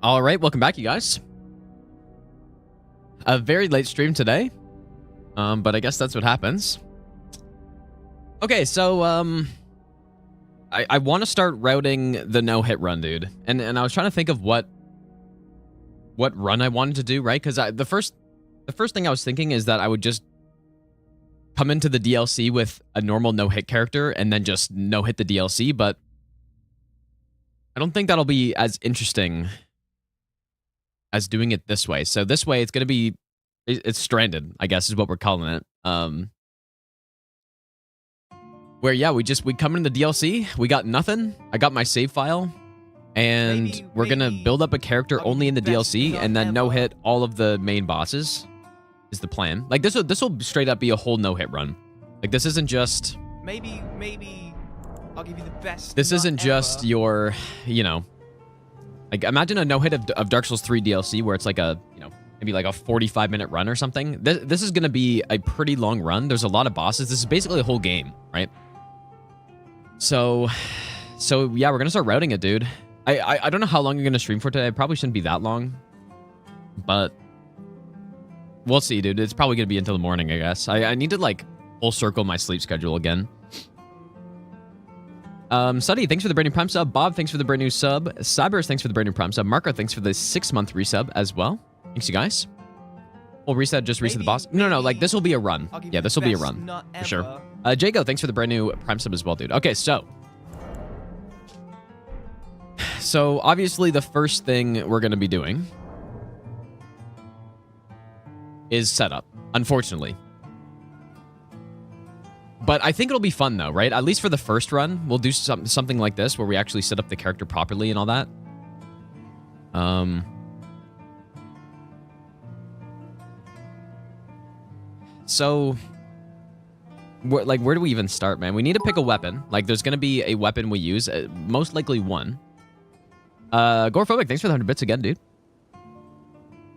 All right, welcome back, you guys. A very late stream today, but I guess that's what happens. Okay, so I want to start routing the no-hit run, dude, and I was trying to think of what run I wanted to do, right? Because the first thing I was thinking is that I would just come into the DLC with a normal no-hit character and then just no-hit the DLC, but I don't think that'll be as interesting as doing it this way. So this way, it's going to be, it's stranded, I guess is what we're calling it. Where, yeah, we come into the DLC, we got nothing. I got my save file, and we're going to build up a character only in the DLC and then no-hit all of the main bosses is the plan. Like, this will straight up be a whole no-hit run. Like, this isn't just... Maybe I'll give you the best. This isn't just your, you know... Like, imagine a no-hit of Dark Souls 3 DLC where it's like a, you know, maybe like a 45-minute run or something. This is going to be a pretty long run. There's a lot of bosses. This is basically a whole game, right? So yeah, we're going to start routing it, dude. I don't know how long you're going to stream for today. It probably shouldn't be that long. But we'll see, dude. It's probably going to be until the morning, I guess. I need to, like, full circle my sleep schedule again. Suddy, thanks for the brand new Prime sub. Bob, thanks for the brand new sub. Cybers, thanks for the brand new Prime sub. Marco, thanks for the 6-month resub as well. Thanks, you guys. We'll reset the boss. No, like, this will be a run. Yeah, this will be a run. For sure. Jago, thanks for the brand new Prime sub as well, dude. Okay, so obviously the first thing we're going to be doing is setup, unfortunately. But I think it'll be fun, though, right? At least for the first run, we'll do something like this, where we actually set up the character properly and all that. So, where do we even start, man? We need to pick a weapon. Like, there's going to be a weapon we use. Most likely one. Gorephobic, thanks for the 100 bits again, dude.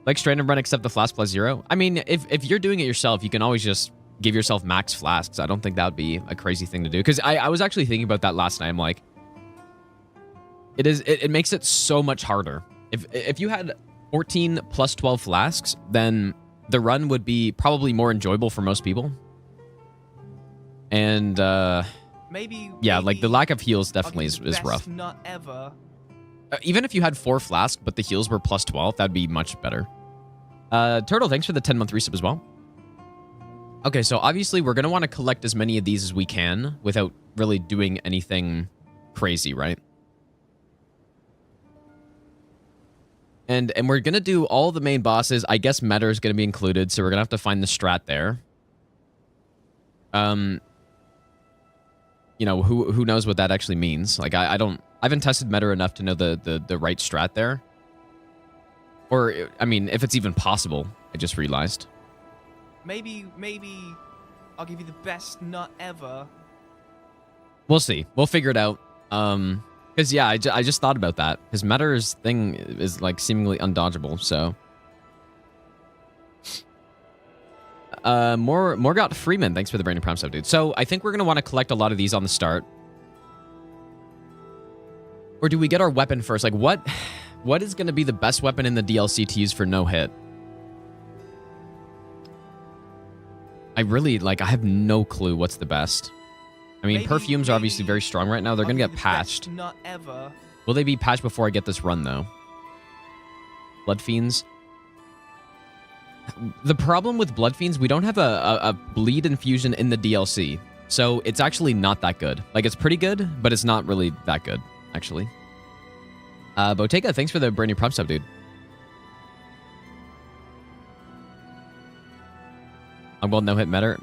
Like, stranded run except the flask plus 0. I mean, if you're doing it yourself, you can always just... give yourself max flasks. I don't think that would be a crazy thing to do. Because I was actually thinking about that last night. I'm like, it makes it so much harder. If you had 14 plus 12 flasks, then the run would be probably more enjoyable for most people. And maybe like the lack of heals definitely is rough. Not ever. Even if you had 4 flasks, but the heals were plus 12, that'd be much better. Turtle, thanks for the 10-month resub as well. Okay, so obviously we're going to want to collect as many of these as we can without really doing anything crazy, right? And we're going to do all the main bosses. I guess meta is going to be included, so we're going to have to find the strat there. You know, who knows what that actually means? Like, I haven't tested meta enough to know the right strat there. Or, I mean, if it's even possible, I just realized. Maybe I'll give you the best nut ever. We'll see. We'll figure it out. Because, yeah, I just thought about that. Because Meta's thing is, like, seemingly undodgeable, so... Morgot Freeman, thanks for the brand new Prime sub, dude. So, I think we're going to want to collect a lot of these on the start. Or do we get our weapon first? Like, what is going to be the best weapon in the DLC to use for no-hit? I really, like, I have no clue what's the best. I mean, perfumes are obviously very strong right now. They're going to get patched. Not ever. Will they be patched before I get this run, though? Blood Fiends. The problem with Blood Fiends, we don't have a bleed infusion in the DLC. So it's actually not that good. Like, it's pretty good, but it's not really that good, actually. Bottega, thanks for the brand new Prime sub, dude. I'm well no-hit meta.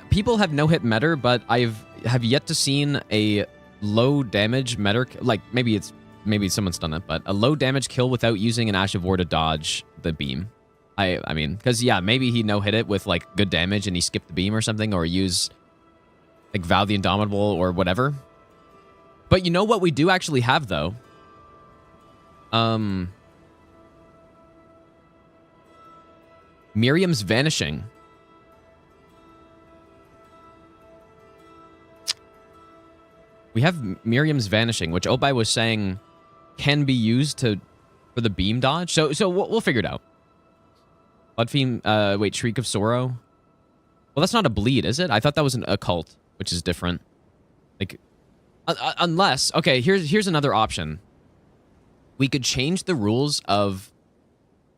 People have no-hit meta, but have yet to seen a low damage meta. Like, maybe someone's done it, but a low damage kill without using an Ash of War to dodge the beam. I mean, because, yeah, maybe he no-hit it with, like, good damage and he skipped the beam or something, or use, like, Val the Indomitable or whatever. But you know what we do actually have, though? Miriam's Vanishing. We have Miriam's Vanishing, which Obai was saying can be used to for the beam dodge. So we'll figure it out. Blood Fiend, wait, Shriek of Sorrow. Well, that's not a bleed, is it? I thought that was an occult, which is different. Like, unless, okay, here's another option. We could change the rules of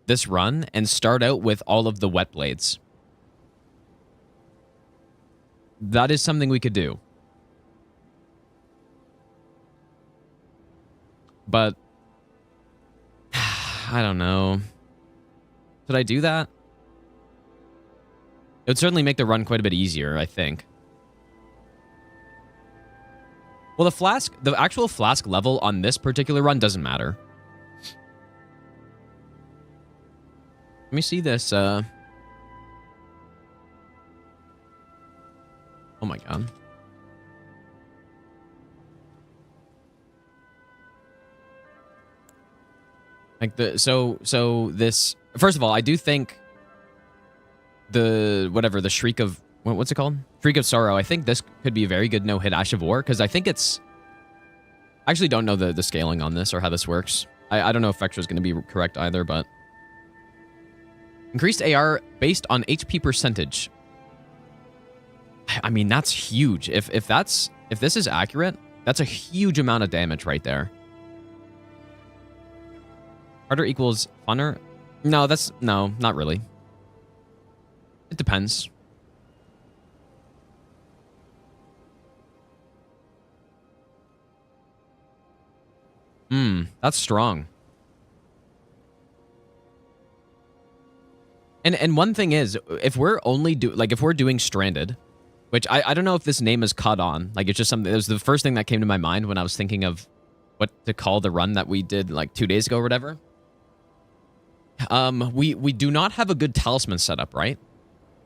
this run and start out with all of the wet blades. That is something we could do. But I don't know. Should I do that? It would certainly make the run quite a bit easier, I think. Well, the actual flask level on this particular run doesn't matter. Let me see this. Oh my god. Like so this, first of all, I do think the Shriek of, what's it called? Shriek of Sorrow. I think this could be a very good no-hit Ash of War, because I think it's, I actually don't know the scaling on this or how this works. I don't know if Vectra is going to be correct either, but increased AR based on HP percentage. I mean, that's huge. If this is accurate, that's a huge amount of damage right there. Harder equals funner? No, no, not really. It depends. That's strong. And one thing is, if we're only if we're doing Stranded, which I don't know if this name is caught on, like it's just something, it was the first thing that came to my mind when I was thinking of what to call the run that we did like 2 days ago or whatever. We do not have a good talisman setup, right?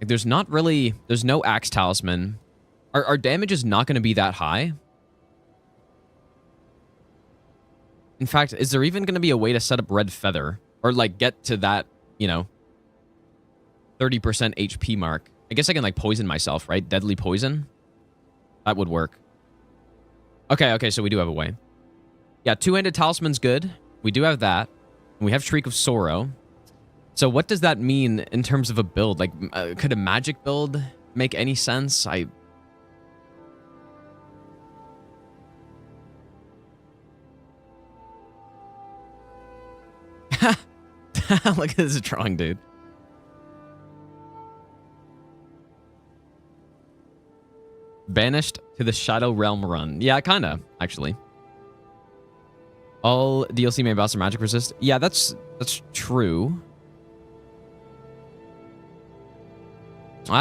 Like there's no axe talisman. Our damage is not going to be that high. In fact, is there even going to be a way to set up Red Feather? Or, like, get to that, 30% HP mark? I guess I can, like, poison myself, right? Deadly poison? That would work. Okay, so we do have a way. Yeah, two-handed talisman's good. We do have that. And we have Shriek of Sorrow. So what does that mean in terms of a build? Like, could a magic build make any sense? Look at this drawing, dude. Banished to the Shadow Realm run. Yeah, kinda, actually. All DLC main boss are magic resist. Yeah, that's true.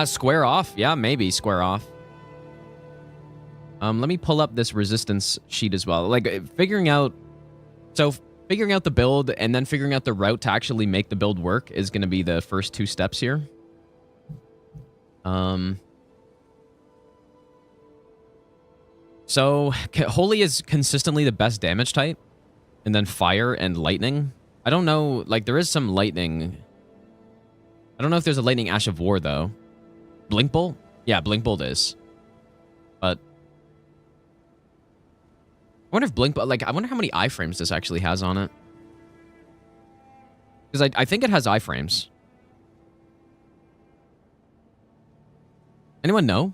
Square off. Yeah, maybe square off. Let me pull up this resistance sheet as well. Like, figuring out the build and then figuring out the route to actually make the build work is going to be the first 2 steps here. So, Holy is consistently the best damage type. And then Fire and Lightning. I don't know, like, there is some Lightning. I don't know if there's a Lightning Ash of War, though. Blink Bolt? Yeah, Blink Bolt is. But I wonder if Blink Bolt, like, I wonder how many iframes this actually has on it. Because I think it has iframes. Anyone know?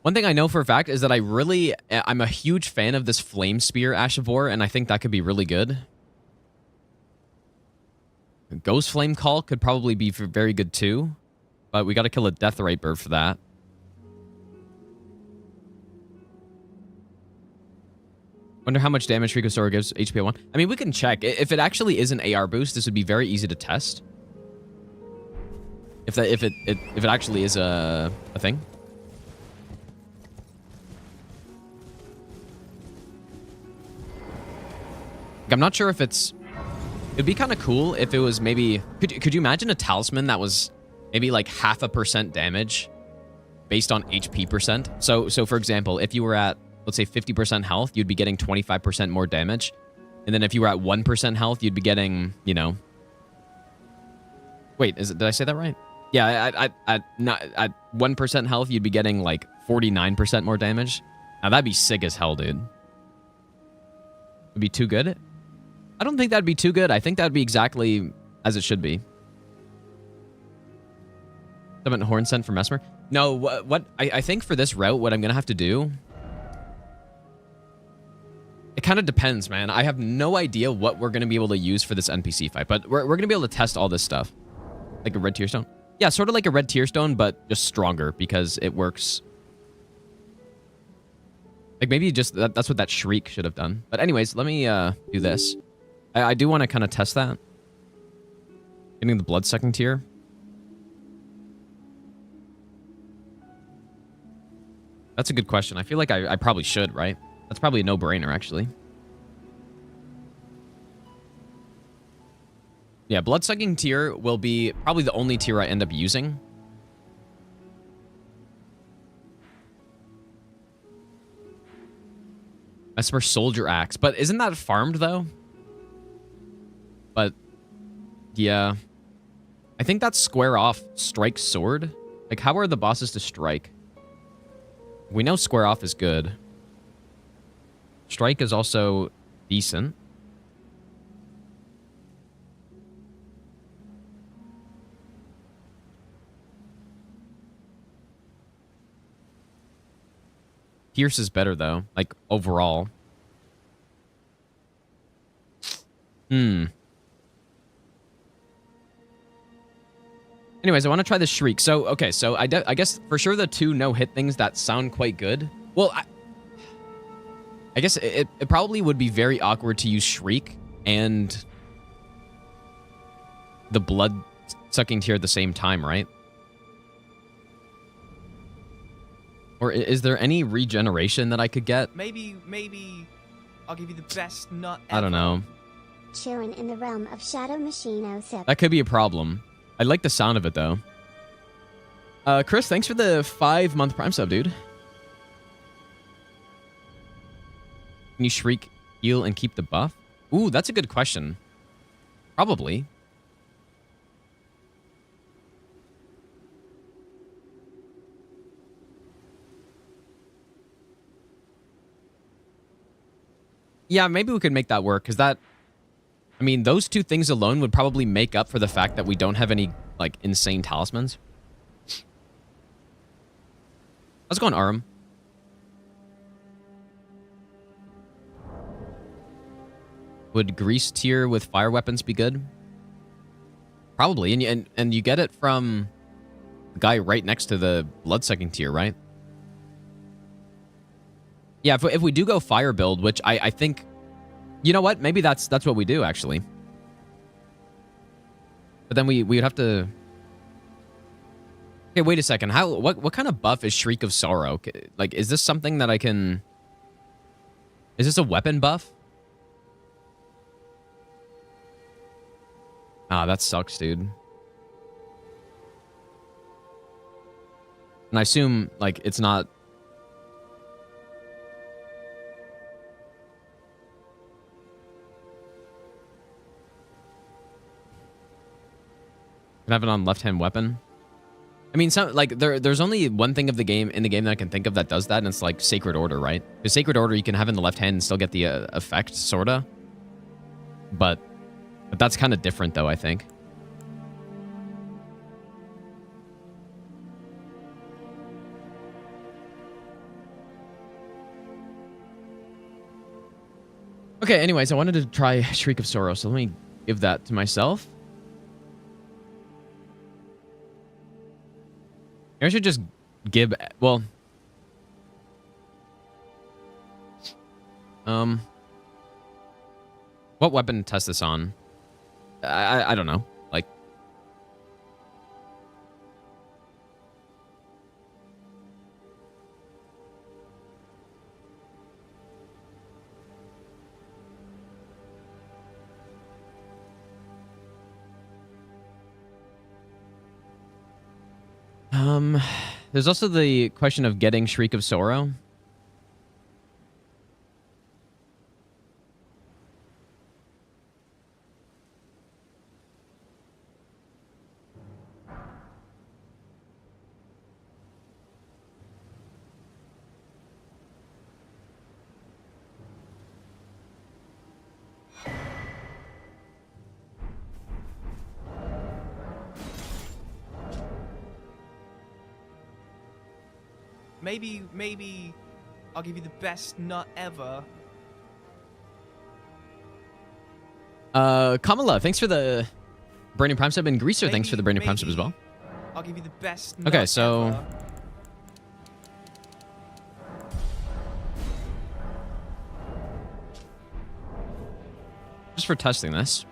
One thing I know for a fact is that I'm a huge fan of this Flame Spear Ash of War, and I think that could be really good. Ghost Flame Call could probably be very good too, but we gotta kill a Deathrite bird for that. Wonder how much damage Shriek of Sorrow gives HP at 1. I mean, we can check. If it actually is an AR boost, this would be very easy to test. If it actually is a thing. I'm not sure if it'd be kind of cool if it was maybe, could you imagine a talisman that was maybe like 0.5% damage based on HP percent? So for example, if you were at, let's say 50% health, you'd be getting 25% more damage. And then if you were at 1% health, you'd be getting, wait, did I say that right? Yeah, at 1% health, you'd be getting like 49% more damage. Now that'd be sick as hell, dude. Would be too good? I don't think that'd be too good. I think that'd be exactly as it should be. Summon Horn Scent for Mesmer? No, what I think for this route, what I'm gonna have to do... It kind of depends, man. I have no idea what we're gonna be able to use for this NPC fight, but we're gonna be able to test all this stuff. Like a red tear stone? Yeah, sort of like a red tear stone, but just stronger because it works. Like maybe just that's what that shriek should have done. But anyways, let me do this. I do want to kind of test that. Getting the blood sucking tier. That's a good question. I feel like I probably should, right? That's probably a no-brainer, actually. Yeah, blood-sucking tier will be probably the only tier I end up using. As for Soldier Axe. But isn't that farmed, though? But, yeah. I think that's square off Strike Sword. Like, how are the bosses to strike? We know square off is good. Strike is also decent. Pierce is better, though. Like, overall. Anyways, I want to try the Shriek. So, okay, so I guess for sure the two no-hit things that sound quite good. Well, I guess it probably would be very awkward to use Shriek and the blood-sucking tier at the same time, right? Or is there any regeneration that I could get? Maybe I'll give you the best nut ever. I don't know. Chillin' in the realm of Shadow Machine 06. That could be a problem. I like the sound of it, though. Chris, thanks for the 5-month Prime sub, dude. Can you Shriek, heal, and keep the buff? Ooh, that's a good question. Probably. Yeah, maybe we could make that work, because that... I mean, those two things alone would probably make up for the fact that we don't have any, like, insane talismans. How's it going, Arum? Would Grease tier with fire weapons be good? Probably, and you get it from the guy right next to the blood-sucking tier, right? Yeah, if we do go fire build, which I think... You know what? Maybe that's what we do, actually. But then we'd have to... Okay, wait a second. What kind of buff is Shriek of Sorrow? Like, is this something that I can... Is this a weapon buff? Ah, that sucks, dude. And I assume, like, it's not... Can have it on left-hand weapon. I mean, there's only one thing in the game that I can think of that does that, and it's like Sacred Order, right? Because Sacred Order you can have in the left hand and still get the effect, sorta. But that's kind of different, though, I think. Okay, anyways, I wanted to try Shriek of Sorrow, so let me give that to myself. I should just give... Well... What weapon to test this on? I don't know. Like... There's also the question of getting Shriek of Sorrow. Maybe I'll give you the best nut ever. Kamala, thanks for the Branding Prime sub, and Greaser, thanks for the Branding Prime sub as well. I'll give you the best Okay, nut so ever. just for testing this.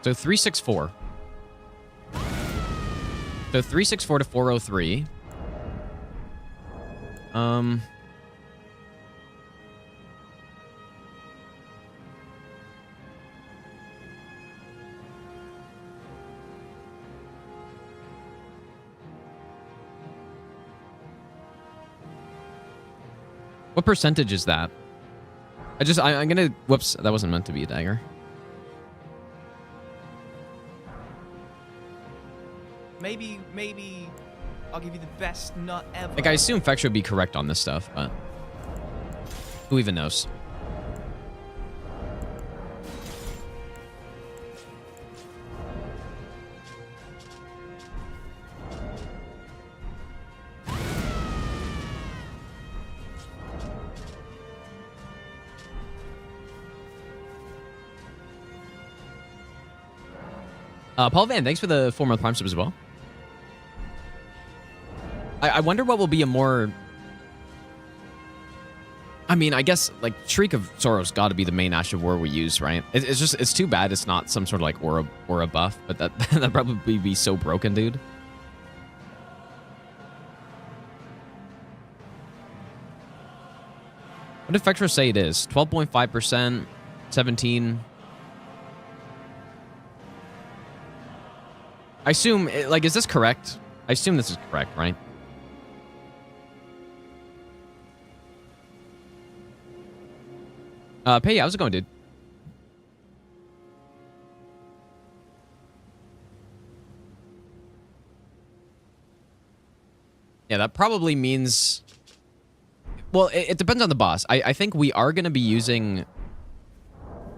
So 364. So 364 to 403. What percentage is that? I'm gonna, whoops, that wasn't meant to be a dagger. Maybe I'll give you the best nut ever. Like, I assume Fextra would be correct on this stuff, but who even knows? Paul Van, thanks for the 4-month Prime sub as well. I wonder what will be a more... I mean, I guess, like, Shriek of Sorrow's got to be the main Ash of War we use, right? It's too bad it's not some sort of, like, aura buff, but that'd probably be so broken, dude. What did Fextra say it is? 12.5%, 17... I assume, like, is this correct? I assume this is correct, right? Pei, how's it going, dude? Yeah, that probably means... Well, it depends on the boss. I think we are going to be using... If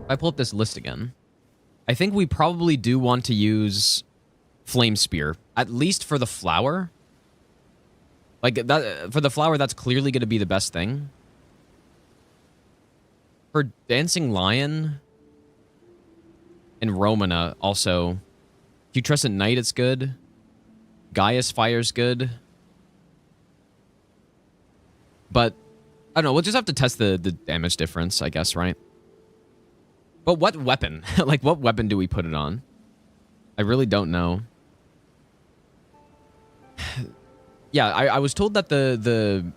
I pull up this list again, I think we probably do want to use Flame Spear, at least for the flower. Like, that for the flower, that's clearly going to be the best thing. For Dancing Lion and Romana, also. Putrescent Knight, it's good. Gaius Fire's good. But, I don't know, we'll just have to test the damage difference, I guess, right? But what weapon? Like, what weapon do we put it on? I really don't know. Yeah, I was told that the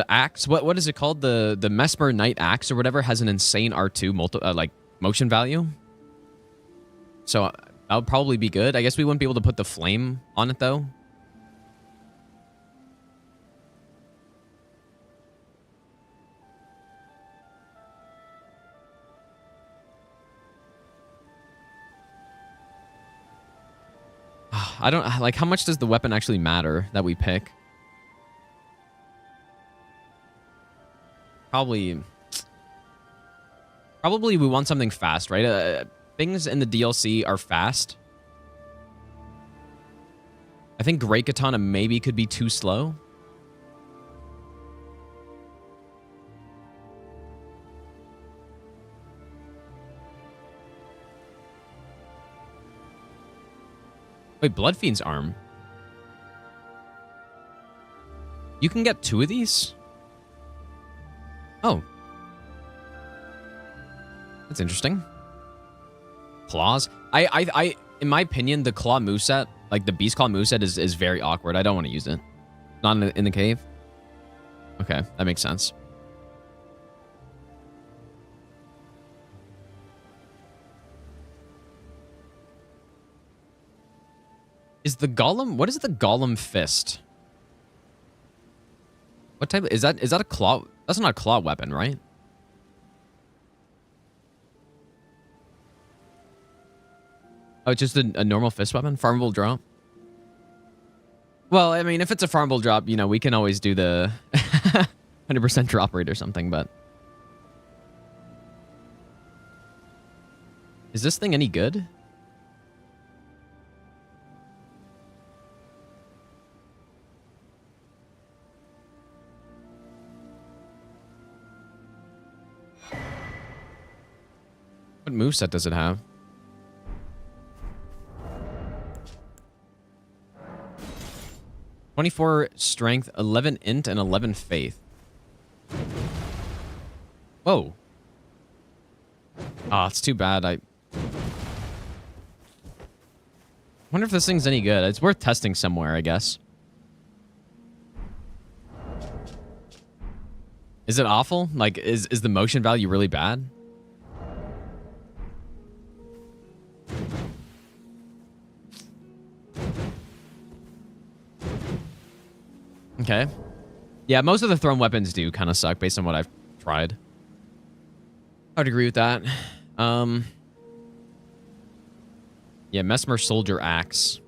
axe, what is it called? The Mesmer Knight axe or whatever has an insane R2 like motion value. So that would probably be good. I guess we wouldn't be able to put the flame on it though. I don't like, how much does the weapon actually matter that we pick? Probably we want something fast, right? Things in the DLC are fast. I think Great Katana maybe could be too slow. Wait, Bloodfiend's arm. You can get 2 of these? Oh. That's interesting. Claws. I in my opinion, the claw moveset, like the beast claw moveset is very awkward. I don't want to use it. Not in the cave. Okay, that makes sense. Is the golem, what is the golem fist? What type, is that a claw? That's not a claw weapon, right? Oh, it's just a normal fist weapon? Farmable drop? Well, I mean, if it's a farmable drop, you know, we can always do the 100% drop rate or something, but... Is this thing any good? What moveset does it have? "24 strength, 11 int, and 11 faith." Whoa. Oh, it's too bad. I wonder if this thing's any good. It's worth testing somewhere, I guess. Is it awful? Like, is the motion value really bad? Okay. Yeah, most of the thrown weapons do kind of suck based on what I've tried. I'd agree with that. Yeah, Mesmer Soldier Axe.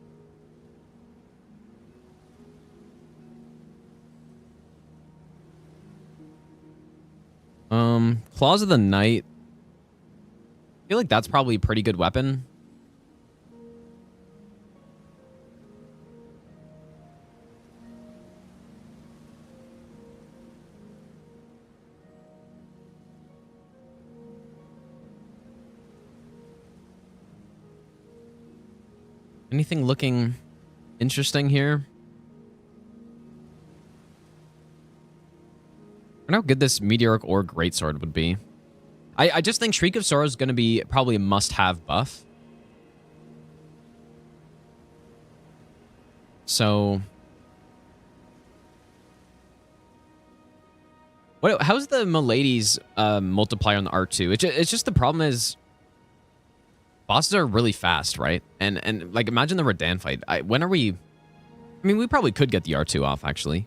Claws of the Night. I feel like that's probably a pretty good weapon. Anything looking interesting here? I don't know how good this Meteoric or Greatsword would be. I just think Shriek of Sorrow is going to be probably a must-have buff. So... how's the Milady's multiplier on the R2? It's just the problem is... bosses are really fast, right? And like, imagine the Radan fight. When are we... I mean, we probably could get the R2 off, actually.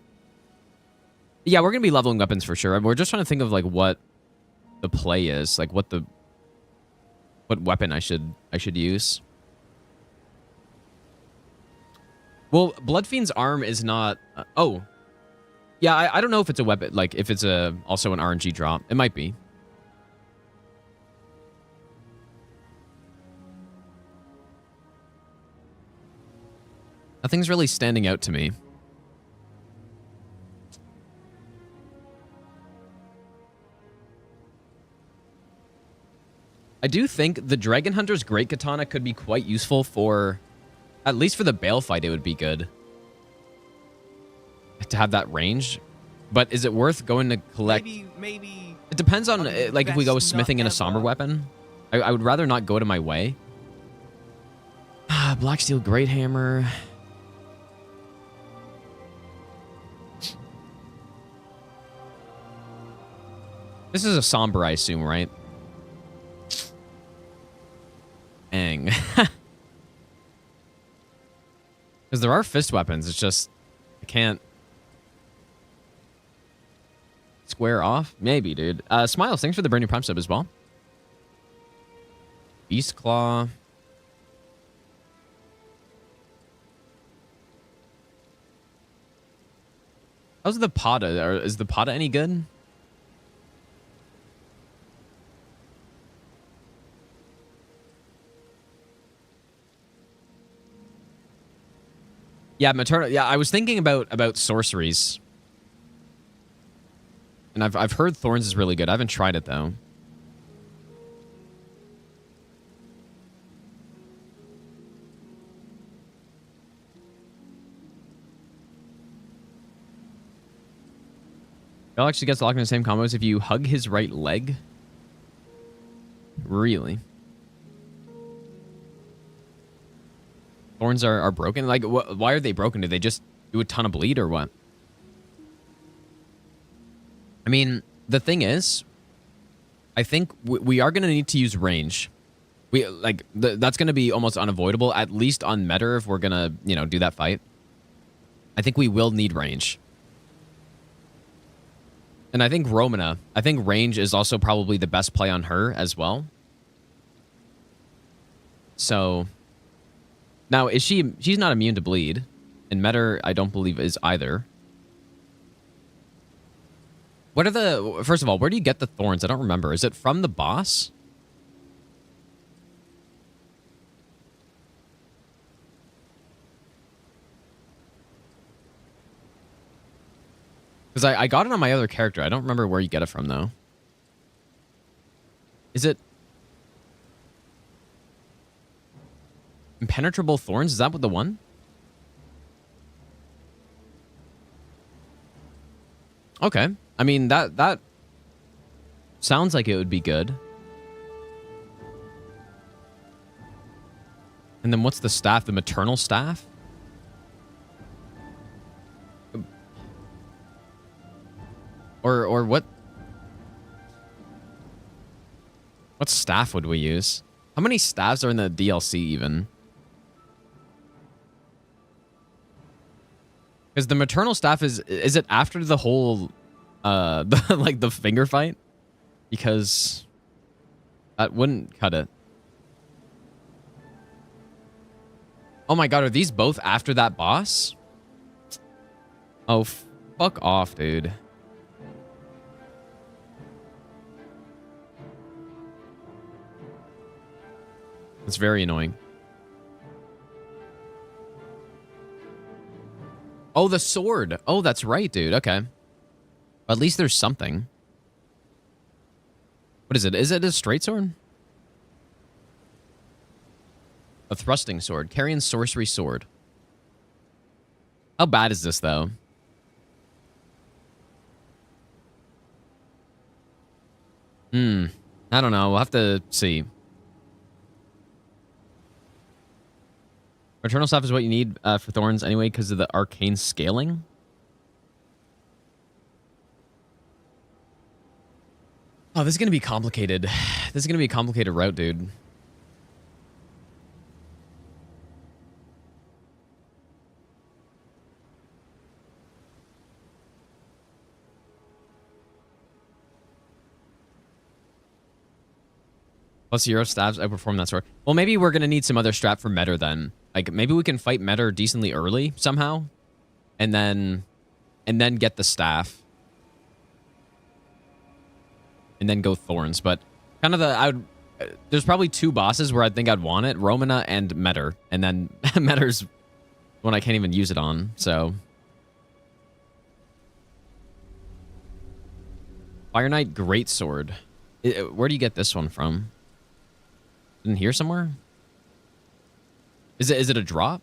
Yeah, we're going to be leveling weapons for sure. We're just trying to think of, like, what the play is. Like, what weapon I should use. Well, Bloodfiend's arm is not... oh. Yeah, I don't know if it's a weapon. Like, if it's also an RNG drop. It might be. Nothing's really standing out to me. I do think the Dragon Hunter's Great Katana could be quite useful for... at least for the Bale fight, it would be good. To have that range. But is it worth going to collect... Maybe... It depends on, like, if we go with smithing in a somber weapon. I would rather not go to my way. Black Steel Great Hammer... This is a somber, I assume, right? Dang. Because there are fist weapons. It's just... I can't... square off? Maybe, dude. Smiles, thanks for the brand new Prime sub as well. Beast Claw. How's the Pata? Is the Pata any good? Yeah, maternal. Yeah, I was thinking about sorceries, and I've heard Thorns is really good. I haven't tried it though. Bell actually gets locked in the same combos if you hug his right leg. Really? Thorns are broken? Like, why are they broken? Do they just do a ton of bleed or what? I mean, the thing is, I think we are going to need to use range. That's going to be almost unavoidable, at least on Metter if we're going to, do that fight. I think we will need range. And I think Romana, range is also probably the best play on her as well. So... Now, she's not immune to bleed. And Metter, I don't believe, is either. First of all, where do you get the thorns? I don't remember. Is it from the boss? Because I got it on my other character. I don't remember where you get it from, though. Is it... Impenetrable Thorns? Is that what the one? Okay. I mean, that sounds like it would be good. And then what's the staff? The maternal staff? Or what? What staff would we use? How many staffs are in the DLC even? Because the maternal staff is it after the whole like the finger fight? Because that wouldn't cut it. Oh my god, are these both after that boss? Oh, fuck off, dude. It's very annoying. Oh, the sword. Oh, that's right, dude. Okay. At least there's something. What is it? Is it a straight sword? A thrusting sword. Carrion sorcery sword. How bad is this, though? I don't know. We'll have to see. Maternal staff is what you need for thorns anyway because of the arcane scaling. Oh, this is going to be complicated. This is going to be a complicated route, dude. Plus, Euro staffs outperform that sword. Well, maybe we're going to need some other strap for Metter then. Like, maybe we can fight Metter decently early somehow. And then get the staff. And then go Thorns. But kind of there's probably two bosses where I think I'd want it. Romana and Metter. And then Metter's one I can't even use it on. So. Fire Knight Greatsword. Where do you get this one from? In here somewhere? Is it a drop?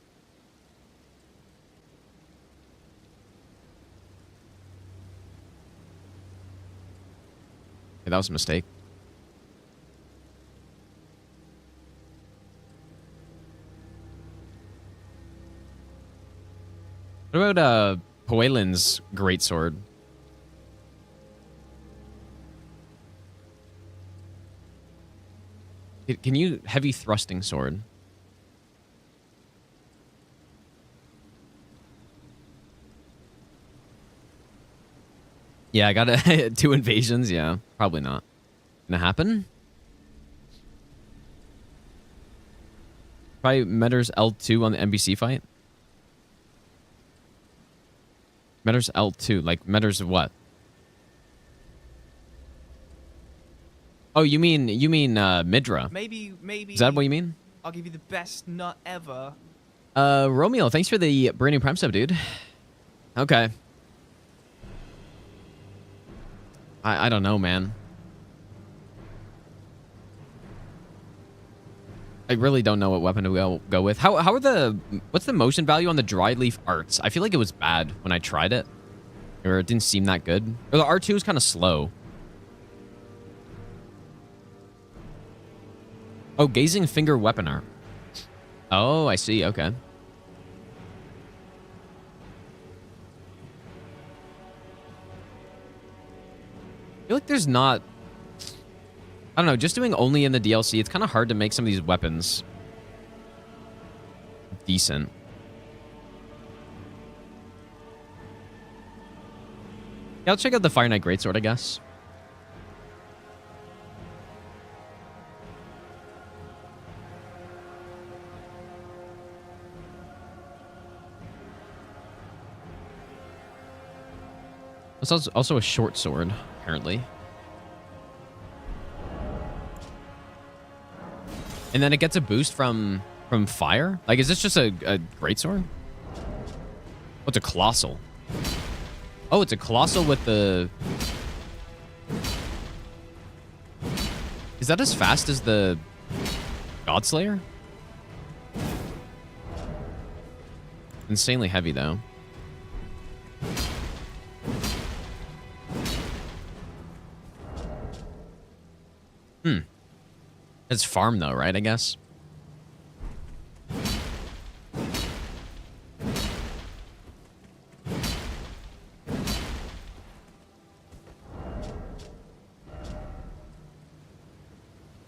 Okay, that was a mistake. What about Poelin's greatsword? Can you heavy thrusting sword? Yeah, I got 2 invasions. Yeah, probably not gonna happen. Try Metter's L2 on the NBC fight. Metter's L2, like Metter's what? Oh, you mean Midra? Maybe. Is that what you mean? I'll give you the best nut ever. Romeo, thanks for the brand new Prime sub, dude. Okay. I don't know, man. I really don't know what weapon to go with. What's the motion value on the dried leaf arts? I feel like it was bad when I tried it. Or it didn't seem that good. Or the R2 is kind of slow. Oh, gazing finger weapon art. Oh, I see. Okay. I feel like there's not... I don't know, just doing only in the DLC, it's kind of hard to make some of these weapons decent. Yeah, I'll check out the Fire Knight Greatsword, I guess. It's also a short sword, apparently. And then it gets a boost from fire? Like, is this just a great sword? What's a colossal? Oh, it's a colossal with the... Is that as fast as the Godslayer? Insanely heavy, though. It's farm, though, right, I guess?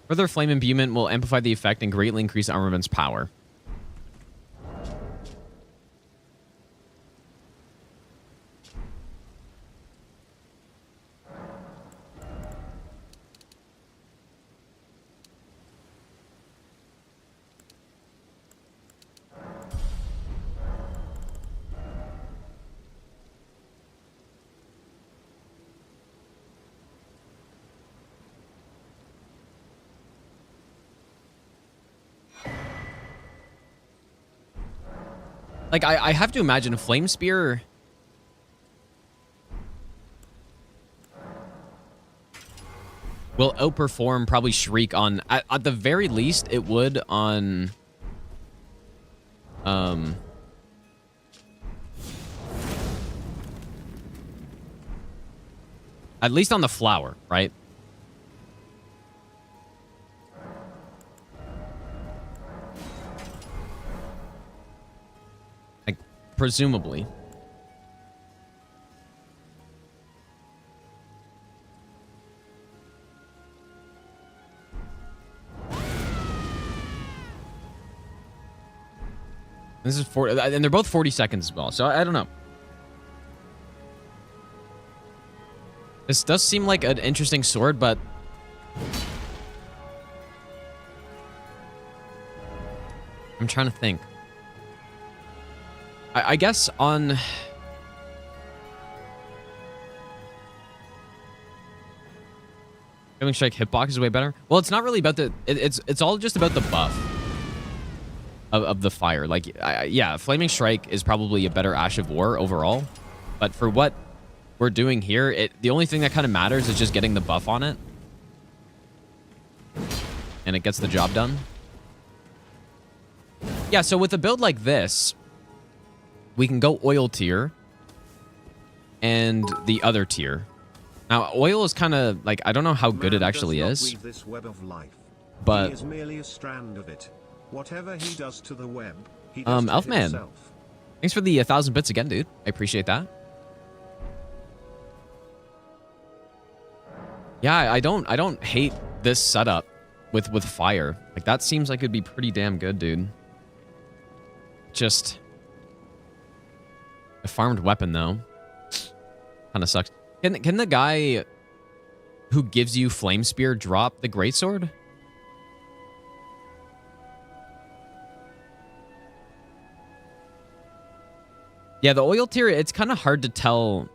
Further flame imbuement will amplify the effect and greatly increase armament's power. Like, I have to imagine Flame Spear... will outperform probably Shriek on... At the very least, it would on... At least on the flower, right? Like, presumably. This is 40, and they're both 40 seconds as well, so I don't know. This does seem like an interesting sword, but... I'm trying to think. I guess on... Feeling Strike hitbox is way better. Well, it's not really about the... It's all just about the buff of the fire. Like, yeah, Flaming Strike is probably a better Ash of War overall. But for what we're doing here, the only thing that kind of matters is just getting the buff on it. And it gets the job done. Yeah, so with a build like this, we can go oil tier and the other tier. Now, oil is kind of like, I don't know how good it actually is. This web of life. But he is merely a strand of it. Whatever he does to the web, he does to Elfman, himself. Thanks for the 1,000 bits again, dude. I appreciate that. Yeah, I don't hate this setup with fire. Like, that seems like it'd be pretty damn good, dude. Just a farmed weapon, though. Kind of sucks. Can the guy who gives you Flame Spear drop the greatsword? Yeah, the oil tier, it's kind of hard to tell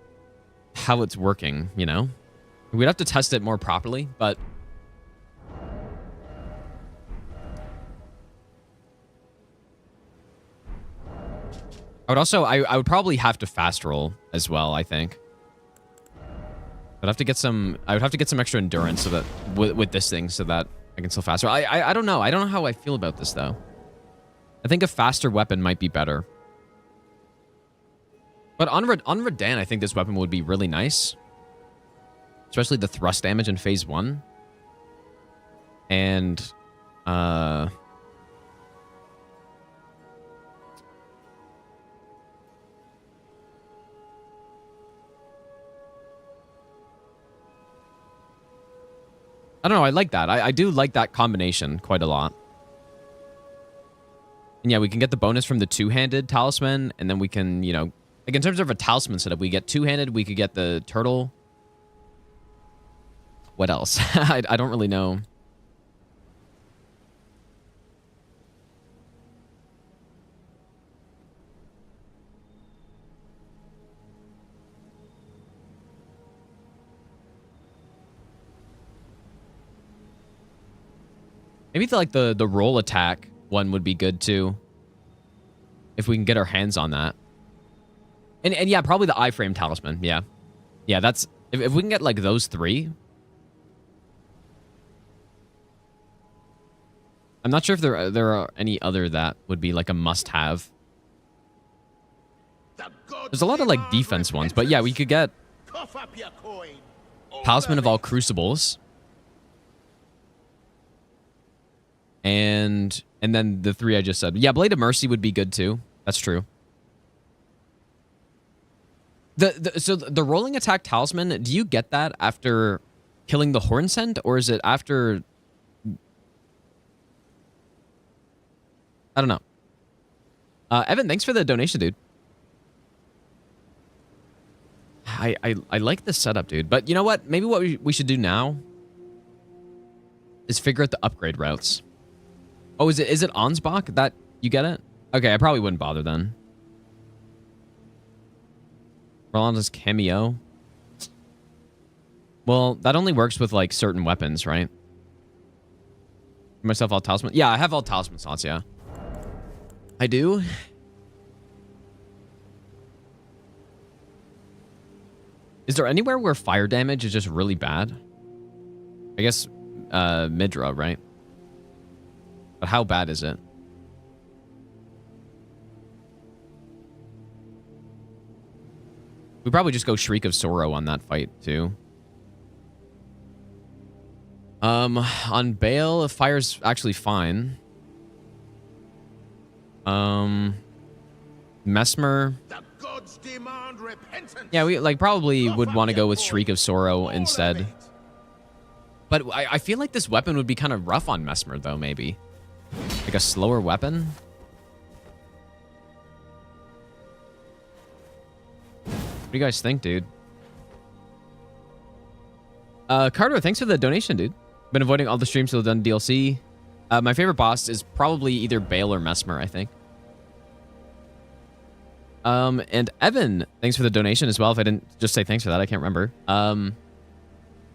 how it's working, you know? We'd have to test it more properly, but... I would probably have to fast roll as well, I think. I would have to get some extra endurance so that with this thing so that I can still fast roll. I don't know. I don't know how I feel about this though. I think a faster weapon might be better. But on Redan, I think this weapon would be really nice. Especially the thrust damage in phase 1. And I don't know, I like that. I do like that combination quite a lot. And yeah, we can get the bonus from the two-handed talisman, and then we can, you know, like in terms of a talisman setup, we get two-handed, we could get the turtle. What else? I don't really know. Maybe the roll attack one would be good too. If we can get our hands on that. And yeah, probably the iframe talisman. Yeah. Yeah, that's... If we can get, like, those 3... I'm not sure if there are any other that would be, like, a must-have. There's a lot of, like, defense ones. But yeah, we could get... Talisman of all Crucibles. And then the 3 I just said. Yeah, Blade of Mercy would be good, too. That's true. So the rolling attack talisman, do you get that after killing the Hornsent, or is it after... I don't know. Evan, thanks for the donation, dude. I like this setup, dude. But you know what? Maybe what we should do now is figure out the upgrade routes. Oh, is it Ansbach that you get it? Okay, I probably wouldn't bother then. Rolanda's cameo. Well, that only works with, like, certain weapons, right? Myself all talisman. Yeah, I have all talisman slots, yeah. I do. Is there anywhere where fire damage is just really bad? I guess Midra, right? But how bad is it? We probably just go Shriek of Sorrow on that fight, too. On Bale, fire's actually fine. Mesmer. Yeah, we like probably would want to go with Shriek of Sorrow instead. But I feel like this weapon would be kind of rough on Mesmer, though, maybe. Like a slower weapon? What do you guys think, dude? Carter, thanks for the donation, dude. Been avoiding all the streams till done DLC. My favorite boss is probably either Bale or Mesmer, I think. And Evan, thanks for the donation as well. If I didn't just say thanks for that, I can't remember.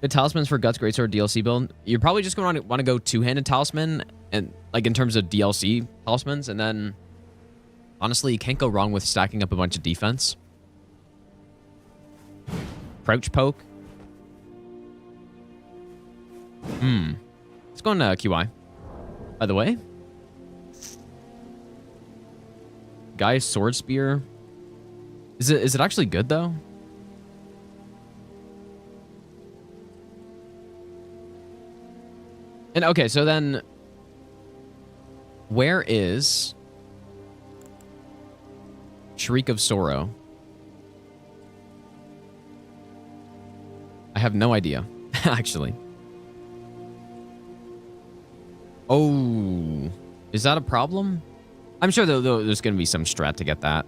Good talismans for Guts Greatsword DLC build. You're probably just going to want to go two-handed talisman, and like in terms of DLC talismans, and then honestly, you can't go wrong with stacking up a bunch of defense. Crouch poke. Let's go on QI. By the way, Guy's sword spear. Is it actually good though? And okay, so then where is Shriek of Sorrow? I have no idea, actually. Oh, is that a problem? I'm sure there's going to be some strat to get that.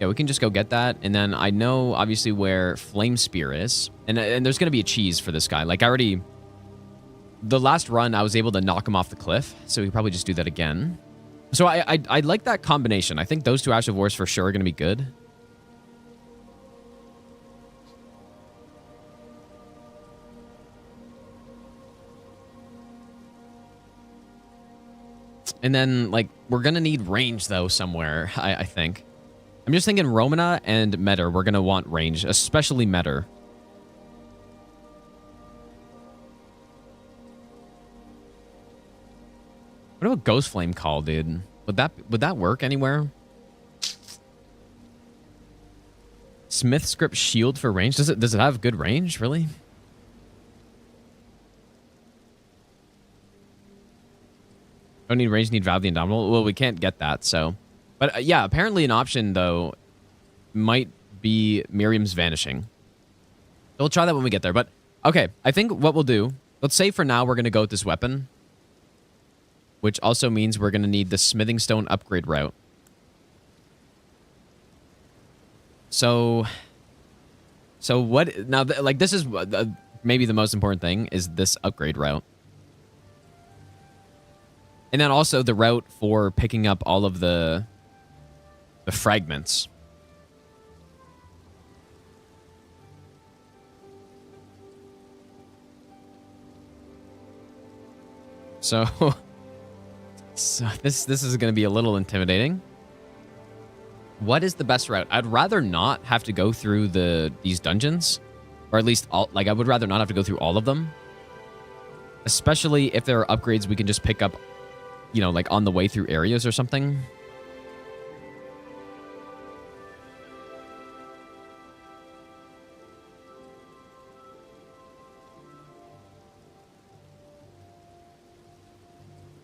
Yeah, we can just go get that. And then I know, obviously, where Flame Spear is. And there's going to be a cheese for this guy. Like, I already... The last run, I was able to knock him off the cliff. So we probably just do that again. So I like that combination. I think those two Ash of Wars for sure are going to be good. And then, like, we're going to need range, though, somewhere, I think. I'm just thinking Romana and Metter, we're going to want range, especially Metter. What about Ghost Flame Call, dude? Would that work anywhere? Smith Script Shield for range? Does it have good range, really? Don't need range, need Vow of the Indomitable. Well, we can't get that, so. But yeah, apparently an option, though, might be Miriam's Vanishing. So we'll try that when we get there. But, okay, I think what we'll do, let's say for now we're going to go with this weapon, which also means we're going to need the Smithing Stone upgrade route. So what, now, like, this is maybe the most important thing, is this upgrade route. And then also the route for picking up all of the fragments. So this is going to be a little intimidating. What is the best route? I'd rather not have to go through these dungeons, or at least all. Like I would rather not have to go through all of them, especially if there are upgrades we can just pick up, you know, like on the way through areas or something.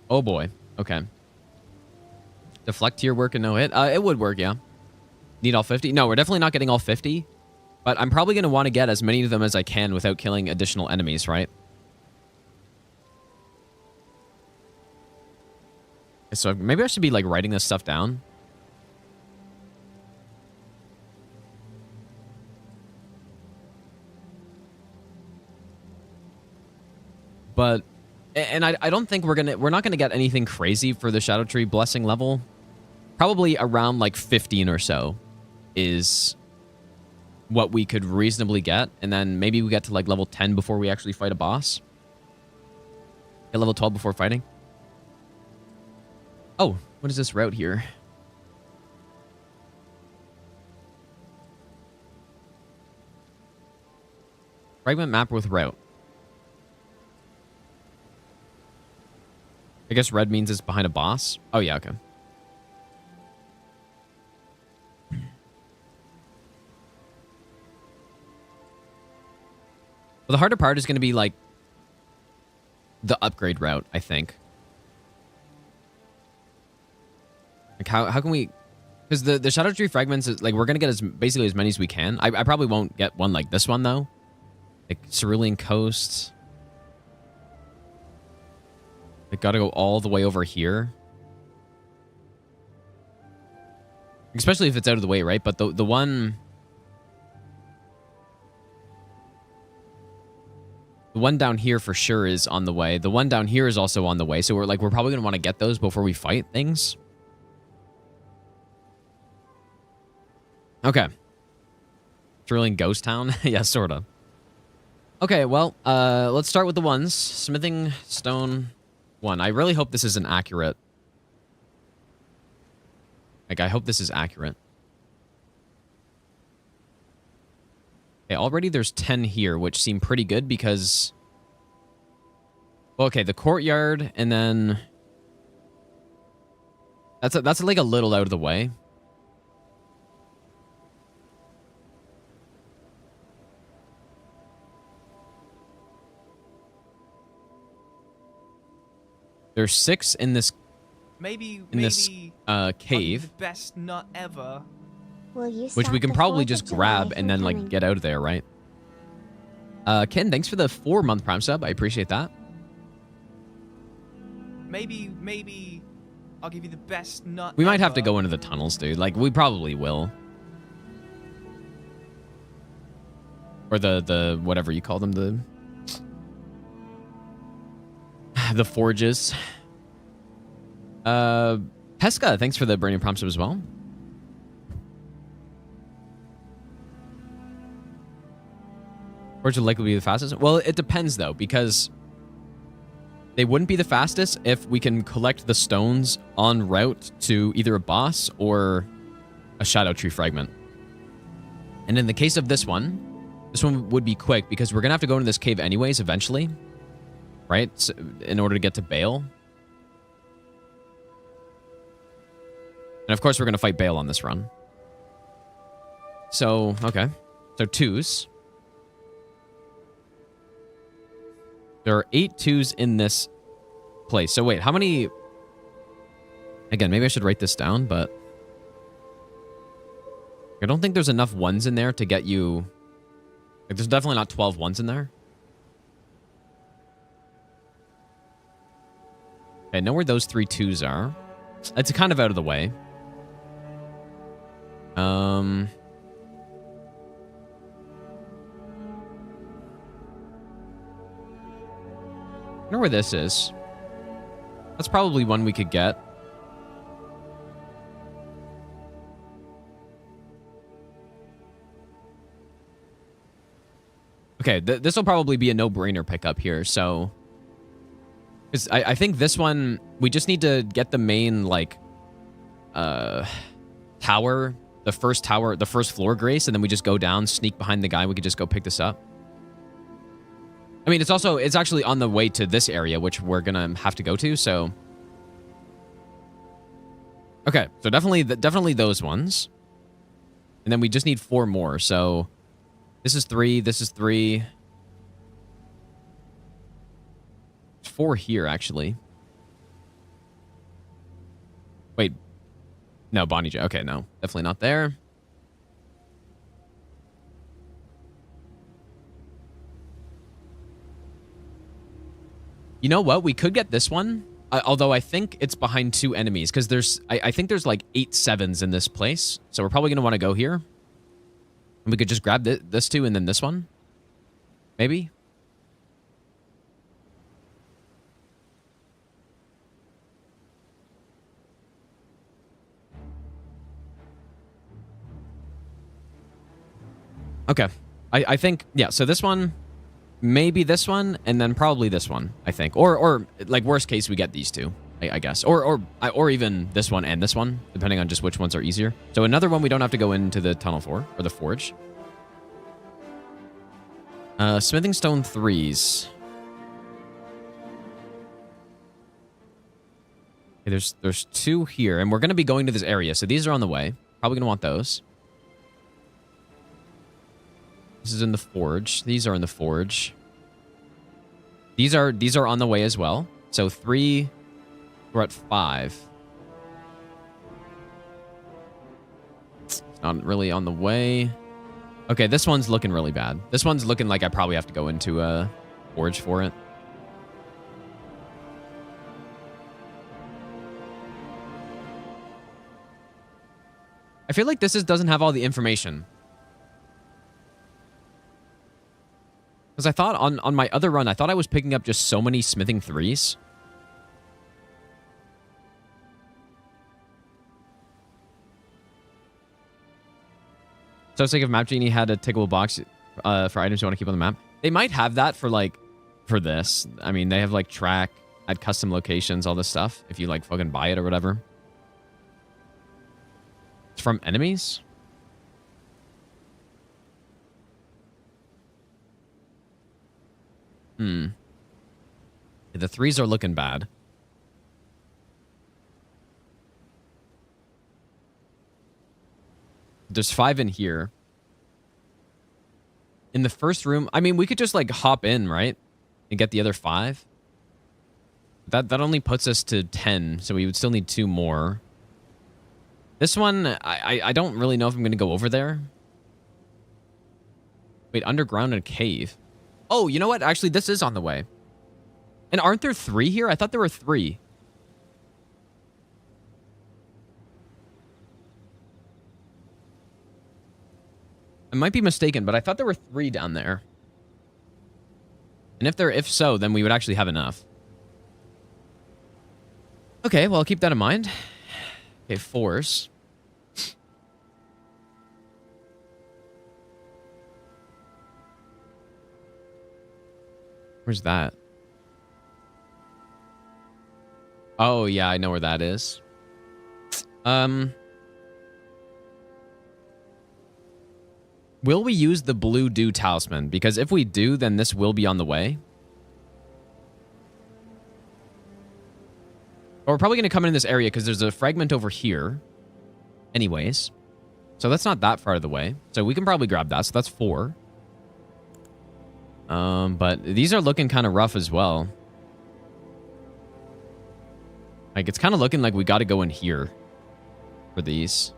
Oh boy. Okay. Deflect to your work and no hit. It would work, yeah. Need all 50? No, we're definitely not getting all 50. But I'm probably going to want to get as many of them as I can without killing additional enemies, right? So maybe I should be like writing this stuff down. But, and I don't think we're not gonna get anything crazy for the Shadow Tree Blessing level. Probably around like 15 or so is what we could reasonably get. And then maybe we get to like level 10 before we actually fight a boss. Get level 12 before fighting. Oh, what is this route here? Fragment map with route. I guess red means it's behind a boss. Oh, yeah, okay. Well, the harder part is going to be, like, the upgrade route, I think. Like, how can we... Because the Shadow Tree Fragments, is, like, we're going to get basically as many as we can. I probably won't get one like this one, though. Like, Cerulean Coast... I gotta go all the way over here. Especially if it's out of the way, right? But the one... The one down here for sure is on the way. The one down here is also on the way. So we're probably gonna want to get those before we fight things. Okay. Cerulean Ghost Town? Yeah, sorta. Okay, well, let's start with the ones. Smithing Stone... 1. I really hope this isn't accurate. Like, I hope this is accurate. Okay, already there's 10 here, which seem pretty good because... Well, okay, the courtyard, and then... That's like a little out of the way. There's 6 in this maybe cave, the best nut ever. which we can probably just grab and then like get out of there, right? Ken, thanks for the 4-month Prime sub. I appreciate that. Maybe I'll give you the best nut. We might have to go into the tunnels, dude. Like we probably will, or the whatever you call them, the forges. Pesca, thanks for the brand new Prime sub as well. Forge would likely be the fastest. Well, it depends though, because they wouldn't be the fastest if we can collect the stones en route to either a boss or a Shadow Tree Fragment. And in the case of this one would be quick because we're gonna have to go into this cave anyways eventually. Right? So, in order to get to Bale. And of course, we're going to fight Bale on this run. So, okay. So, 2s. There are 8 2s in this place. So, wait, how many... Again, maybe I should write this down, but... I don't think there's enough 1s in there to get you... Like, there's definitely not 12 1s in there. Okay, I know where those 3 2s are. It's kind of out of the way. I know where this is. That's probably one we could get. Okay, this will probably be a no-brainer pickup here, so... Because I think this one, we just need to get the main, like, tower, the first floor, Grace, and then we just go down, sneak behind the guy. We could just go pick this up. I mean, it's actually on the way to this area, which we're gonna have to go to, so. Okay, so definitely those ones. And then we just need 4 more, so this is 3, this is 3. 4 here, actually. Wait. No, Bonnie J. Okay, no. Definitely not there. You know what? We could get this one. Although I think it's behind 2 enemies. Because I think there's like 8 7s in this place. So we're probably going to want to go here. And we could just grab this 2 and then this one. Maybe. Okay. I think, yeah, so this one, maybe this one, and then probably this one, I think. Or like, worst case, we get these 2, I guess. Or even this one and this one, depending on just which ones are easier. So another one we don't have to go into the tunnel for, or the forge. Smithing stone 3s. Okay, there's 2 here, and we're going to be going to this area, so these are on the way. Probably going to want those. This is in the forge. These are in the forge. These are on the way as well. So 3, we're at 5. It's not really on the way. Okay, this one's looking really bad. This one's looking like I probably have to go into a forge for it. I feel like this doesn't have all the information. Because I thought on my other run, I thought I was picking up just so many smithing 3s. So it's like if Map Genie had a tickable box for items you want to keep on the map. They might have that for this. I mean, they have like track, add custom locations, all this stuff. If you like fucking buy it or whatever. It's from enemies? The 3s are looking bad. There's 5 in here. In the first room, I mean, we could just like hop in, right? And get the other 5. That only puts us to 10, so we would still need 2 more. This one, I don't really know if I'm going to go over there. Wait, underground in a cave. Oh, you know what? Actually, this is on the way. And aren't there 3 here? I thought there were 3. I might be mistaken, but I thought there were 3 down there. And if so, then we would actually have enough. Okay, well, I'll keep that in mind. Okay, 4s. Where's that? Oh, yeah, I know where that is. Will we use the blue dew talisman? Because if we do, then this will be on the way. But we're probably going to come in this area because there's a fragment over here. Anyways. So that's not that far of the way. So we can probably grab that. So that's 4. But these are looking kind of rough as well. Like, it's kind of looking like we got to go in here for these.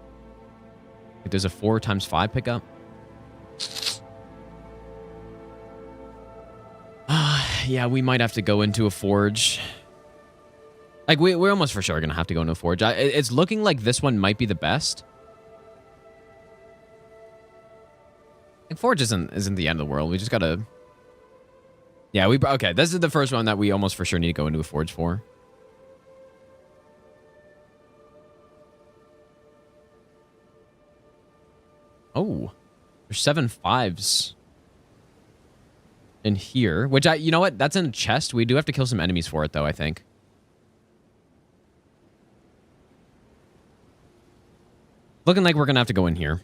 Like, there's a 4 times 5 pickup. Yeah, we might have to go into a forge. Like, we're almost for sure going to have to go into a forge. It's looking like this one might be the best. Like, forge isn't the end of the world. We just got to... Yeah, okay, this is the first one that we almost for sure need to go into a forge for. Oh, there's 7 5s in here, which you know what? That's in a chest. We do have to kill some enemies for it, though, I think. Looking like we're going to have to go in here.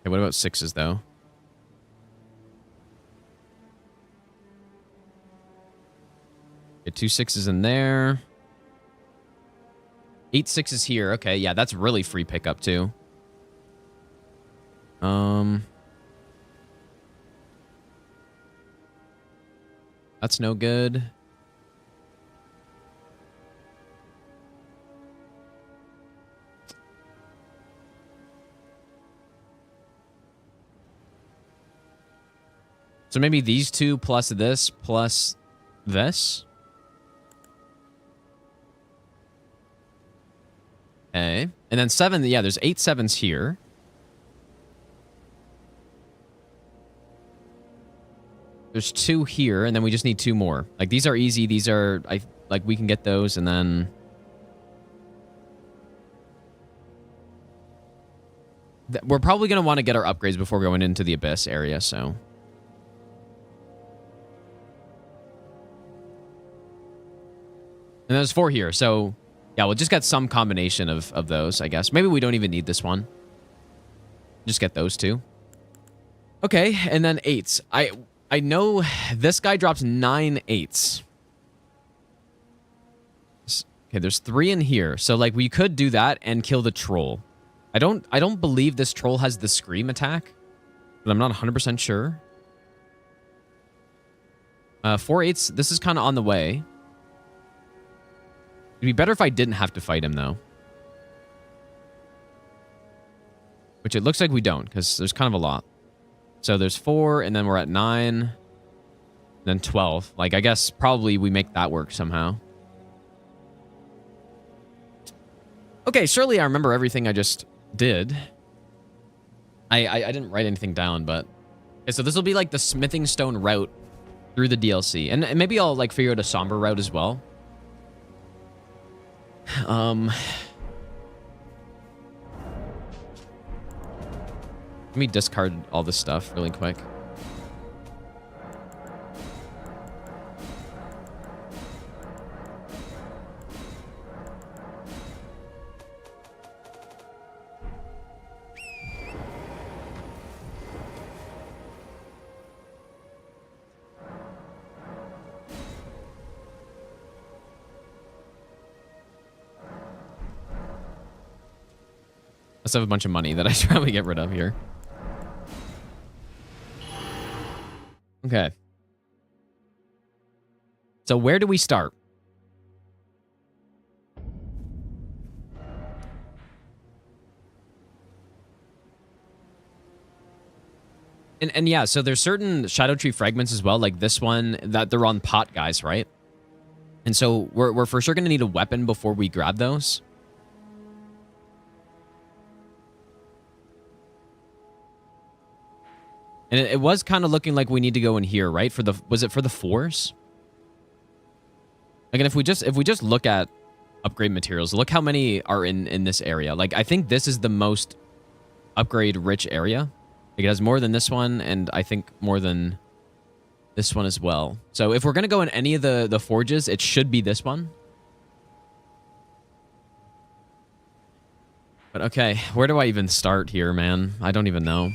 Okay, what about 6s, though? Get 2 6s in there. 8 6s here. Okay, yeah, that's really free pickup, too. That's no good. So maybe these 2 plus this plus this. Okay. And then 7, yeah, there's 8 7s here. There's 2 here, and then we just need 2 more. Like, these are easy. These are, like, we can get those, and then... We're probably going to want to get our upgrades before going into the Abyss area, so... And there's 4 here, so... Yeah, we'll just get some combination of those, I guess. Maybe we don't even need this one. Just get those 2. Okay, and then 8s. I know this guy drops 9 8s. Okay, there's 3 in here. So, like, we could do that and kill the troll. I don't believe this troll has the scream attack, but I'm not 100% sure. 4 8s. This is kind of on the way. It'd be better if I didn't have to fight him, though. Which it looks like we don't, because there's kind of a lot. So there's 4, and then we're at 9. Then 12. Like, I guess probably we make that work somehow. Okay, surely I remember everything I just did. I didn't write anything down, but... Okay, so this will be like the smithing stone route through the DLC. And maybe I'll, like, figure out a somber route as well. Let me discard all this stuff really quick. Let's have a bunch of money that I should probably get rid of here. Okay. So where do we start? And yeah, so there's certain Shadow Tree fragments as well, like this one, that they're on pot guys, right? And so we're for sure going to need a weapon before we grab those. And it was kind of looking like we need to go in here, right? For the was it for the 4s? Like, and if we just look at upgrade materials, look how many are in this area. Like, I think this is the most upgrade rich area. Like, it has more than this one, and I think more than this one as well. So if we're gonna go in any of the forges, it should be this one. But okay, where do I even start here, man? I don't even know.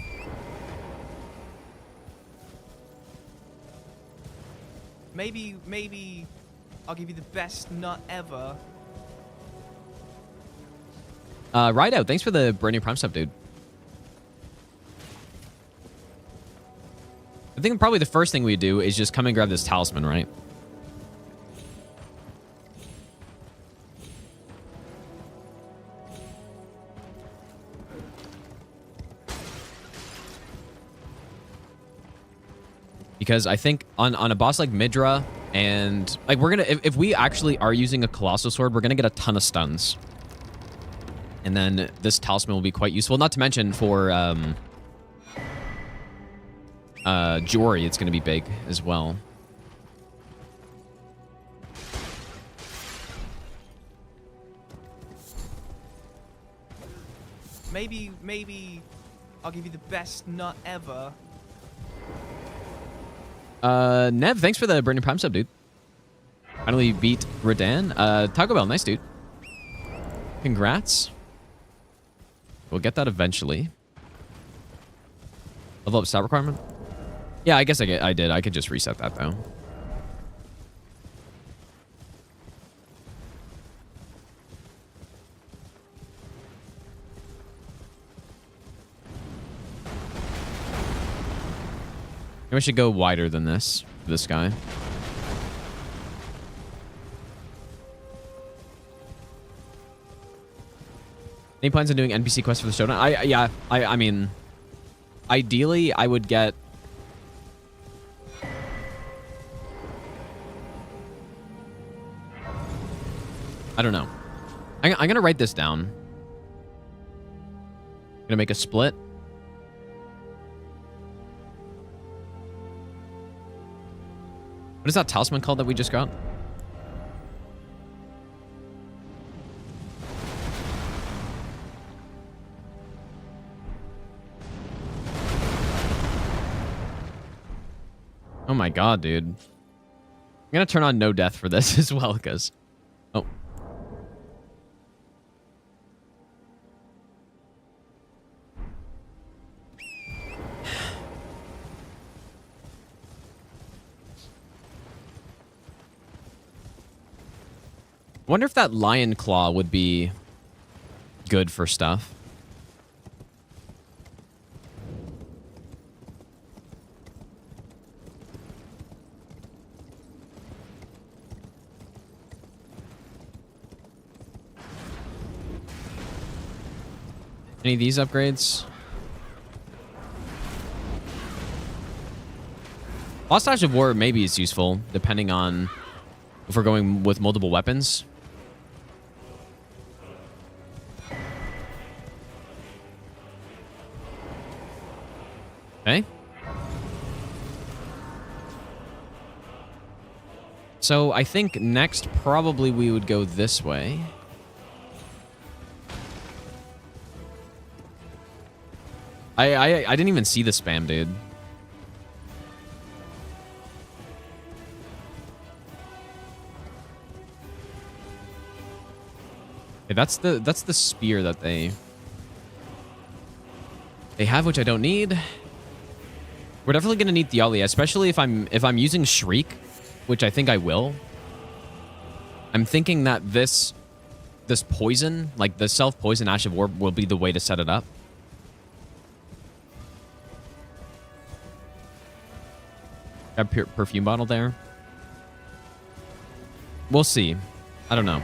Maybe I'll give you the best nut ever. Ride out. Thanks for the brand new Prime sub, dude. I think probably the first thing we do is just come and grab this talisman, right? Because I think on a boss like Midra, and like we're gonna, if we actually are using a Colossal Sword, we're gonna get a ton of stuns. And then this talisman will be quite useful. Not to mention for Jory, it's gonna be big as well. Maybe I'll give you the best nut ever. Nev, thanks for the brand new Prime sub, dude. Finally beat Radan. Taco Bell, nice, dude. Congrats. We'll get that eventually. Level up stat requirement? Yeah, I guess I did. I could just reset that, though. Maybe I should go wider than this guy. Any plans on doing NPC quests for the showdown? I mean, ideally, I would get... I don't know. I'm going to write this down. I'm going to make a split. What is that talisman called that we just got? Oh my god, dude. I'm gonna turn on no death for this as well, because... Oh. Wonder if that lion claw would be good for stuff. Any of these upgrades? Lost Ash of War maybe is useful, depending on if we're going with multiple weapons. Okay. So I think next probably we would go this way. I didn't even see the spam, dude. Okay, that's the spear that they have, which I don't need. We're definitely gonna need Thealia, especially if I'm using Shriek, which I think I will. I'm thinking that this poison, like the self-poison Ash of War, will be the way to set it up. Got a perfume bottle there. We'll see. I don't know.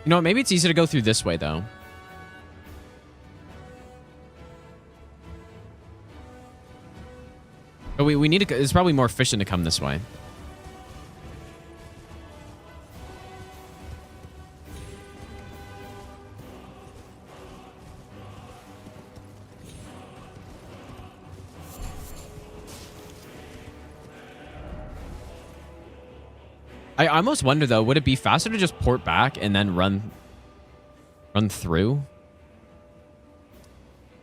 You know what? Maybe it's easier to go through this way, though. But we need to... It's probably more efficient to come this way. I almost wonder, though, would it be faster to just port back and then run through?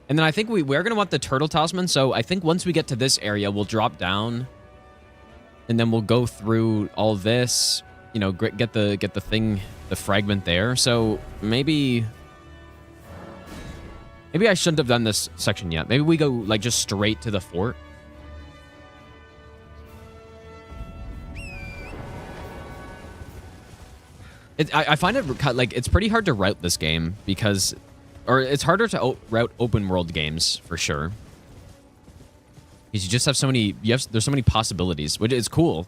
And then I think we're going to want the turtle talisman, so I think once we get to this area, we'll drop down, and then we'll go through all this, you know, get the thing, the fragment there. So maybe I shouldn't have done this section yet. Maybe we go, like, just straight to the fort. I find it, like, it's pretty hard to route this game because... Or it's harder to route open world games, for sure. Because you just have so many... There's so many possibilities, which is cool.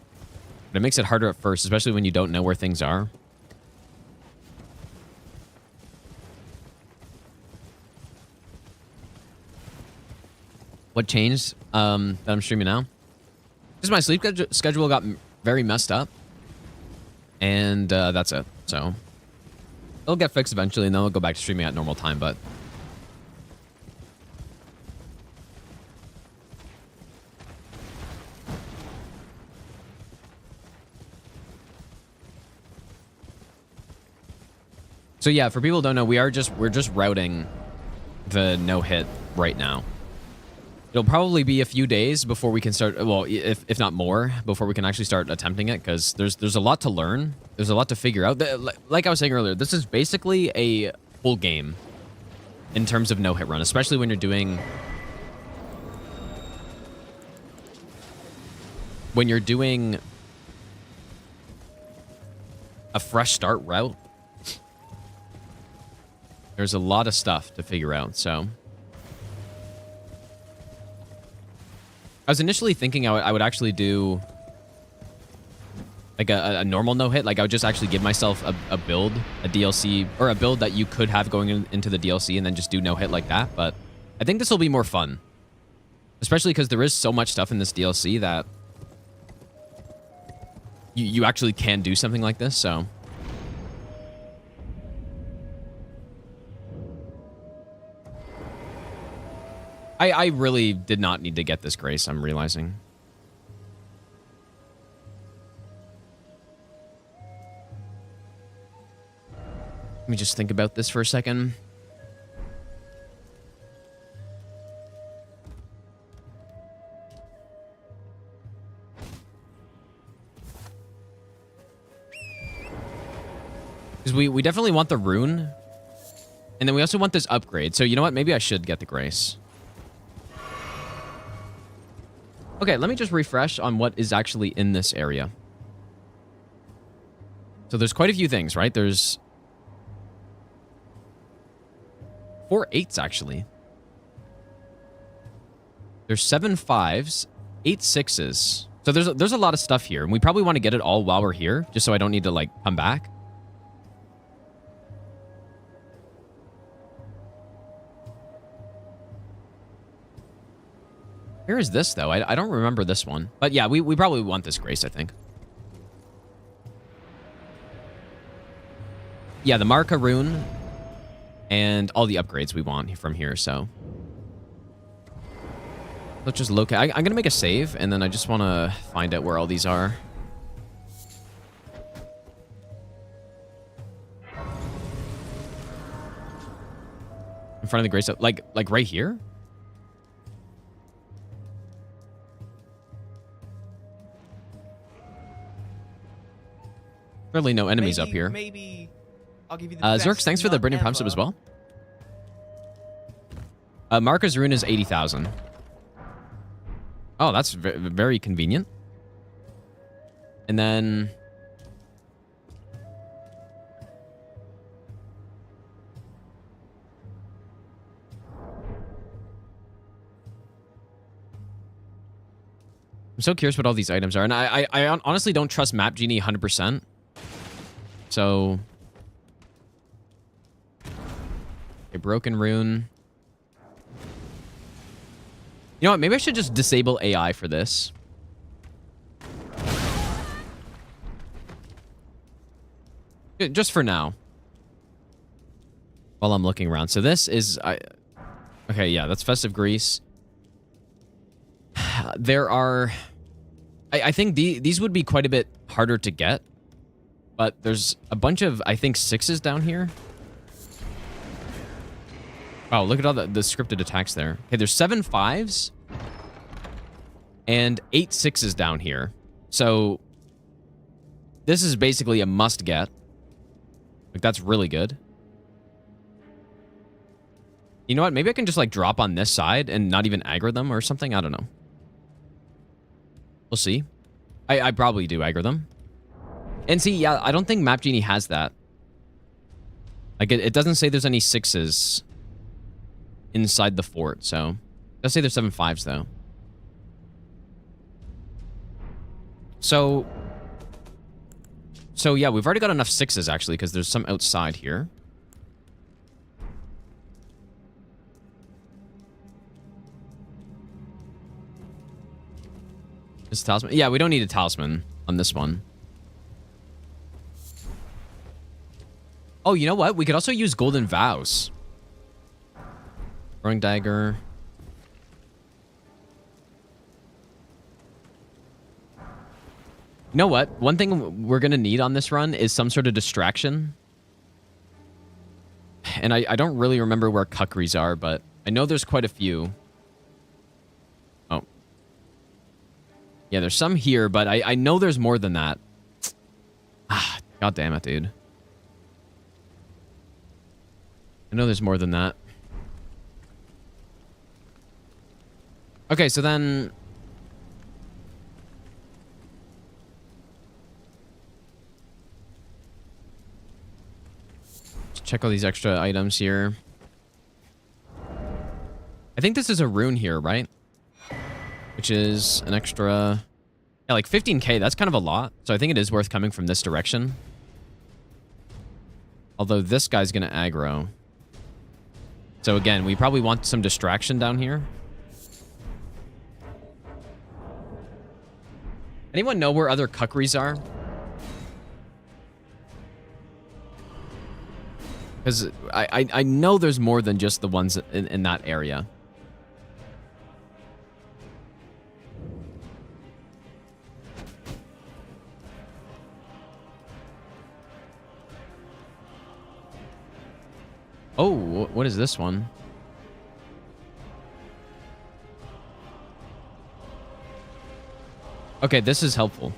But it makes it harder at first, especially when you don't know where things are. What changed that I'm streaming now? Because my sleep schedule got very messed up. And that's it. So it'll get fixed eventually, and then we'll go back to streaming at normal time, but... So yeah, for people who don't know, we're just routing the no-hit right now. It'll probably be a few days before we can start, well, if not more, before we can actually start attempting it, because there's a lot to learn. There's a lot to figure out. Like I was saying earlier, this is basically a full game in terms of no-hit run, especially when you're doing... When you're doing a fresh start route, there's a lot of stuff to figure out, so... I was initially thinking I would actually do like a normal no-hit. Like I would just actually give myself a build, a DLC, or a build that you could have going into the DLC and then just do no-hit like that. But I think this will be more fun. Especially because there is so much stuff in this DLC that you actually can do something like this, so... I really did not need to get this grace, I'm realizing. Let me just think about this for a second. Because we definitely want the rune. And then we also want this upgrade. So you know what? Maybe I should get the grace. Okay, let me just refresh on what is actually in this area. So there's quite a few things, right? There's 4 8s, actually. There's 7 5s, 8 6s. So there's a lot of stuff here, and we probably want to get it all while we're here, just so I don't need to, like, come back. Where is this, though? I don't remember this one. But yeah, we probably want this grace, I think. Yeah, the Marka rune and all the upgrades we want from here, so... Let's just look at... I'm going to make a save, and then I just want to find out where all these are. In front of the grace... Like right here? Really no enemies up here. Maybe I'll give you the best Zerx, thanks for the nut Brilliant Prime sub ever. as well. Marka's rune is 80,000. Oh, that's very convenient. And then... I'm so curious what all these items are. And I honestly don't trust Map Genie 100%. So... A broken rune. You know what? Maybe I should just disable AI for this. Just for now. While I'm looking around. So this is... Okay, yeah, that's Festive Grease. There are... I think these would be quite a bit harder to get. But there's a bunch of, I think, 6s down here. Wow, look at all the scripted attacks there. Okay, there's 7 5s. And 8 6s down here. So... This is basically a must-get. Like, that's really good. You know what? Maybe I can just, like, drop on this side and not even aggro them or something. I don't know. We'll see. I probably do aggro them. And see, yeah, I don't think Map Genie has that. Like, it doesn't say there's any 6s inside the fort, so... It does say there's 7 5s, though. So, yeah, we've already got enough 6s, actually, because there's some outside here. Is talisman? Yeah, we don't need a talisman on this one. Oh, you know what? We could also use Golden Vows. Throwing Dagger. You know what? One thing we're going to need on this run is some sort of distraction. And I don't really remember where Kukris are, but I know there's quite a few. Yeah, there's some here, but I know there's more than that. Ah, God damn it, dude. I know there's more than that. Okay, so then... let's check all these extra items here. I think this is a rune here, right? Which is an extra... yeah, like 15k, that's kind of a lot. So I think it is worth coming from this direction. Although this guy's going to aggro. So again, we probably want some distraction down here. Anyone know where other kukris are? Because I know there's more than just the ones in that area. Oh, what is this one? Okay, this is helpful.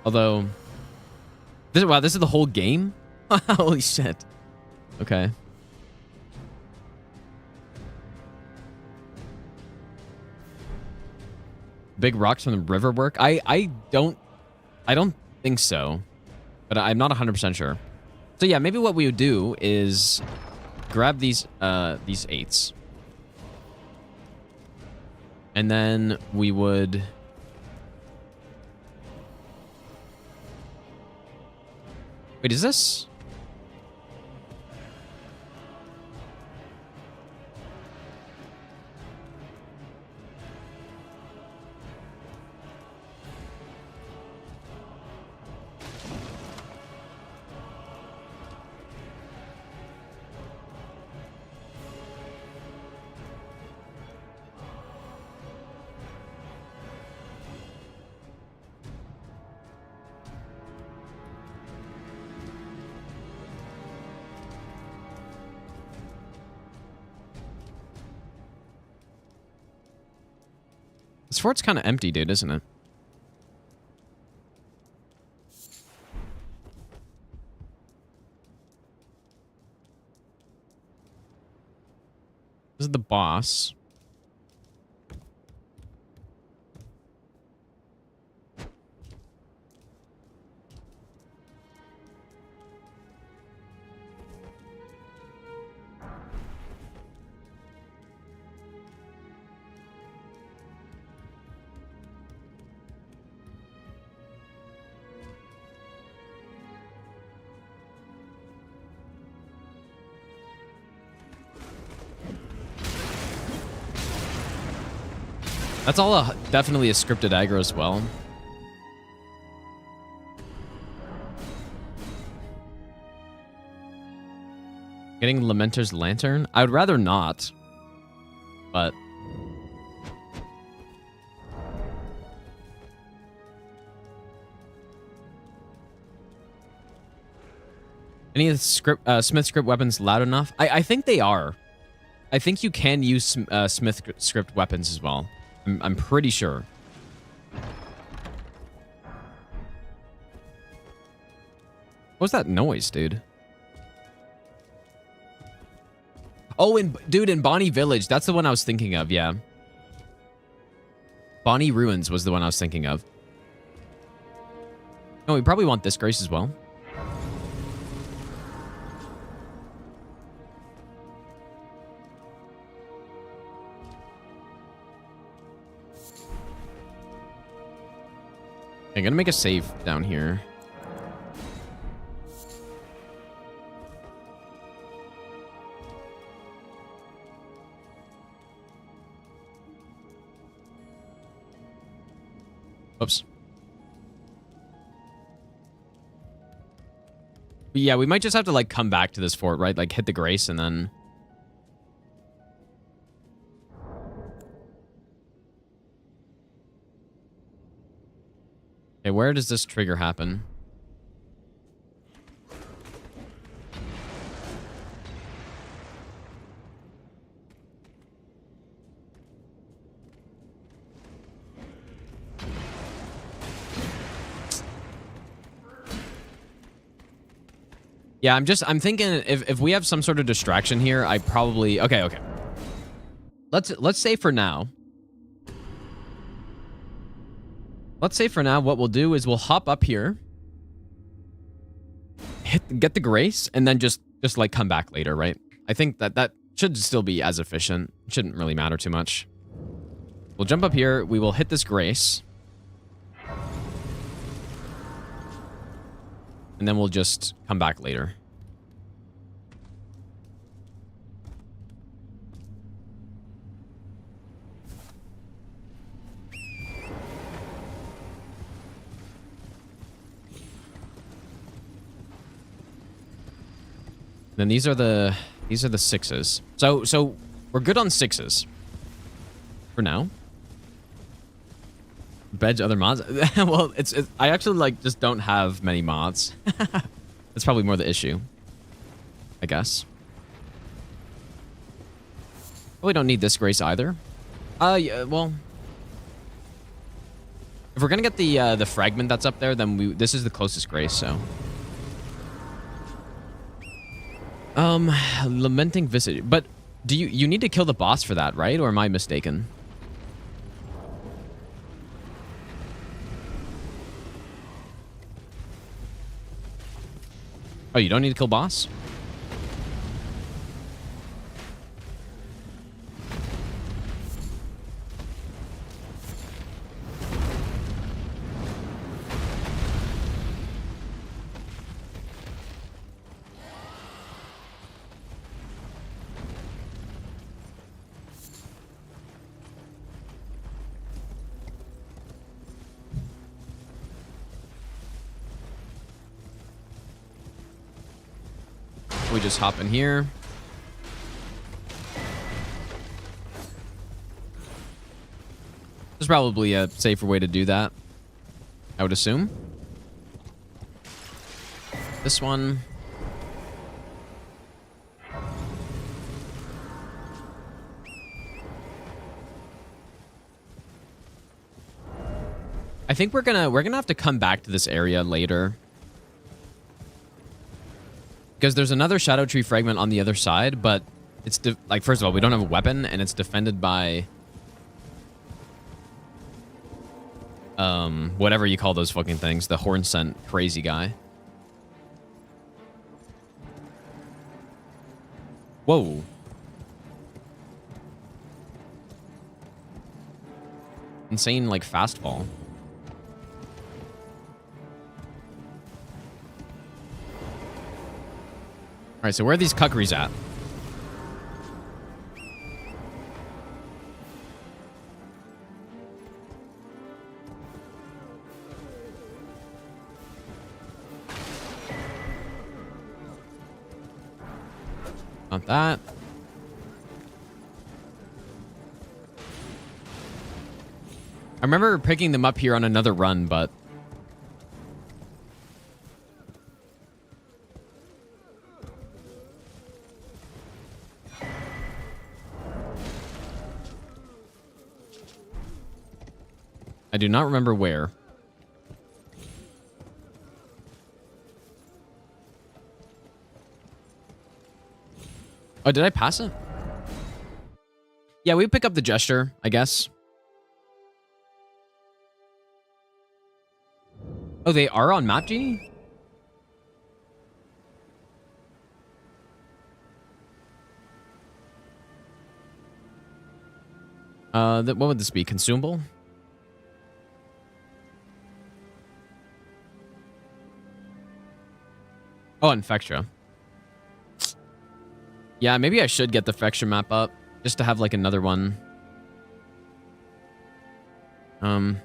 Although, wow, this is the whole game? Holy shit. Okay. Big rocks from the river work? I don't think so. But I'm not 100% sure. So yeah, maybe what we would do is grab these 8s. And then we would... wait, is this... this fort's kind of empty, dude, isn't it? This is the boss. That's all definitely a scripted aggro as well. Getting Lamenter's Lantern? I would rather not. But... any of the Smith script weapons loud enough? I think they are. I think you can use Smith script weapons as well. I'm pretty sure. What was that noise, dude? Oh, dude, in Bonnie Village. That's the one I was thinking of, yeah. Bonnie Ruins was the one I was thinking of. Oh, we probably want this grace as well. I'm gonna make a save down here. Oops. But yeah, we might just have to like come back to this fort, right? Like hit the grace and then... okay, where does this trigger happen? Yeah, I'm thinking if we have some sort of distraction here, I probably... Okay. Let's say for now. Let's say for now, what we'll do is we'll hop up here, get the grace, and then just like come back later, right? I think that should still be as efficient. It shouldn't really matter too much. We'll jump up here. We will hit this grace. And then we'll just come back later. Then these are the sixes. So we're good on sixes for now. Bedge other mods. Well, it's I actually like just don't have many mods. That's probably more the issue, I guess. Well, we don't need this grace either. Yeah, well, if we're gonna get the fragment that's up there, then this is the closest grace. So, lamenting visage. But do you need to kill the boss for that, right? Or am I mistaken? Oh, you don't need to kill boss? We just hop in here. There's probably a safer way to do that, I would assume. This one. I think we're gonna have to come back to this area later. Because there's another Shadow Tree fragment on the other side, but it's like, first of all, we don't have a weapon, and it's defended by whatever you call those fucking things, the horn scent crazy guy. Whoa. Insane, like, fast fall. All right, so where are these cuckeries at? Not that. I remember picking them up here on another run, but... I do not remember where. Oh, did I pass it? Yeah, we pick up the gesture, I guess. Oh, they are on Map Genie? What would this be? Consumable? Oh, Infectra. Yeah, maybe I should get the Infectra map up just to have like another one. Wonder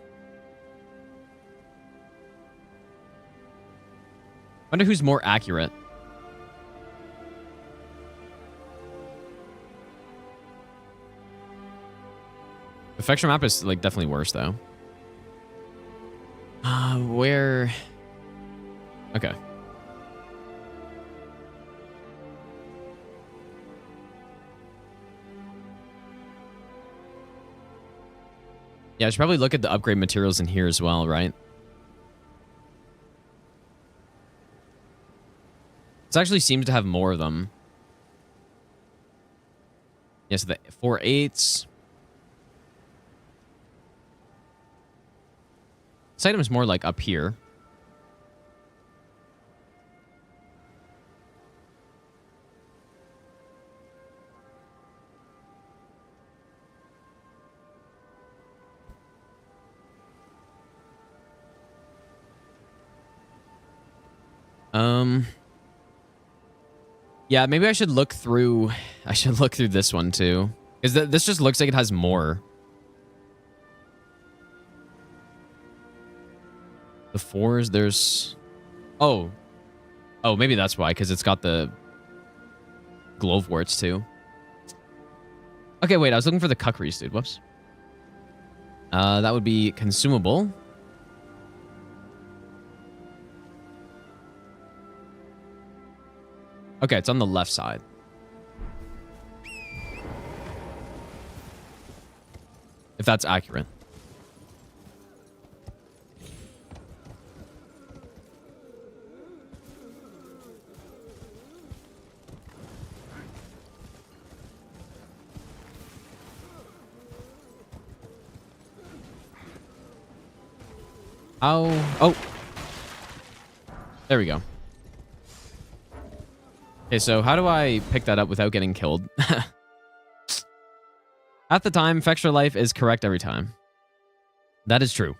who's more accurate. The Infectra map is like definitely worse though. Where? Okay. Yeah, I should probably look at the upgrade materials in here as well, right? This actually seems to have more of them. Yes, the 4 8s. This item is more like up here. Yeah, maybe I should look through. I should look through this one too, because this just looks like it has more. The 4s, there's. Oh, maybe that's why, because it's got the gloveworts too. Okay, wait, I was looking for the kukris, dude. Whoops. That would be consumable. Okay, it's on the left side. If that's accurate. Oh. There we go. Okay, so how do I pick that up without getting killed? At the time, Fextra Life is correct every time. That is true.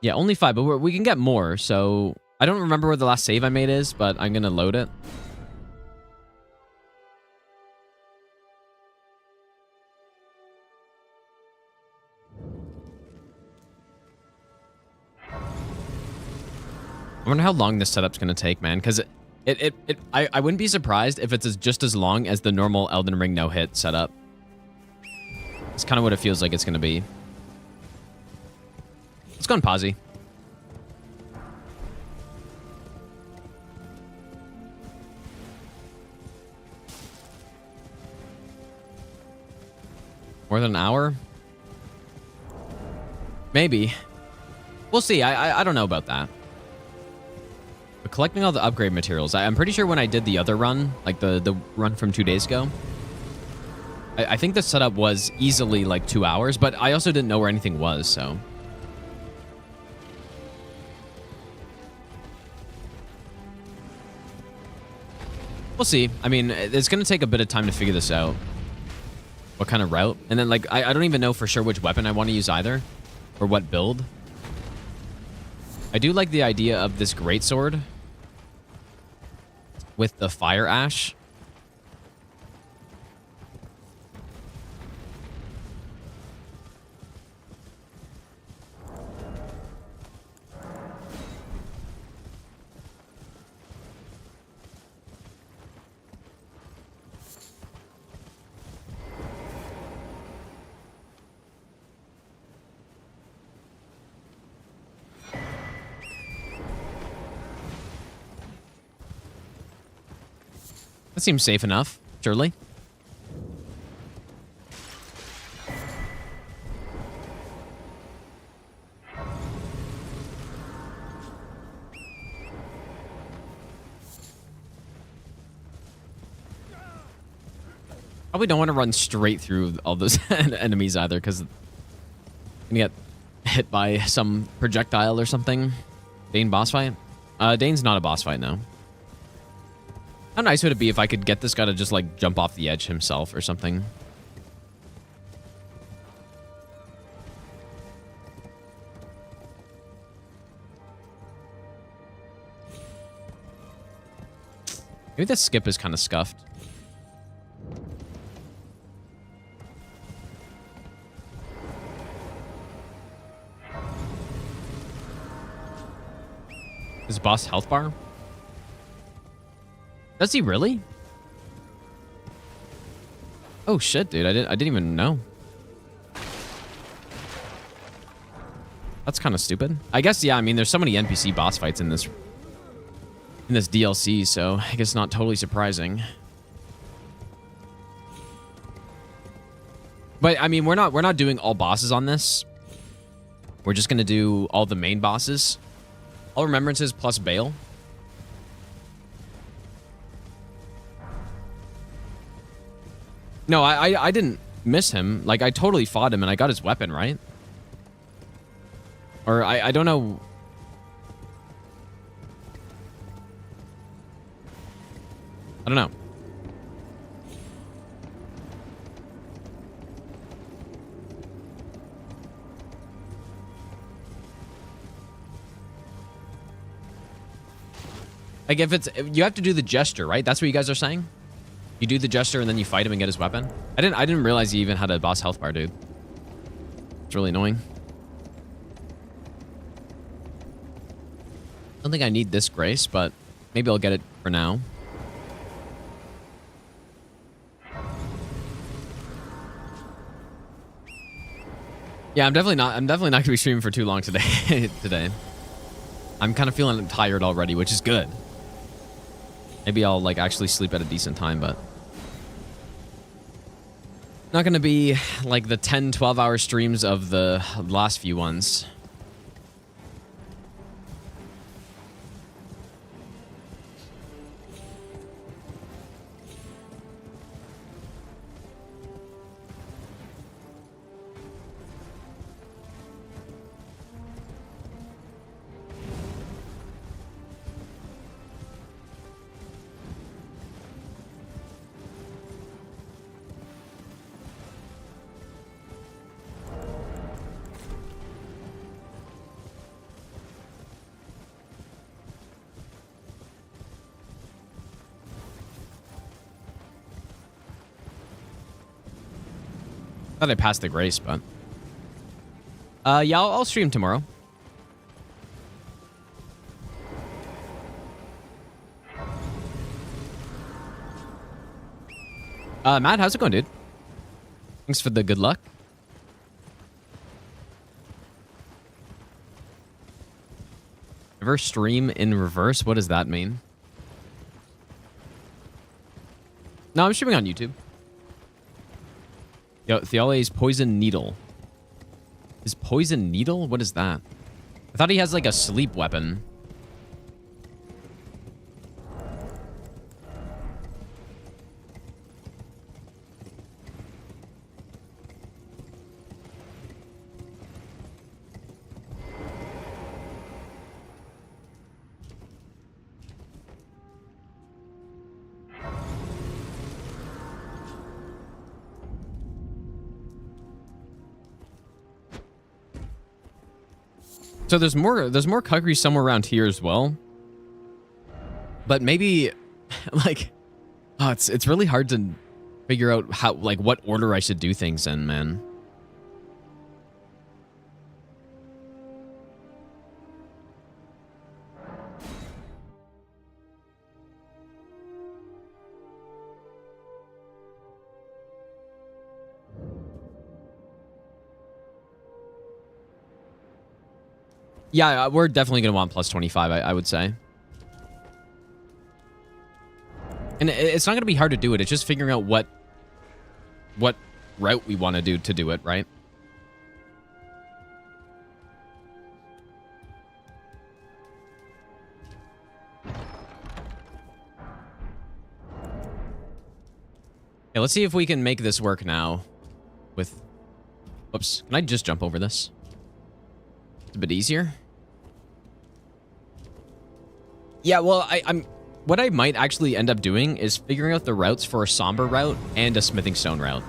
Yeah, only 5, but we can get more, so... I don't remember where the last save I made is, but I'm gonna load it. I wonder how long this setup's gonna take, man, because I wouldn't be surprised if it's just as long as the normal Elden Ring no-hit setup. It's kind of what it feels like it's gonna be. Let's go on Posy. More than an hour? Maybe. We'll see. I don't know about that. But collecting all the upgrade materials, I'm pretty sure when I did the other run, like the run from 2 days ago, I think the setup was easily like 2 hours, but I also didn't know where anything was, so. We'll see. I mean, it's going to take a bit of time to figure this out. What kind of route? And then, like, I don't even know for sure which weapon I want to use either. Or what build. I do like the idea of this greatsword with the fire ash. That seems safe enough, surely. Probably don't want to run straight through all those enemies either, because I'm gonna get hit by some projectile or something. Dane boss fight? Dane's not a boss fight now. How nice would it be if I could get this guy to just, like, jump off the edge himself or something? Maybe that skip is kind of scuffed. Is boss health bar? Does he really? Oh shit, dude! I didn't even know. That's kind of stupid. I guess yeah. I mean, there's so many NPC boss fights in this DLC, so I guess not totally surprising. But I mean, we're not doing all bosses on this. We're just gonna do all the main bosses. All remembrances plus bail. No, I didn't miss him. Like, I totally fought him and I got his weapon, right? Or I don't know. I don't know. Like, if it's... You have to do the gesture, right? That's what you guys are saying? You do the gesture and then you fight him and get his weapon? I didn't realize he even had a boss health bar, dude. It's really annoying. I don't think I need this grace, but maybe I'll get it for now. Yeah, I'm definitely not gonna be streaming for too long today. I'm kind of feeling tired already, which is good. Maybe I'll like actually sleep at a decent time, but not gonna be like the 10-12 hour streams of the last few ones. Thought I passed the grace, but yeah, I'll stream tomorrow. Matt, how's it going, dude? Thanks for the good luck. Never stream in reverse? What does that mean? No, I'm streaming on YouTube. Yo, Theole's poison needle. Is poison needle? What is that? I thought he has like a sleep weapon. So there's more Kukri somewhere around here as well. But maybe like it's really hard to figure out how like what order I should do things in, man. Yeah, we're definitely going to want plus 25, I would say. And it's not going to be hard to do it. It's just figuring out what route we want to do it, right? Okay, let's see if we can make this work now with... Whoops. Can I just jump over this? It's a bit easier. Yeah, well, what I might actually end up doing is figuring out the routes for a somber route and a smithing stone route.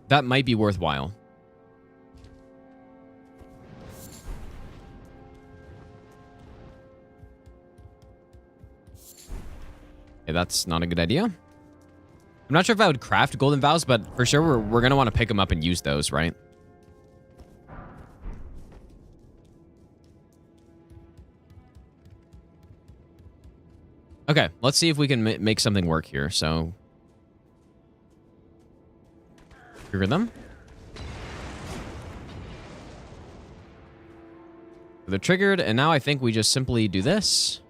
That might be worthwhile. Okay, that's not a good idea. I'm not sure if I would craft golden vows, but for sure we're going to want to pick them up and use those, right? Okay, let's see if we can make something work here. So, trigger them. They're triggered, and now I think we just simply do this.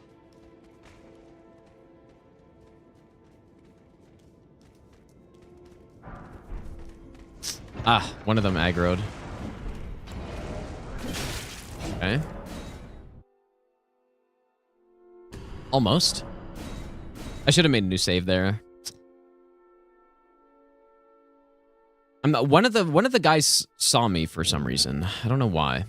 Ah, one of them aggroed. Okay. Almost. I should have made a new save there. One of the guys saw me for some reason. I don't know why.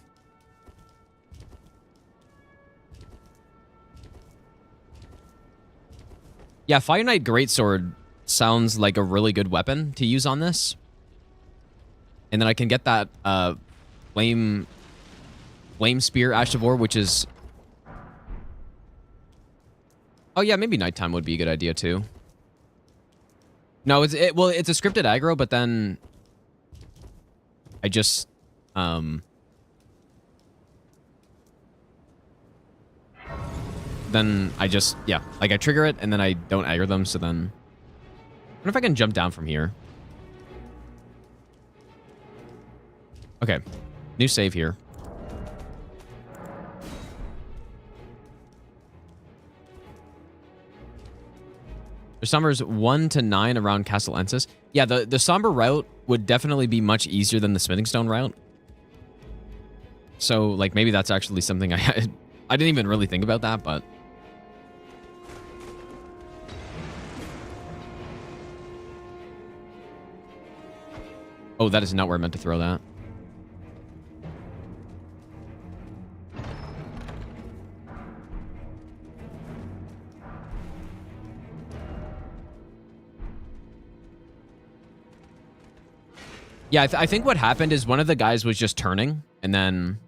Yeah, Fire Knight Greatsword sounds like a really good weapon to use on this. And then I can get that Flame Spear Ash of War, which is... Oh yeah, maybe nighttime would be a good idea too. No, well, it's a scripted aggro, but then I just yeah, like I trigger it and then I don't aggro them, so then I wonder if I can jump down from here. Okay, new save here. There's summers 1 to 9 around Castle Ensis. Yeah, the somber route would definitely be much easier than the Smithing Stone route. So, like, maybe that's actually something I didn't even really think about that, but... Oh, that is not where I meant to throw that. Yeah, I think what happened is one of the guys was just turning, and then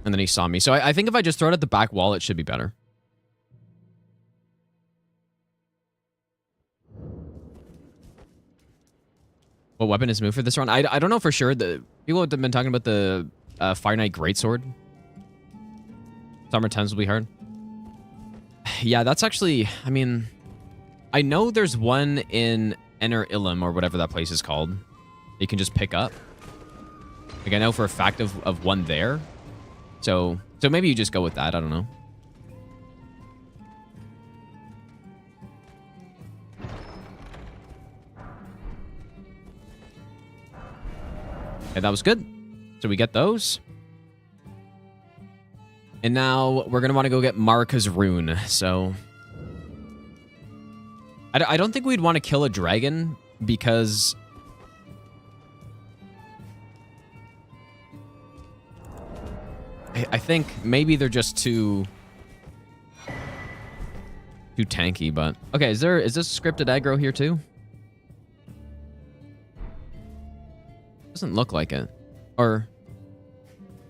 he saw me. So I think if I just throw it at the back wall, it should be better. What weapon is moved for this round? I don't know for sure. The people have been talking about the Fire Knight Greatsword. Summer 10s will be hard. Yeah, that's actually... I mean... I know there's one in Enter Ilum, or whatever that place is called, you can just pick up. Like, I know for a fact of one there. So maybe you just go with that. I don't know. Okay, that was good. So we get those. And now we're going to want to go get Marika's rune, so... I don't think we'd want to kill a dragon because... I think maybe they're just too tanky, but... Okay, is this scripted aggro here too? Doesn't look like it. Or...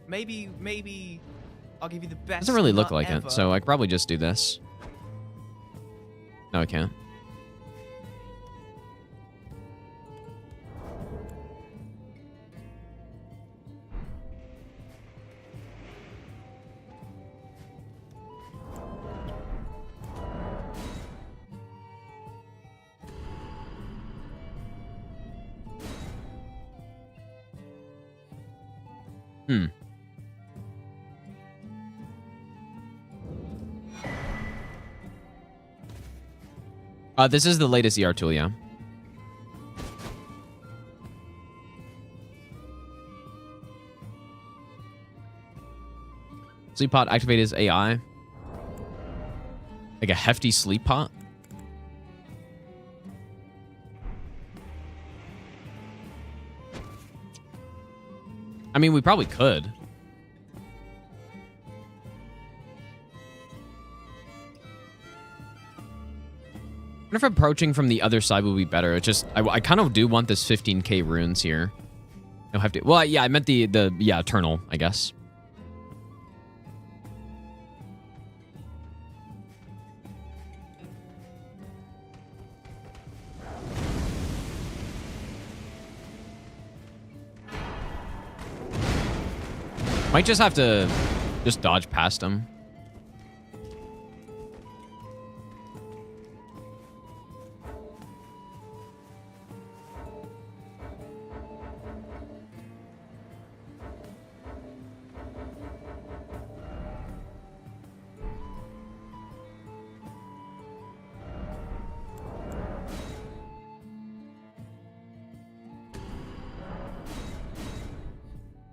Maybe I'll give you the best. Doesn't really look like ever. it, so I could probably just do this. No, I can't. This is the latest ER tool, yeah. Sleep pot activate his AI. Like a hefty sleep pot. I mean, we probably could. I wonder if approaching from the other side would be better. It's just, I kind of do want this 15k runes here. No have to. Well, yeah, I meant the Eternal, I guess. Might just have to just dodge past him.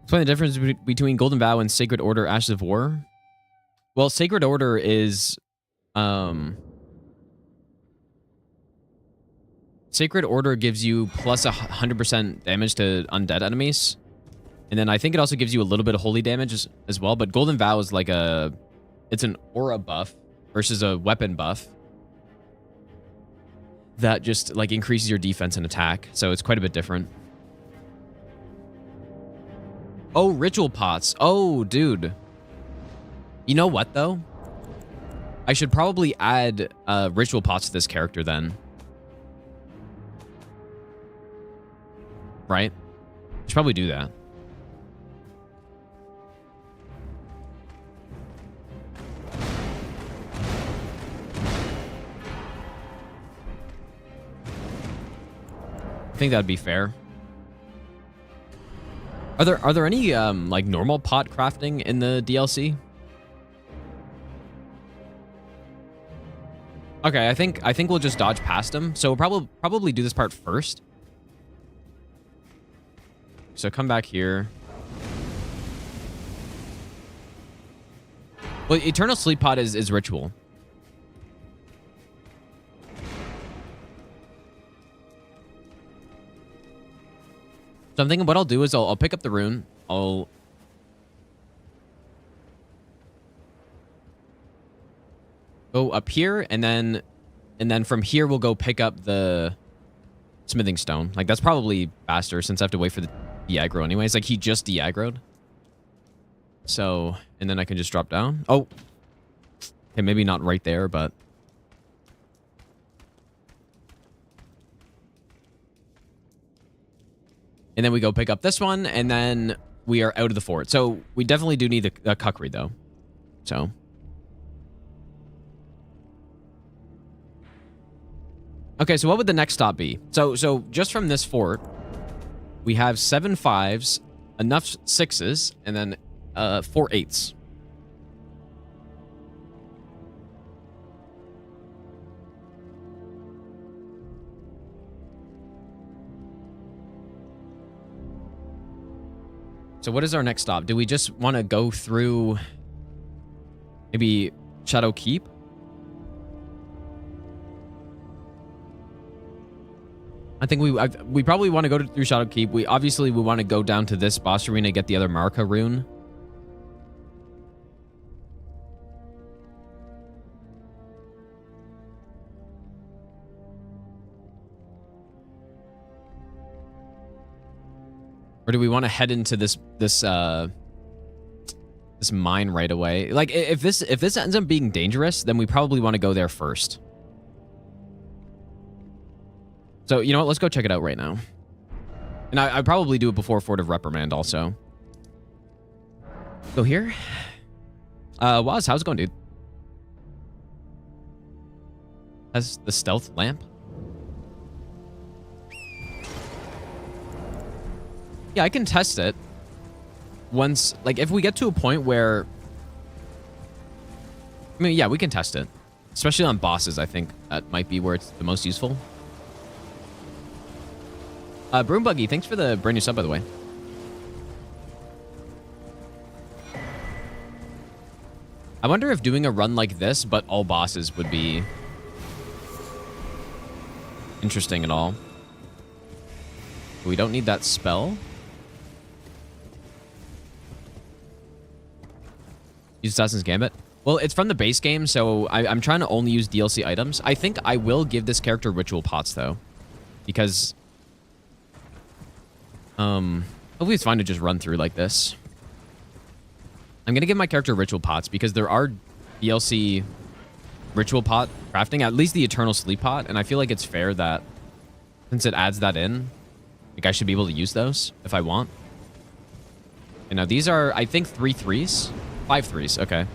Explain the difference between Golden Vow and Sacred Order Ashes of War. Well, Sacred Order is... Sacred Order gives you plus 100% damage to undead enemies. And then I think it also gives you a little bit of holy damage as well. But Golden Vow is like a... It's an aura buff versus a weapon buff. That just like increases your defense and attack. So it's quite a bit different. Oh, ritual pots. Oh, dude. You know what, though? I should probably add ritual pots to this character then. Right? Should probably do that. I think that'd be fair. Are there any like normal pot crafting in the DLC? Okay, I think we'll just dodge past them. So we'll probably do this part first. So come back here. Well, Eternal Sleep Pot is ritual. So I'm thinking what I'll do is I'll pick up the rune. I'll go up here, and then from here we'll go pick up the smithing stone. Like that's probably faster since I have to wait for the de-aggro anyways. Like he just de-aggroed. So, and then I can just drop down. Oh. Okay, maybe not right there, but and then we go pick up this one, and then we are out of the fort. So we definitely do need a cuckery, though. So. Okay, so what would the next stop be? So just from this fort, we have 7 5s, enough 6s, and then 4 8s. So what is our next stop? Do we just want to go through maybe Shadow Keep? I think we probably want to go through Shadow Keep. We want to go down to this boss arena, get the other Marika rune. Or do we want to head into this mine right away? Like if this ends up being dangerous, then we probably want to go there first. So, you know what? Let's go check it out right now. And I'd probably do it before Fort of Reprimand also. Go here. Waz, how's it going, dude? Has the stealth lamp? Yeah, I can test it. Once, like, if we get to a point where... I mean, yeah, we can test it. Especially on bosses, I think that might be where it's the most useful. Broom Buggy, thanks for the brand new sub, by the way. I wonder if doing a run like this, but all bosses, would be interesting at all. We don't need that spell. Use Assassin's Gambit. Well, it's from the base game, so I'm trying to only use DLC items. I think I will give this character ritual pots, though. Because... hopefully it's fine to just run through like this. I'm gonna give my character ritual pots because there are DLC ritual pot crafting, at least the Eternal Sleep Pot, and I feel like it's fair that since it adds that in, like I should be able to use those if I want. And now these are, I think, 3 3s? 5 3s, okay.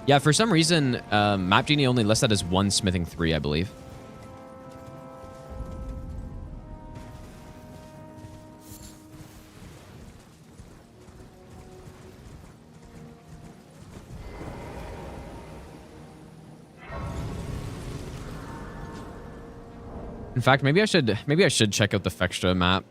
Yeah, for some reason, Map Genie only lists that as 1 smithing 3, I believe. In fact, maybe I should check out the Fextra map.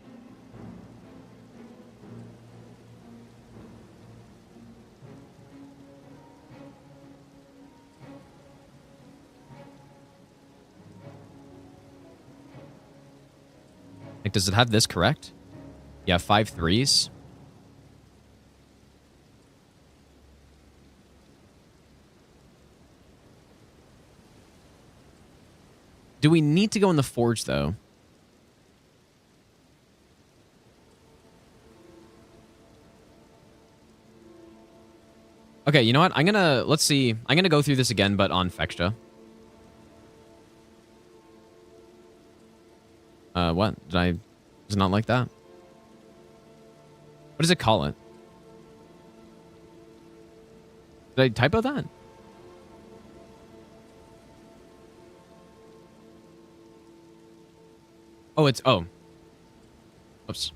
Like, does it have this correct? Yeah, 5 3s. Do we need to go in the forge, though? Okay, you know what? Let's see. I'm gonna go through this again, but on Fextra. What? Is it not like that? What does it call it? Did I typo that? Oh. Oops.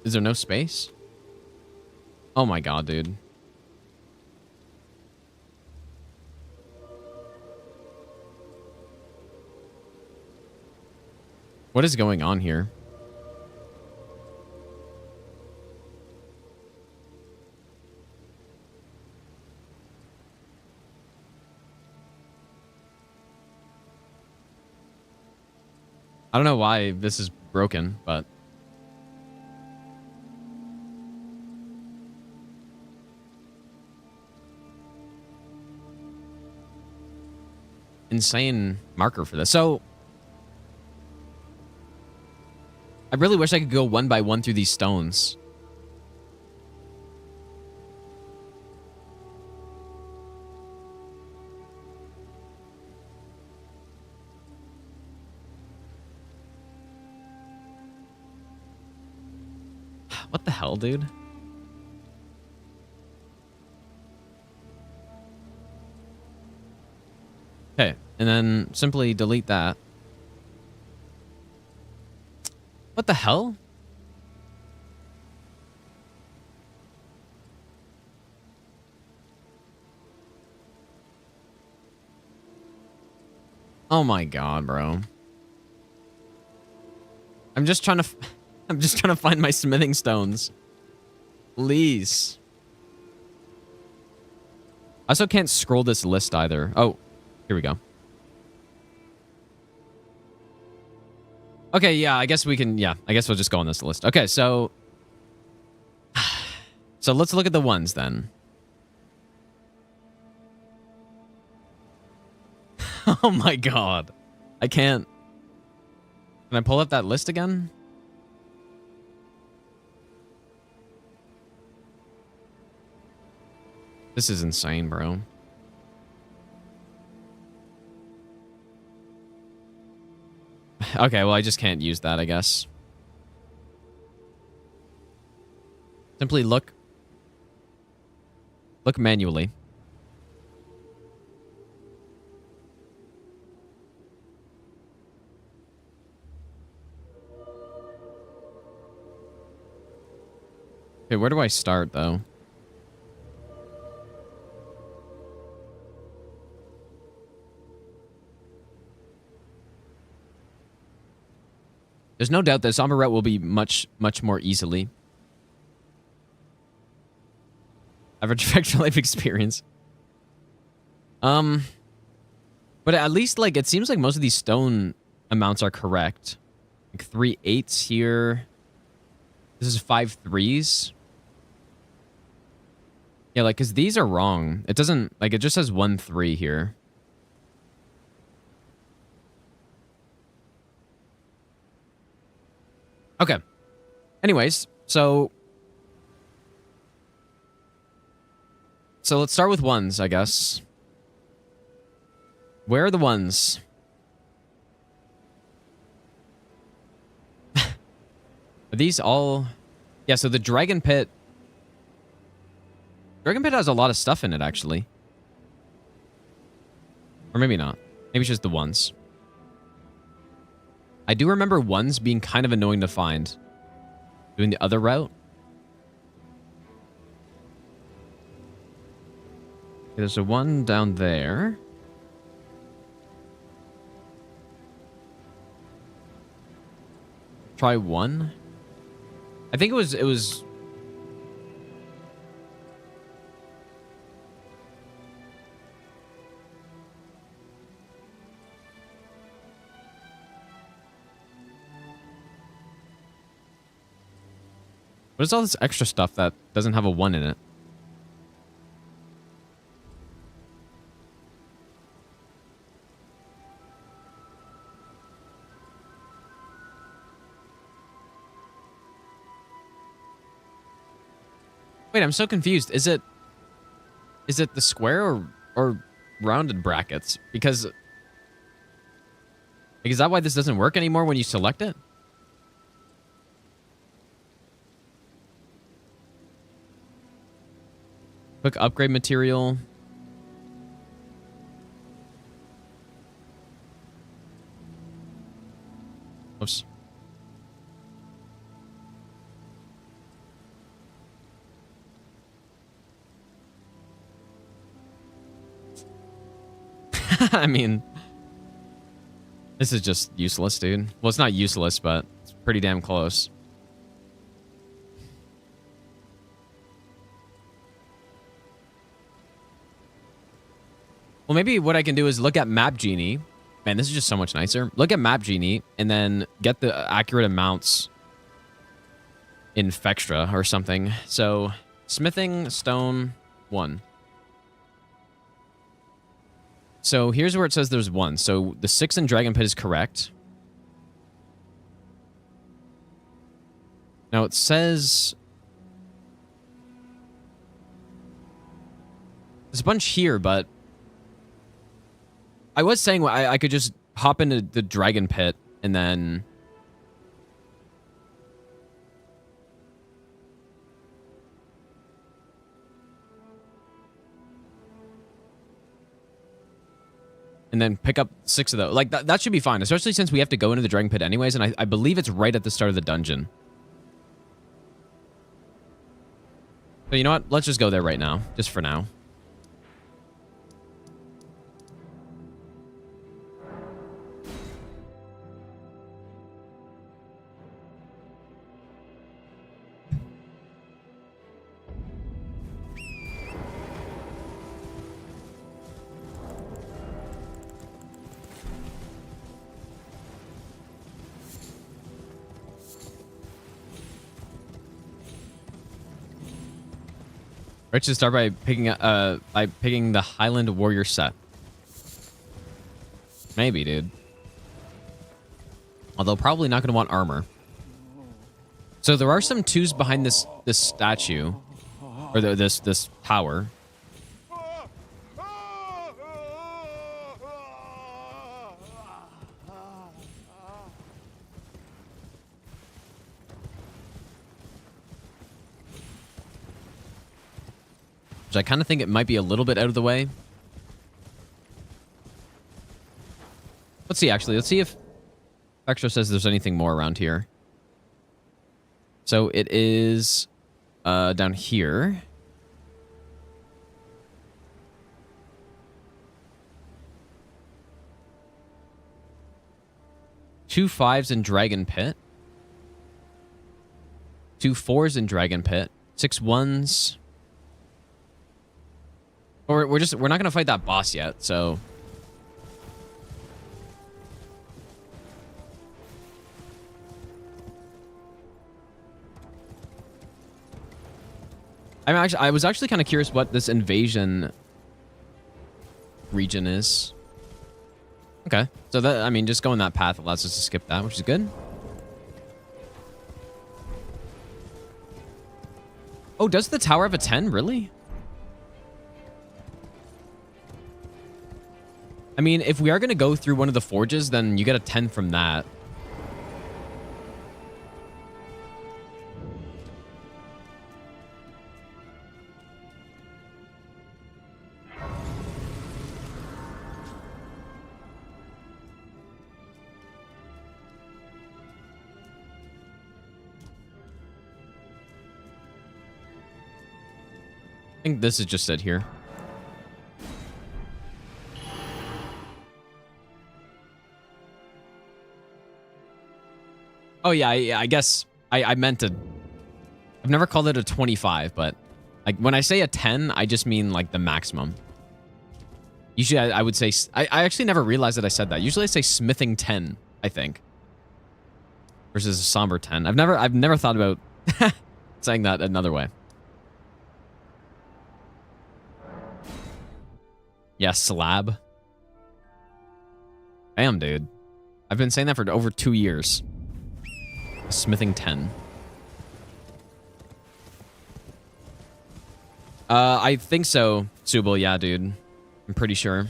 Is there no space? Oh my god, dude. What is going on here? I don't know why this is broken, but... insane marker for this. So... I really wish I could go one by one through these stones. What the hell, dude? Okay, and then simply delete that. What the hell? Oh my god, bro. I'm just trying to find my smithing stones. Please. I also can't scroll this list either. Oh, here we go. Okay, yeah, I guess we can, yeah, I guess we'll just go on this list. Okay, so let's look at the ones then. Oh my god. I can't. Can I pull up that list again? This is insane, bro. Okay, well, I just can't use that, I guess. Simply look manually. Okay, where do I start, though? There's no doubt that Somber Route will be much more easily. Average effective life experience. But at least, like, it seems like most of these stone amounts are correct. Like 3 8s here. This is 5 3s. Yeah, like, because these are wrong. It doesn't, like, it just says 1 3 here. Okay. Anyways, so let's start with ones, I guess. Where are the ones? Are these all... Yeah, so the Dragon Pit... Dragon Pit has a lot of stuff in it, actually. Or maybe not. Maybe it's just the ones. I do remember ones being kind of annoying to find. Doing the other route. Okay, there's a one down there. Try one. I think it was... What's all this extra stuff that doesn't have a 1 in it? Wait, I'm so confused. Is it the square or rounded brackets? Because like, is that why this doesn't work anymore when you select it? Quick upgrade material. Oops. I mean, this is just useless, dude. Well, it's not useless, but it's pretty damn close. Well, maybe what I can do is look at Map Genie. Man, this is just so much nicer. Look at Map Genie and then get the accurate amounts in Fextra or something. So, smithing, stone, 1. So here's where it says there's 1. So the 6 in Dragon Pit is correct. Now it says there's a bunch here, but I was saying I could just hop into the Dragon Pit and then pick up 6 of those. Like, that should be fine, especially since we have to go into the Dragon Pit anyways, and I believe it's right at the start of the dungeon. So you know what? Let's just go there right now, just for now. Right, should start by picking the Highland Warrior set. Maybe, dude. Although probably not going to want armor. So there are some 2s behind this statue, or this tower. I kind of think it might be a little bit out of the way. Let's see, actually. Let's see if Extra says there's anything more around here. So it is down here. Two 5s in Dragon Pit. 2 4s in Dragon Pit. 6 1s. Or we're not gonna fight that boss yet, so I was actually kind of curious what this invasion region is. Okay, so that, I mean, just going that path allows us to skip that, which is good. Oh, does the tower have a 10? Really? I mean, if we are going to go through one of the forges, then you get a 10 from that. I think this is just it here. Oh, yeah, I guess I meant to... I've never called it a 25, but like when I say a 10, I just mean like the maximum. Usually I would say... I actually never realized that I said that. Usually I say smithing 10, I think. Versus a somber 10. I've never thought about saying that another way. Yeah, slab. Damn, dude. I've been saying that for over 2 years. Smithing 10. I think so, Subal. Yeah, dude. I'm pretty sure.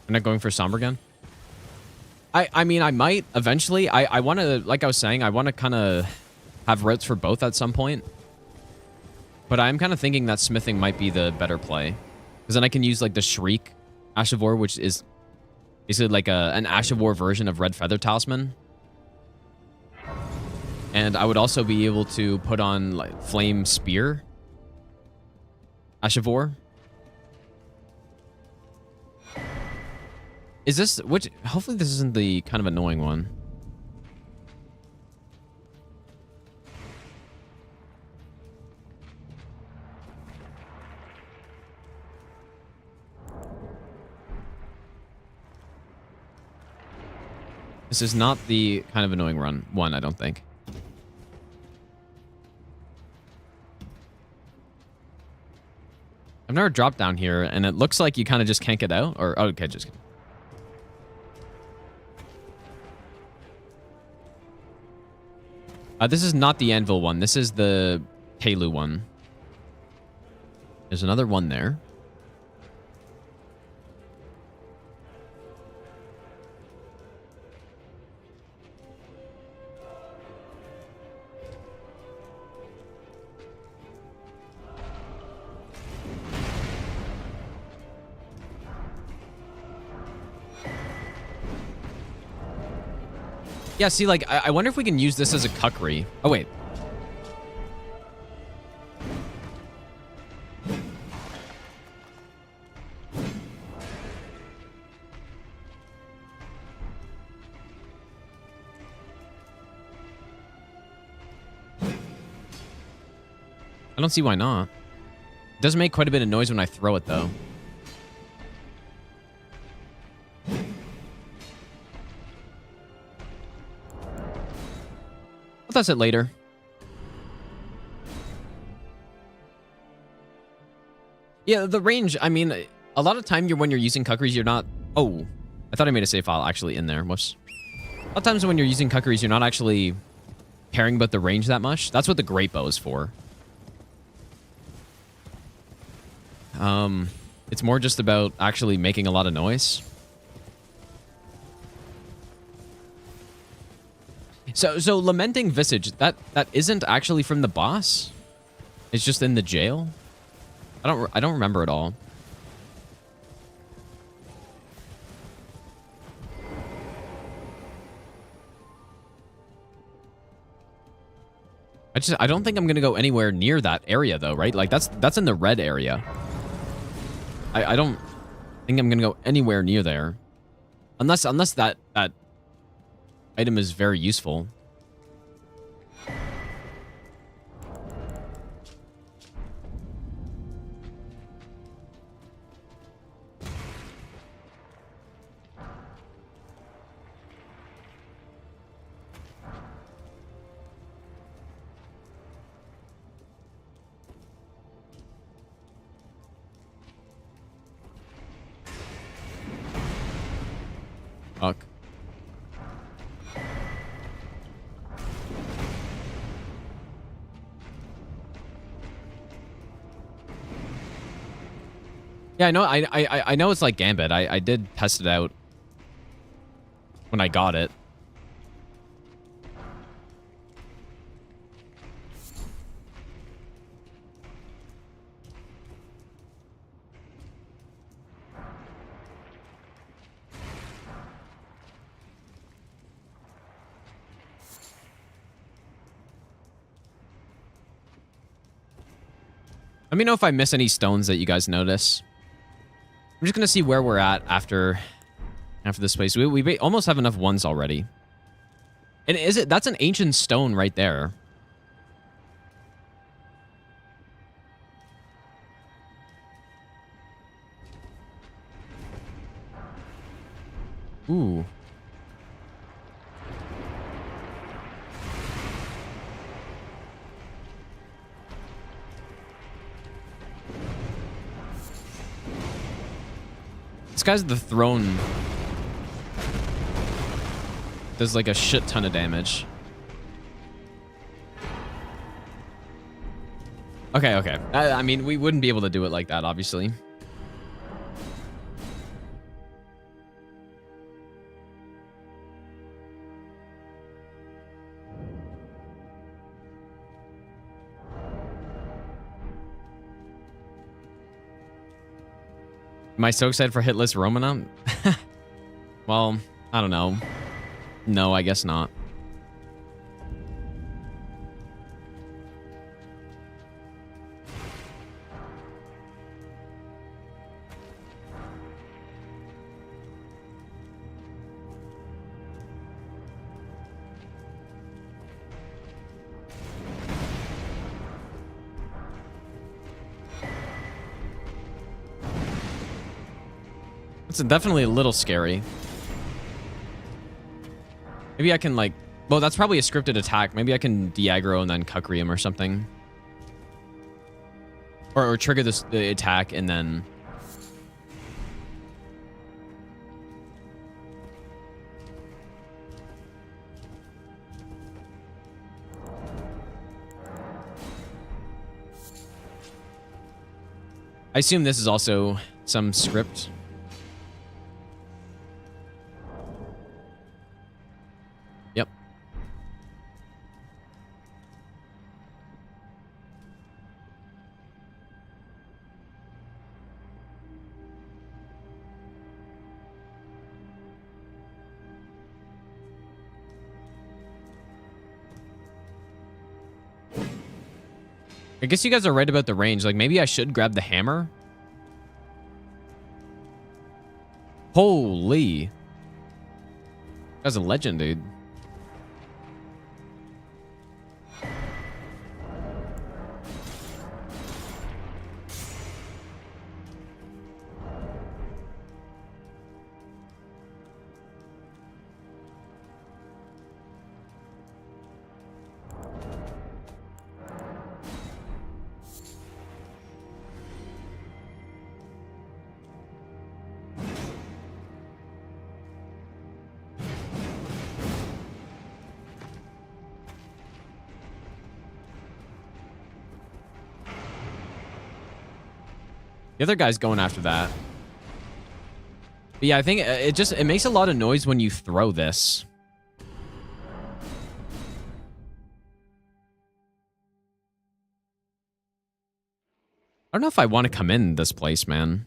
We're not going for Somber again? I mean, I might eventually. I want to, like I was saying, I want to kind of have routes for both at some point. But I'm kind of thinking that smithing might be the better play. Because then I can use, like, the Shriek Ash of War, which is basically like an Ash of War version of Red Feather Talisman. And I would also be able to put on, like, Flame Spear Ash of War. Is this, which, hopefully this isn't the kind of annoying one. This is not the kind of annoying one, I don't think. I've never dropped down here, and it looks like you kind of just can't get out. Or, oh, okay, just kidding. This is not the Anvil one. This is the Kalu one. There's another one there. Yeah, see, like, I wonder if we can use this as a Kukri. Oh, wait. I don't see why not. It does make quite a bit of noise when I throw it, though. I'll test it later. Yeah, the range, I mean, a lot of time when you're using Kukris, you're not... Oh, I thought I made a save file actually in there. Whoops. A lot of times when you're using Kukris, you're not actually caring about the range that much. That's what the Great Bow is for. It's more just about actually making a lot of noise. So Lamenting Visage, that isn't actually from the boss. It's just in the jail. I don't remember at all. I don't think I'm gonna go anywhere near that area though, right? Like that's in the red area. I don't think I'm gonna go anywhere near there, unless that item is very useful. Fuck. Yeah, I know. I know it's like Gambit. I did test it out when I got it. Let me know if I miss any stones that you guys notice. I'm just gonna see where we're at after this place. We almost have enough ones already. And that's an ancient stone right there. Ooh. This guy's the throne. Does like a shit ton of damage. Okay, okay. I mean, we wouldn't be able to do it like that, obviously. Am I so excited for Hitless Romana? Well, I don't know. No, I guess not. It's definitely a little scary. Maybe I can like... Well, that's probably a scripted attack. Maybe I can de-aggro and then Kukri him or something. Or trigger the attack and then... I assume this is also some script. Yep. I guess you guys are right about the range. Like, maybe I should grab the hammer. Holy. That's a legend, dude. The other guy's going after that. But yeah, I think it makes a lot of noise when you throw this. I don't know if I want to come in this place, man.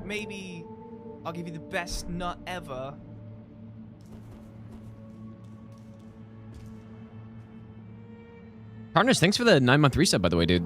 Maybe I'll give you the best nut ever. Partners, thanks for the 9-month reset, by the way, dude.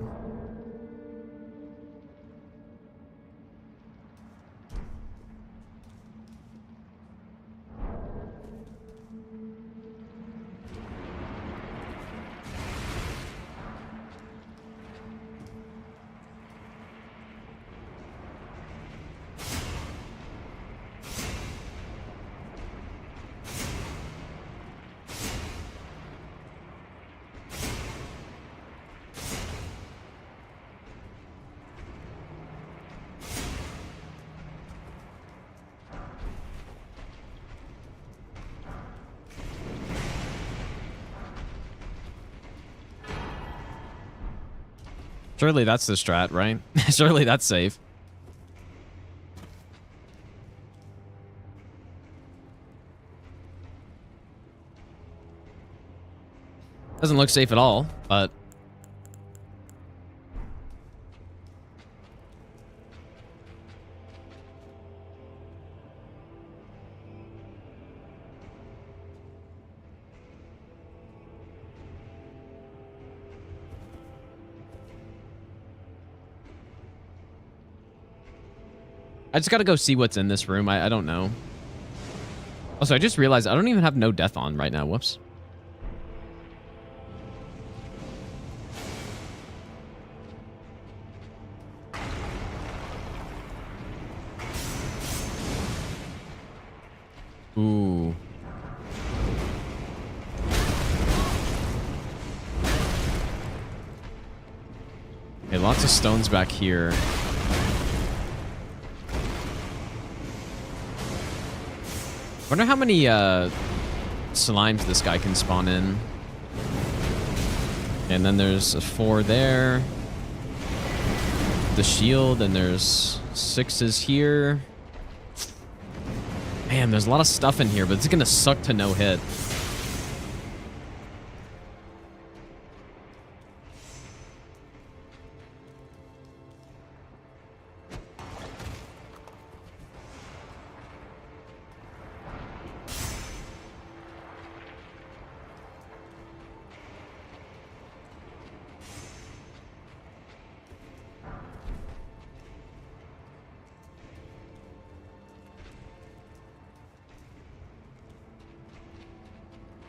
Surely that's the strat, right? Surely that's safe. Doesn't look safe at all, but... I just gotta go see what's in this room. I don't know. Also, I just realized I don't even have no death on right now. Whoops. Ooh. Okay, lots of stones back here. Wonder how many slimes this guy can spawn in. And then there's a 4 there. The shield, and there's 6s here. Man, there's a lot of stuff in here, but it's gonna suck to no hit.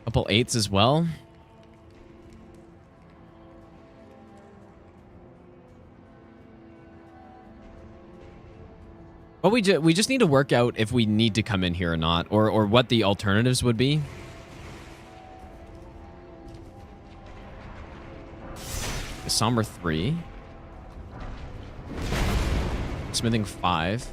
Couple 8s as well. But we just need to work out if we need to come in here or not, or what the alternatives would be. Somber 3. Smithing 5.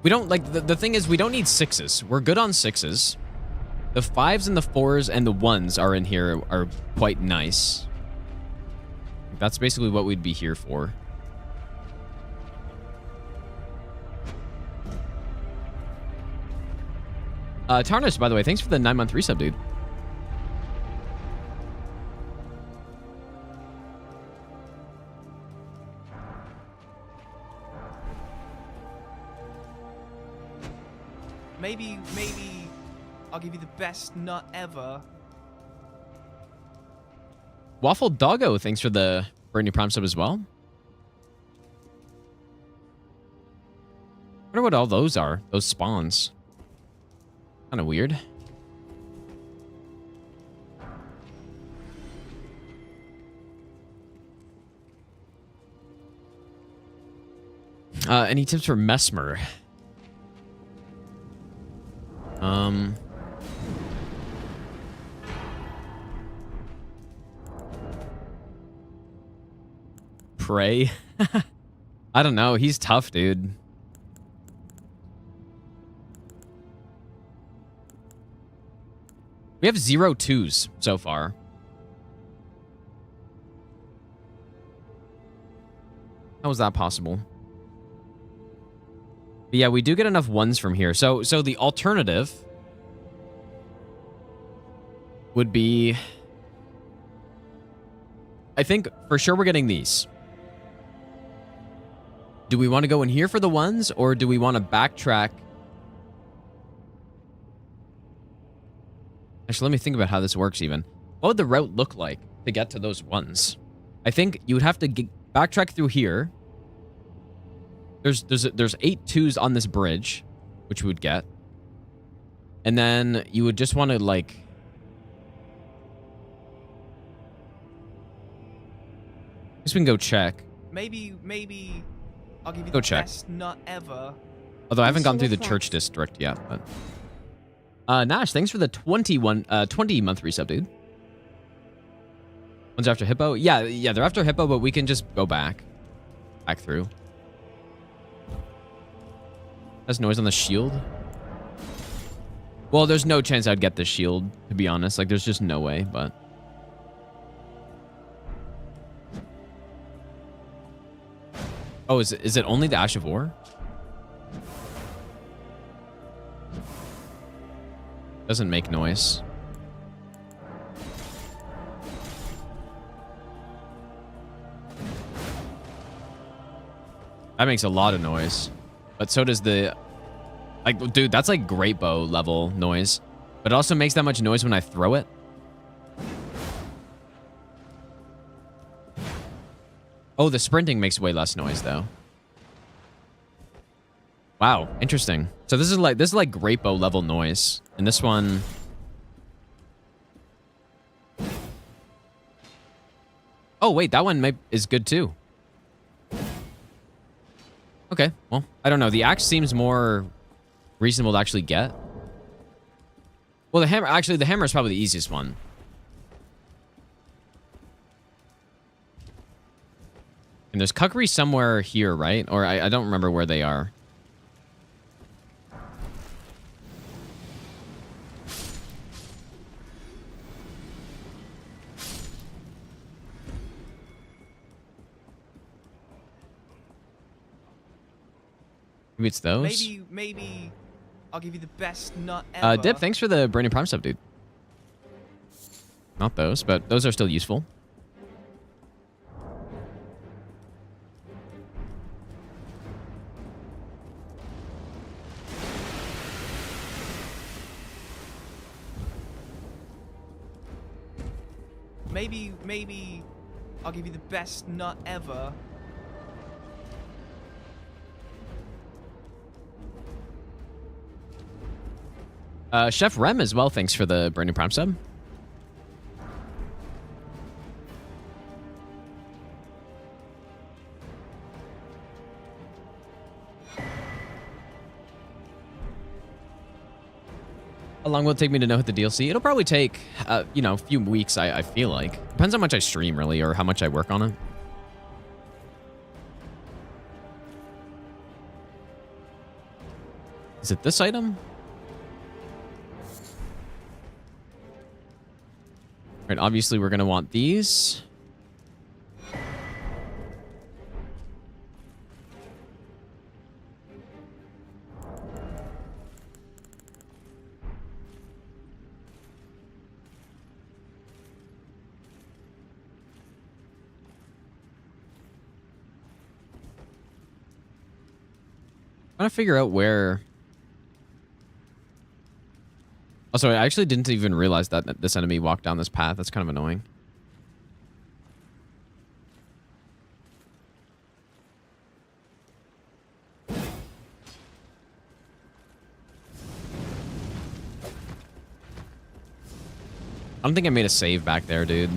We don't, like, the thing is, we don't need 6s. We're good on 6s. The 5s and the 4s and the 1s are in here are quite nice. That's basically what we'd be here for. Tarnish, by the way, thanks for the 9-month resub, dude. Maybe I'll give you the best nut ever. Waffle Doggo, thanks for the brand new Prime sub as well. I wonder what all those are. Those spawns. Kind of weird. Any tips for Mesmer? Pray? I don't know. He's tough, dude. We have 0 2s so far. How is that possible? But yeah, we do get enough 1s from here. So the alternative would be, I think for sure we're getting these. Do we want to go in here for the 1s, or do we want to backtrack? Actually, let me think about how this works even. What would the route look like to get to those 1s? I think you would have to backtrack through here. There's 8 2s on this bridge, which we would get. And then you would just want to, like, I guess we can go check. Maybe I'll give you Go the check. best nut ever. Although I haven't gone through the church district yet, but Nash, thanks for the 20-month resub, dude. One's after Hippo? Yeah, they're after Hippo, but we can just go back through. That's noise on the shield. Well, there's no chance I'd get the shield, to be honest. Like, there's just no way, but oh, is it only the Ash of War? Doesn't make noise. That makes a lot of noise. But so does the Like, dude, that's like great bow level noise. But it also makes that much noise when I throw it. Oh, the sprinting makes way less noise though. Wow, interesting. So this is like great bow level noise. And this one. Oh wait, that one is good too. Okay, well, I don't know. The axe seems more reasonable to actually get. Well, the hammer is probably the easiest one. And there's cuckery somewhere here, right? Or I don't remember where they are. Maybe it's those? Maybe I'll give you the best nut ever. Dip, thanks for the Brandon Prime sub, dude. Not those, but those are still useful. Maybe I'll give you the best nut ever. Chef Rem as well, thanks for the Brandon Prime sub. How long will it take me to know hit the DLC? It'll probably take, you know, a few weeks, I feel like. Depends how much I stream, really, or how much I work on it. Is it this item? Right, obviously we're going to want these. I'm trying to figure out where... Also, I actually didn't even realize that this enemy walked down this path. That's kind of annoying. I don't think I made a save back there, dude.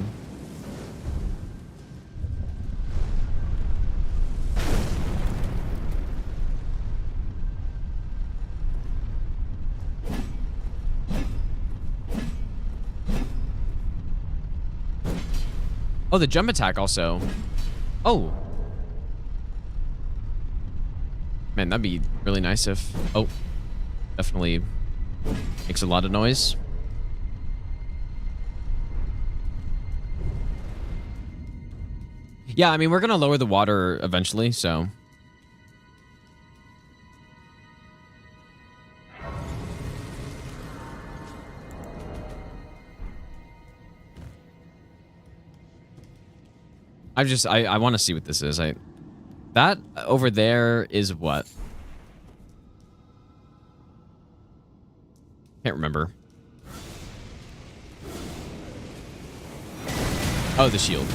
Oh, the jump attack also. Oh. Man, that'd be really nice if... Oh. Definitely makes a lot of noise. Yeah, I mean, we're going to lower the water eventually, so... I want to see what this is. That over there is what? Can't remember. Oh, the shield.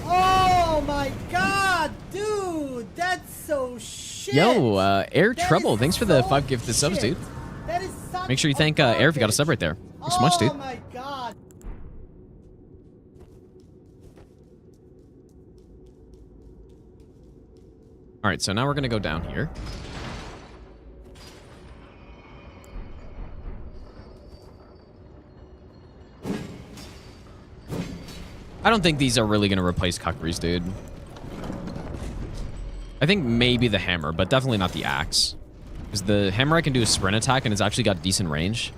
Oh my god, dude, that's so shit. Yo, Air That Trouble, is thanks for the so 5 gifted subs, shit. dude. That is such Make sure you thank a Air if you got a sub right garbage. there. Thanks so much, dude. Oh my god. All right, so now we're going to go down here. I don't think these are really going to replace Cuckeries, dude. I think maybe the hammer, but definitely not the axe. Because the hammer I can do a sprint attack, and it's actually got decent range.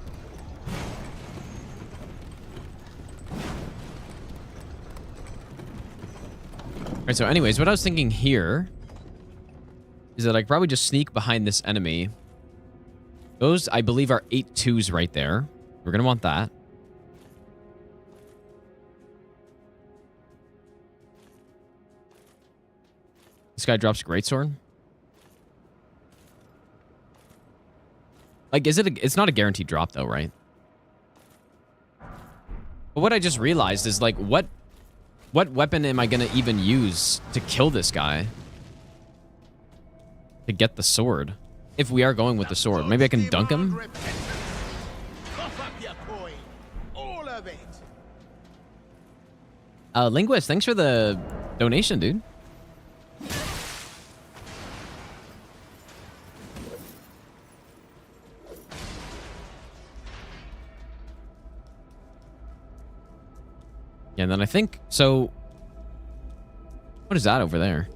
All right, so anyways, what I was thinking here is that I could probably just sneak behind this enemy. Those, I believe, are 8-2s right there. We're going to want that. This guy drops greatsword. Like, it's not a guaranteed drop though, right? But what I just realized is like, what weapon am I gonna even use to kill this guy? To get the sword. If we are going with the sword. Maybe I can dunk him? Linguist, thanks for the donation, dude. Yeah, and then I think, so what is that over there?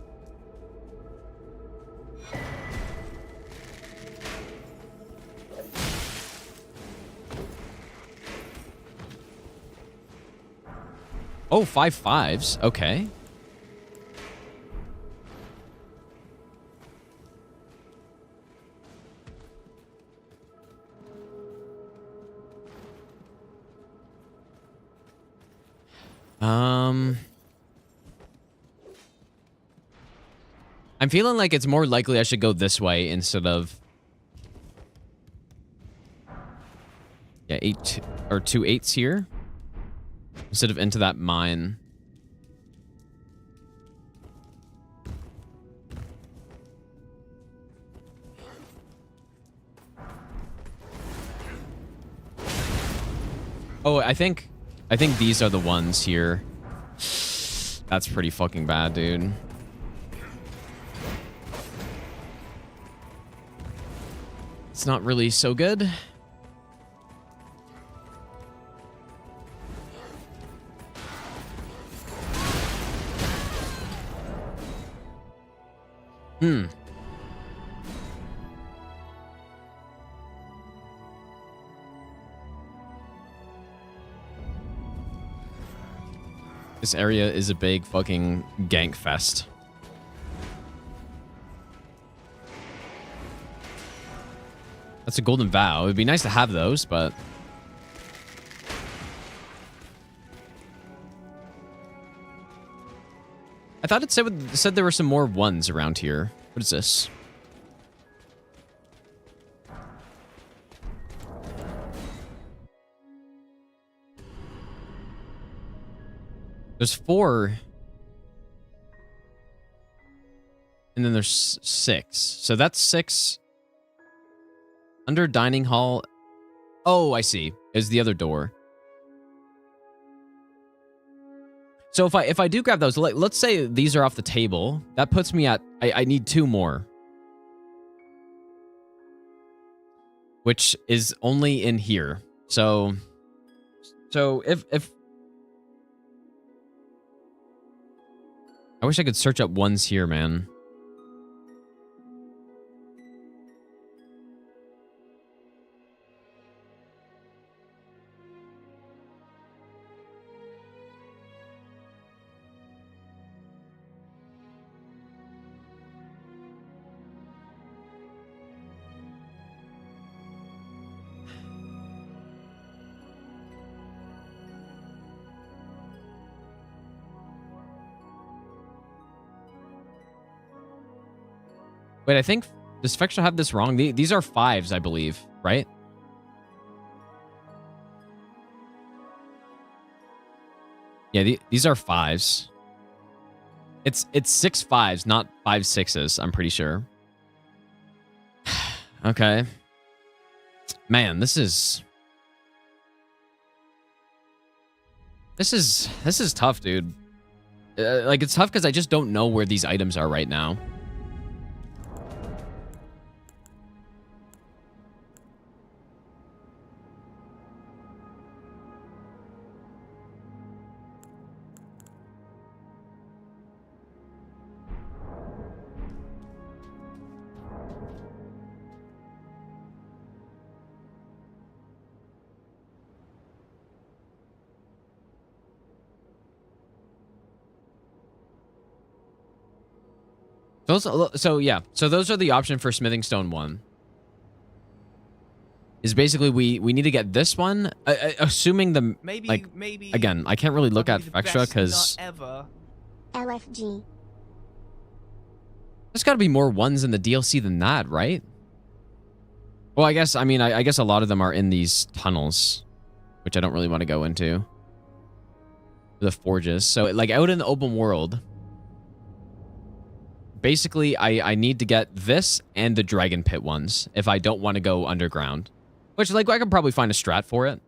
Oh, 5/5s. Okay. I'm feeling like it's more likely I should go this way instead of, yeah, 8 or 2 8s here instead of into that mine. Oh, I think these are the ones here. That's pretty fucking bad, dude. It's not really so good. This area is a big fucking gank fest. That's a golden vow. It'd be nice to have those, but I thought it said there were some more ones around here. What is this? There's 4. And then there's 6. So that's 6. Under dining hall. Oh, I see. Is the other door. So if I do grab those, let's say these are off the table. That puts me at, I need 2 more. Which is only in here. So if I wish I could search up ones here, man. Wait, I think, does Fextra have this wrong? These are 5s, I believe, right? Yeah, these are 5s. It's 6 5s, not 5 6s, I'm pretty sure. Okay. Man, this is tough, dude. Like, it's tough because I just don't know where these items are right now. So yeah, so those are the option for smithing stone 1. Is basically we need to get this one, assuming the maybe again, I can't really look at Fextra because LFG. There's got to be more ones in the DLC than that, right? Well, I guess, I mean, I guess a lot of them are in these tunnels, which I don't really want to go into. The forges. So, like, out in the open world, basically, I need to get this and the dragon pit ones if I don't want to go underground. Which, like, I could probably find a strat for it.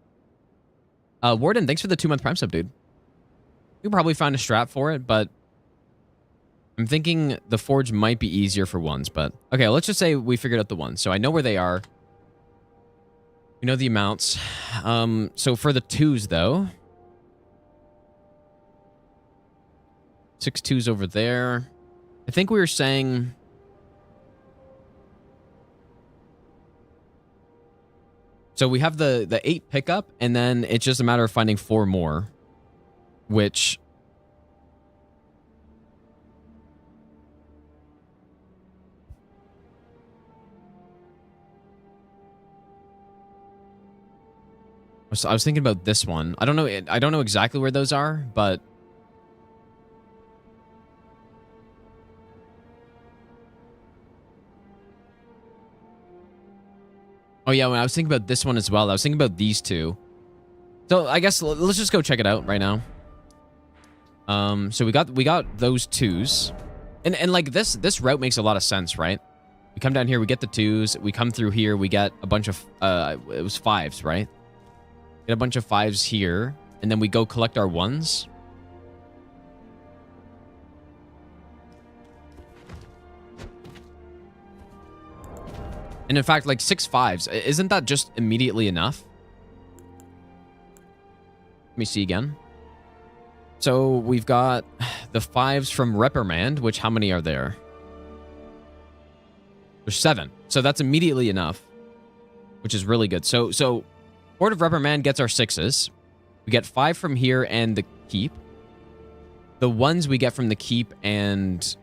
Warden, thanks for the 2-month Prime sub, dude. You can probably find a strat for it, but I'm thinking the forge might be easier for ones, but... Okay, let's just say we figured out the ones. So I know where they are. We know the amounts. So for the 2s, though... 6 2s over there. I think we were saying... So we have the 8 pickup, and then it's just a matter of finding 4 more. Which... I was thinking about this one. I don't know exactly where those are, but... Oh yeah, when I was thinking about this one as well. I was thinking about these 2. So I guess let's just go check it out right now. So we got those 2s. And like this route makes a lot of sense, right? We come down here, we get the 2s, we come through here, we get a bunch of it was 5s, right? Get a bunch of 5s here, and then we go collect our 1s. And in fact, like 6 5s, isn't that just immediately enough? Let me see again. So we've got the 5s from Reprimand, which how many are there? There's 7. So that's immediately enough, which is really good. So Horde of Reprimand gets our 6s. We get 5 from here and the keep. The 1s we get from the keep and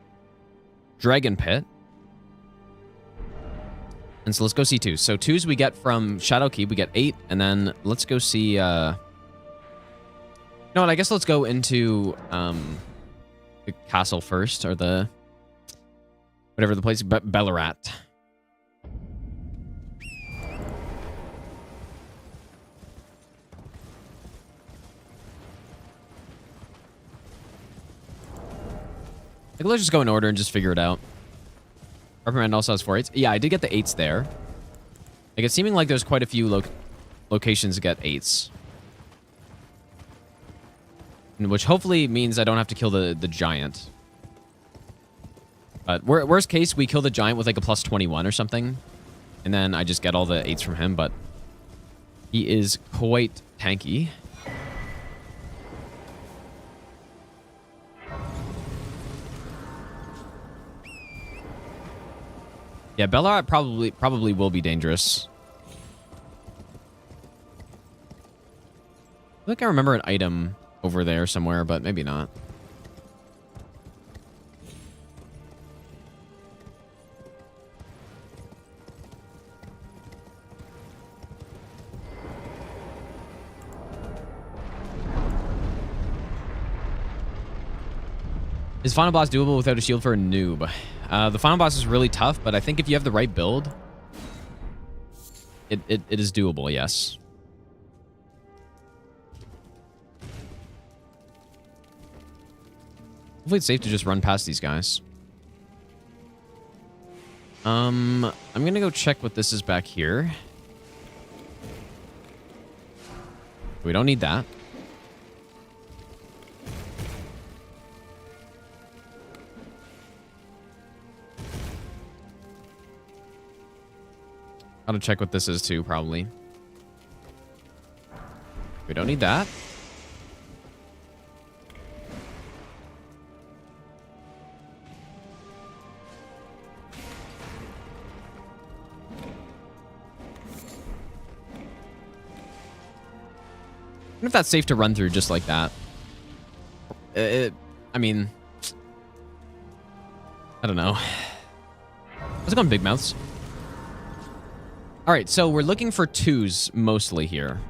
Dragon Pit. And so let's go see 2s. So 2s we get from Shadow Keep. We get 8. And then let's go see... No, I guess let's go into the castle first. Or the... whatever the place... Bellarat. Like, let's just go in order and just figure it out. Reprimand also has 4 8s. Yeah, I did get the 8s there. Like, it's seeming like there's quite a few locations to get 8s. Which hopefully means I don't have to kill the giant. But worst case, we kill the giant with like a plus 21 or something. And then I just get all the 8s from him, but he is quite tanky. Yeah, Bellarat probably will be dangerous. I think I remember an item over there somewhere, but maybe not. Is final boss doable without a shield for a noob? The final boss is really tough, but I think if you have the right build, it is doable, yes. Hopefully it's safe to just run past these guys. I'm gonna go check what this is back here. We don't need that. Gotta check what this is too, probably. We don't need that. I wonder if that's safe to run through just like that. I mean... I don't know. How's it going, Big Mouths? Alright, so we're looking for 2s mostly here.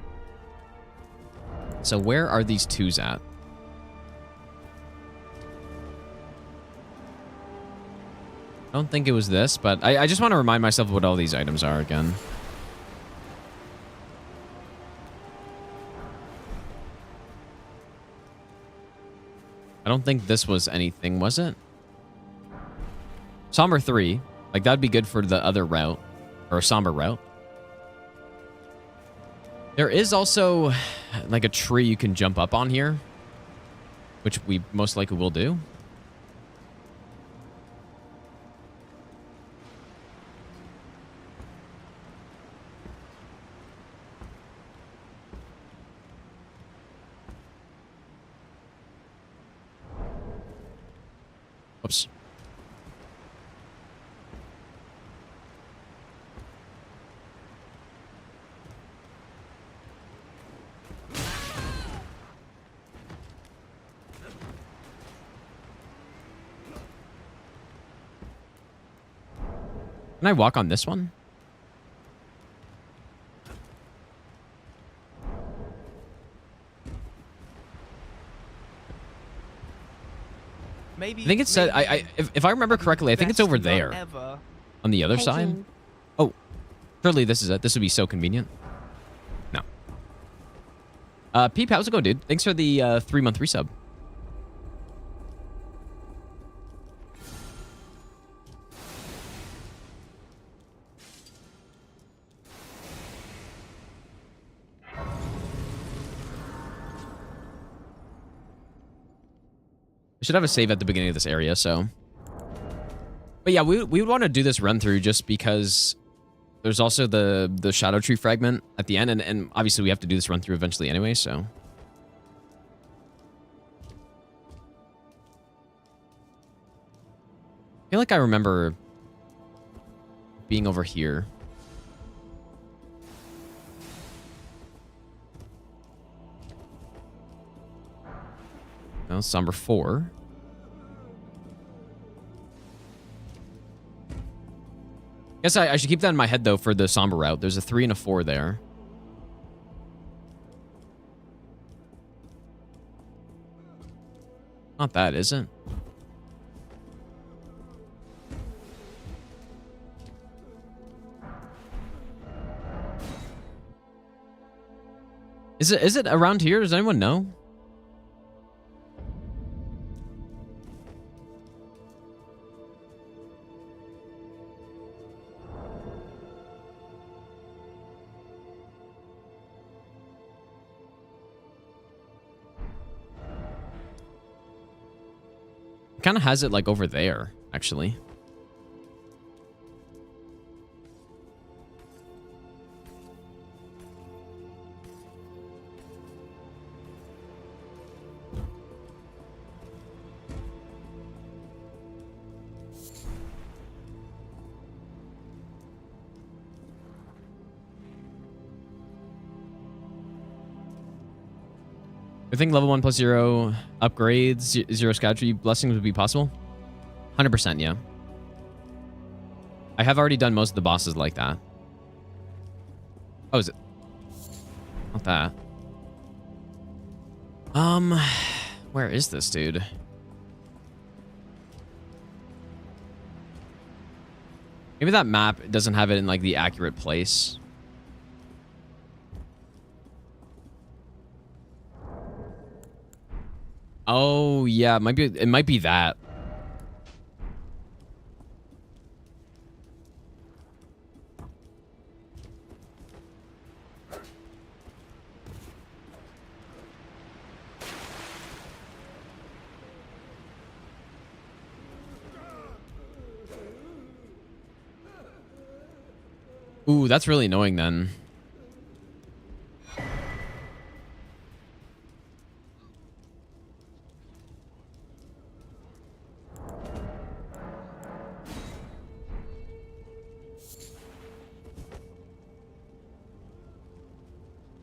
So where are these 2s at? I don't think it was this, but I just want to remind myself what all these items are again. I don't think this was anything, was it? Somber 3. Like, that'd be good for the other route. Or a somber route. There is also, like, a tree you can jump up on here. Which we most likely will do. Oops. Can I walk on this one? Maybe. I think it said, if I remember correctly, I think it's over there. On the other side? Hiking. Oh, surely this is it. This would be so convenient. No. Peep, how's it going, dude? Thanks for the 3-month resub. I should have a save at the beginning of this area, so. But yeah, we would want to do this run through just because there's also the shadow tree fragment at the end, and obviously we have to do this run through eventually anyway, so. I feel like I remember being over here. No, Somber 4. Guess I should keep that in my head, though, for the Somber route. There's a 3 and a 4 there. Not that, is it? Is it around here? Does anyone know? Kind of has it like over there, actually. I think level 1 plus 0 upgrades, 0 scout tree blessings would be possible. 100%, yeah. I have already done most of the bosses like that. Oh, is it? Not that. Where is this, dude? Maybe that map doesn't have it in, like, the accurate place. Oh, yeah, it might be that. Ooh, that's really annoying then.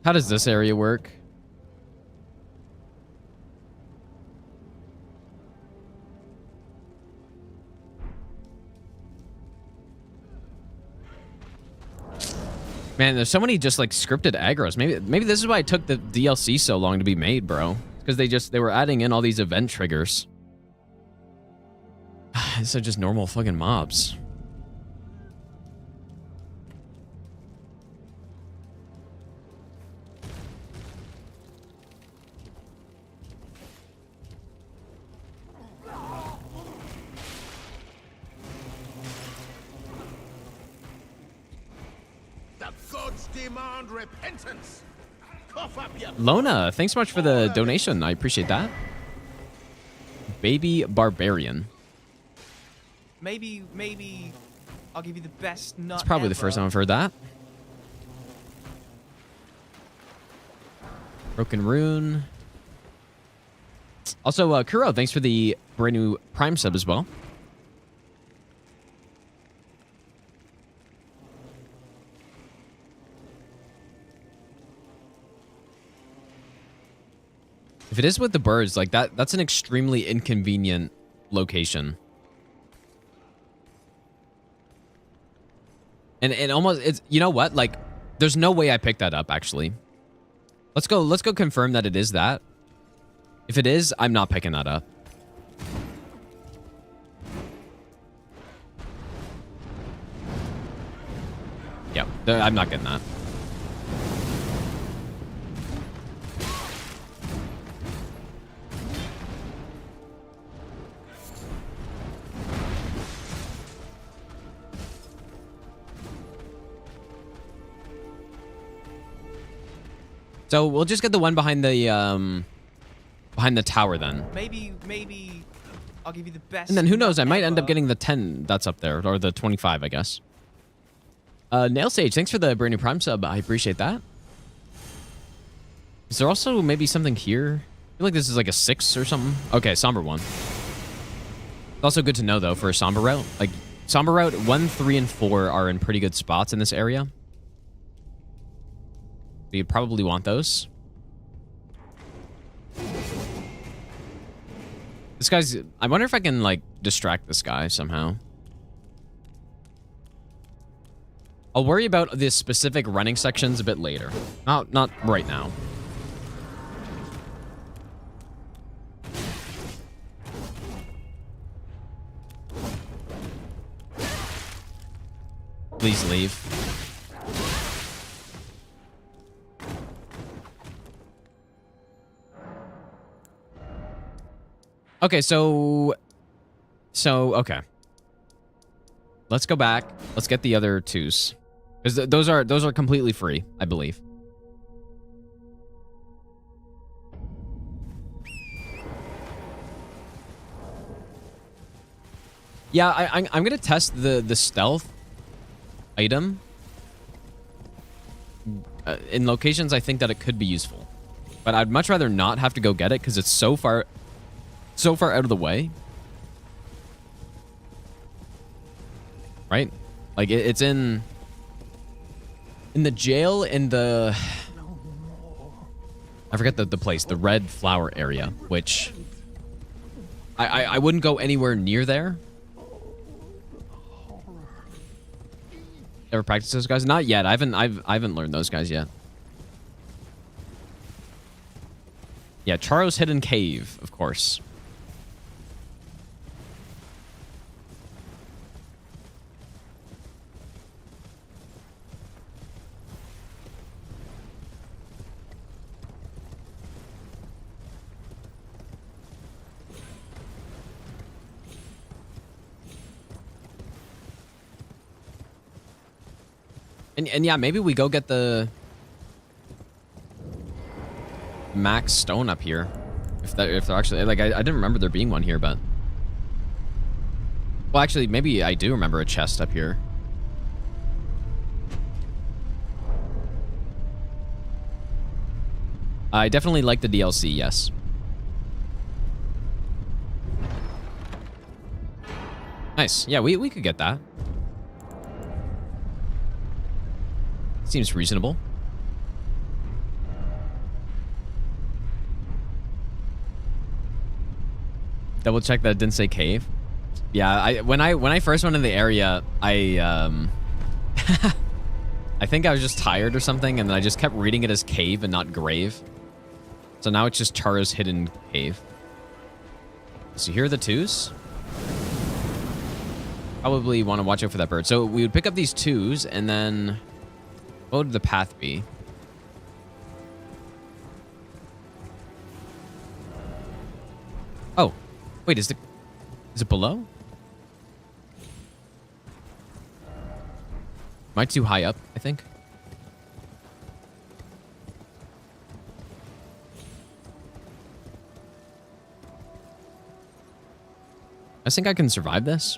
How does this area work? Man, there's so many just like scripted aggros. Maybe this is why it took the DLC so long to be made, bro. Because they were adding in all these event triggers. These are just normal fucking mobs. The gods demand repentance. Cough up your Lona, thanks so much for the donation. I appreciate that. Baby Barbarian. Maybe I'll give you the best nut. It's probably the first time I've heard that. Broken Rune. Also, Kuro, thanks for the brand new Prime sub as well. If it is with the birds, like that's an extremely inconvenient location. And almost, it's, you know what? Like, there's no way I picked that up, actually. Let's go confirm that it is that. If it is, I'm not picking that up. Yeah, I'm not getting that. So we'll just get the one behind the tower then. Maybe I'll give you the best. And then who knows? I nut might end up ever. getting the 10 that's up there, or the 25, I guess. Nail Sage, thanks for the brand new Prime sub. I appreciate that. Is there also maybe something here? I feel like this is like a 6 or something. Okay, Somber one. It's also good to know though for a Somber route. Like Somber route 1, 3, and 4 are in pretty good spots in this area. You'd probably want those. This guy's... I wonder if I can, like, distract this guy somehow. I'll worry about the specific running sections a bit later. Not right now. Please leave. Okay, so okay. Let's go back. Let's get the other 2s. Because those are completely free, I believe. Yeah, I'm gonna test the stealth item in locations I think that it could be useful, but I'd much rather not have to go get it because it's so far out of the way, right? Like it's in the jail in the, I forget the place, the red flower area, which I wouldn't go anywhere near there. Ever practice those guys? Not yet. I haven't learned those guys yet. Yeah, Charo's Hidden Cave, of course. And yeah, maybe we go get the max stone up here. If they're actually, like, I didn't remember there being one here, but... Well, actually, maybe I do remember a chest up here. I definitely like the DLC, yes. Nice. Yeah, we could get that. Seems reasonable. Double check that it didn't say cave. Yeah, when I first went in the area, I think I was just tired or something, and then I just kept reading it as cave and not grave. So now it's just Charo's Hidden Cave. So here are the 2s. probably want to watch out for that bird. So we would pick up these 2s, and then what would the path be? Oh, wait, is it below? Am I too high up, I think? I think I can survive this.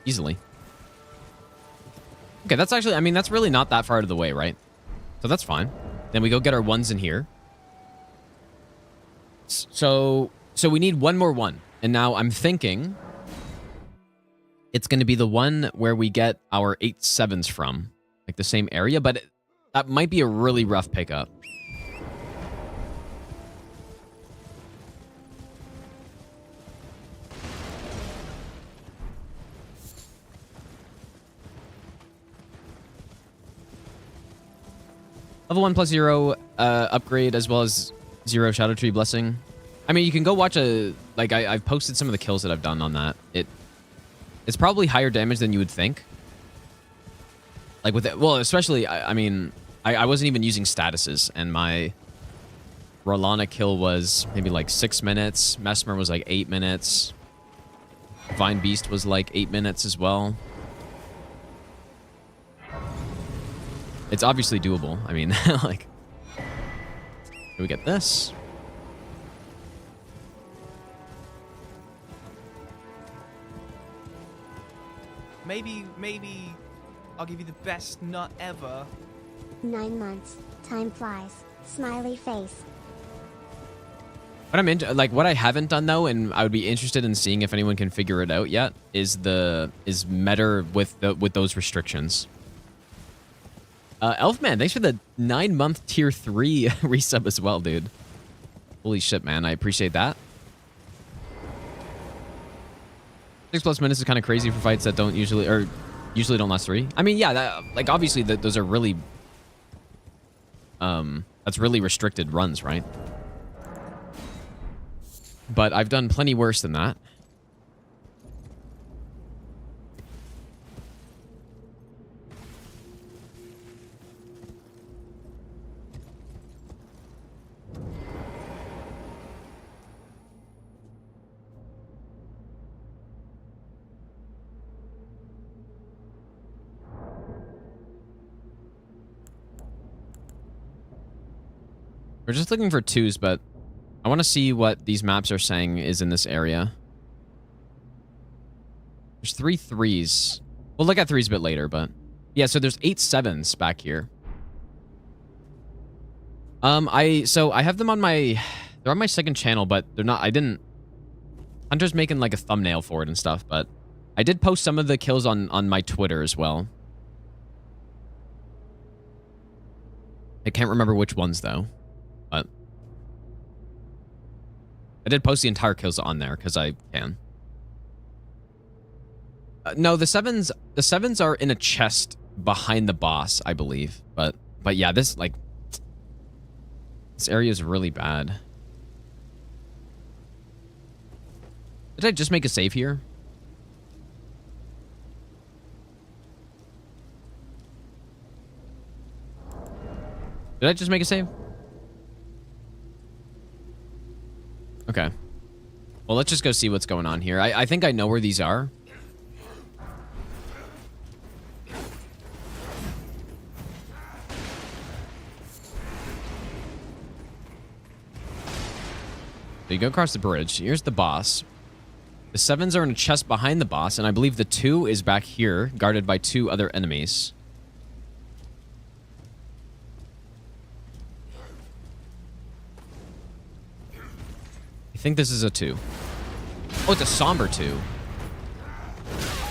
Easily. Okay, that's actually, I mean, that's really not that far out of the way, right? So that's fine. Then we go get our 1s in here. So we need one more 1. And now I'm thinking it's going to be the one where we get our 8 7s from. Like the same area, but that might be a really rough pickup. Level 1 plus 0 upgrade, as well as 0 Shadow Tree Blessing. I mean, you can go watch I've posted some of the kills that I've done on that. It's probably higher damage than you would think. Like with it, well, especially, I mean, I wasn't even using statuses, and my Rolana kill was maybe like 6 minutes. Mesmer was like 8 minutes. Vine Beast was like 8 minutes as well. It's obviously doable. I mean, like, can we get this? Maybe I'll give you the best nut ever. 9 months. Time flies. Smiley face. What I'm into, like, what I haven't done though, and I would be interested in seeing if anyone can figure it out yet, is meta with those restrictions. Elfman, thanks for the 9-month tier 3 resub as well, dude. Holy shit, man. I appreciate that. 6+ minutes is kind of crazy for fights that don't usually don't last 3. I mean, yeah, like obviously those are really, that's really restricted runs, right? But I've done plenty worse than that. We're just looking for 2s, but I want to see what these maps are saying is in this area. There's 3 3s. We'll look at 3s a bit later, but yeah, so there's 8 7s back here. So I have them on they're on my second channel, but they're not, Hunter's making like a thumbnail for it and stuff, but I did post some of the kills on my Twitter as well. I can't remember which ones though. But I did post the entire kills on there because I can. No, the sevens are in a chest behind the boss, I believe. But yeah, this area is really bad. Did I just make a save here? Did I just make a save? Okay. Well, let's just go see what's going on here. I think I know where these are. So you go across the bridge. Here's the boss. The 7s are in a chest behind the boss, and I believe the 2 is back here, guarded by 2 other enemies. I think this is a 2. Oh, it's a somber 2.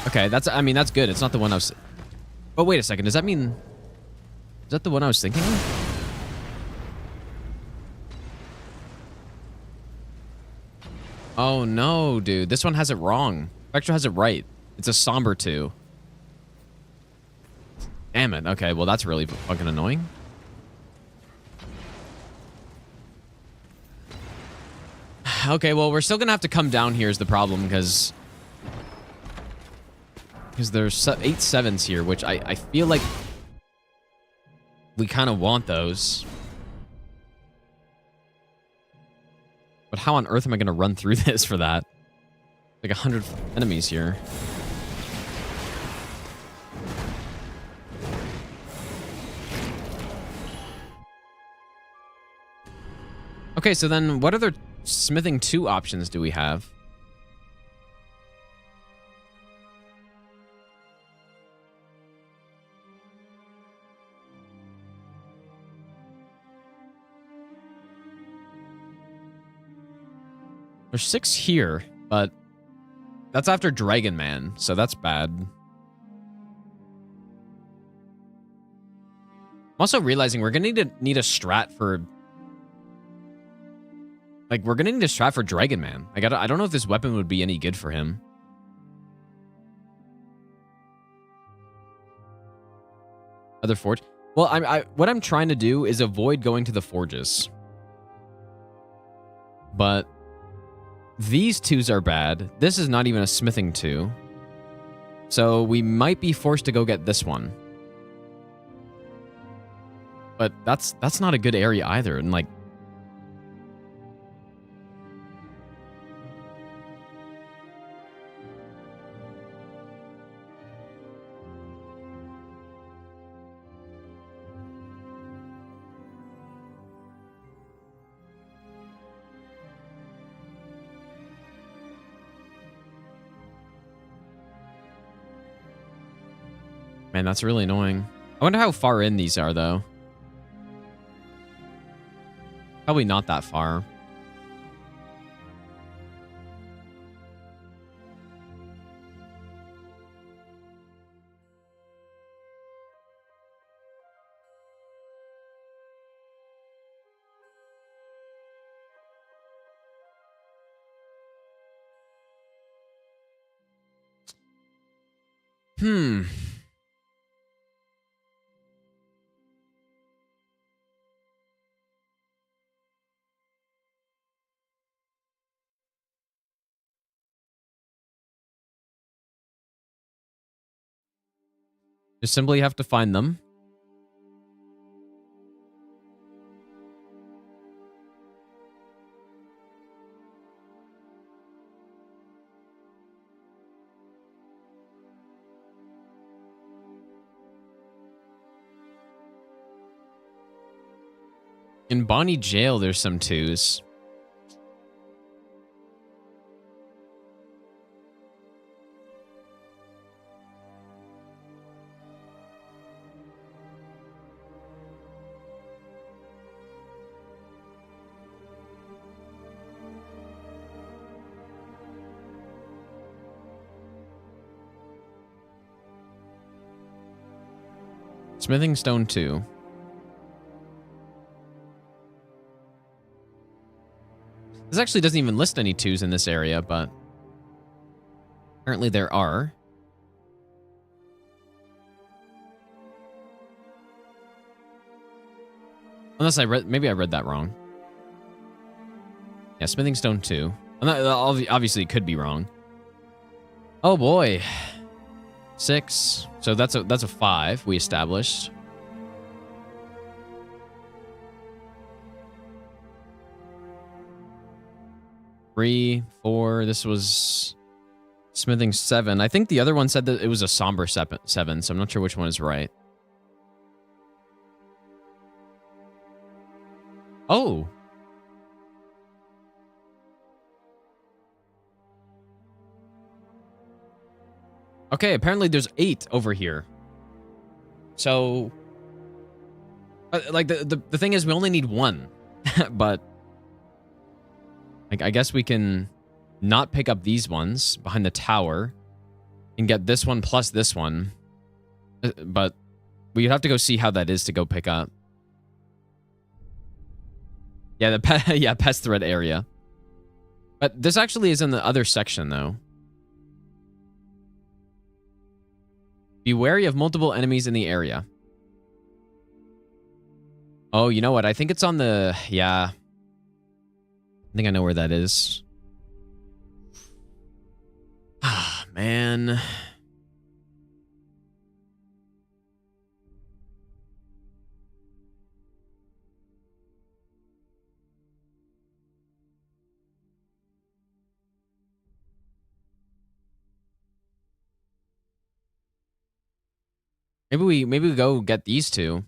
Okay, I mean, that's good. It's not the one I was... Oh, wait a second. Does that mean... Is that the one I was thinking of? Oh, no, dude. This one has it wrong. Spectre has it right. It's a somber 2. Damn it. Okay, well, that's really fucking annoying. Okay, well, we're still gonna have to come down here is the problem, because there's 8 sevens here, which I feel like we kind of want those. But how on earth am I gonna run through this for that? Like 100 enemies here. Okay, so then what other smithing 2 options do we have? There's 6 here, but that's after Dragon Man, so that's bad. I'm also realizing we're gonna need a strat for... Like, we're gonna need a strat for Dragon Man. I don't know if this weapon would be any good for him. Other forge? Well, what I'm trying to do is avoid going to the forges. But these 2s are bad. This is not even a smithing 2. So we might be forced to go get this one. But that's not a good area either. And like, man, that's really annoying. I wonder how far in these are, though. Probably not that far. Just simply have to find them. In Bonnie Jail, there's some 2s. Smithing Stone 2. This actually doesn't even list any 2s in this area, but apparently there are. Unless maybe I read that wrong. Yeah, Smithing Stone 2. Obviously, it could be wrong. Oh boy. 6. So that's a 5 we established. Three, 4. This was smithing 7. I think the other one said that it was a somber 7, so I'm not sure which one is right. Oh. Okay, apparently there's 8 over here. So, like, the thing is, we only need 1. But, like, I guess we can not pick up these ones behind the tower and get this one plus this one. But we'd have to go see how that is to go pick up. Yeah, the pest threat area. But this actually is in the other section, though. Be wary of multiple enemies in the area. Oh, you know what? I think it's on the... Yeah. I think I know where that is. Ah, man. Maybe we go get these two.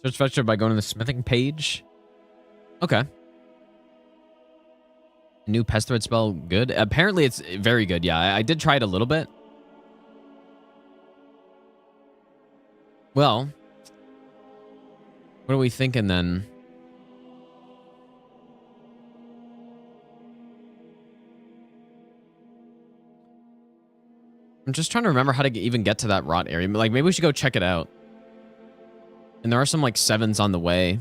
Search fetcher by going to the smithing page. Okay. New pest thread spell, good. Apparently it's very good. Yeah, I did try it a little bit. Well, what are we thinking then? I'm just trying to remember how to even get to that rot area. Like, maybe we should go check it out. And there are some, like, 7s on the way.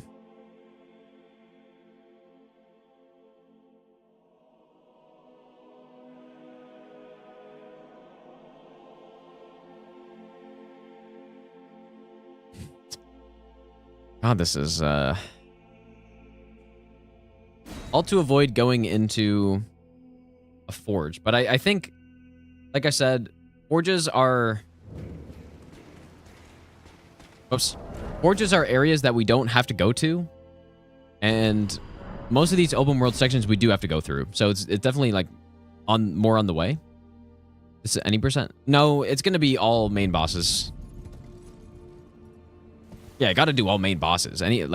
God, this is, all to avoid going into a forge. But I think, like I said, forges are... Oops. Forges are areas that we don't have to go to. And most of these open world sections we do have to go through. So it's definitely, like, more on the way. Is it any percent? No, it's going to be all main bosses. Yeah, I got to do all main bosses. Any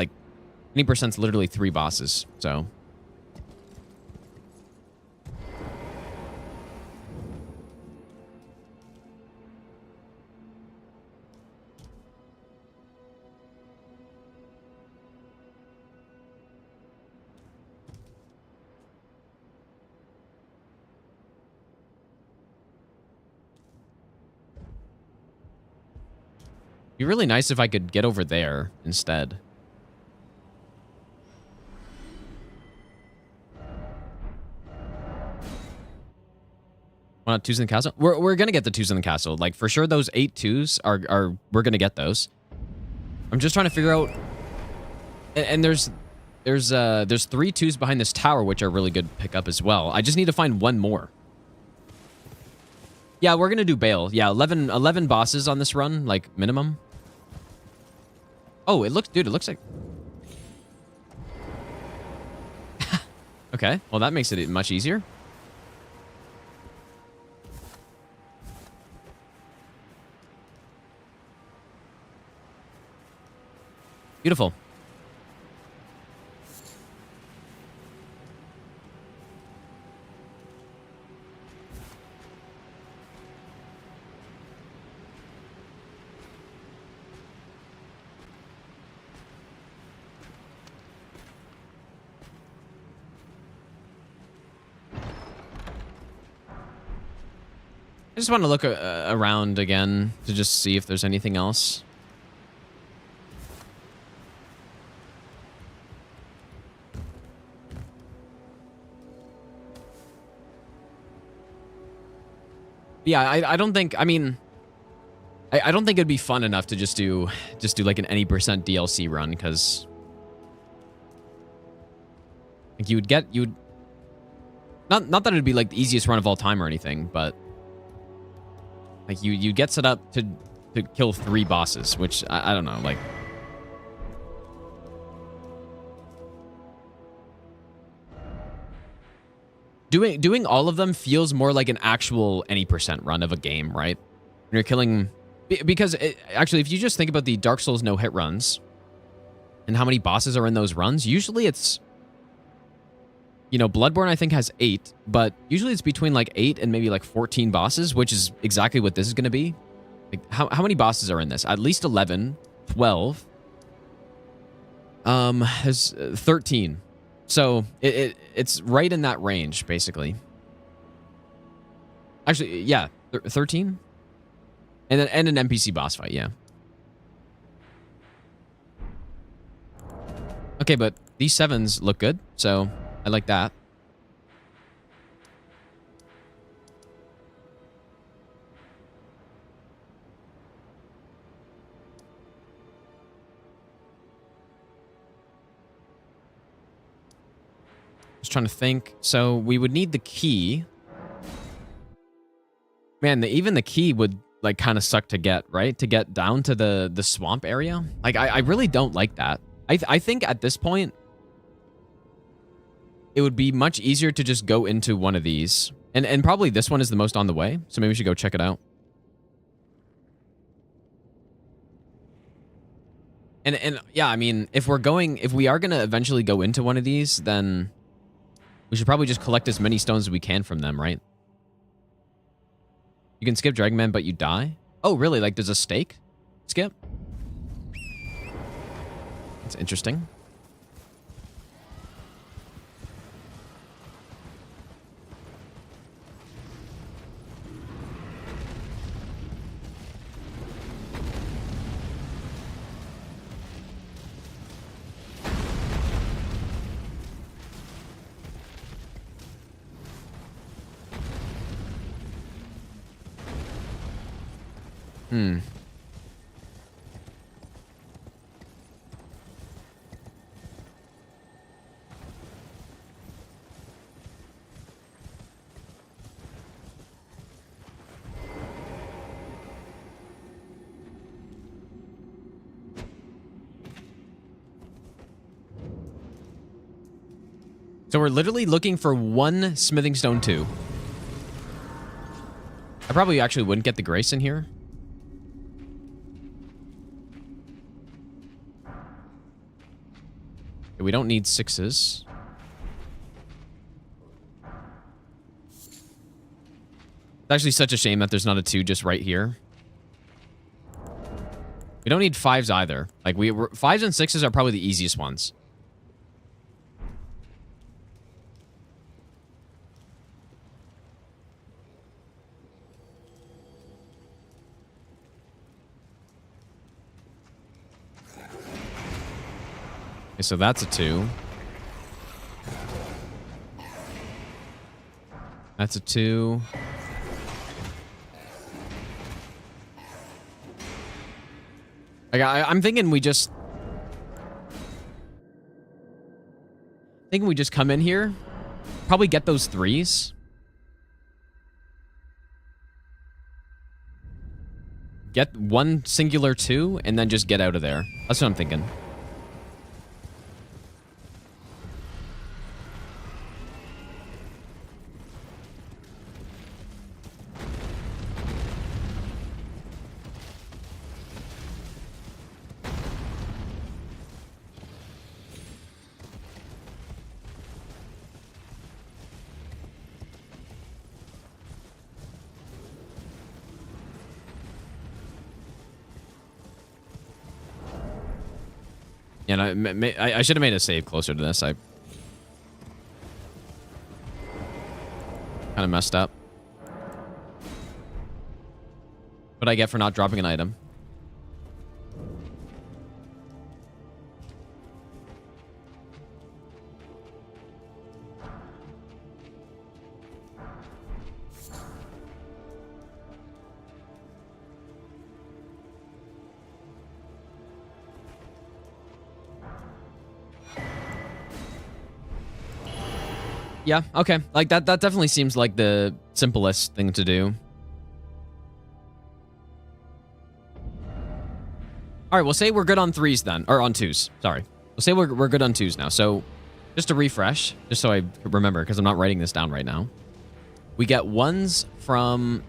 percent's literally 3 bosses, so... Be really nice if I could get over there instead. Want 2s in the castle? We're gonna get the 2s in the castle. Like, for sure, those 8 2s are we're gonna get those. I'm just trying to figure out. And there's 3 2s behind this tower, which are really good to pick up as well. I just need to find one more. Yeah, we're gonna do Bale. Yeah, 11 bosses on this run, like minimum. Oh, it looks like... Okay, well that makes it much easier. Beautiful. I just want to look around again to just see if there's anything else. Yeah, I don't think, I mean, I don't think it'd be fun enough to just do like an any percent DLC run, because like you'd not that it'd be like the easiest run of all time or anything, but like you get set up to kill 3 bosses, which I don't know, like doing all of them feels more like an actual any percent run of a game, right? When you're killing, because actually, if you just think about the Dark Souls no hit runs and how many bosses are in those runs, usually it's, you know, Bloodborne I think has 8, but usually it's between like 8 and maybe like 14 bosses, which is exactly what this is going to be. Like how many bosses are in this? At least 11, 12. There's 13. So it's right in that range, basically. Actually, yeah, 13, and an NPC boss fight, yeah. Okay, but these 7s look good, so I like that. Just trying to think. So we would need the key. Man, even the key would like kind of suck to get, right? To get down to the swamp area. Like I really don't like that. I think at this point it would be much easier to just go into one of these. And probably this one is the most on the way. So maybe we should go check it out. And yeah, I mean, if we are going to eventually go into one of these, then we should probably just collect as many stones as we can from them, right? You can skip Dragon Man, but you die? Oh, really? Like, there's a stake skip? That's interesting. So we're literally looking for one smithing stone 2. I probably actually wouldn't get the grace in here. Okay, we don't need 6s. It's actually such a shame that there's not a 2 just right here. We don't need 5s either. Like 5s and 6s are probably the easiest ones. Okay, so that's a 2. That's a 2. Like, I'm thinking we just... come in here. Probably get those 3s. Get one singular 2, and then just get out of there. That's what I'm thinking. Yeah, and I should have made a save closer to this. I kind of messed up. What I get for not dropping an item? Yeah, okay. Like, that definitely seems like the simplest thing to do. All right, we'll say we're good on 3s then. Or on 2s, sorry. We'll say we're good on 2s now. So, just to refresh, just so I remember, because I'm not writing this down right now. We get 1s from...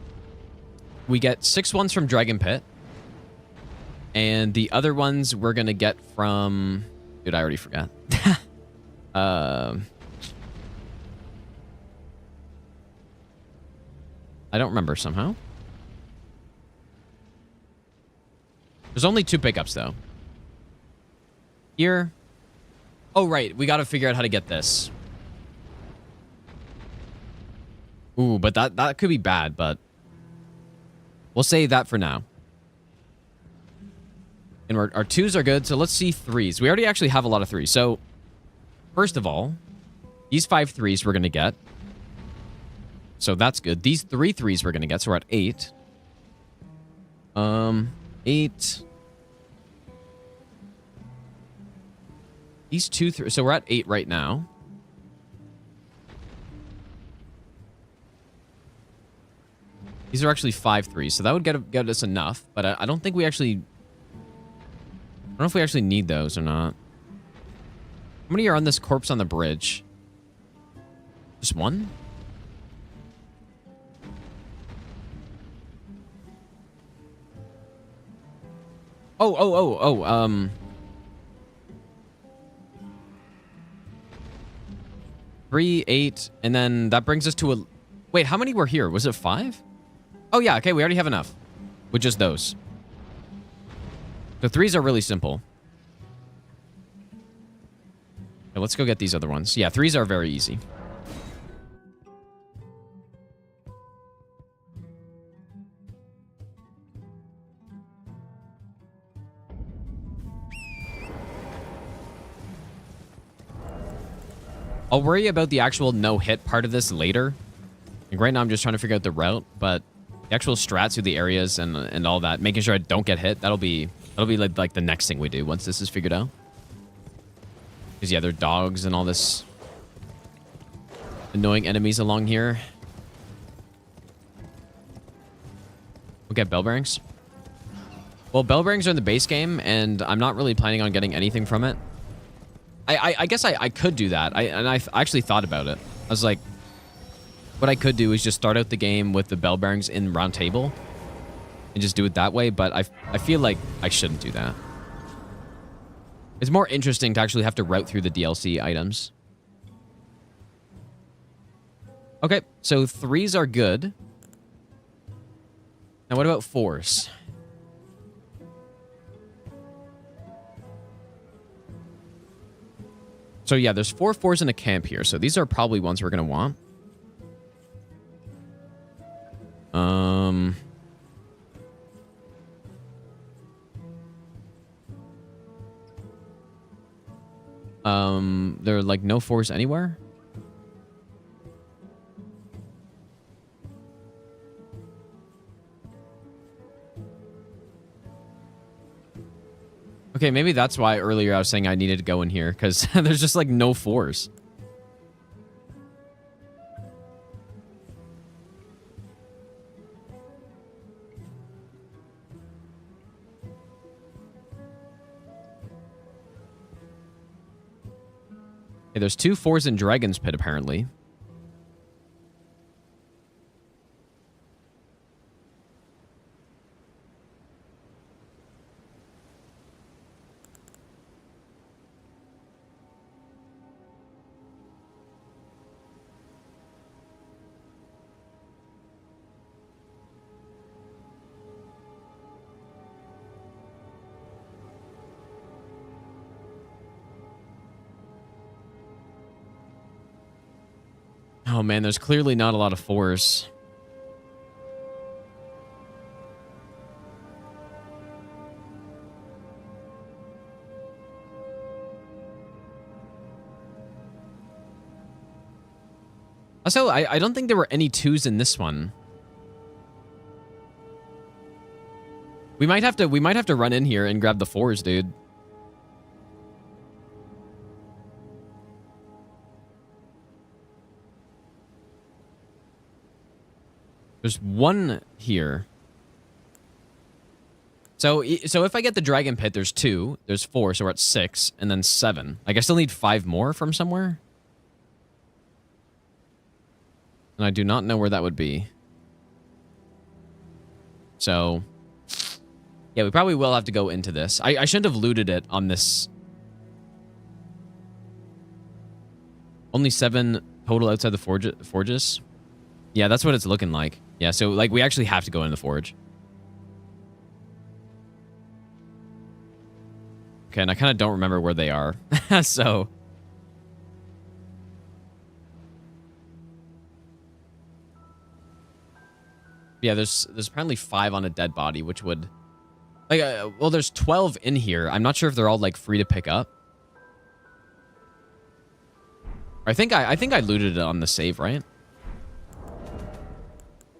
We get 6 ones from Dragon Pit. And the other ones we're going to get from... Dude, I already forgot. I don't remember somehow. There's only 2 pickups, though. Here. Oh, right. We got to figure out how to get this. Ooh, but that could be bad, but... We'll save that for now. And our 2s are good, so let's see 3s. We already actually have a lot of 3s. So, first of all, these 5 3s we're going to get. So that's good. These 3 3s we're going to get, so we're at 8. 8. These 2 3. So we're at 8 right now. These are actually 5 3s, so that would get us enough. But I don't think we actually... I don't know if we actually need those or not. How many are on this corpse on the bridge? Just 1? Oh. 3, 8, and then that brings us to a... Wait, how many were here? Was it 5? Oh, yeah, okay, we already have enough. With just those. The 3s are really simple. Okay, let's go get these other ones. Yeah, 3s are very easy. I'll worry about the actual no-hit part of this later. Like right now, I'm just trying to figure out the route, but the actual strats through the areas and all that, making sure I don't get hit, that'll be like the next thing we do once this is figured out. Because, yeah, there are dogs and all this annoying enemies along here. We'll get bell bearings. Well, bell bearings are in the base game, and I'm not really planning on getting anything from it. I guess I could do that. I actually thought about it. I was like, what I could do is just start out the game with the bell bearings in round table and just do it that way, but I feel like I shouldn't do that. It's more interesting to actually have to route through the DLC items. Okay, so 3s are good. Now what about 4s? So yeah, there's 4 4s in a camp here, so these are probably ones we're gonna want. There are like no 4s anywhere. Okay, maybe that's why earlier I was saying I needed to go in here, because there's just like no 4s. Okay, there's 2 4s in Dragon's Pit, apparently. Oh man, there's clearly not a lot of 4s. Also, I don't think there were any 2s in this one. We might have to run in here and grab the 4s, dude. There's 1 here. So if I get the Dragon Pit, there's 2. There's 4, so we're at 6. And then 7. Like, I still need 5 more from somewhere. And I do not know where that would be. So, yeah, we probably will have to go into this. I shouldn't have looted it on this. Only 7 total outside the forges. Yeah, that's what it's looking like. Yeah, so, like, we actually have to go in the forge. Okay, and I kind of don't remember where they are. So... yeah, there's apparently 5 on a dead body, which would Like, well, there's 12 in here. I'm not sure if they're all like free to pick up. I think I looted it on the save, right?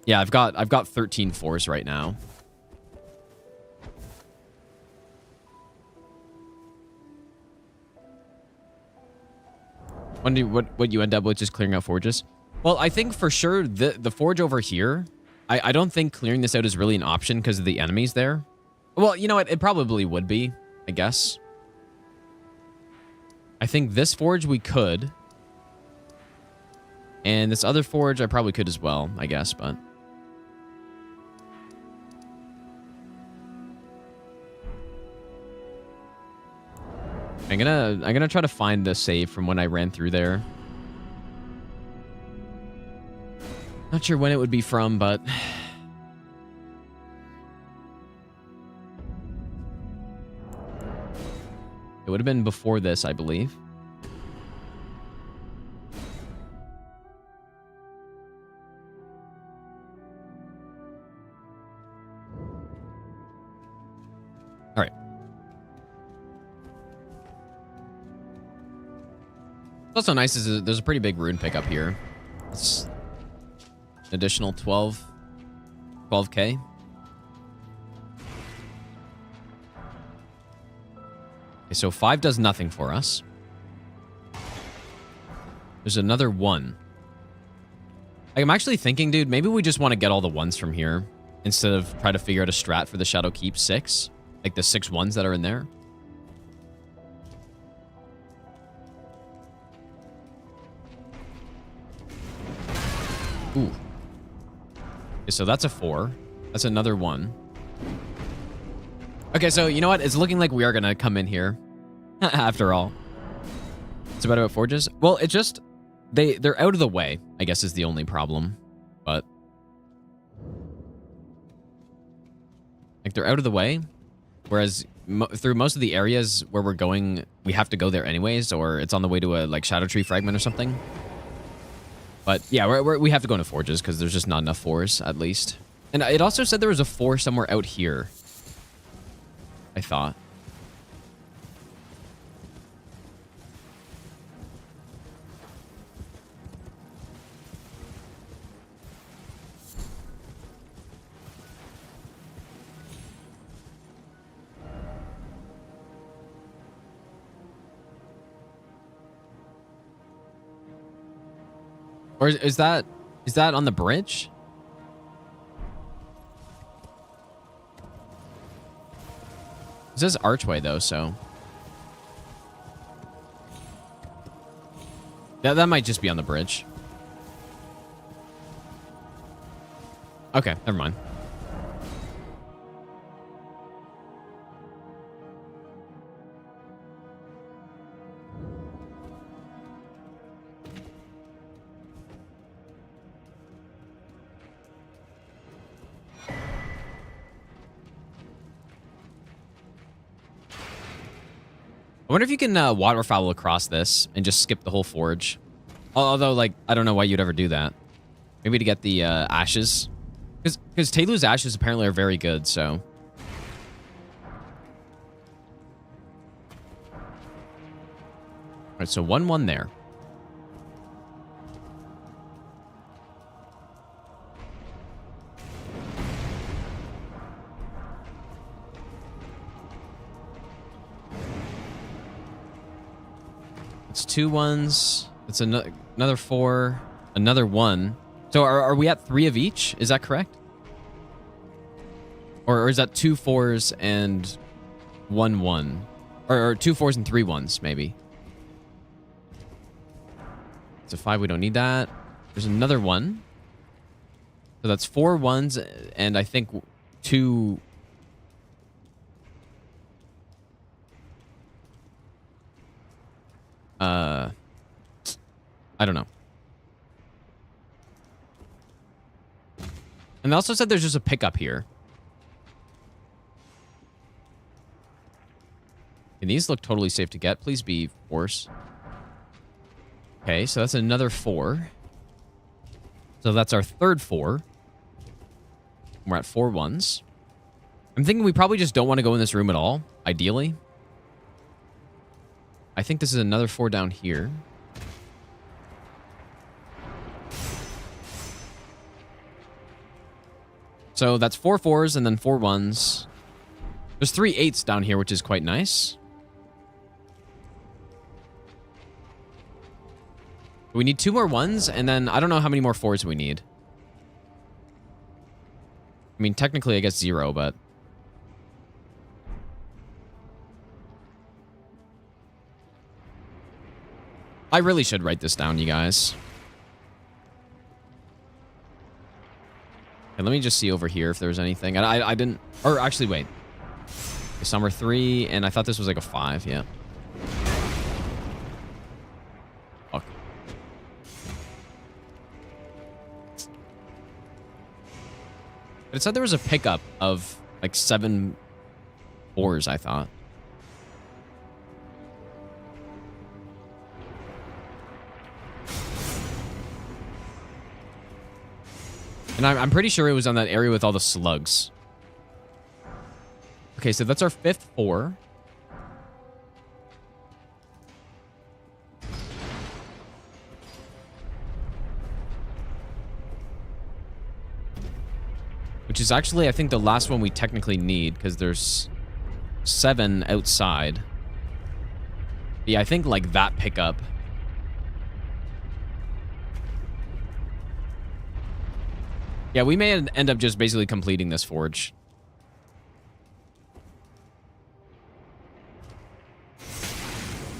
Yeah, I've got 13 fours right now. What you end up with just clearing out forges? Well, I think for sure the forge over here, I don't think clearing this out is really an option because of the enemies there. Well, you know what? It probably would be, I guess. I think this forge we could. And this other forge I probably could as well, I guess, but... I'm gonna try to find the save from when I ran through there. Not sure when it would be from, but... It would have been before this, I believe. All right. What's also nice is there's a pretty big rune pickup here. It's an additional 12K. Okay, so 5 does nothing for us. There's another 1. Like, I'm actually thinking, dude, maybe we just want to get all the 1s from here instead of try to figure out a strat for the Shadow Keep 6. Like the 6 1s that are in there. Ooh. Okay, so that's a 4. That's another 1. Okay, so you know what? It's looking like we are going to come in here. After all. It's about forges? Well, it just... They're out of the way, I guess is the only problem. But... Like, they're out of the way. Whereas, through most of the areas where we're going, we have to go there anyways. Or it's on the way to a, like, Shadow Tree fragment or something. But, yeah, we have to go into forges because there's just not enough 4s, at least. And it also said there was a 4 somewhere out here. I thought. Or is that on the bridge? It says archway though, so that might just be on the bridge. Okay, never mind. I wonder if you can waterfowl across this and just skip the whole forge. Although, like, I don't know why you'd ever do that. Maybe to get the ashes. Because Telu's ashes apparently are very good, so... Alright, so 1-1 there. It's 2 1s. It's another 4. Another 1. So are we at 3 of each? Is that correct? Or is that 2 4s and 1 1? Or 2 4s and 3 1s, maybe. It's a 5. We don't need that. There's another 1. So that's 4 1s and I think 2... I don't know. And they also said there's just a pickup here. And these look totally safe to get. Please be force. Okay, so that's another 4. So that's our third 4. We're at 4 1s. I'm thinking we probably just don't want to go in this room at all, ideally. I think this is another 4 down here. So that's 4 4s and then 4 1s. There's 3 8s down here, which is quite nice. We need 2 more 1s, and then I don't know how many more 4s we need. I mean, technically, I guess 0, but... I really should write this down, you guys. Okay, let me just see over here if there's anything. I didn't... Or actually, wait. Summer 3, and I thought this was like a 5, yeah. Fuck. But it said there was a pickup of like 7 4s, I thought. And I'm pretty sure it was on that area with all the slugs. Okay, so that's our 5th 4. Which is actually, I think, the last one we technically need, because there's 7 outside. Yeah, I think, like, that pickup. Yeah, we may end up just basically completing this forge.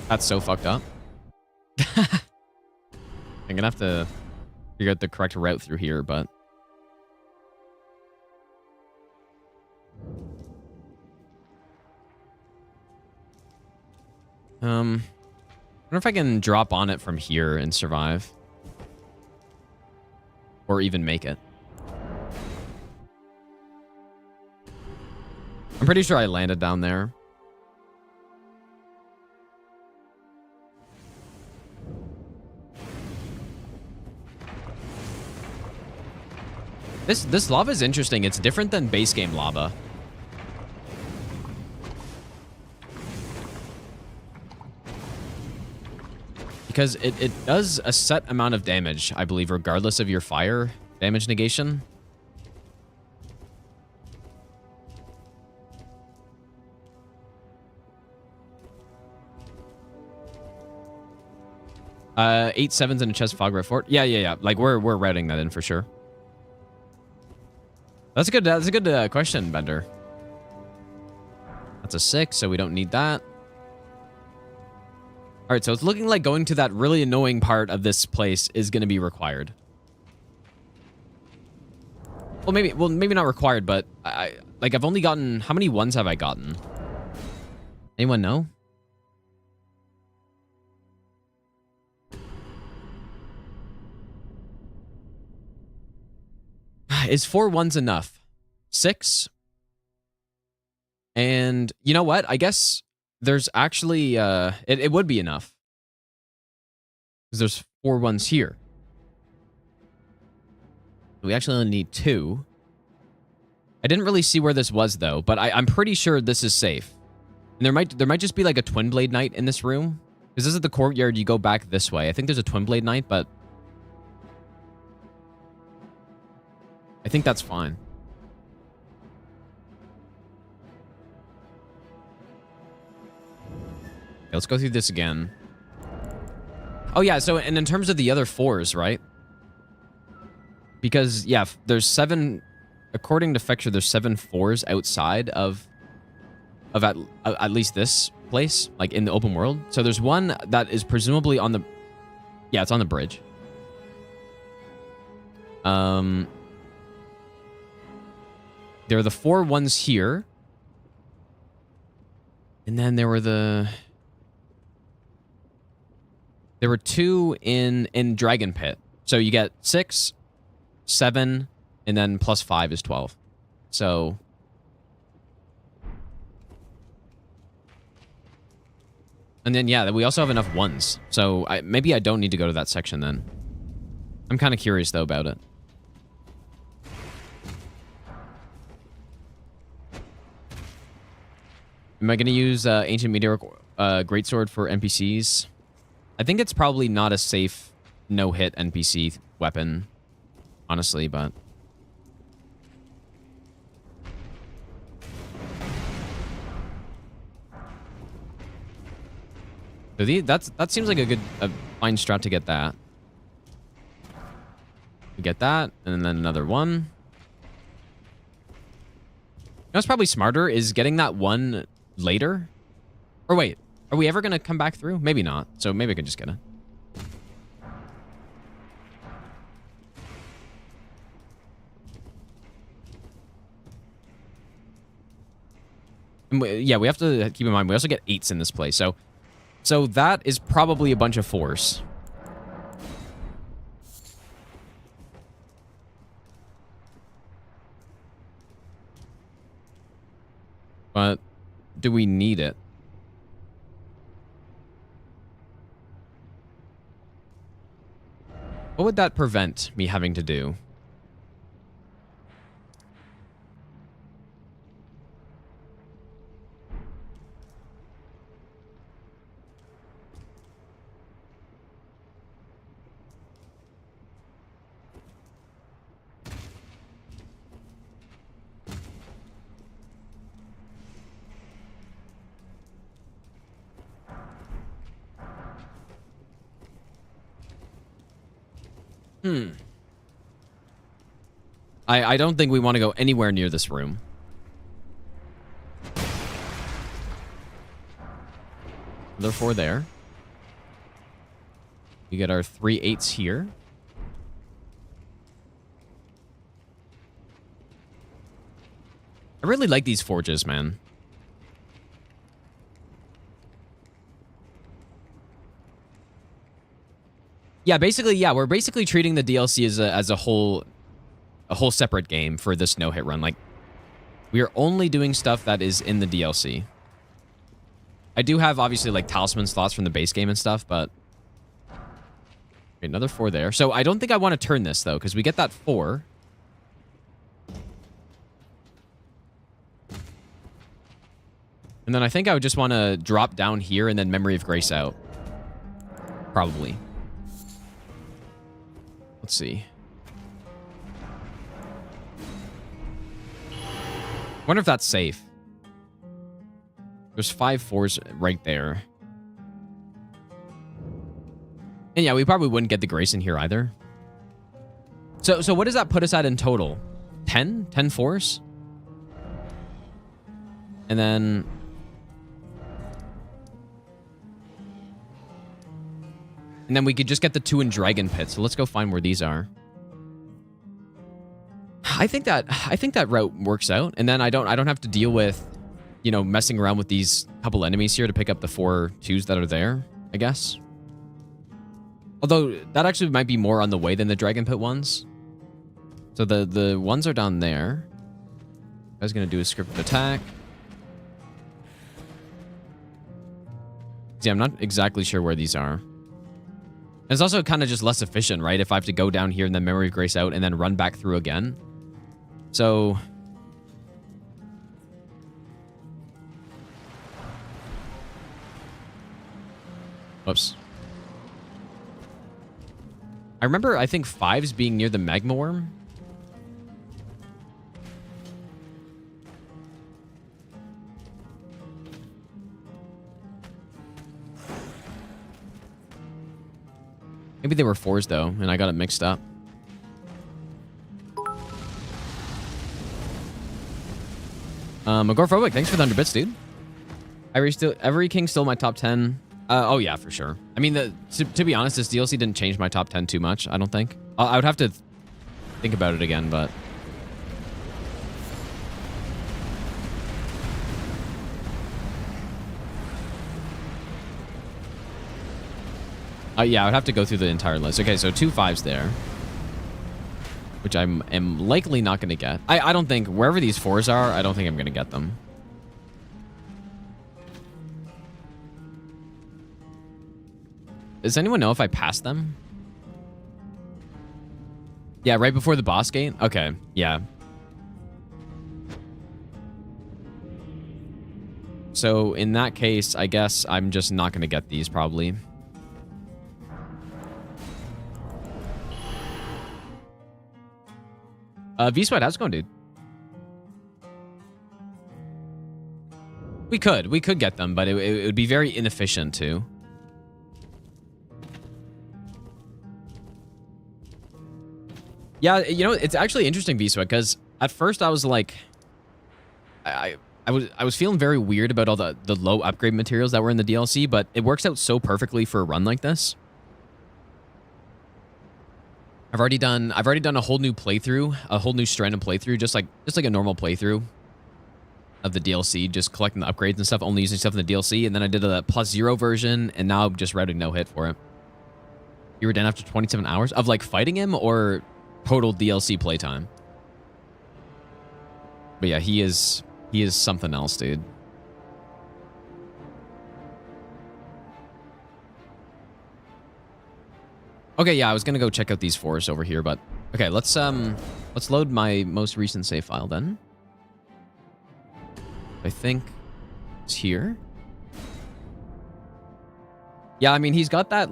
That's so fucked up. I'm gonna have to figure out the correct route through here, but... I wonder if I can drop on it from here and survive. Or even make it. I'm pretty sure I landed down there. This lava is interesting. It's different than base game lava. Because it does a set amount of damage, I believe, regardless of your fire damage negation. 8 7s and a chest fog red fort. Yeah. Like we're routing that in for sure. That's a good question, Bender. That's a 6, so we don't need that. All right, so it's looking like going to that really annoying part of this place is going to be required. Well, maybe not required, but I've only gotten, how many 1s have I gotten? Anyone know? Is 4 1s enough? 6? And you know what? I guess there's actually, it would be enough. Because there's 4 1s here. We actually only need 2. I didn't really see where this was, though, but I'm pretty sure this is safe. And there might just be like a Twin Blade Knight in this room. Because this is the courtyard, you go back this way. I think there's a Twin Blade Knight, but... I think that's fine. Okay, let's go through this again. Oh, yeah, so, and in terms of the other 4s, right? Because, yeah, there's 7... According to Fexture, there's 7 4s outside of at least this place, like in the open world. So there's one that is presumably on the... Yeah, it's on the bridge. There are the 4 1s here. And then there were 2 in Dragon Pit. So you get 6, 7, and then plus 5 is 12. So... And then, yeah, we also have enough 1s. So maybe I don't need to go to that section then. I'm kind of curious, though, about it. Am I going to use Ancient Meteoric Greatsword for NPCs? I think it's probably not a safe no-hit NPC weapon, honestly, but... So that seems like a fine strat to get that. We get that, and then another one. You know what's probably smarter is getting that one later. Or wait, are we ever going to come back through? Maybe not. So maybe I could just get it. And yeah, we have to keep in mind, we also get 8s in this place. So that is probably a bunch of 4s. But do we need it? What would that prevent me having to do? I don't think we want to go anywhere near this room. Therefore, there. We get our 3 8s here. I really like these forges, man. Yeah, basically, yeah, we're basically treating the DLC as a whole separate game for this no-hit run. Like, we are only doing stuff that is in the DLC. I do have, obviously, like, talisman slots from the base game and stuff, but... Okay, another 4 there. So I don't think I want to turn this, though, because we get that 4. And then I think I would just want to drop down here and then Memory of Grace out. Probably. Let's see. I wonder if that's safe. There's 5 4s right there. And yeah, we probably wouldn't get the Grace in here either. So what does that put us at in total? 10? 10 4s? And then... And then we could just get the 2 in Dragon Pit. So let's go find where these are. I think that route works out, and then I don't have to deal with, you know, messing around with these couple enemies here to pick up the 4 2s that are there, I guess. Although that actually might be more on the way than the Dragon Pit ones. So the ones are down there. I was gonna do a scripted attack. See, I'm not exactly sure where these are. And it's also kind of just less efficient, right? If I have to go down here and then Memory of Grace out and then run back through again. So... Whoops. I remember, I think 5s being near the Magma Worm. Maybe they were 4s, though, and I got it mixed up. Agoraphobic, thanks for the 100 bits, dude. Every King still my top 10. Oh, yeah, for sure. I mean, to be honest, this DLC didn't change my top 10 too much, I don't think. I would have to think about it again, but... yeah, I would have to go through the entire list. Okay, so 2 5s there. Which I am likely not going to get. I don't think, wherever these 4s are, I don't think I'm going to get them. Does anyone know if I passed them? Yeah, right before the boss gate? Okay, yeah. So in that case, I guess I'm just not going to get these probably. V-Sweat, how's it going, dude? We could get them, but it would be very inefficient too. Yeah, you know, it's actually interesting, V-Sweat, because at first I was like, I was feeling very weird about all the low upgrade materials that were in the DLC, but it works out so perfectly for a run like this. I've already done a whole new playthrough, a whole new strand of playthrough, just like a normal playthrough of the DLC, just collecting the upgrades and stuff, only using stuff in the DLC, and then I did a +0 version, and now I'm just routing no hit for it. You were done after 27 hours of like fighting him or total DLC playtime. But yeah, he is something else, dude. Okay, yeah, I was gonna go check out these forests over here, but okay, let's load my most recent save file then. I think it's here. Yeah, I mean, he's got that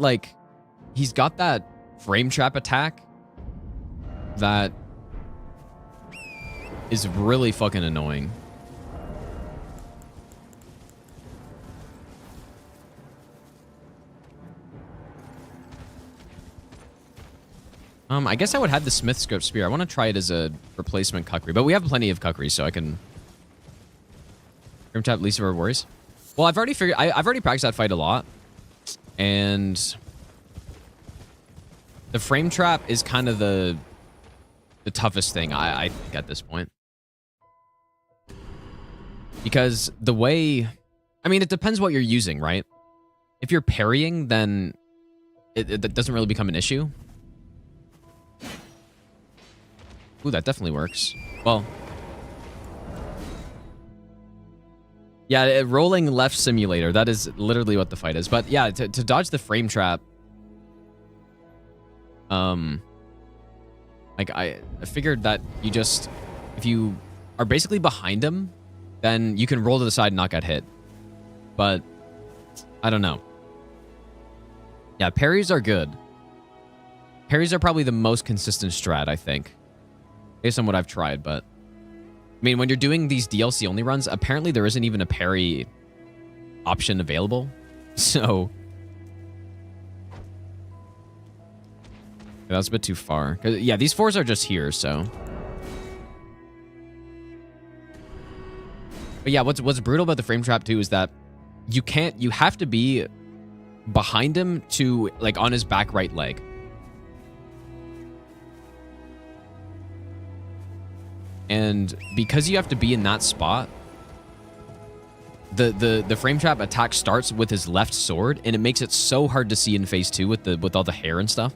frame trap attack that is really fucking annoying. I guess I would have the Smith Scope Spear. I want to try it as a replacement Kukri, but we have plenty of Kukri, so I can frame trap least of our worries. Well, I've already practiced that fight a lot, and the frame trap is kind of the toughest thing I think at this point, because the way, I mean, it depends what you're using, right? If you're parrying, then it doesn't really become an issue. Ooh, that definitely works. Well, yeah, rolling left simulator. That is literally what the fight is. But yeah, to dodge the frame trap, like I figured that you just, if you are basically behind him, then you can roll to the side and not get hit. But I don't know. Yeah, parries are good. Parries are probably the most consistent strat, I think, based on what I've tried. But I mean, when you're doing these DLC only runs, apparently there isn't even a parry option available. So that's a bit too far. 'Cause, yeah, these fours are just here, so. But yeah, what's brutal about the frame trap too is that you have to be behind him to, like, on his back right leg. And because you have to be in that spot, the frame trap attack starts with his left sword, and it makes it so hard to see in phase 2 with all the hair and stuff.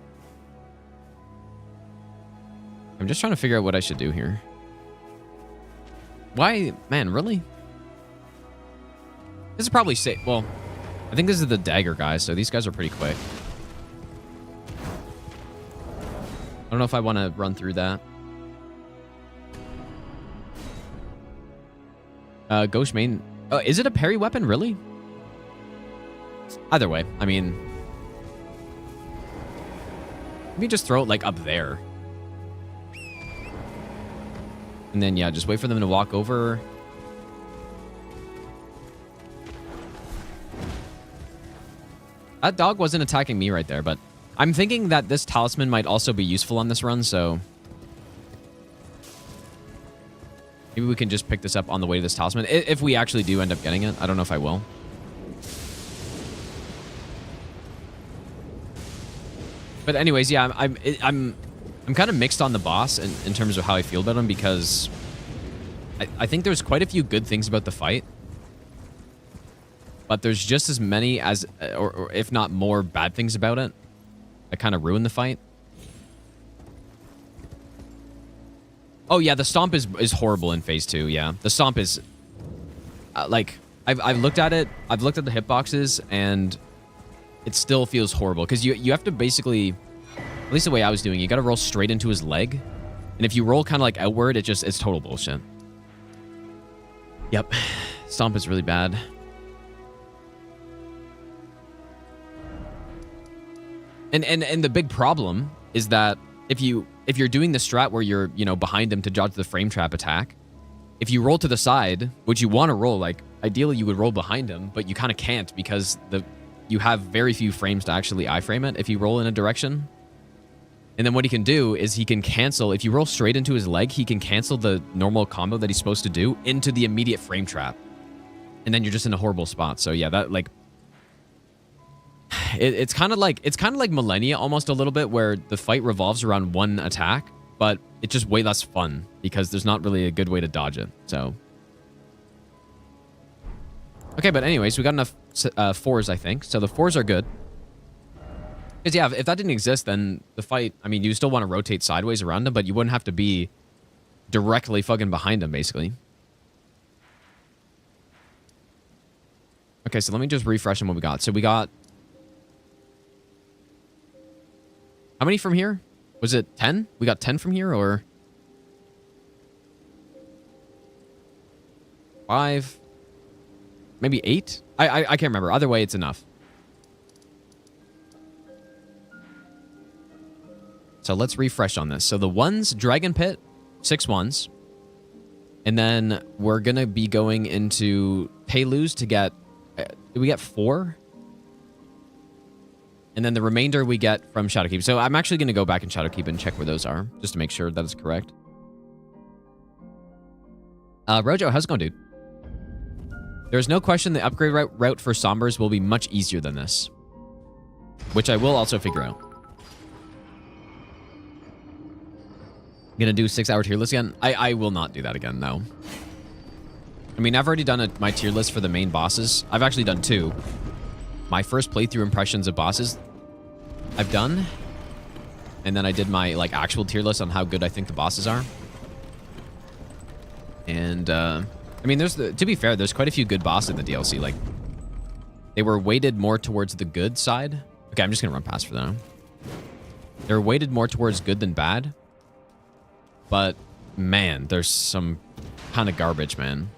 I'm just trying to figure out what I should do here. Why, man, really? This is probably safe. Well, I think this is the dagger guys, so these guys are pretty quick. I don't know if I want to run through that. Ghost main. Is it a parry weapon, really? Either way, I mean, let me just throw it like up there. And then, yeah, just wait for them to walk over. That dog wasn't attacking me right there, but I'm thinking that this talisman might also be useful on this run, so maybe we can just pick this up on the way to this talisman. If we actually do end up getting it. I don't know if I will. But anyways, yeah, I'm kind of mixed on the boss in terms of how I feel about him, because I think there's quite a few good things about the fight, but there's just as many as, or if not more, bad things about it that kind of ruin the fight. Oh yeah, the stomp is horrible in phase 2. Yeah, the stomp is like, I've looked at it. I've looked at the hitboxes, and it still feels horrible, because you have to basically, at least the way I was doing, you got to roll straight into his leg, and if you roll kind of like outward, it's total bullshit. Yep, stomp is really bad. And the big problem is that if you're doing the strat where you're, you know, behind him to dodge the frame trap attack, if you roll to the side, which you want to roll, like ideally you would roll behind him, but you kind of can't because you have very few frames to actually iframe it if you roll in a direction. And then what he can do is he can cancel, if you roll straight into his leg, he can cancel the normal combo that he's supposed to do into the immediate frame trap. And then you're just in a horrible spot. So yeah, that like it's kind of like Millennia almost a little bit, where the fight revolves around one attack, but it's just way less fun because there's not really a good way to dodge it. So okay, but anyways, we got enough 4s, I think. So the 4s are good. Because yeah, if that didn't exist, then the fight, I mean, you still want to rotate sideways around him, but you wouldn't have to be directly fucking behind him, basically. Okay, so let me just refresh on what we got. So we got... How many from here? Was it 10? We got 10 from here, or... 5? Maybe 8? I can't remember. Either way, it's enough. So let's refresh on this. So the ones, Dragon Pit, 6 ones. And then we're going to be going into Payluz to get... Did we get 4? And then the remainder we get from Shadowkeep. So I'm actually going to go back in Shadowkeep and check where those are, just to make sure that is correct. Rojo, how's it going, dude? There's no question the upgrade route for Sombers will be much easier than this. Which I will also figure out. Gonna do 6-hour tier list again? I will not do that again, no. I mean, I've already done my tier list for the main bosses. I've actually done 2. My first playthrough impressions of bosses I've done. And then I did my like actual tier list on how good I think the bosses are. And I mean, to be fair, there's quite a few good bosses in the DLC. Like, they were weighted more towards the good side. Okay, I'm just gonna run past for that. They're weighted more towards good than bad. But man, there's some kind of garbage, man.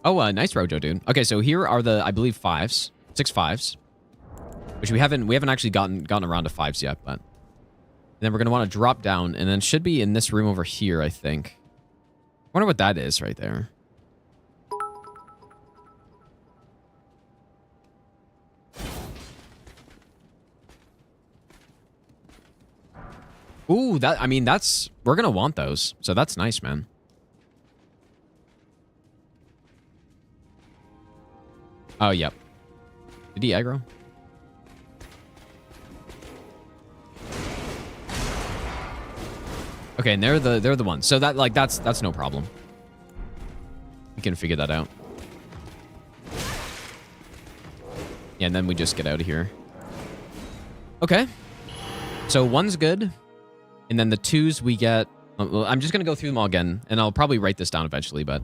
Oh, nice Rojo, dude. Okay, so here are the, I believe, 5s. 6 5s. Which we haven't actually gotten around to 5s yet, but... And then we're going to want to drop down, and then should be in this room over here, I think. I wonder what that is right there. Ooh, I mean, we're going to want those. So that's nice, man. Oh, yep. Did he aggro? Okay, and they're the ones. So that's no problem. We can figure that out. Yeah, and then we just get out of here. Okay. So 1's good. And then the 2s we get... Well, I'm just going to go through them all again. And I'll probably write this down eventually, but...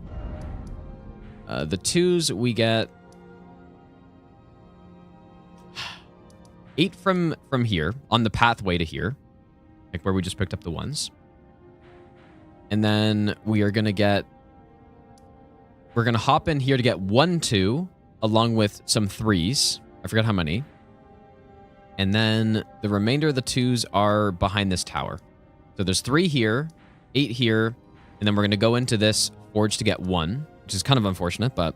the 2s we get... 8 from here, on the pathway to here. Like where we just picked up the 1s. And then we are going to get... We're going to hop in here to get 1 2, along with some 3s. I forgot how many. And then the remainder of the 2s are behind this tower. So there's 3 here, 8 here, and then we're going to go into this forge to get 1, which is kind of unfortunate, but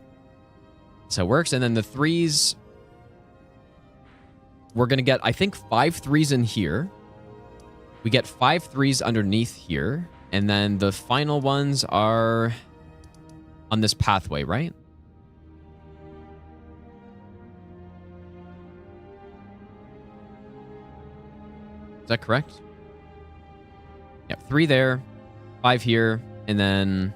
that's how it works. And then the 3s, we're going to get, I think, 5 3s in here. We get 5 3s underneath here, and then the final ones are on this pathway, right? Is that correct? Yeah, 3 there, 5 here, and then...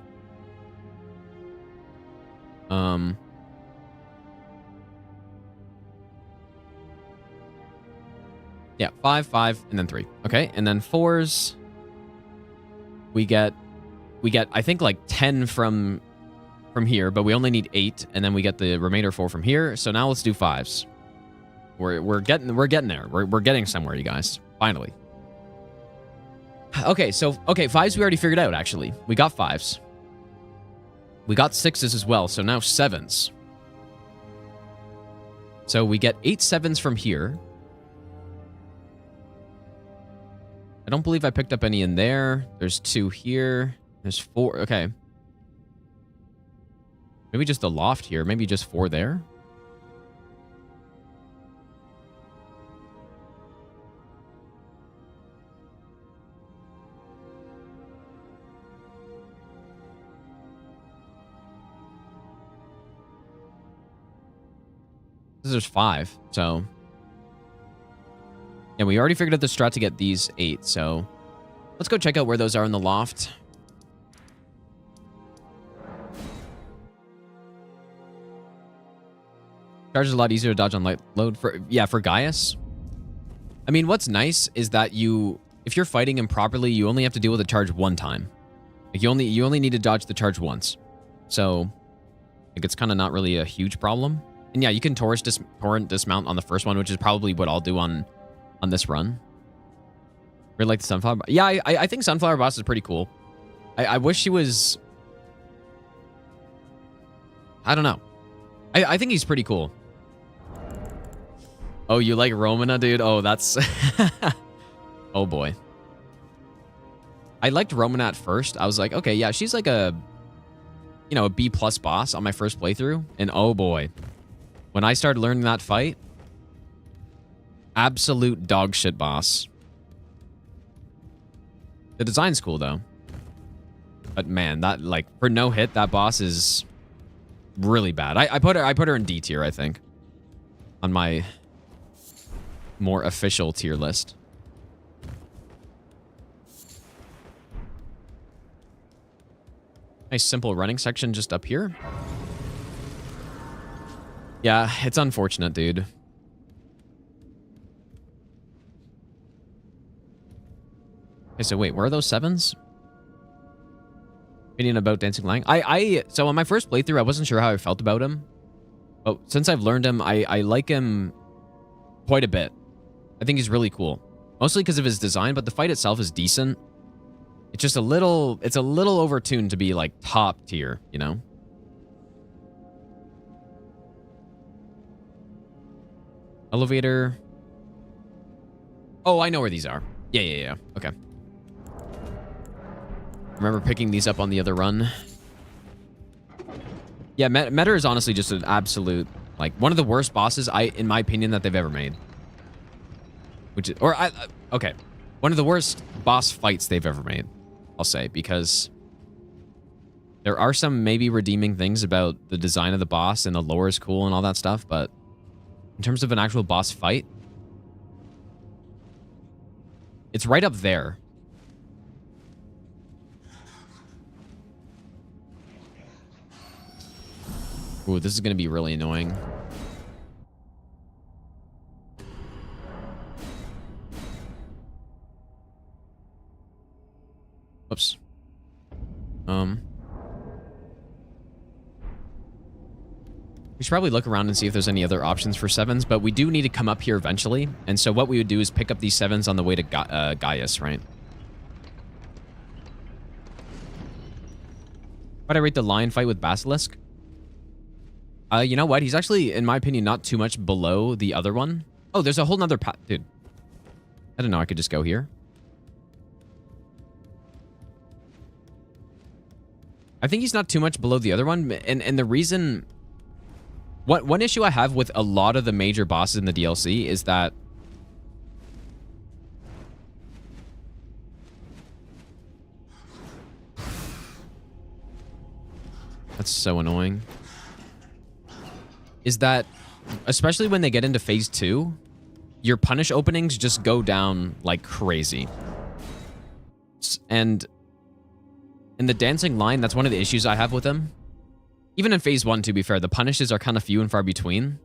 Yeah, 5, 5, and then 3. Okay, and then 4s... We get, I think, like 10 from here, but we only need 8, and then we get the remainder 4 from here. So now let's do 5s. We're getting there. We're getting somewhere, you guys. Finally. Okay, so, okay, 5s we already figured out, actually. We got 5s. We got 6s as well, so now 7s. So we get 8 7s from here. I don't believe I picked up any in there. There's 2 here. There's 4. Okay. Maybe just the loft here. Maybe just 4 there. There's 5, so... Yeah, we already figured out the strat to get these 8, so... Let's go check out where those are in the loft. Charge is a lot easier to dodge on light load for... Yeah, for Gaius. I mean, what's nice is that you... If you're fighting him properly, you only have to deal with the charge 1 time. Like, you only need to dodge the charge once. So... Like, it's kind of not really a huge problem. And yeah, you can torrent dismount on the first one, which is probably what I'll do on this run. Really like the Sunflower Boss. Yeah, I think Sunflower Boss is pretty cool. I wish she was... I don't know. I think he's pretty cool. Oh, you like Romana, dude? Oh, that's... Oh, boy. I liked Romana at first. I was like, okay, yeah, she's like a... You know, a B+ boss on my first playthrough. And oh, boy. When I started learning that fight, absolute dog shit boss. The design's cool though. But man, that like for no hit, that boss is really bad. I put her in D tier, I think. On my more official tier list. Nice simple running section just up here. Yeah, it's unfortunate, dude. Okay, so wait, where are those 7s? Opinion about Dancing Lion. So on my first playthrough, I wasn't sure how I felt about him. But since I've learned him, I like him quite a bit. I think he's really cool. Mostly because of his design, but the fight itself is decent. It's just it's a little overtuned to be like top tier, you know? Elevator. Oh, I know where these are. Yeah. Okay. Remember picking these up on the other run. Yeah, Meta is honestly just an absolute, like, one of the worst bosses, in my opinion, that they've ever made. Okay. One of the worst boss fights they've ever made, I'll say, because there are some maybe redeeming things about the design of the boss, and the lore is cool and all that stuff, but in terms of an actual boss fight, it's right up there. Ooh, this is going to be really annoying. Oops. We should probably look around and see if there's any other options for 7s, but we do need to come up here eventually. And so what we would do is pick up these 7s on the way to Gaius, right? How'd I rate the lion fight with Basilisk? You know what? He's actually, in my opinion, not too much below the other one. Oh, there's a whole nother path. Dude. I didn't know I could just go here. I think he's not too much below the other one. And the reason... One issue I have with a lot of the major bosses in the DLC is that... That's so annoying. Is that, especially when they get into phase 2, your punish openings just go down like crazy. And in the dancing line, that's one of the issues I have with him. Even in phase 1, to be fair, the punishes are kind of few and far between.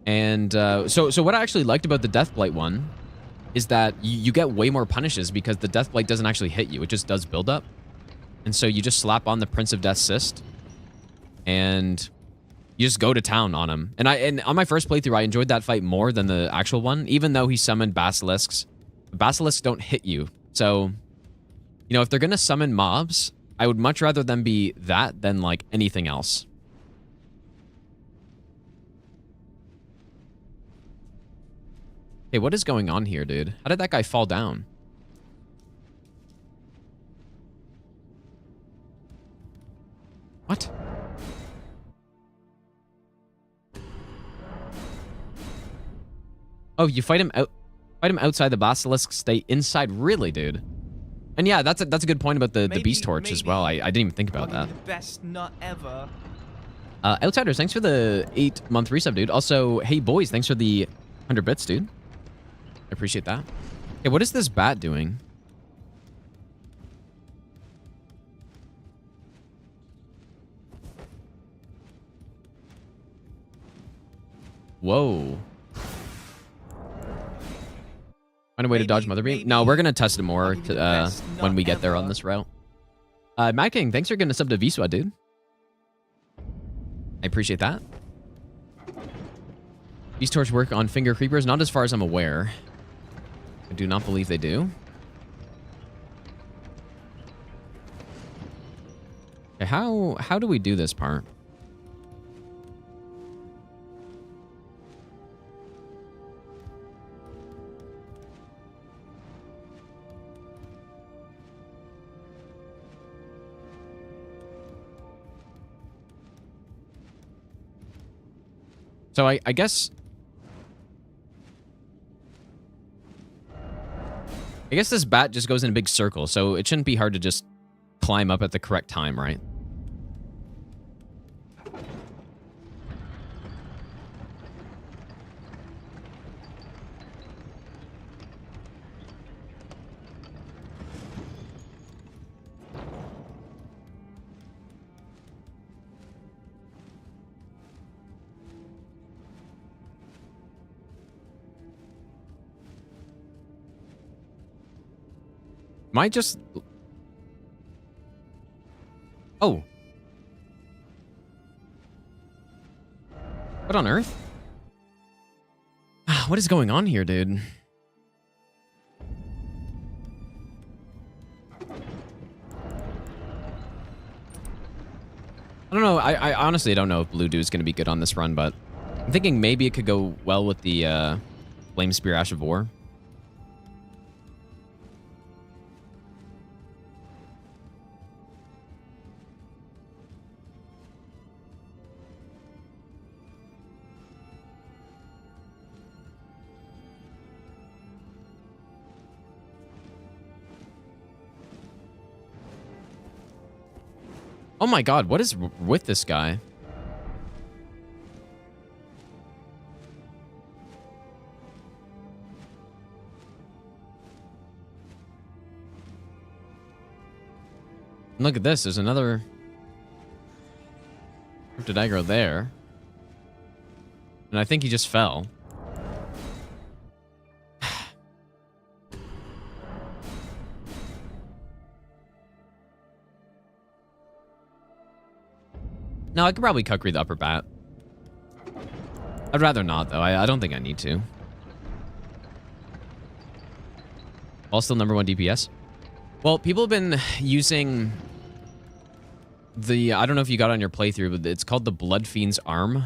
And so what I actually liked about the Deathblight one is that you get way more punishes because the Deathblight doesn't actually hit you. It just does build up. And so you just slap on the Prince of Death Cyst. And You just go to town on him. And on my first playthrough, I enjoyed that fight more than the actual one, even though he summoned basilisks. Basilisks don't hit you. So, you know, if they're going to summon mobs, I would much rather them be that than, like, anything else. Hey, what is going on here, dude? How did that guy fall down? What? Oh, you fight him outside the basilisk, stay inside. Really, dude? And yeah, that's a good point about the beast torch as well. I didn't even think about that. The best nut ever. Outsiders, thanks for the 8-month resub, dude. Also, hey boys, thanks for the 100 bits, dude. I appreciate that. Hey, what is this bat doing? Whoa. Find a way to dodge Mother Beam? No, we're going to test it more when we get there on this route. Mad King, thanks for getting a sub to Viswa, dude. I appreciate that. Beast Torch work on finger creepers? Not as far as I'm aware. I do not believe they do. Okay, how do we do this part? So I guess... I guess this bat just goes in a big circle, so it shouldn't be hard to just climb up at the correct time, right? Might just... Oh. What on earth? What is going on here, dude? I don't know. I honestly don't know if Blue Dew is going to be good on this run, but I'm thinking maybe it could go well with the Flame Spear Ash of War. Oh my god, what is with this guy? Look at this, there's another Cryptid aggro there. And I think he just fell. No, I could probably Kukri the upper bat. I'd rather not, though. I don't think I need to. All still #1 DPS. Well, people have been using the... I don't know if you got on your playthrough, but it's called the Blood Fiend's Arm,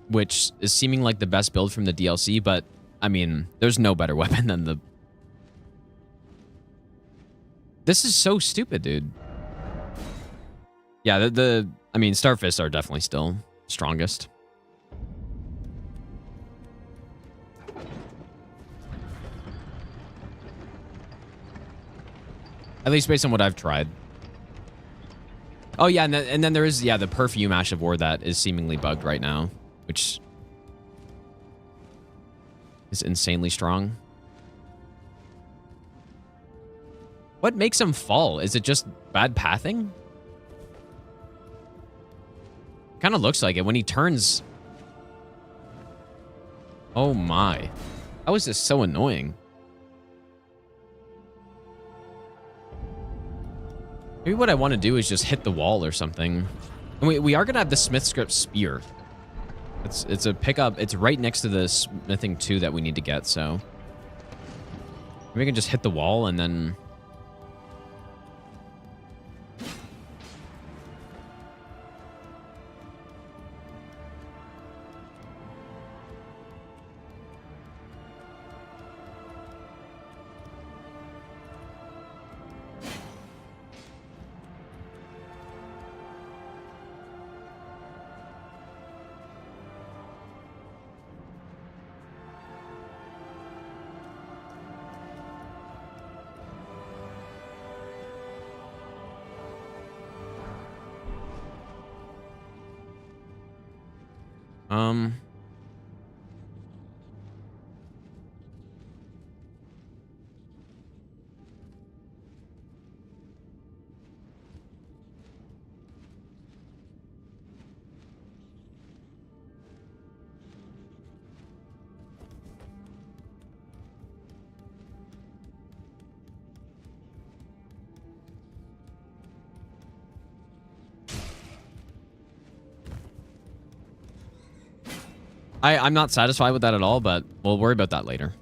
which is seeming like the best build from the DLC, but, I mean, there's no better weapon than the... This is so stupid, dude. Yeah, I mean, Starfists are definitely still strongest. At least based on what I've tried. Oh, yeah, and then there is, yeah, the Perfume Ash of War that is seemingly bugged right now, which is insanely strong. What makes him fall? Is it just bad pathing? Kind of looks like it when he turns. Oh my. How is this so annoying? Maybe what I want to do is just hit the wall or something. And we are gonna have the smith script spear. It's a pickup. It's right next to the smithing 2 that we need to get. So maybe we can just hit the wall and then. I'm not satisfied with that at all, but we'll worry about that later.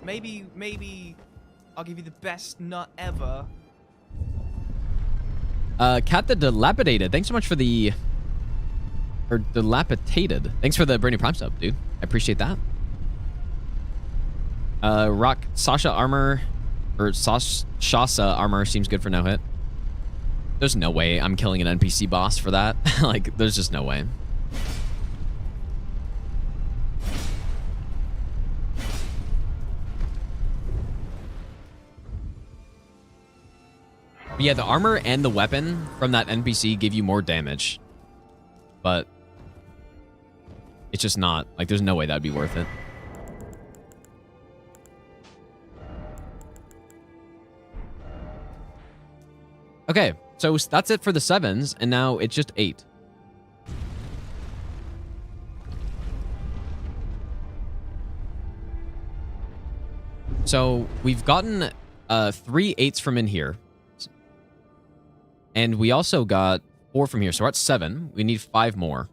Maybe I'll give you the best nut ever. Cat the Dilapidated. Thanks so much for the... Or Dilapidated. Thanks for the Brand New Prime sub, dude. I appreciate that. Rock Sasha armor... Or Shasa armor seems good for no hit. There's no way I'm killing an NPC boss for that. Like, there's just no way. But yeah, the armor and the weapon from that NPC give you more damage. But it's just not. Like, there's no way that'd be worth it. Okay, so that's it for the 7s, and now it's just 8. So we've gotten 3 8s from in here. And we also got 4 from here, so we're at 7. We need 5 more.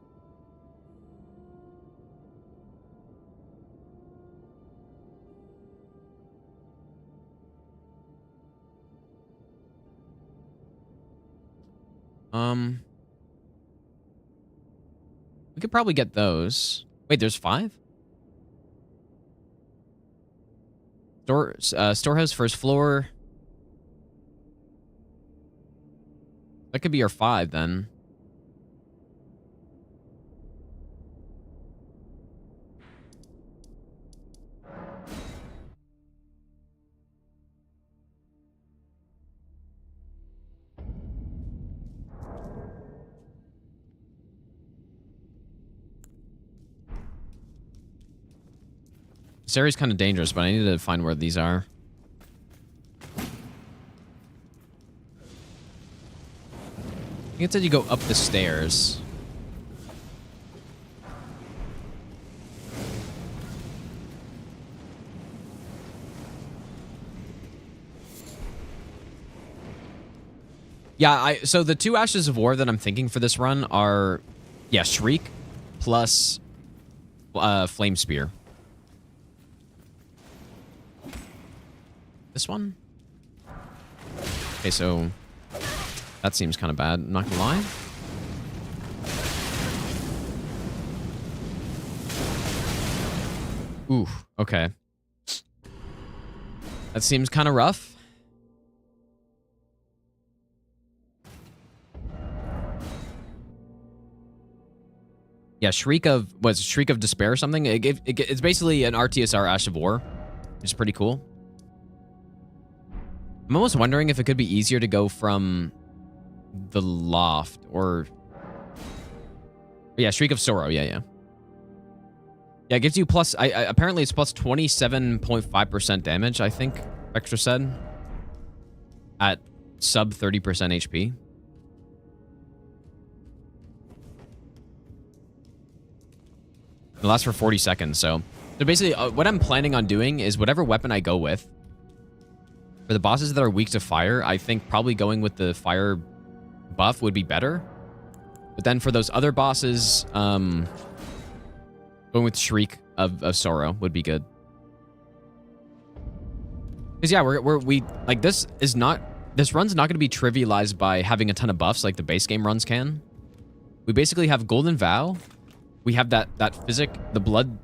We could probably get those. Wait, there's 5? Storehouse, first floor. That could be our 5 then. This area's kind of dangerous, but I need to find where these are. I think it said you go up the stairs. Yeah, so the 2 Ashes of War that I'm thinking for this run are, yeah, Shriek plus Flame Spear. This one? Okay, so that seems kind of bad. I'm not gonna lie. Ooh, okay. That seems kind of rough. Yeah, Shriek of Despair or something. It's basically an RTSR Ash of War, which is pretty cool. I'm almost wondering if it could be easier to go from the loft or... Yeah, Shriek of Sorrow. Yeah, it gives you plus... apparently it's plus 27.5% damage, I think, Extra said. At sub 30% HP. It lasts for 40 seconds, so basically what I'm planning on doing is whatever weapon I go with, for the bosses that are weak to fire, I think probably going with the fire buff would be better. But then for those other bosses, going with Shriek of Sorrow would be good. Because yeah, we like this run's not going to be trivialized by having a ton of buffs like the base game runs can. We basically have Golden Vow. We have that physic, the blood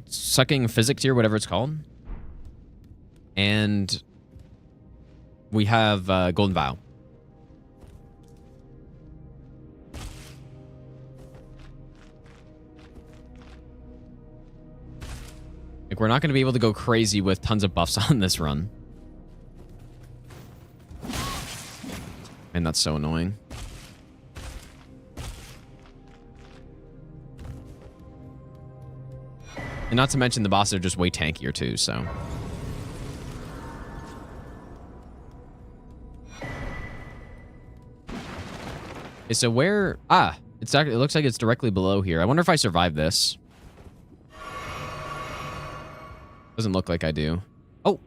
sucking physic tier, whatever it's called. And we have Golden Vow. Like, we're not going to be able to go crazy with tons of buffs on this run. And that's so annoying. And not to mention the bosses are just way tankier too, so. Okay, so where... Ah, it looks like it's directly below here. I wonder if I survive this. Doesn't look like I do. Oh.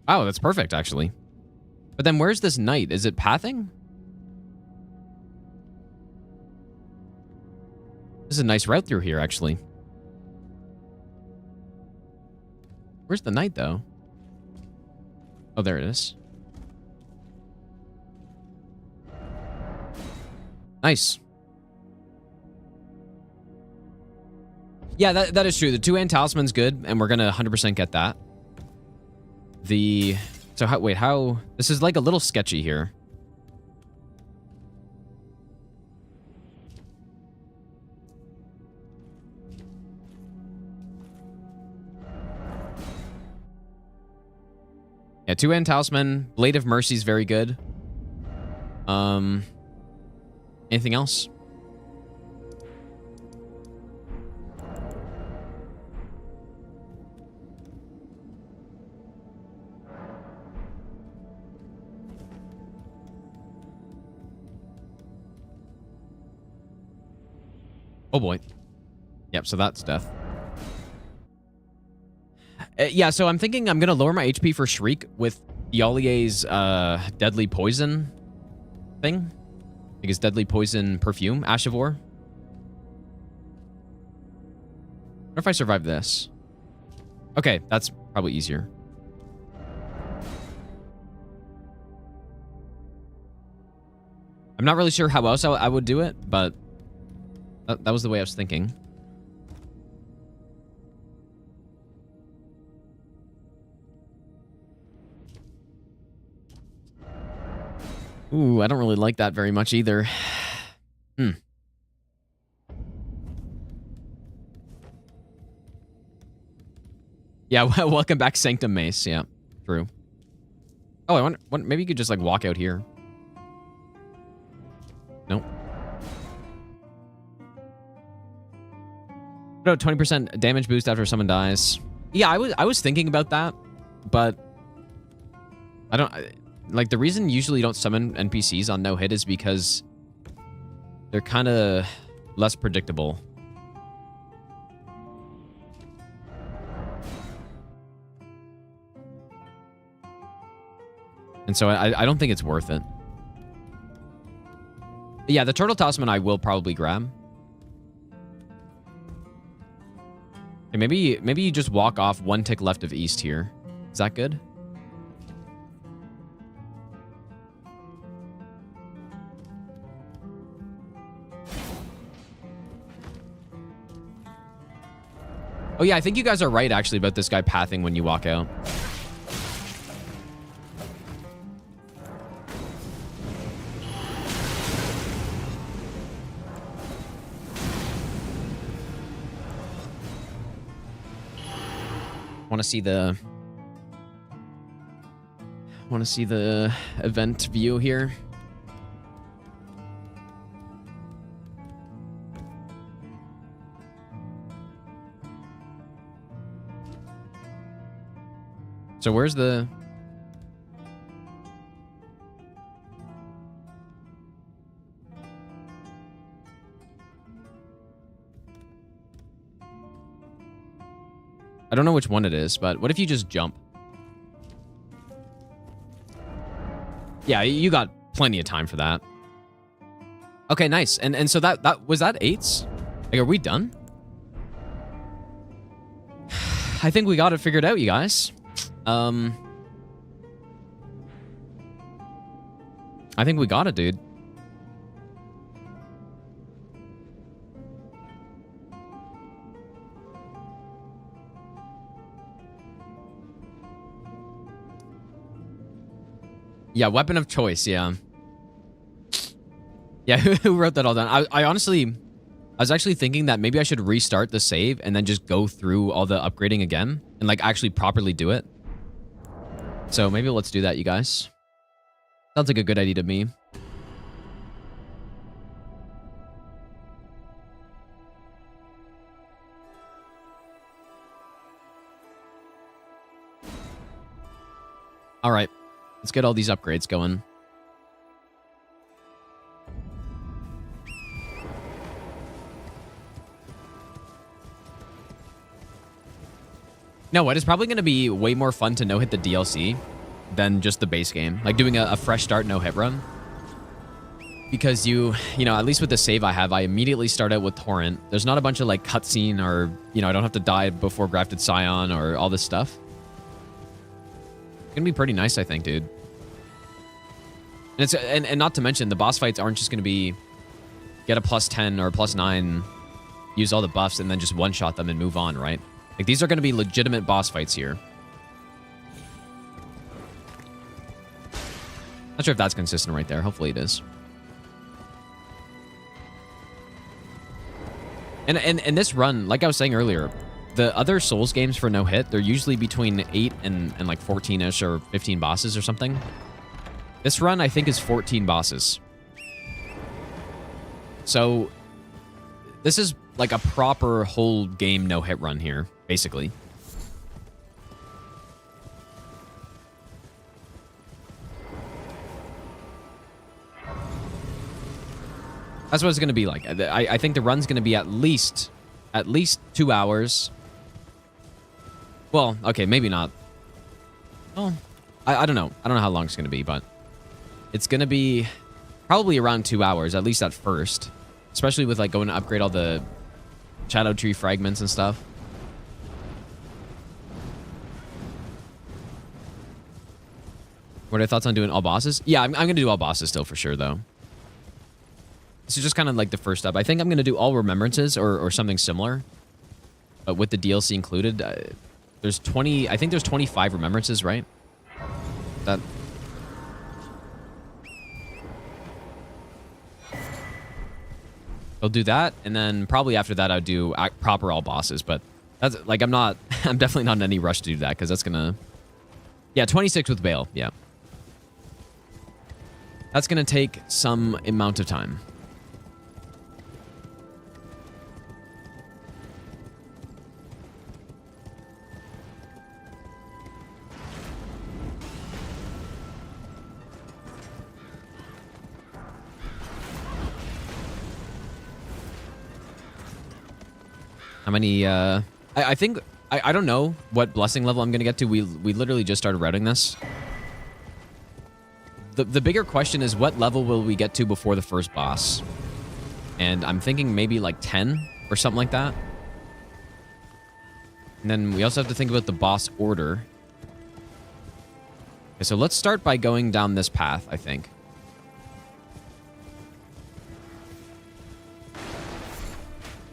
Oh, that's perfect, actually. But then where's this knight? Is it pathing? This is a nice route through here, actually. Where's the knight, though? Oh, there it is. Nice. Yeah, that is true. The 2-hand talisman's good, and we're gonna 100% get that. So how... This is like a little sketchy here. Yeah, 2-hand talisman. Blade of Mercy is very good. Anything else? Oh boy. Yep, so that's death. Yeah, so I'm thinking I'm going to lower my HP for Shriek with Yalie's deadly poison thing. I think it's deadly poison perfume, Ashivor. What if I survive this? Okay, that's probably easier. I'm not really sure how else I would do it, but that was the way I was thinking. Ooh, I don't really like that very much either. Yeah, welcome back, Sanctum Mace. Yeah, true. Oh, I wonder, maybe you could just like walk out here. Nope. No, 20% damage boost after someone dies. Yeah, I was thinking about that, but I don't... Like, the reason usually you don't summon NPCs on no hit is because they're kind of less predictable. And so I don't think it's worth it. But yeah, the Turtle Talisman I will probably grab. Okay, maybe you just walk off 1 tick left of east here. Is that good? Oh yeah, I think you guys are right actually about this guy pathing when you walk out. Want to see the event view here. So where's the... I don't know which one it is, but what if you just jump? Yeah, you got plenty of time for that. Okay, nice. And so that was that 8s? Like, are we done? I think we got it figured out, you guys. I think we got it, dude. Yeah, weapon of choice, yeah. Yeah, who wrote that all down? I honestly, I was actually thinking that maybe I should restart the save and then just go through all the upgrading again and like actually properly do it. So maybe let's do that, you guys. Sounds like a good idea to me. All right, let's get all these upgrades going. No, what is probably going to be way more fun to no-hit the DLC than just the base game. Like doing a fresh start no-hit run. Because you know, at least with the save I have, I immediately start out with Torrent. There's not a bunch of like cutscene or, you know, I don't have to die before Grafted Scion or all this stuff. It's going to be pretty nice, I think, dude. And not to mention, the boss fights aren't just going to be get a +10 or a +9, use all the buffs, and then just one-shot them and move on, right? Like, these are going to be legitimate boss fights here. Not sure if that's consistent right there. Hopefully it is. And this run, like I was saying earlier, the other Souls games for no hit, they're usually between 8 and like 14-ish or 15 bosses or something. This run, I think, is 14 bosses. So this is like a proper whole game no hit run here, basically. That's what it's going to be like. I think the run's going to be at least 2 hours. Well, okay, maybe not. Oh, I don't know. I don't know how long it's going to be, but it's going to be probably around 2 hours, at least at first. Especially with like going to upgrade all the Shadow Tree fragments and stuff. What are your thoughts on doing all bosses? Yeah, I'm going to do all bosses still for sure, though. This is just kind of like the first step. I think I'm going to do all remembrances or something similar. But with the DLC included, there's 20... I think there's 25 remembrances, right? That... I'll do that, and then probably after that I'll do proper all bosses, but that's like I'm definitely not in any rush to do that because that's gonna, yeah, 26 with Bale, yeah. That's gonna take some amount of time. How many, I think, I don't know what blessing level I'm going to get to. We literally just started routing this. The bigger question is what level will we get to before the first boss? And I'm thinking maybe like 10 or something like that. And then we also have to think about the boss order. Okay, so let's start by going down this path, I think.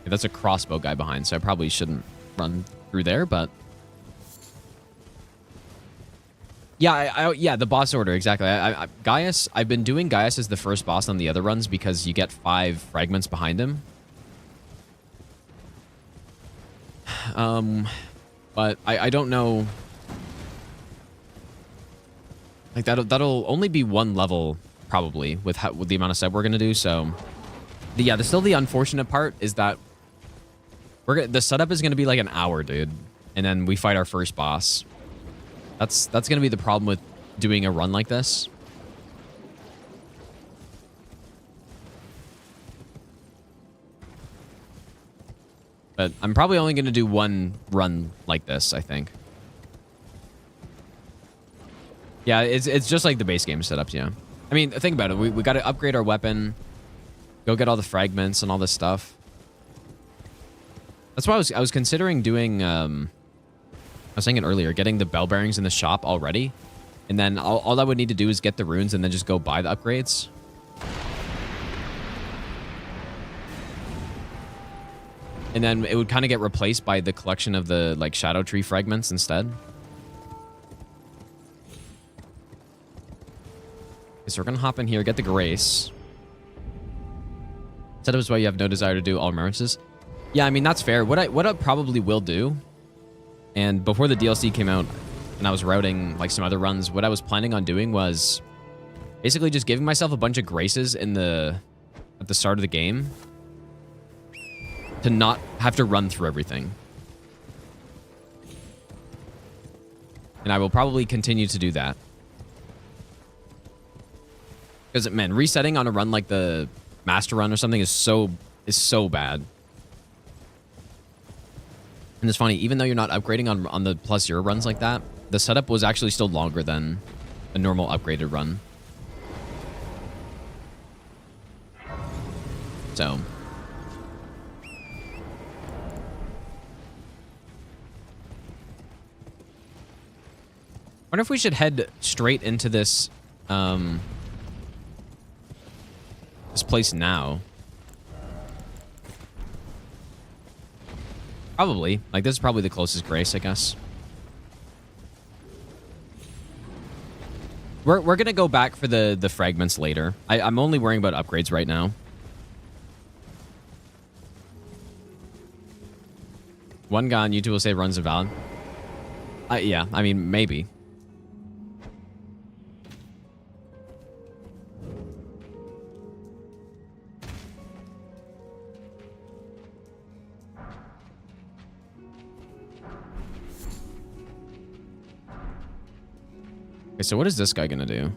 That's a crossbow guy behind, so I probably shouldn't run through there, but... Yeah, yeah, the boss order, exactly. Gaius, I've been doing Gaius as the first boss on the other runs because you get 5 fragments behind him. But I don't know... Like, that'll only be 1 level, probably, with the amount of stuff we're going to do, so... Yeah, still the unfortunate part is that the setup is going to be like an hour, dude. And then we fight our first boss. That's going to be the problem with doing a run like this. But I'm probably only going to do one run like this, I think. Yeah, it's just like the base game setups, yeah. I mean, think about it. We got to upgrade our weapon, go get all the fragments and all this stuff. That's why I was considering doing, I was saying it earlier, getting the bell bearings in the shop already. And then all I would need to do is get the runes and then just go buy the upgrades. And then it would kind of get replaced by the collection of the, like, shadow tree fragments instead. Okay, so we're going to hop in here, get the grace. Setup is why you have no desire to do all remembrances. Yeah, I mean, that's fair. What I probably will do, and before the DLC came out and I was routing, like, some other runs, what I was planning on doing was basically just giving myself a bunch of graces at the start of the game to not have to run through everything. And I will probably continue to do that. Because, man, resetting on a run like the Master Run or something is so bad. And it's funny, even though you're not upgrading on the plus zero runs like that, the setup was actually still longer than a normal upgraded run. So... I wonder if we should head straight into this, this place now. Probably. Like, this is probably the closest grace, I guess. We're gonna go back for the fragments later. I'm only worrying about upgrades right now. One guy on YouTube will say runs invalid. Yeah, I mean, maybe. Okay, so what is this guy gonna do?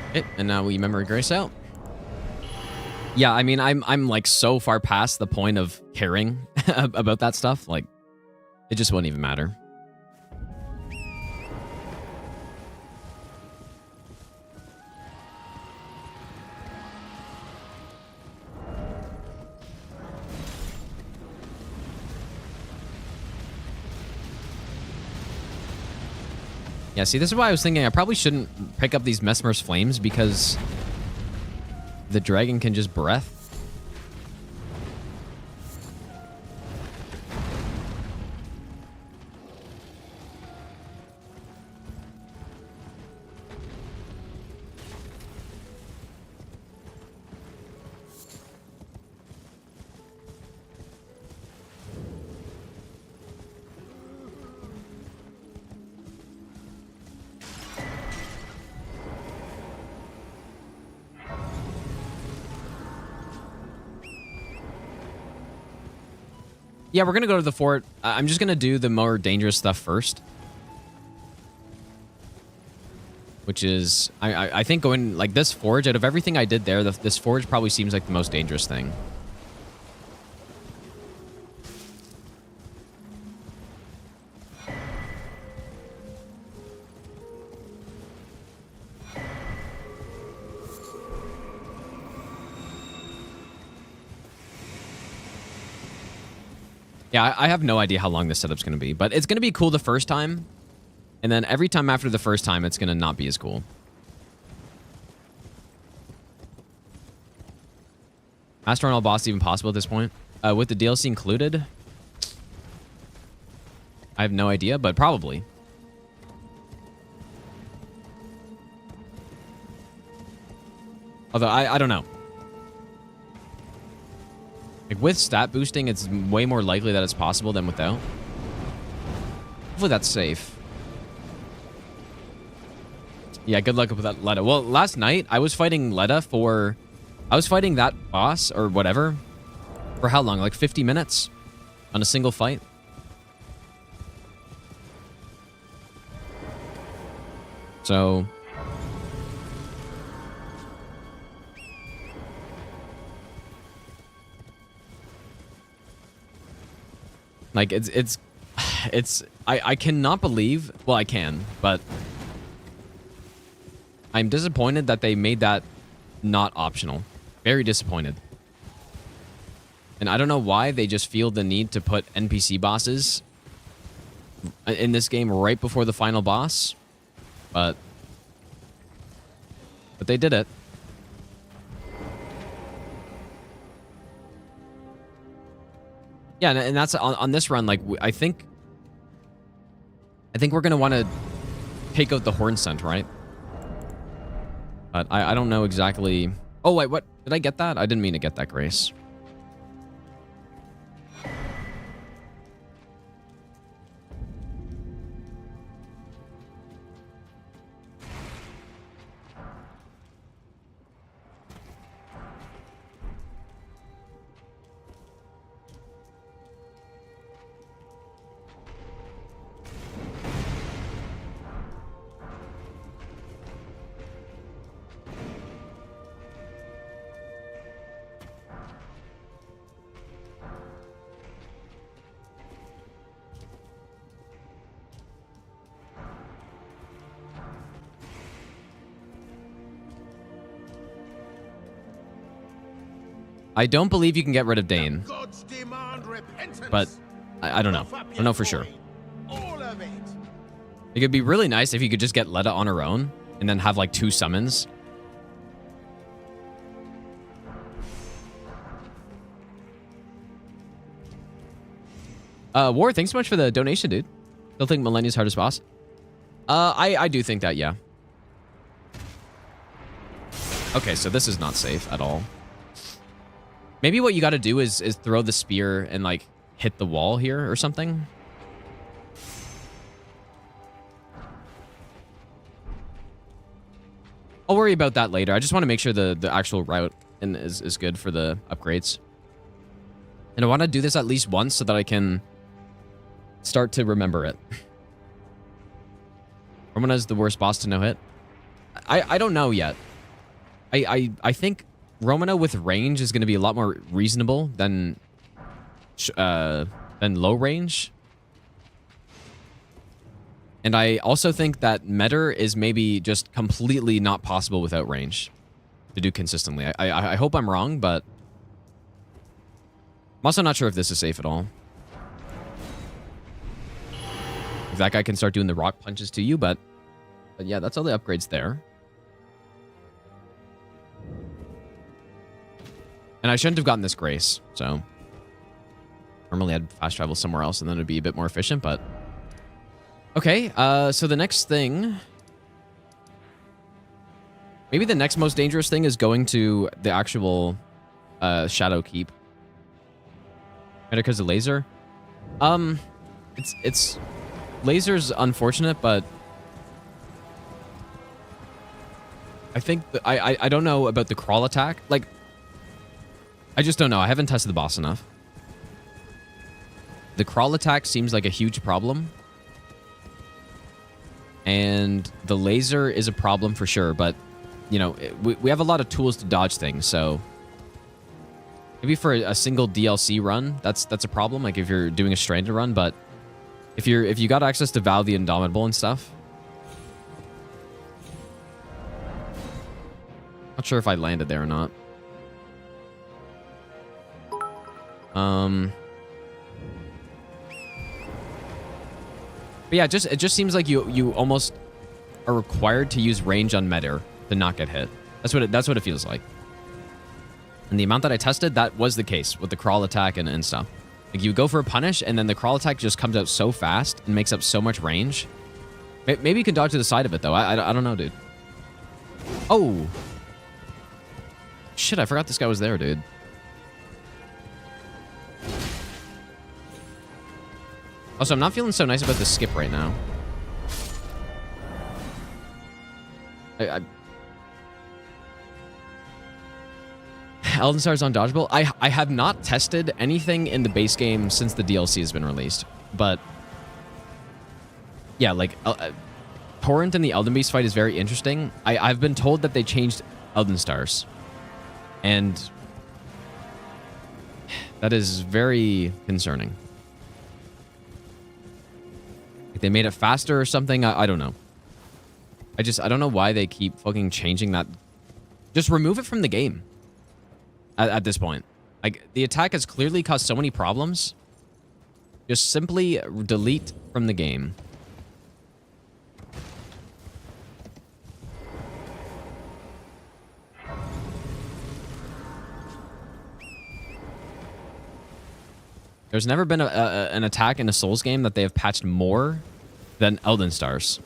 Okay, and now we memory grace out. Yeah, I mean, I'm like so far past the point of caring about that stuff. Like, it just wouldn't even matter. Yeah, see, this is why I was thinking I probably shouldn't pick up these Mesmer's Flames, because the dragon can just breath. Yeah, we're going to go to the fort. I'm just going to do the more dangerous stuff first. Which is, I think going, like, this forge, out of everything I did there, this forge probably seems like the most dangerous thing. Yeah, I have no idea how long this setup's going to be, but it's going to be cool the first time, and then every time after the first time, it's going to not be as cool. Master on all boss even possible at this point? With the DLC included? I have no idea, but probably. Although, I don't know. Like, with stat boosting, it's way more likely that it's possible than without. Hopefully that's safe. Yeah, good luck with that Letta. Well, last night, I was fighting Letta for... I was fighting that boss, or whatever, for how long? Like 50 minutes? On a single fight? So... Like, I cannot believe, well, I can, but I'm disappointed that they made that not optional. Very disappointed. And I don't know why they just feel the need to put NPC bosses in this game right before the final boss, but they did it. Yeah, and that's on this run. Like, I think we're gonna want to take out the horn scent, right? But I don't know exactly. Oh wait, what did I get that? I didn't mean to get that, Grace. I don't believe you can get rid of Dane, but I don't know. I don't know for sure. It could be really nice if you could just get Letta on her own and then have like 2 summons. War, thanks so much for the donation, dude. Still think Millennia's hardest boss? I do think that, yeah. Okay, so this is not safe at all. Maybe what you got to do is throw the spear and like hit the wall here or something. I'll worry about that later. I just want to make sure the actual route is good for the upgrades. And I want to do this at least once so that I can start to remember it. Romona's the worst boss to no hit. I don't know yet. I think Romana with range is going to be a lot more reasonable than low range. And I also think that Metter is maybe just completely not possible without range to do consistently. I hope I'm wrong, but I'm also not sure if this is safe at all. If that guy can start doing the rock punches to you, but yeah, that's all the upgrades there. And I shouldn't have gotten this Grace, so normally I'd fast travel somewhere else and then it'd be a bit more efficient, but okay, so the next thing, maybe the next most dangerous thing is going to the actual Shadow Keep. Because of laser. It's laser's unfortunate, but I think I don't know about the crawl attack. Like, I just don't know. I haven't tested the boss enough. The crawl attack seems like a huge problem. And the laser is a problem for sure, but, you know, we have a lot of tools to dodge things, so maybe for a single DLC run, that's a problem, like if you're doing a stranded run, but if you got access to Val the Indomitable and stuff. Not sure if I landed there or not. But yeah, it just seems like you almost are required to use range on Metter to not get hit. That's what it feels like. And the amount that I tested, that was the case with the crawl attack and stuff. Like, you go for a punish, and then the crawl attack just comes out so fast and makes up so much range. Maybe you can dodge to the side of it, though. I don't know, dude. Oh. Shit, I forgot this guy was there, dude. Also, I'm not feeling so nice about the skip right now. Elden Star's undodgeable. I have not tested anything in the base game since the DLC has been released. But yeah, like Torrent in the Elden Beast fight is very interesting. I've been told that they changed Elden Stars. And that is very concerning. Like they made it faster or something. I don't know. I don't know why they keep fucking changing that. Just remove it from the game at this point. Like, the attack has clearly caused so many problems. Just simply delete from the game. There's never been an attack in a Souls game that they have patched more than Elden Stars.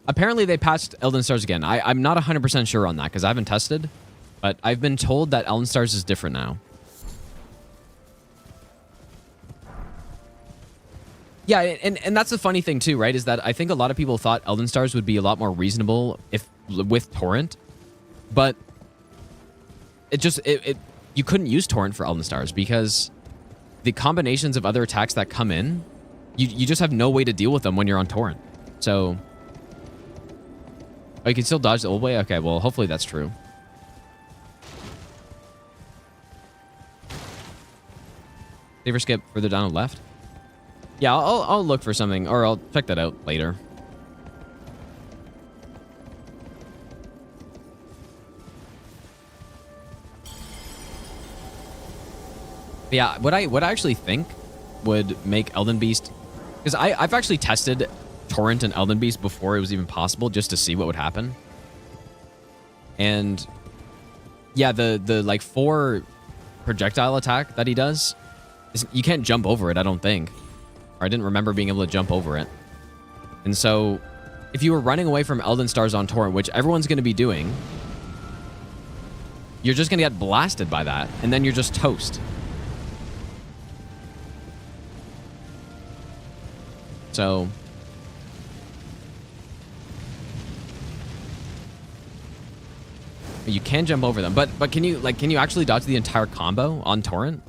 Apparently, they patched Elden Stars again. I'm not 100% sure on that because I haven't tested, but I've been told that Elden Stars is different now. Yeah, and that's the funny thing too, right? Is that I think a lot of people thought Elden Stars would be a lot more reasonable if with Torrent, but you couldn't use Torrent for Elden Stars because the combinations of other attacks that come in, you just have no way to deal with them when you're on Torrent. So, oh, you can still dodge the old way? Okay, well, hopefully that's true. Save or skip further down the left? Yeah, I'll look for something, or I'll check that out later. But yeah, what I actually think would make Elden Beast, because I've actually tested Torrent and Elden Beast before it was even possible, just to see what would happen. And yeah, the like 4 projectile attack that he does, you can't jump over it, I don't think. Or I didn't remember being able to jump over it. And so, if you were running away from Elden Stars on Torrent, which everyone's going to be doing, you're just going to get blasted by that, and then you're just toast. So, you can jump over them, but can you actually dodge the entire combo on Torrent?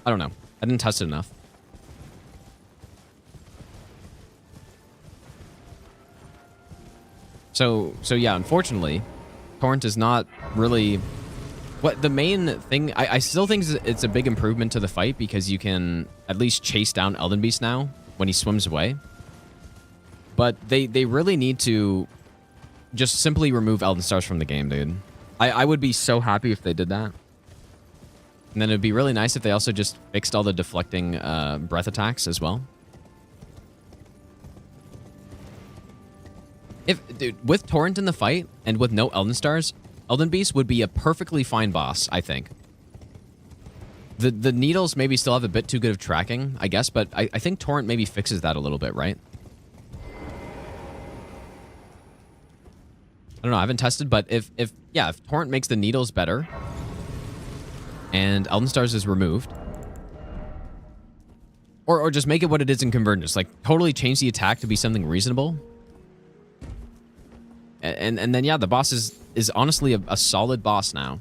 I don't know. I didn't test it enough. So yeah, unfortunately, Torrent is not really what the main thing. I still think it's a big improvement to the fight because you can at least chase down Elden Beast now when he swims away. But they really need to just simply remove Elden Stars from the game, dude. I would be so happy if they did that. And then it'd be really nice if they also just fixed all the deflecting breath attacks as well. Dude, with Torrent in the fight and with no Elden Stars, Elden Beast would be a perfectly fine boss, I think. The needles maybe still have a bit too good of tracking, I guess, but I think Torrent maybe fixes that a little bit, right? I don't know, I haven't tested, but if Torrent makes the needles better and Elden Stars is removed, or just make it what it is in Convergence, like totally change the attack to be something reasonable. And then yeah, the boss is honestly a solid boss now.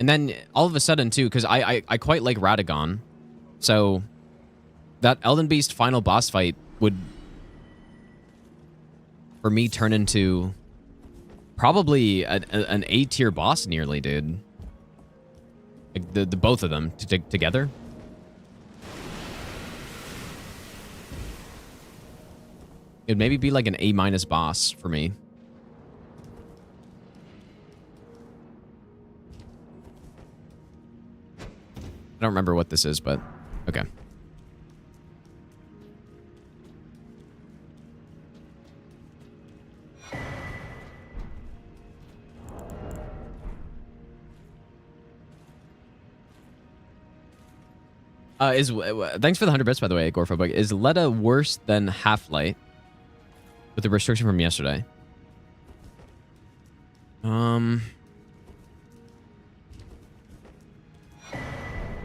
And then all of a sudden too, because I quite like Radagon, so that Elden Beast final boss fight would, for me, turn into probably an A-tier boss nearly, dude. Like the both of them together. It'd maybe be like an A- boss for me. I don't remember what this is, but okay. Thanks for the 100 bits, by the way, Gorphobic. Is Letta worse than Half-Light with the restriction from yesterday? I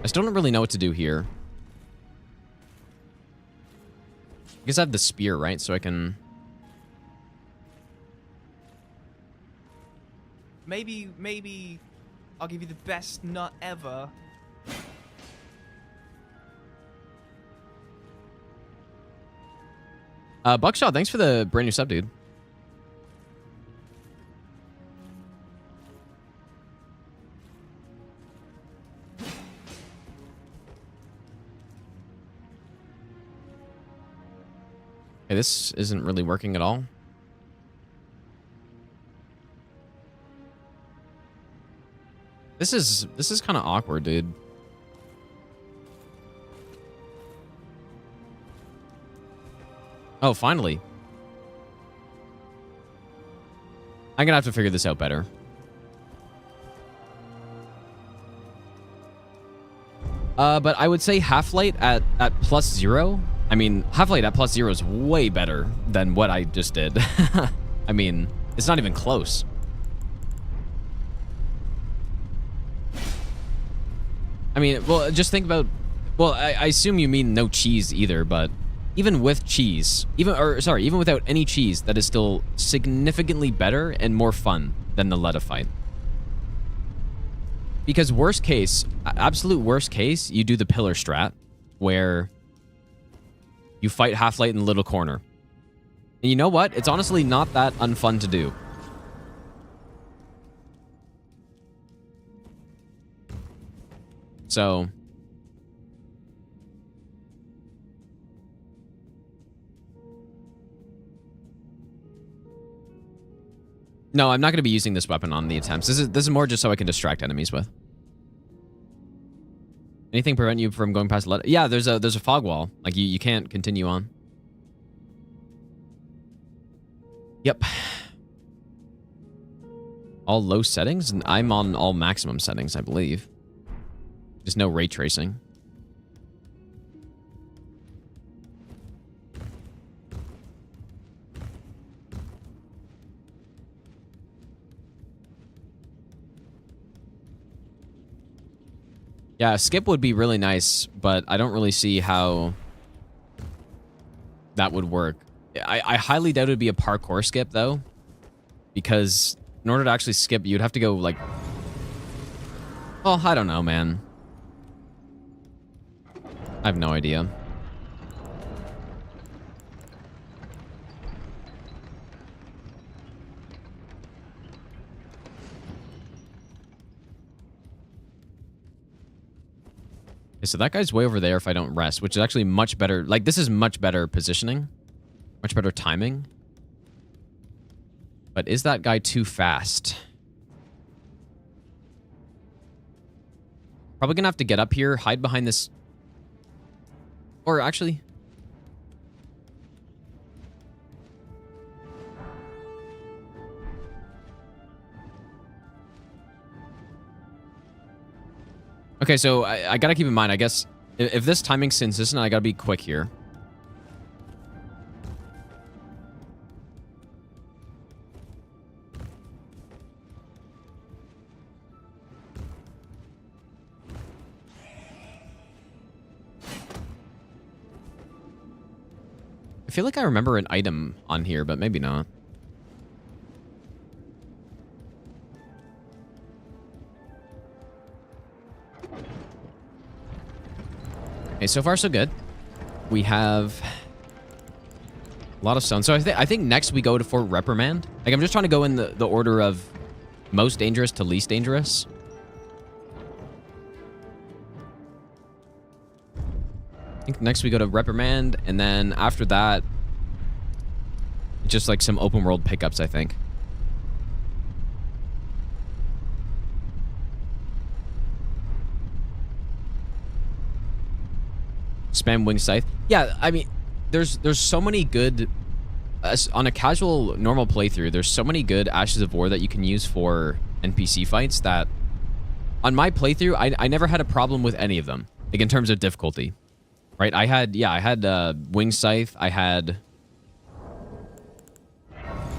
still don't really know what to do here. guess I have the spear, right? So I can... Maybe I'll give you the best nut ever. Buckshot, thanks for the brand new sub, dude. Okay, this isn't really working at all. This is kind of awkward, dude. Oh, finally. I'm gonna have to figure this out better. But I would say Half-Light at +0. I mean, Half-Light at +0 is way better than what I just did. I mean, it's not even close. I mean, well, just think about... Well, I assume you mean no cheese either, but even with cheese, even without any cheese, that is still significantly better and more fun than the Letta fight. Because worst case, absolute worst case, you do the pillar strat, where you fight Half-Light in the little corner. And you know what? It's honestly not that unfun to do. So... No, I'm not going to be using this weapon on the attempts. This is more just so I can distract enemies with. Anything prevent you from going past Letta? Yeah, there's a fog wall. Like you can't continue on. Yep. All low settings? And I'm on all maximum settings, I believe. There's no ray tracing. Yeah, skip would be really nice, but I don't really see how that would work. I highly doubt it would be a parkour skip, though, because in order to actually skip, you'd have to go, like... Well, I don't know, man. I have no idea. Okay, so that guy's way over there if I don't rest, which is actually much better. Like, this is much better positioning. Much better timing. But is that guy too fast? Probably gonna have to get up here, hide behind this... Or actually... Okay, so I gotta keep in mind, I guess, if this timing's consistent, I gotta be quick here. I feel like I remember an item on here, but maybe not. Okay, so far so good. We have a lot of stone. So I think next we go for Reprimand. Like, I'm just trying to go in the order of most dangerous to least dangerous. I think next we go to Reprimand, and then after that, just like some open world pickups, I think. Spam wing scythe. Yeah, I mean, there's so many good on a casual normal playthrough. There's so many good Ashes of War that you can use for NPC fights that on my playthrough I never had a problem with any of them. Like in terms of difficulty, right? I had wing scythe. I had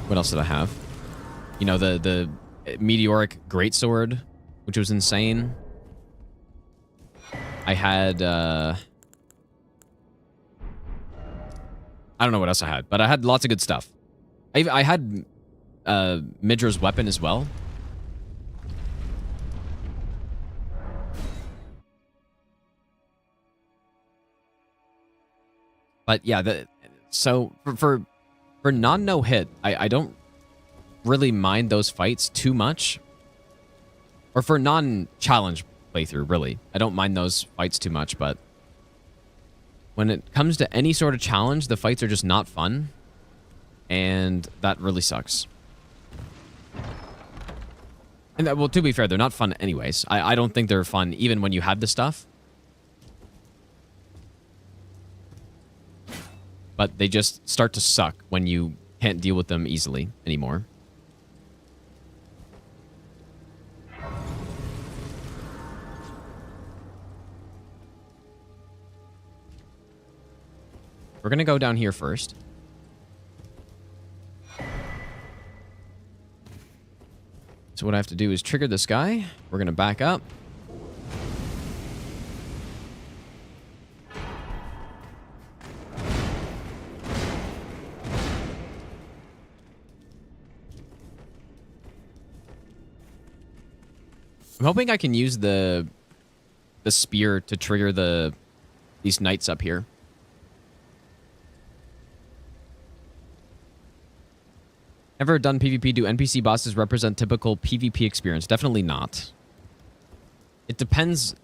what else did I have? You know, the meteoric greatsword, which was insane. I had I don't know what else I had, but I had lots of good stuff. I had Midra's weapon as well. But yeah, so for non-no hit, I don't really mind those fights too much. Or for non-challenge playthrough, really. I don't mind those fights too much, but when it comes to any sort of challenge, the fights are just not fun. And that really sucks. And well, to be fair, they're not fun anyways. I don't think they're fun even when you have the stuff. But they just start to suck when you can't deal with them easily anymore. We're going to go down here first. So what I have to do is trigger this guy. We're going to back up. I'm hoping I can use the spear to trigger these knights up here. Ever done PvP? Do NPC bosses represent typical PvP experience? Definitely not. It depends.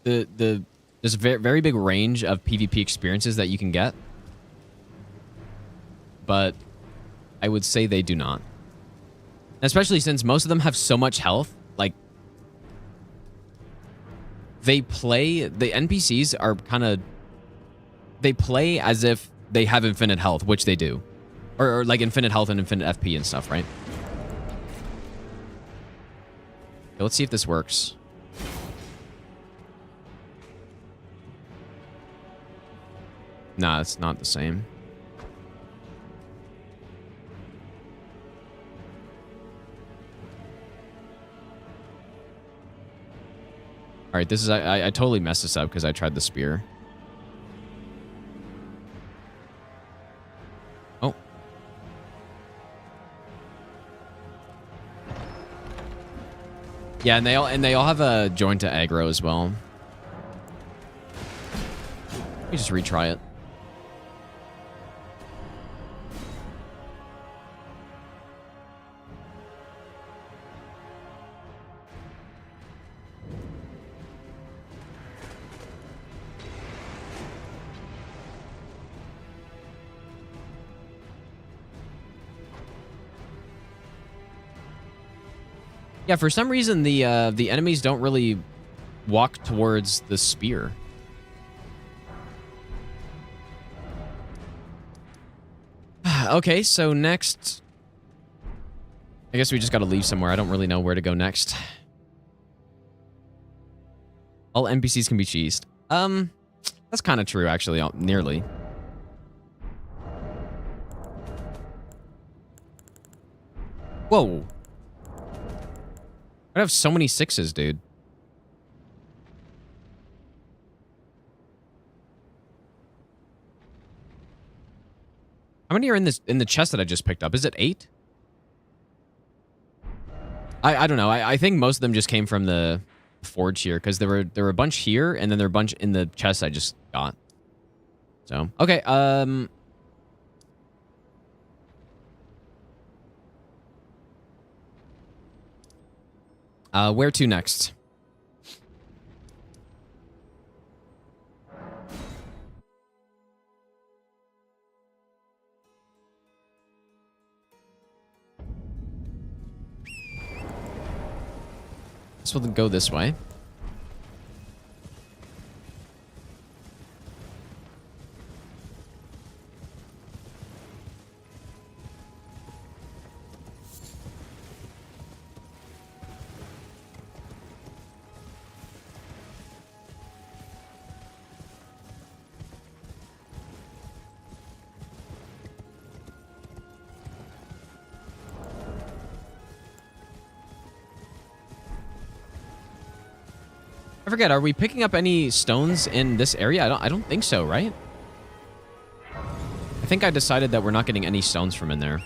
There's a very big range of PvP experiences that you can get. But I would say they do not. Especially since most of them have so much health. Like, the NPCs are kind of, they play as if they have infinite health, which they do. Or like infinite health and infinite FP and stuff, right? Okay, let's see if this works. Nah, it's not the same. All right, this is I totally messed this up because I tried the spear. Oh. Yeah, and they all have a joint to aggro as well. Let me just retry it. Yeah, for some reason the enemies don't really walk towards the spear. Okay, so next, I guess we just got to leave somewhere. I don't really know where to go next. All NPCs can be cheesed. That's kind of true, actually, nearly. Whoa. I have so many sixes, dude. How many are in the chest that I just picked up? Is it 8? I don't know. I think most of them just came from the forge here because there were a bunch here and then there were a bunch in the chest I just got. So okay. Where to next? This will go this way. I forget, are we picking up any stones in this area? I don't think so, right? I think I decided that we're not getting any stones from in there.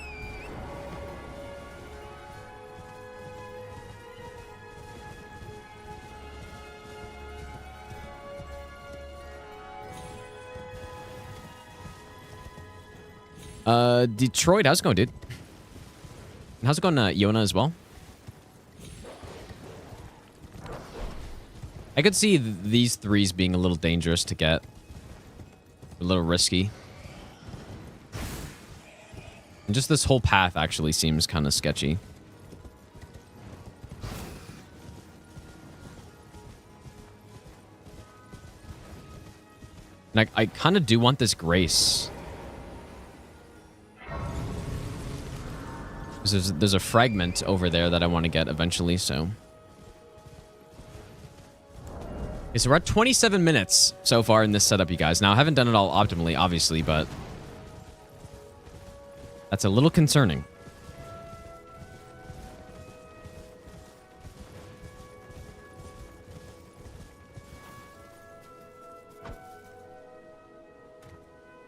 Detroit, how's it going, dude? And how's it going, Yona, as well? I could see these threes being a little dangerous to get. A little risky. And just this whole path actually seems kind of sketchy. And I kind of do want this grace. There's a fragment over there that I want to get eventually, so... Okay, so we're at 27 minutes so far in this setup, you guys. Now, I haven't done it all optimally, obviously, but... that's a little concerning.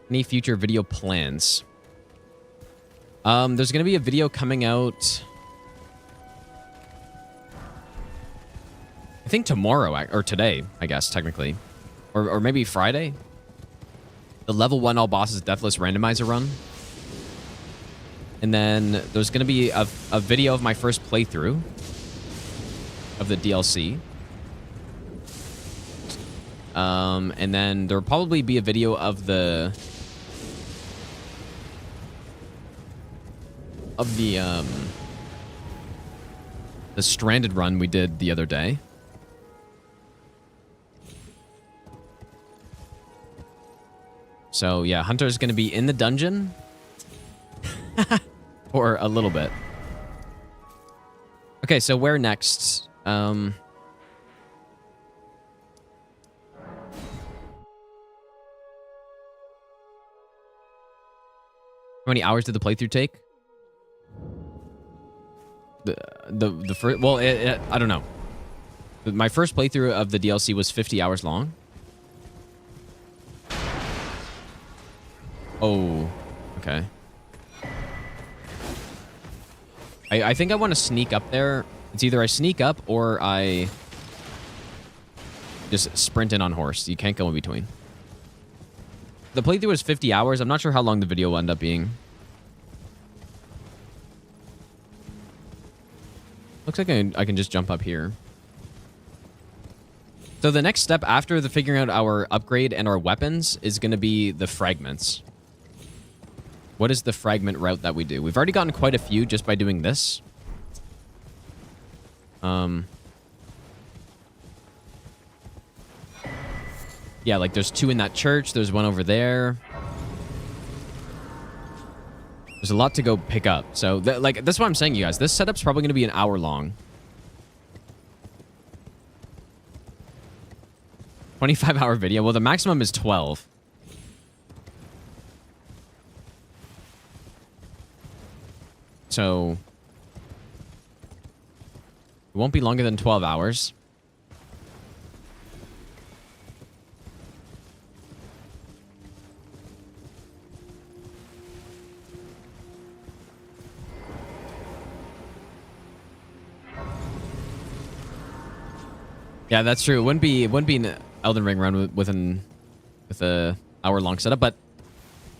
Any future video plans? There's going to be a video coming out... I think tomorrow, or today, I guess, technically. Or maybe Friday? The level 1 all bosses deathless randomizer run. And then there's going to be a video of my first playthrough of the DLC. And then there'll probably be a video of the stranded run we did the other day. So yeah, Hunter's going to be in the dungeon for a little bit. Okay, so where next? How many hours did the playthrough take? The first, well, I don't know. My first playthrough of the DLC was 50 hours long. Oh, okay. I think I want to sneak up there. It's either I sneak up or I just sprint in on horse. You can't go in between. The playthrough was 50 hours. I'm not sure how long the video will end up being. Looks like I can just jump up here. So the next step after the figuring out our upgrade and our weapons is going to be the fragments. What is the fragment route that we do? We've already gotten quite a few just by doing this. Yeah, like there's 2 in that church. There's 1 over there. There's a lot to go pick up. So, like, that's what I'm saying, you guys. This setup's probably going to be an hour long. 25-hour video. Well, the maximum is 12. So, it won't be longer than 12 hours. Yeah, that's true. It wouldn't be an Elden Ring run with a hour-long setup, but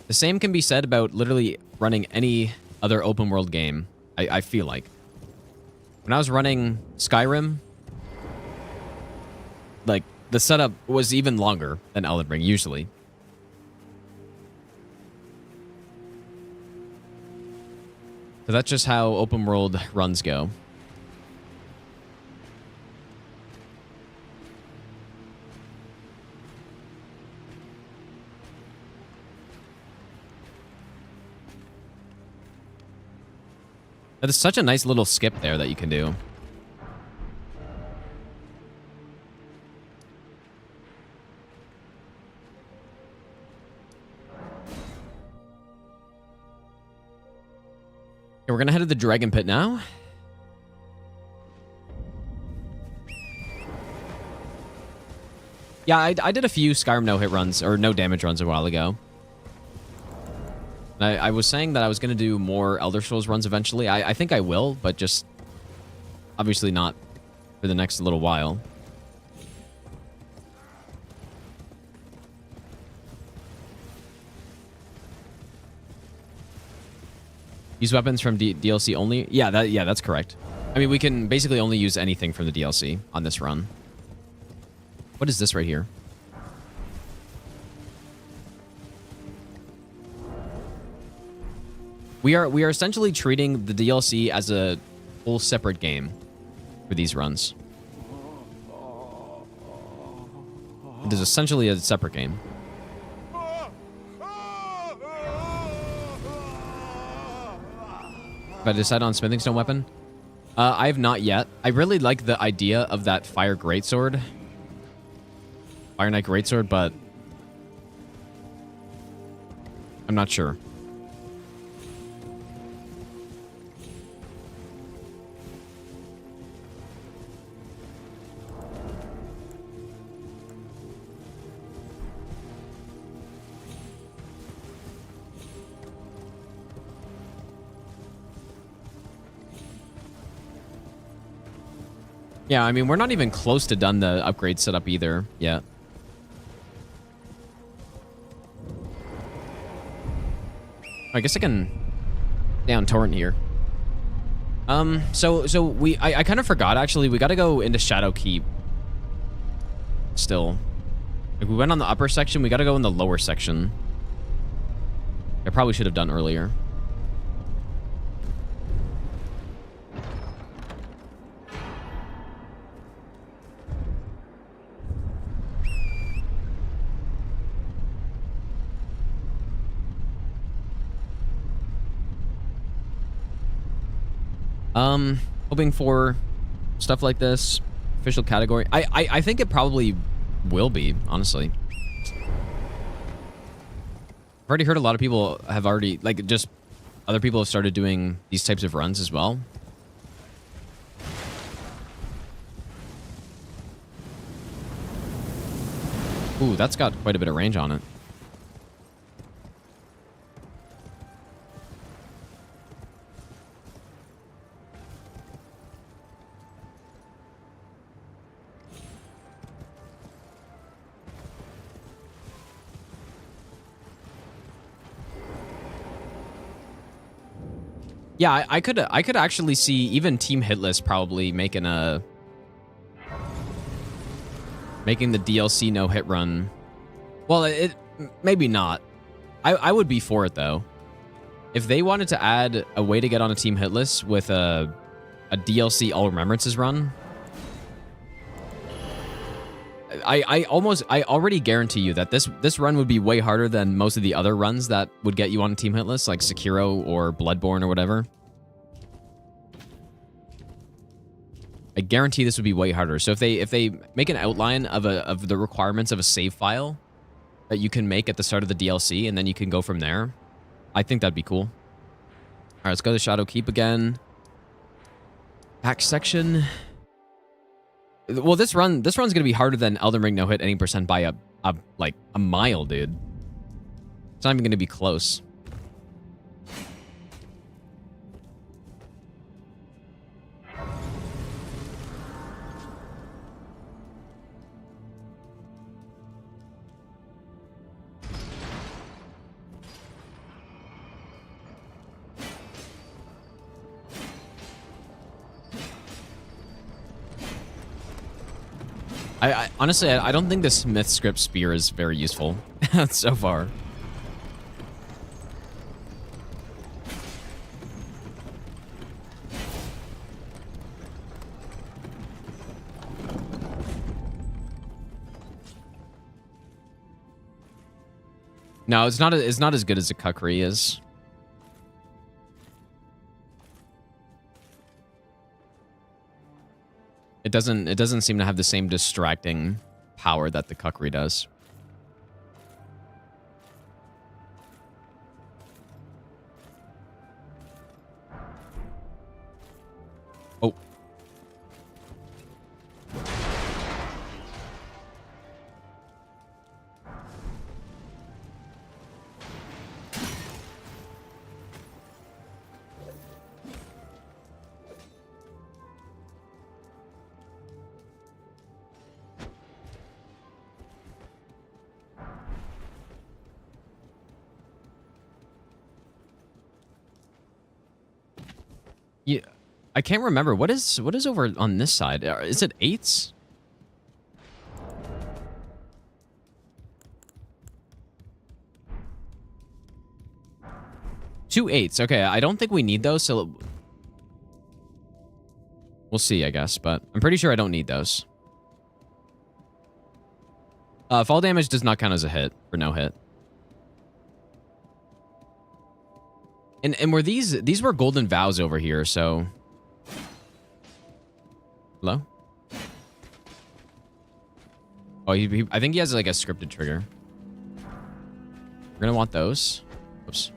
the same can be said about literally running any other open world game, I feel like. When I was running Skyrim, like, the setup was even longer than Elden Ring, usually. So that's just how open world runs go. That is such a nice little skip there that you can do. Okay, we're gonna head to the Dragon Pit now. Yeah, I did a few Skyrim no-hit runs, or no damage runs a while ago. I was saying that I was going to do more Elder Scrolls runs eventually. I think I will, but just obviously not for the next little while. Use weapons from DLC only? Yeah, that's correct. I mean, we can basically only use anything from the DLC on this run. What is this right here? We are essentially treating the DLC as a whole separate game for these runs. It is essentially a separate game. If I decide on smithing stone weapon, I have not yet. I really like the idea of that fire greatsword, Fire Knight greatsword, but I'm not sure. Yeah, I mean, we're not even close to done the upgrade setup either yet. I guess I can down torrent here. So I kind of forgot actually. We got to go into Shadow Keep. Still, like we went on the upper section. We got to go in the lower section. I probably should have done earlier. Hoping for stuff like this. Official category. I think it probably will be, honestly. I've already heard a lot of people have already, like, just other people have started doing these types of runs as well. Ooh, that's got quite a bit of range on it. Yeah, I could actually see even Team Hitless probably making the DLC no hit run. Well, it maybe not. I would be for it though. If they wanted to add a way to get on a Team Hitless with a DLC All Remembrances run, I already guarantee you that this run would be way harder than most of the other runs that would get you on a Team Hitless, like Sekiro or Bloodborne or whatever. I guarantee this would be way harder. So if they make an outline of the requirements of a save file that you can make at the start of the DLC, and then you can go from there, I think that'd be cool. All right, let's go to Shadow Keep again. Back section. Well, this run's gonna be harder than Elden Ring no hit any percent by a mile, dude. It's not even gonna be close. I honestly, I don't think the Smith script spear is very useful so far. No, it's not as good as a Kukri is. It doesn't seem to have the same distracting power that the Kukri does. Oh. I can't remember. What is over on this side? Is it 8s? Two 8s. Okay, I don't think we need those, so we'll see, I guess, but I'm pretty sure I don't need those. Fall damage does not count as a hit for no hit. And were these were golden vows over here, so hello? Oh, I think he has like a scripted trigger. We're gonna want those. Oops.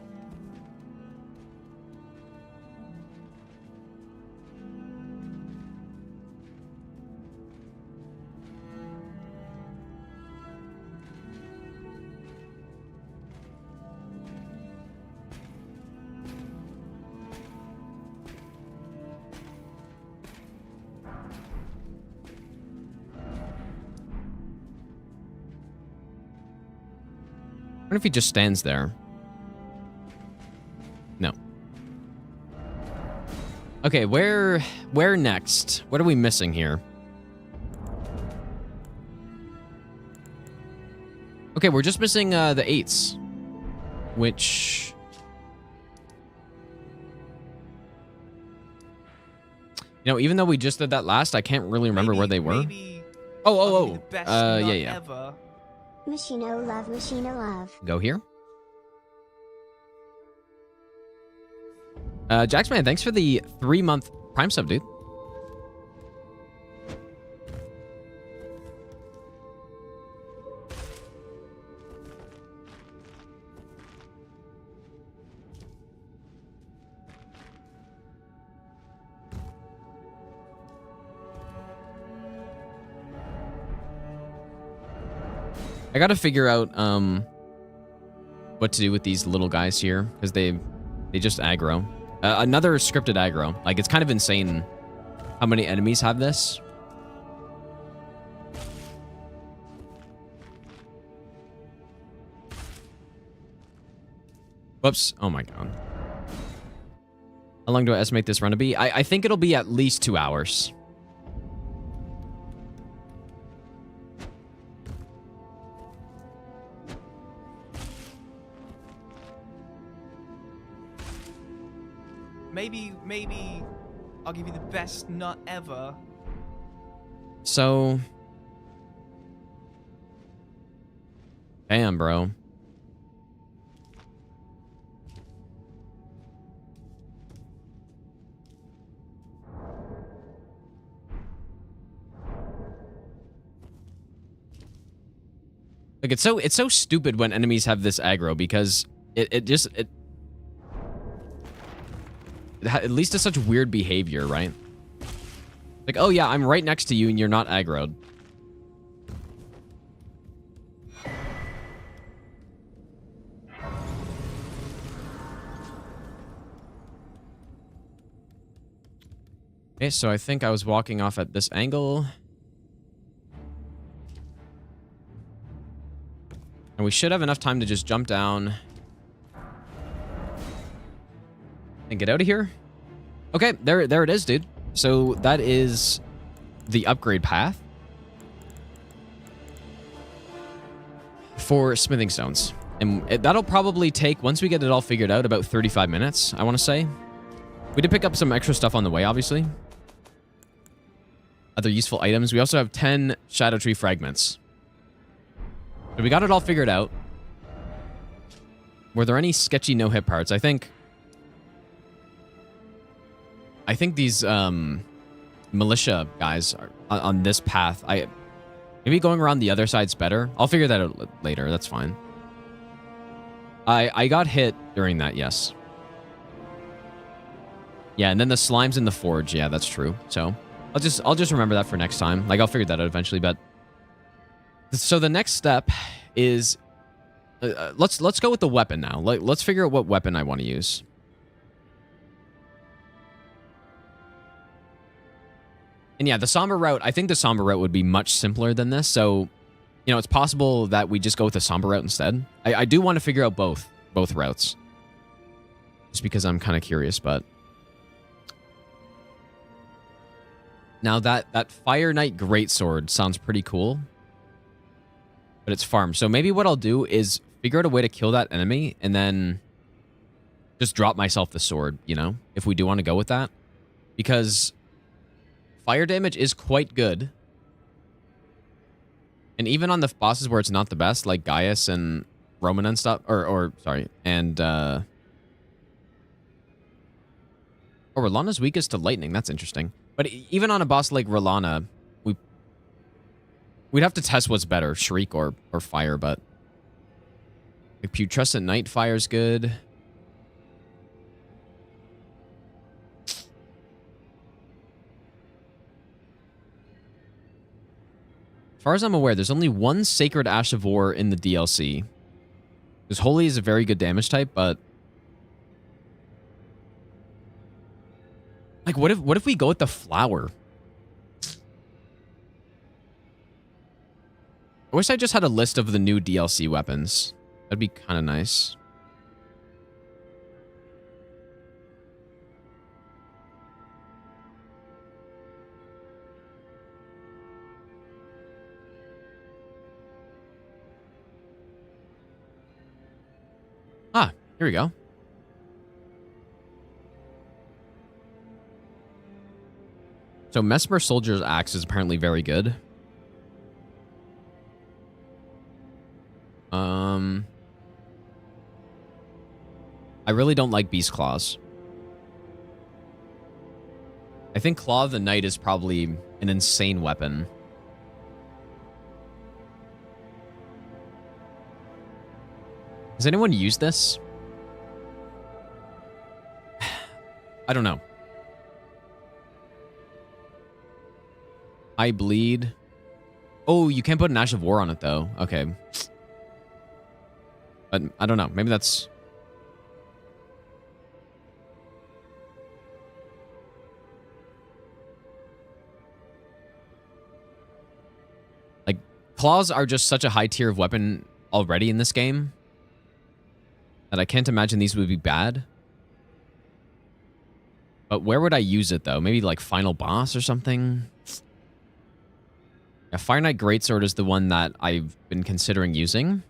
What if he just stands there? No. Okay, where next? What are we missing here? Okay, we're just missing the 8s, which even though we just did that last, I can't really remember where they were. Oh. Yeah. Ever. Machino love, Machino love. Go here. Jaxman, thanks for the 3-month Prime sub, dude. I gotta figure out what to do with these little guys here, because they just aggro. Another scripted aggro. Like, it's kind of insane how many enemies have this. Whoops. Oh my god. How long do I estimate this run to be? I think it'll be at least 2 hours. Maybe I'll give you the best nut ever. So, damn, bro. Like, it's so stupid when enemies have this aggro, because it at least it's such weird behavior, right? Like, oh yeah, I'm right next to you and you're not aggroed. Okay, so I think I was walking off at this angle. And we should have enough time to just jump down and get out of here. Okay, there it is, dude. So that is the upgrade path for smithing stones. And that'll probably take, once we get it all figured out, about 35 minutes, I want to say. We did pick up some extra stuff on the way, obviously. Other useful items. We also have 10 Shadow Tree fragments. So we got it all figured out. Were there any sketchy no-hit parts? I think these militia guys are on this path. Maybe going around the other side's better. I'll figure that out later. That's fine. I got hit during that, yes. Yeah, and then the slimes in the forge. Yeah, that's true. So I'll just remember that for next time. Like, I'll figure that out eventually. But so the next step is let's go with the weapon now. Let's figure out what weapon I want to use. And yeah, the somber route, I think the somber route would be much simpler than this. So, it's possible that we just go with the somber route instead. I do want to figure out both routes. Just because I'm kind of curious, but Now that Fire Knight Greatsword sounds pretty cool, but it's farm. So maybe what I'll do is figure out a way to kill that enemy and then just drop myself the sword, you know, if we do want to go with that. Because fire damage is quite good. And even on the bosses where it's not the best, like Gaius and Roman and stuff, and Rolana's weakest to lightning. That's interesting. But even on a boss like Rolana, we'd have to test what's better, Shriek or fire, but like Putrescent Night Fire's good. As far as I'm aware, there's only one Sacred Ash of War in the DLC. Because Holy is a very good damage type, but like what if we go with the flower? I wish I just had a list of the new DLC weapons. That'd be kind of nice. Ah, here we go. So Mesmer Soldier's Axe is apparently very good. I really don't like Beast Claws. I think Claw of the Knight is probably an insane weapon. Has anyone used this? I don't know. I bleed. Oh, you can't put an Ash of War on it, though. Okay. But I don't know. Maybe that's... like, claws are just such a high tier of weapon already in this game that I can't imagine these would be bad. But where would I use it, though? Maybe, like, final boss or something? Yeah, Fire Knight Greatsword is the one that I've been considering using.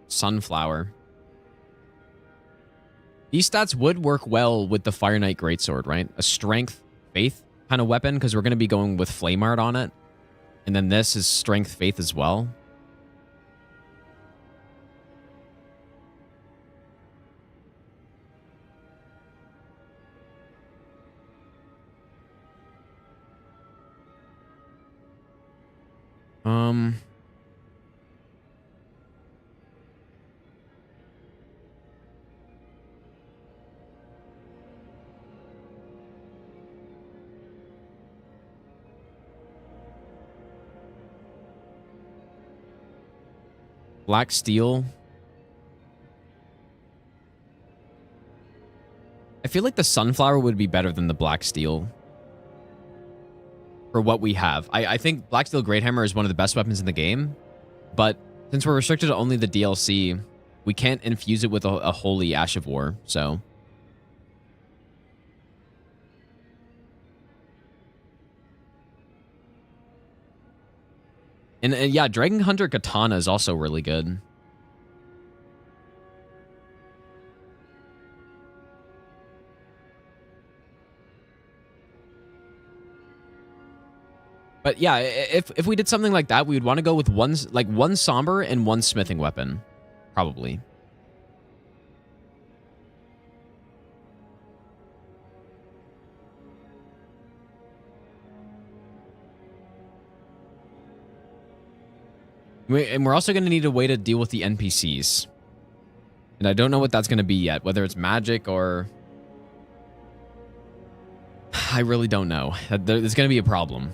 Sunflower. These stats would work well with the Fire Knight Greatsword, right? A strength, faith kind of weapon, because we're going to be going with Flame Art on it. And then this is strength, faith as well. Black Steel. I feel like the Sunflower would be better than the Black Steel for what we have. I think Black Steel Greathammer is one of the best weapons in the game, but since we're restricted to only the DLC, we can't infuse it with a Holy Ash of War, so... And yeah, Dragon Hunter Katana is also really good. But yeah, if we did something like that, we would want to go with one somber and one smithing weapon, probably. And we're also going to need a way to deal with the NPCs. And I don't know what that's going to be yet, whether it's magic or... I really don't know. There's going to be a problem.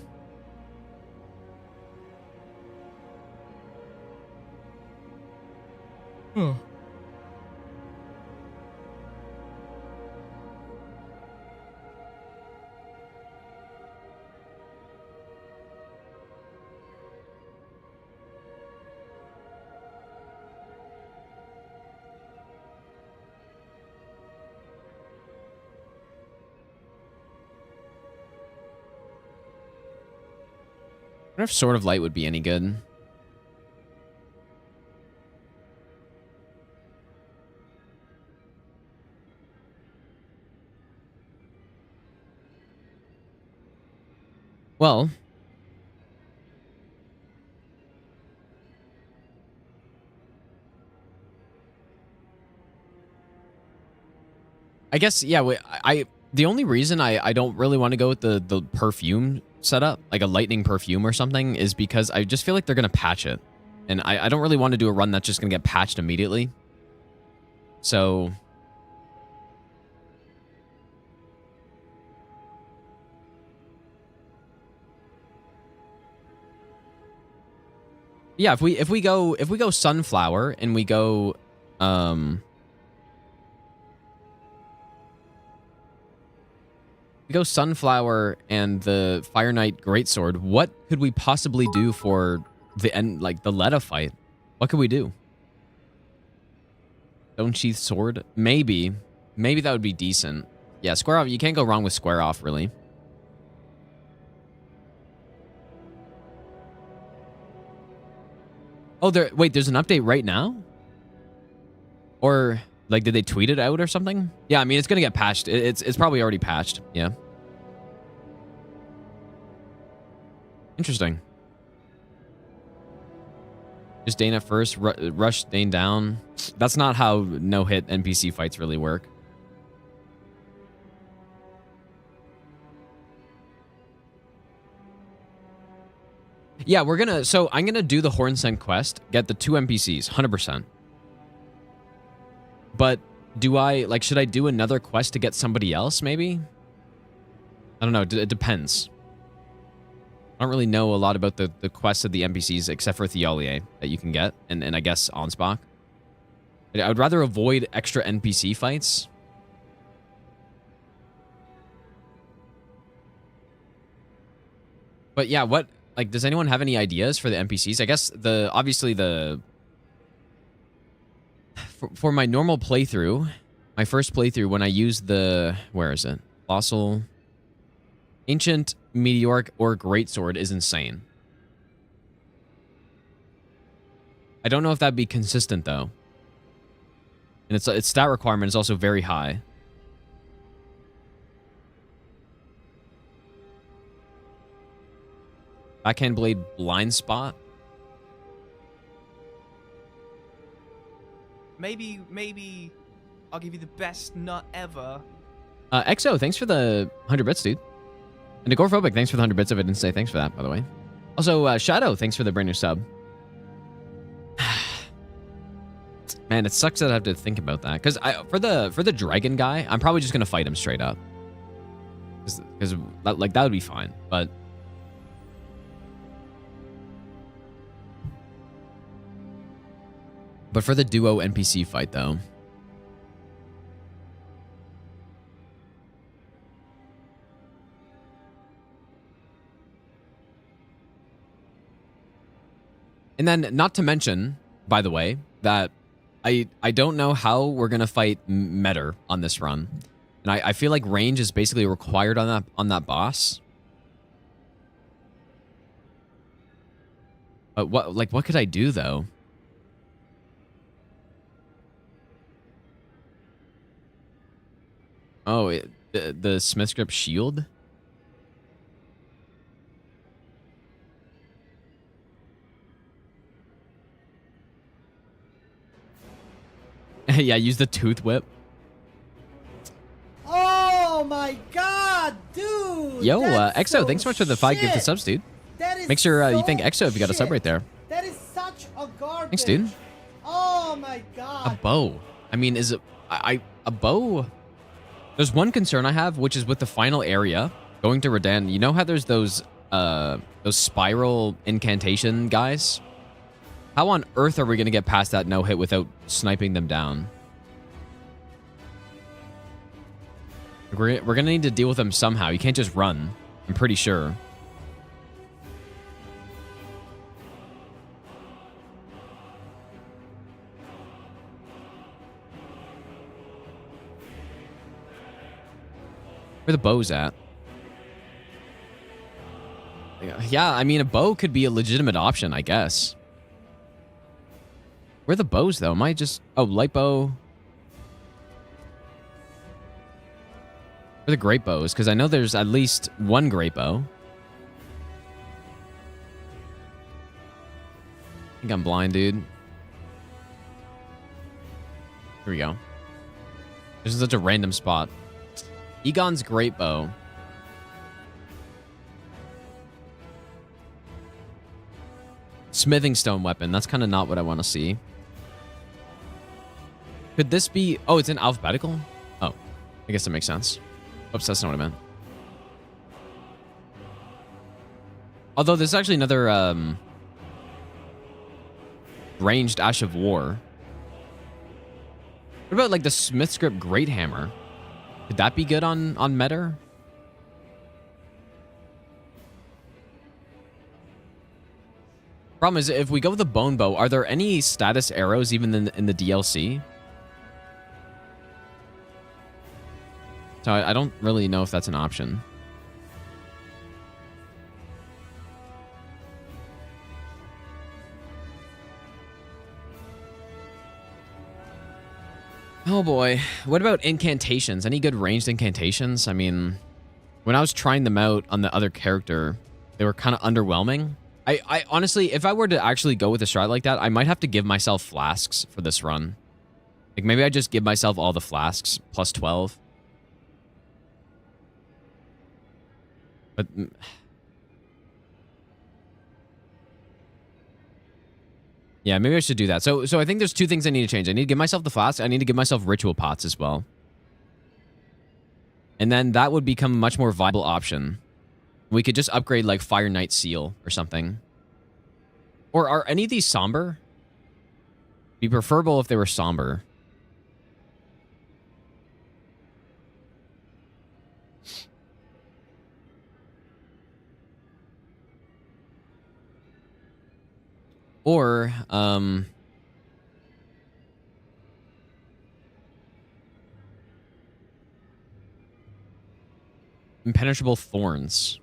wonder if Sword of Light would be any good. Well, I guess, yeah, the only reason I don't really want to go with the perfume setup, like a lightning perfume or something, is because I just feel like they're going to patch it. And I don't really want to do a run that's just going to get patched immediately. So... yeah, if we go Sunflower and we go we go Sunflower and the Fire Knight Greatsword, what could we possibly do for the end, like the Letta fight? What could we do? Stone Sheath Sword? Maybe that would be decent. Yeah, Square Off, you can't go wrong with Square Off, really. Oh, there's an update right now? Or, like, did they tweet it out or something? Yeah, I mean, it's gonna get patched. It's probably already patched, yeah. Interesting. Just Dane at first, rush Dane down. That's not how no-hit NPC fights really work. Yeah, so I'm gonna do the Hornsent quest, get the 2 NPCs, 100%. But should I do another quest to get somebody else, maybe? I don't know, it depends. I don't really know a lot about the quests of the NPCs, except for Theolier, that you can get, and I guess Ansbach. I would rather avoid extra NPC fights. But yeah, does anyone have any ideas for the NPCs? I guess obviously for my normal playthrough, my first playthrough, when I used where is it? Colossal, Ancient, Meteoric, or Greatsword is insane. I don't know if that'd be consistent though. And its stat requirement is also very high. Backhand Blade Blind Spot. Maybe I'll give you the best nut ever. Exo, thanks for the 100 bits, dude. And Agoraphobic, thanks for the 100 bits. I didn't say thanks for that, by the way. Also, Shadow, thanks for the brand new sub. Man, it sucks that I have to think about that. Because for the dragon guy, I'm probably just going to fight him straight up. Because that would be fine. But for the duo NPC fight, though. And then, not to mention, by the way, that I don't know how we're going to fight Metter on this run. And I feel like range is basically required on that boss. But what could I do, though? Oh, the Smith's Grip shield? Yeah, use the Tooth Whip. Oh my god, dude! Yo, that's Exo, so thanks so much for the 5 gifted shit. subs, dude. That is Make sure you so thank Exo if you got a sub shit. right there. That is such a garbage. Thanks, dude. Oh my A god. bow. I mean, is it... a bow... There's one concern I have, which is with the final area, going to Redan. You know how there's those spiral incantation guys? How on earth are we going to get past that no-hit without sniping them down? We're going to need to deal with them somehow. You can't just run. I'm pretty sure. Where the bow's at? Yeah, Yeah, I mean, a bow could be a legitimate option, I guess. Where are the bows, though? Am I just... Oh, light bow. Where are the great bows? Because I know there's at least one great bow. I think I'm blind, dude. Here we go. This is such a random spot. Egon's great bow. Smithing stone weapon. That's kind of not what I want to see. Could this be... Oh, it's in alphabetical? Oh, I guess that makes sense. Oops, that's not what I meant. Although there's actually another ranged Ash of War. What about like the Smith's Grip Great Hammer? Could that be good on Metter? Problem is, if we go with the Bone Bow, are there any status arrows even in the DLC? So I don't really know if that's an option. Oh boy. What about incantations? Any good ranged incantations? I mean, when I was trying them out on the other character, they were kind of underwhelming. I honestly, if I were to actually go with a strat like that, I might have to give myself flasks for this run. Like maybe I just give myself all the flasks plus 12. But yeah, maybe I should do that. So I think there's two things I need to change. I need to give myself the flask. I need to give myself ritual pots as well. And then that would become a much more viable option. We could just upgrade like Fire Knight Seal or something. Or are any of these somber? Be preferable if they were somber. Or, Impenetrable Thorns.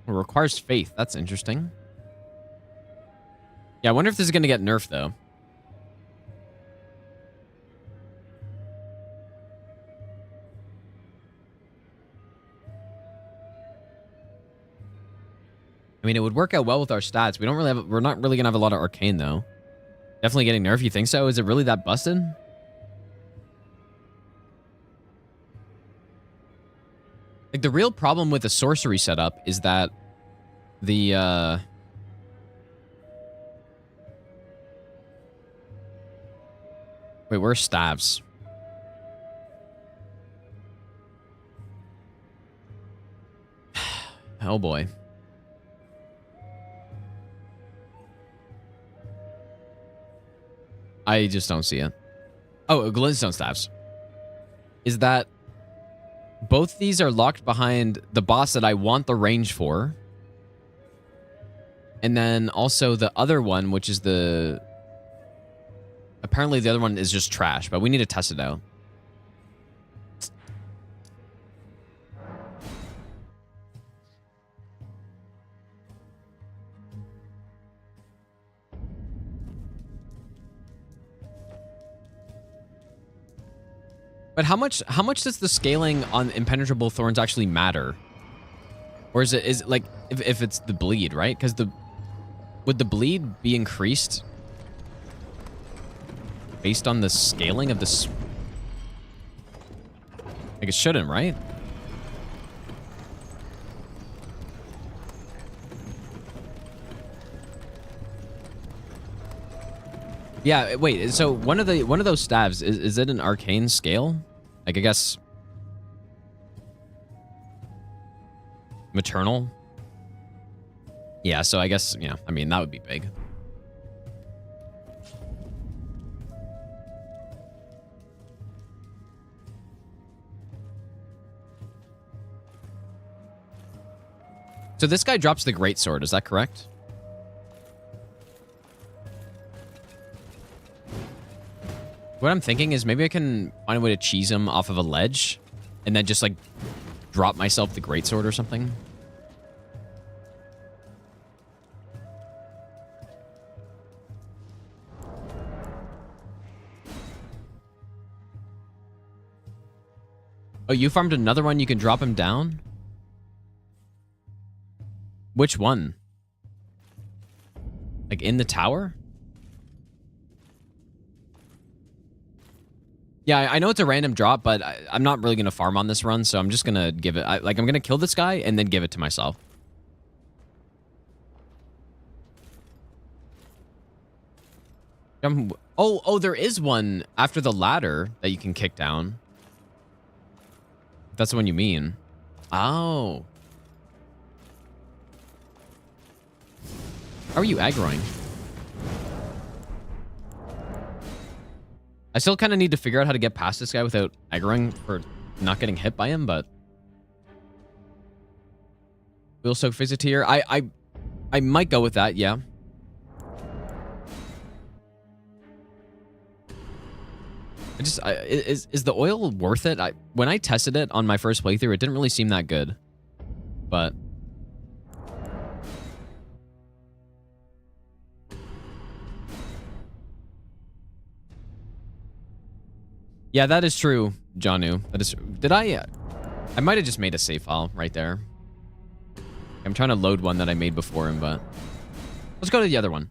It requires faith. That's interesting. Yeah, I wonder if this is going to get nerfed, though. I mean, it would work out well with our stats. We don't really have... We're not really going to have a lot of arcane, though. Definitely getting nerfed. You think so? Is it really that busted? Like, the real problem with the sorcery setup is that the, Wait, where's staves? Oh, boy. I just don't see it. Oh, glintstone staves. Is that both these are locked behind the boss that I want the range for. And then also the other one, which is the... Apparently the other one is just trash, but we need to test it out. But how much does the scaling on Impenetrable Thorns actually matter? Or is it like if it's the bleed, right? Because would the bleed be increased based on the scaling of this? Like it shouldn't, right? Yeah, wait, so one of those staves, is it an arcane scale? Like, I guess... Maternal? Yeah, so I guess, yeah, I mean, that would be big. So this guy drops the greatsword, is that correct? What I'm thinking is maybe I can find a way to cheese him off of a ledge and then just like drop myself the greatsword or something. Oh, you farmed another one? You can drop him down? Which one? Like in the tower? Yeah, I know it's a random drop, but I'm not really going to farm on this run, so I'm just going to give it... I'm going to kill this guy and then give it to myself. Oh, there is one after the ladder that you can kick down. That's the one you mean. Oh. How are you aggroing? I still kind of need to figure out how to get past this guy without aggroing for not getting hit by him, but... Wheel soak Fizzeteer. I might go with that, yeah. Is the oil worth it? When I tested it on my first playthrough, it didn't really seem that good. But... Yeah, that is true, Janu. That is. Did I might have just made a save file right there. I'm trying to load one that I made before him, but let's go to the other one.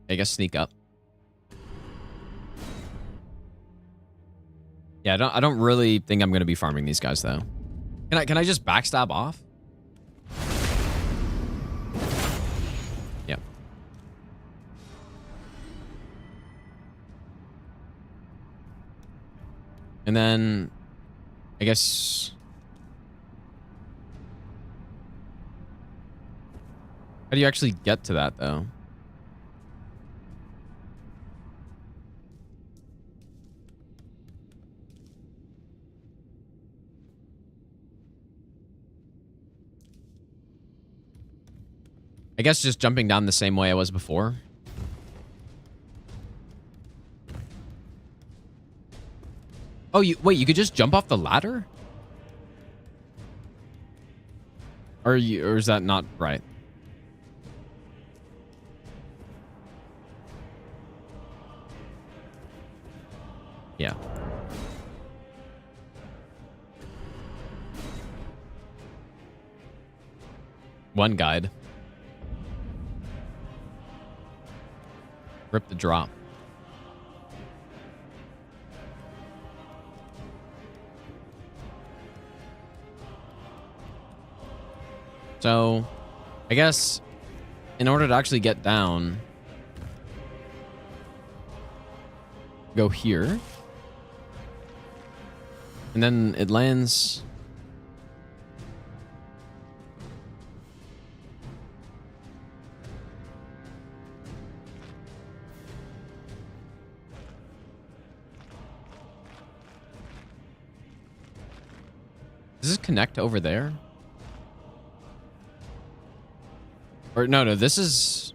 I guess sneak up. Yeah, I don't really think I'm gonna be farming these guys though. Can I just backstab off? Yep. And then I guess how do you actually get to that though? I guess just jumping down the same way I was before. Oh, wait, you could just jump off the ladder? Or is that not right? Yeah. One guide. Rip the drop. So, I guess in order to actually get down, go here. And then it lands... Does this connect over there? Or no, this is...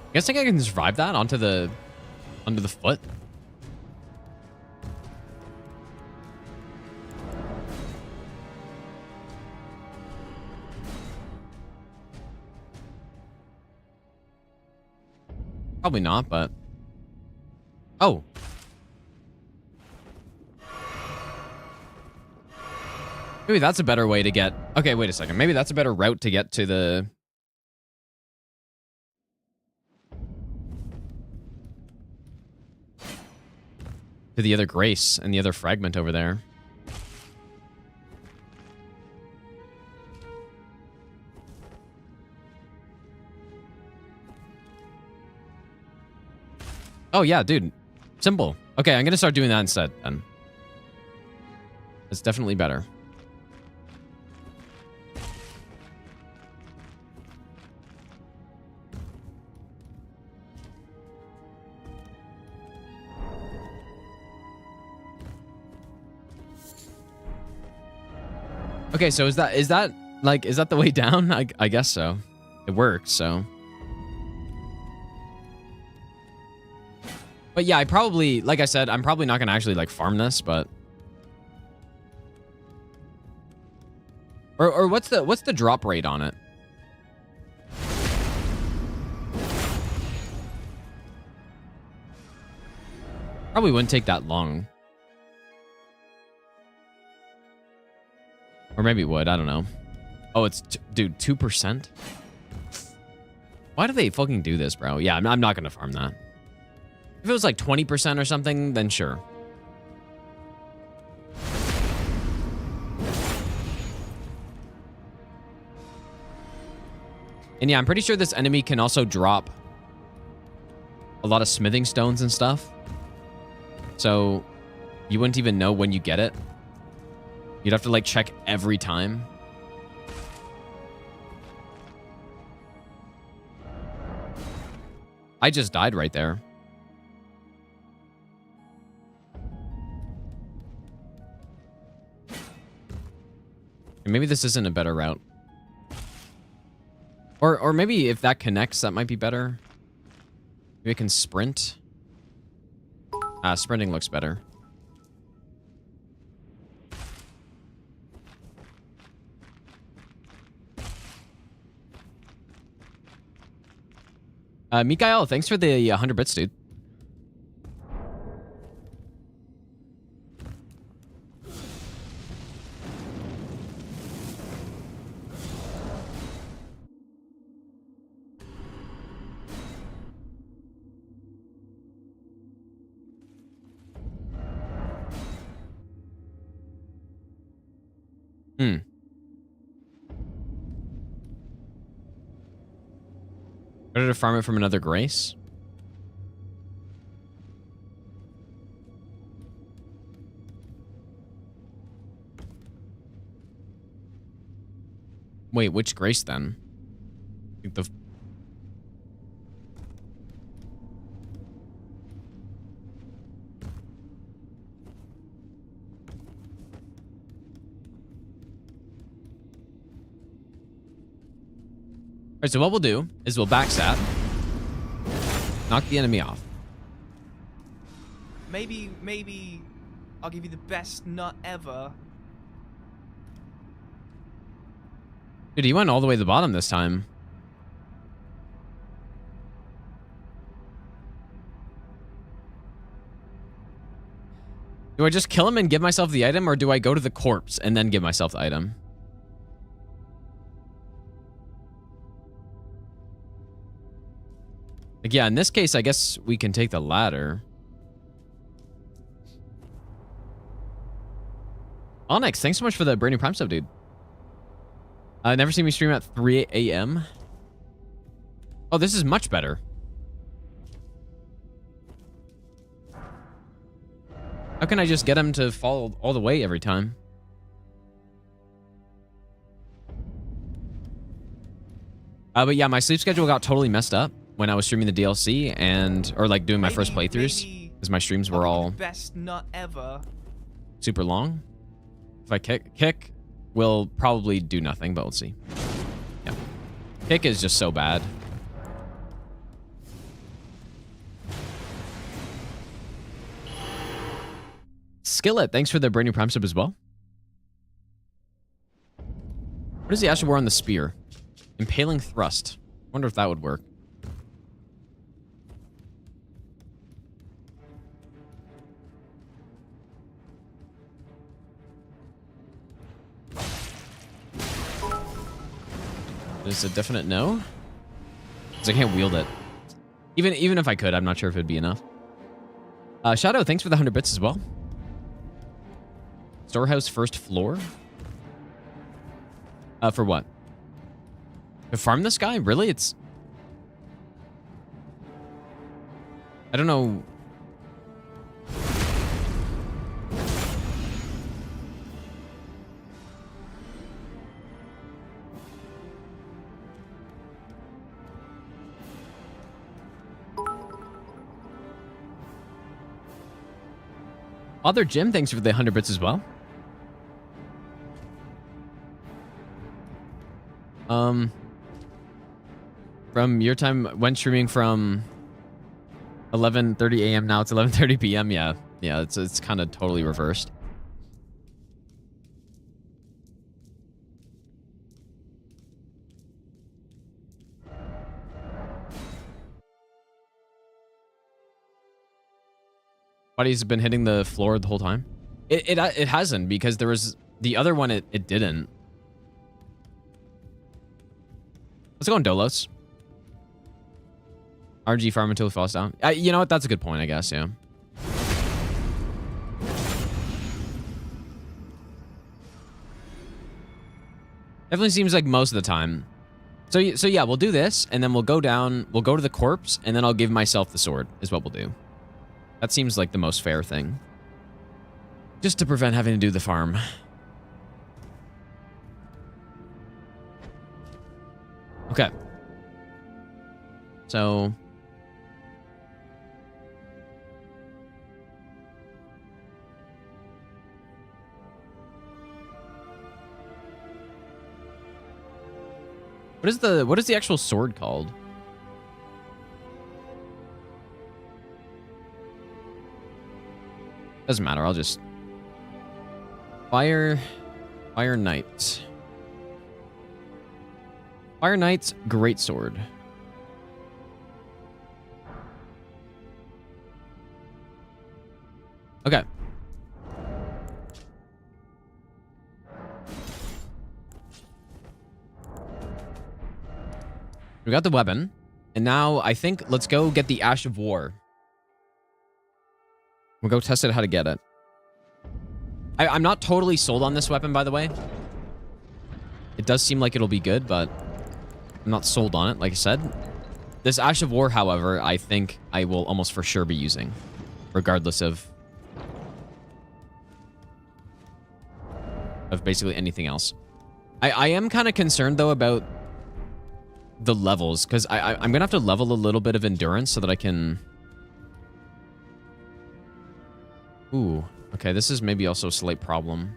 I guess I can survive that onto the foot. Probably not, but oh. Maybe that's a better way to get... Okay, wait a second. Maybe that's a better route to get to the... to the other Grace and the other fragment over there. Oh, yeah, dude. Simple. Okay, I'm going to start doing that instead, then. It's definitely better. Okay, so is that like, is that the way down? I guess so. It works, so. But yeah, I probably, like I said, I'm probably not gonna actually like farm this, but. Or what's the drop rate on it? Probably wouldn't take that long. Or maybe it would, I don't know. Oh, it's, dude, 2%? Why do they fucking do this, bro? Yeah, I'm not gonna farm that. If it was like 20% or something, then sure. And yeah, I'm pretty sure this enemy can also drop a lot of smithing stones and stuff. So you wouldn't even know when you get it. You'd have to like check every time. I just died right there. Maybe this isn't a better route. Or maybe if that connects, that might be better. Maybe I can sprint. Sprinting looks better. Mikael, thanks for the 100 bits, dude. Better to farm it from another Grace? Wait, which Grace then? I think the... Alright, so what we'll do is we'll backstab. Knock the enemy off. Maybe I'll give you the best nut ever. Dude, he went all the way to the bottom this time. Do I just kill him and give myself the item, or do I go to the corpse and then give myself the item? Like, yeah, in this case, I guess we can take the ladder. Onyx, thanks so much for the brand new Prime sub, dude. Never seen me stream at 3 a.m. Oh, this is much better. How can I just get him to fall all the way every time? But yeah, my sleep schedule got totally messed up when I was streaming the DLC or like doing my first playthroughs, because my streams were all best nut ever. Super long. If I kick will probably do nothing, but we'll see. Yeah, kick is just so bad. Skillet, thanks for the brand new Prime sub as well. What is the Asher War on the spear? Impaling thrust. Wonder if that would work. It's a definite no. Because I can't wield it. Even if I could, I'm not sure if it'd be enough. Shadow, thanks for the 100 bits as well. Storehouse first floor? For what? To farm this guy? Really? It's... I don't know. Other Jim, thanks for the 100 bits as well. From your time when streaming from 11:30 a.m. now it's 11:30 p.m. Yeah, it's kind of totally reversed. Buddies been hitting the floor the whole time. It hasn't, because there was the other one. It didn't. Let's go on Dolos. RG farm until it falls down. You know what? That's a good point, I guess. Yeah. Definitely seems like most of the time. So yeah, we'll do this, and then we'll go down. We'll go to the corpse, and then I'll give myself the sword. Is what we'll do. That seems like the most fair thing. Just to prevent having to do the farm. Okay. So... What is the actual sword called? Doesn't matter, I'll just... Fire Knight. Fire Knight's great sword. Okay. We got the weapon. And now I think let's go get the Ash of War. We'll go test it how to get it. I'm not totally sold on this weapon, by the way. It does seem like it'll be good, but I'm not sold on it, like I said. This Ash of War, however, I think I will almost for sure be using, regardless of basically anything else. I am kind of concerned, though, about the levels, because I'm going to have to level a little bit of endurance so that I can... Ooh, okay, this is maybe also a slight problem.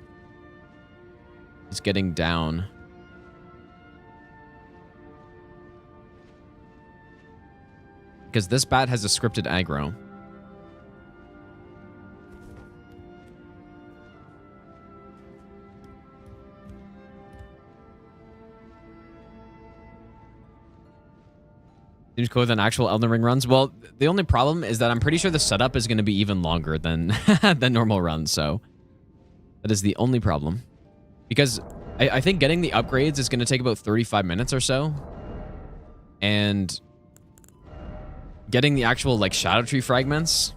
It's getting down. Because this bat has a scripted aggro. Seems cooler than actual Elden Ring runs. Well, the only problem is that I'm pretty sure the setup is going to be even longer than than normal runs, so that is the only problem. Because I think getting the upgrades is going to take about 35 minutes or so. And getting the actual, like, Shadow Tree fragments...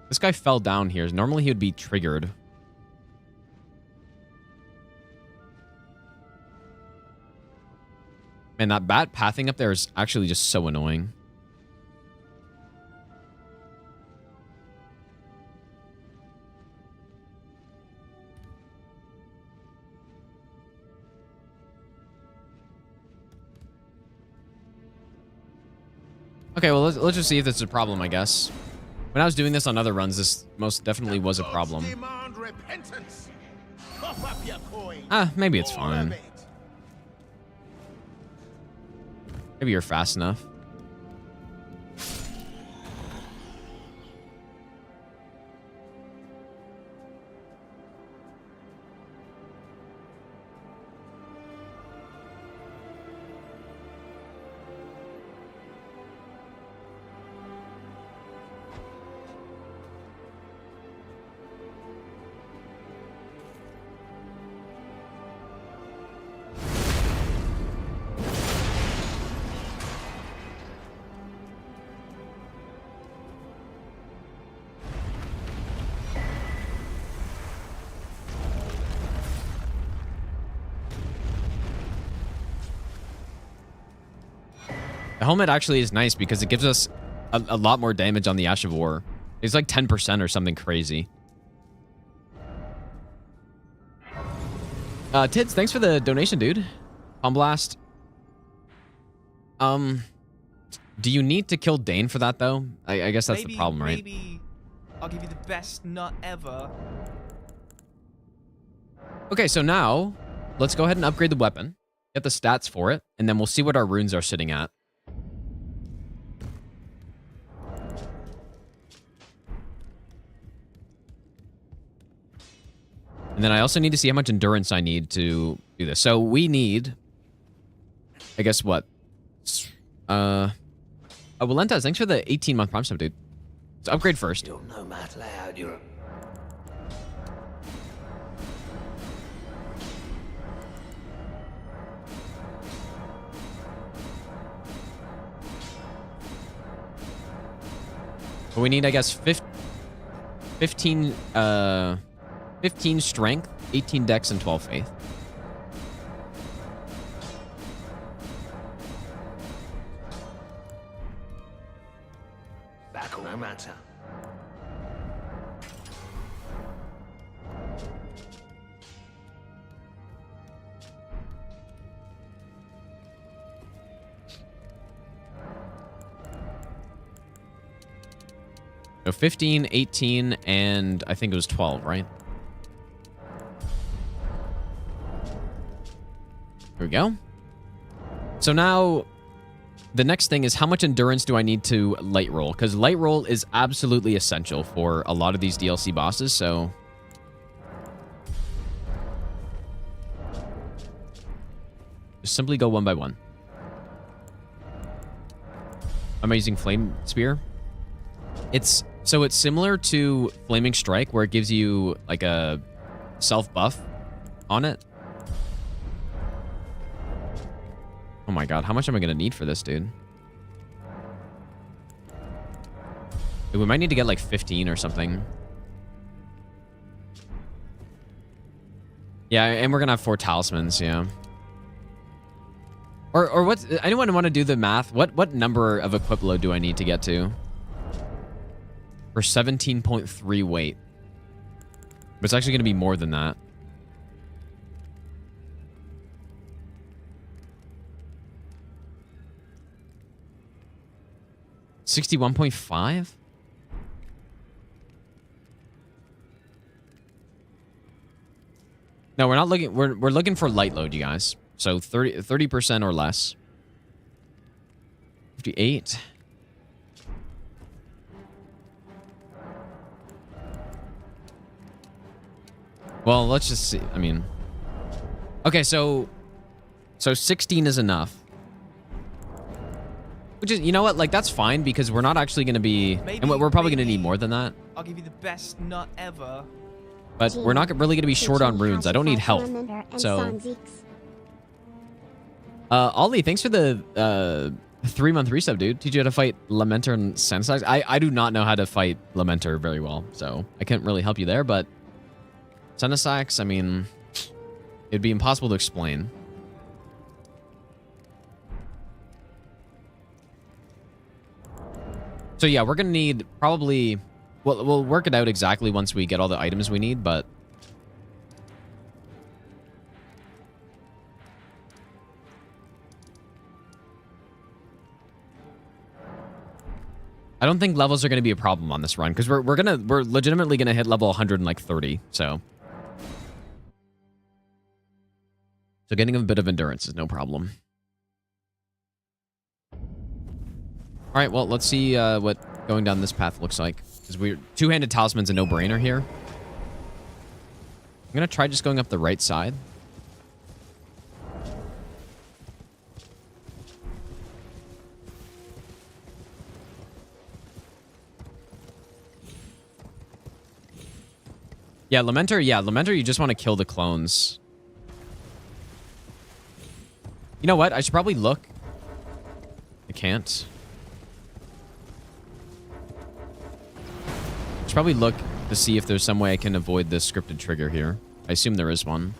This guy fell down here. Normally he would be triggered. Man, that bat pathing up there is actually just so annoying. Okay, well, let's just see if this is a problem, I guess. When I was doing this on other runs, this most definitely was a problem. Maybe it's fine. Maybe you're fast enough. The helmet actually is nice because it gives us a lot more damage on the Ash of War. It's like 10% or something crazy. Tids, thanks for the donation, dude. Palm Blast. Do you need to kill Dane for that, though? I guess that's the problem, right? Maybe I'll give you the best nut ever. Okay, so now let's go ahead and upgrade the weapon, get the stats for it, and then we'll see what our runes are sitting at. And then I also need to see how much endurance I need to do this. So we need, I guess, what? Oh, Valentez, thanks for the 18-month Prime sub, dude. Let's upgrade first. You'll know Matt loud, you're... But we need, I guess, 15 strength, 18 dex, and 12 faith. Back no matter. So 15, 18, and I think it was 12, right? Here we go. So now the next thing is how much endurance do I need to light roll? Because light roll is absolutely essential for a lot of these DLC bosses, so... just simply go one by one. Am I using Flame Spear? It's similar to Flaming Strike, where it gives you like a self buff on it. Oh my god, how much am I gonna need for this, dude? We might need to get like 15 or something. Yeah, and we're gonna have 4 talismans, yeah. Or what? Anyone want to do the math? What number of equip load do I need to get to? For 17.3 weight. But it's actually going to be more than that. $61.5? No, we're not looking. We're looking for light load, you guys. So 30% or less. 58. Well, let's just see. I mean, okay, so 16 is enough. Which is, you know what? Like, that's fine because we're not actually going to be, and we're probably going to need more than that. I'll give you the best nut ever. But we're not really going to be short on runes. I don't need health. So, Ollie, thanks for the 3-month resub, dude. Teach you how to fight Lamenter and Sensax. I do not know how to fight Lamenter very well, so I can't really help you there, but Sensax, I mean, it'd be impossible to explain. So yeah, we're gonna need probably, well, we'll work it out exactly once we get all the items we need, but I don't think levels are gonna be a problem on this run because we're legitimately gonna hit level 130. So getting a bit of endurance is no problem. All right, well, let's see what going down this path looks like. Because we're two-handed talisman's a no-brainer here. I'm gonna try just going up the right side. Yeah, Lamenter, you just want to kill the clones. You know what? I should probably look. I can't. I should probably look to see if there's some way I can avoid this scripted trigger here. I assume there is one.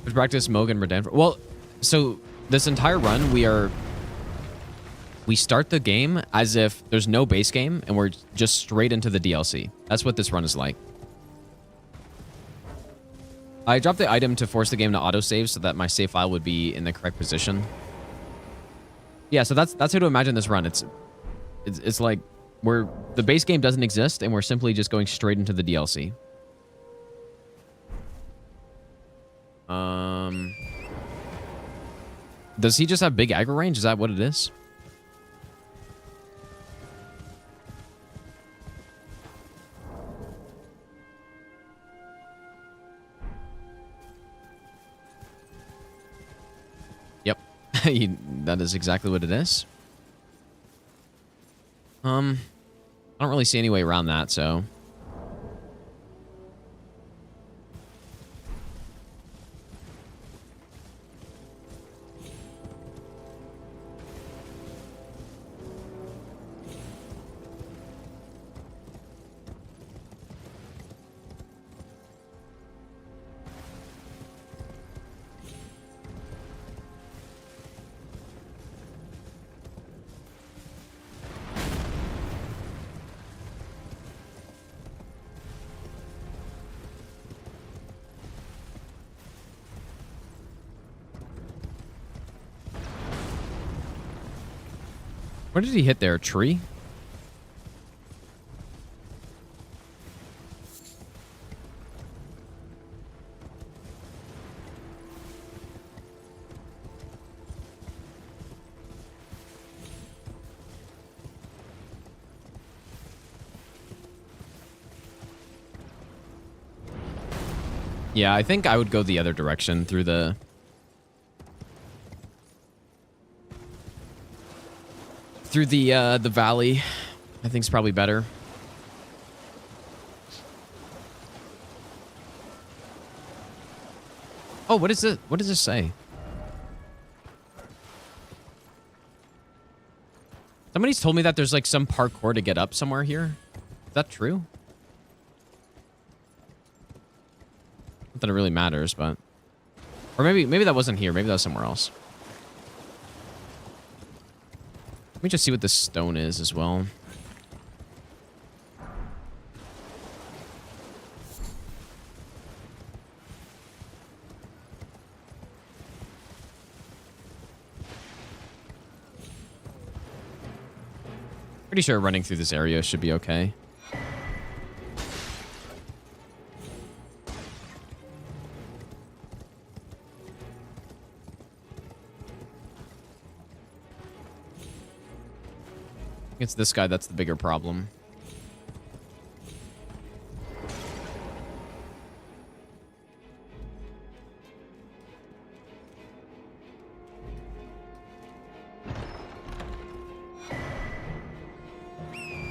Let's practice Mogan Redan. Well, So this entire run, we start the game as if there's no base game and we're just straight into the DLC. That's what this run is like. I dropped the item to force the game to autosave so that my save file would be in the correct position. Yeah, so that's how to imagine this run. It's like the base game doesn't exist and we're simply just going straight into the DLC. Does he just have big aggro range? Is that what it is? Yep. That is exactly what it is. I don't really see any way around that, so... Where did he hit there? A tree? Yeah, I think I would go the other direction through the... through the valley. I think it's probably better. Oh, what is it? What does this say? Somebody's told me that there's like some parkour to get up somewhere here. Is that true? Not that it really matters, but... Or maybe that wasn't here. Maybe that was somewhere else. Let me just see what this stone is as well. Pretty sure running through this area should be okay. It's this guy that's the bigger problem.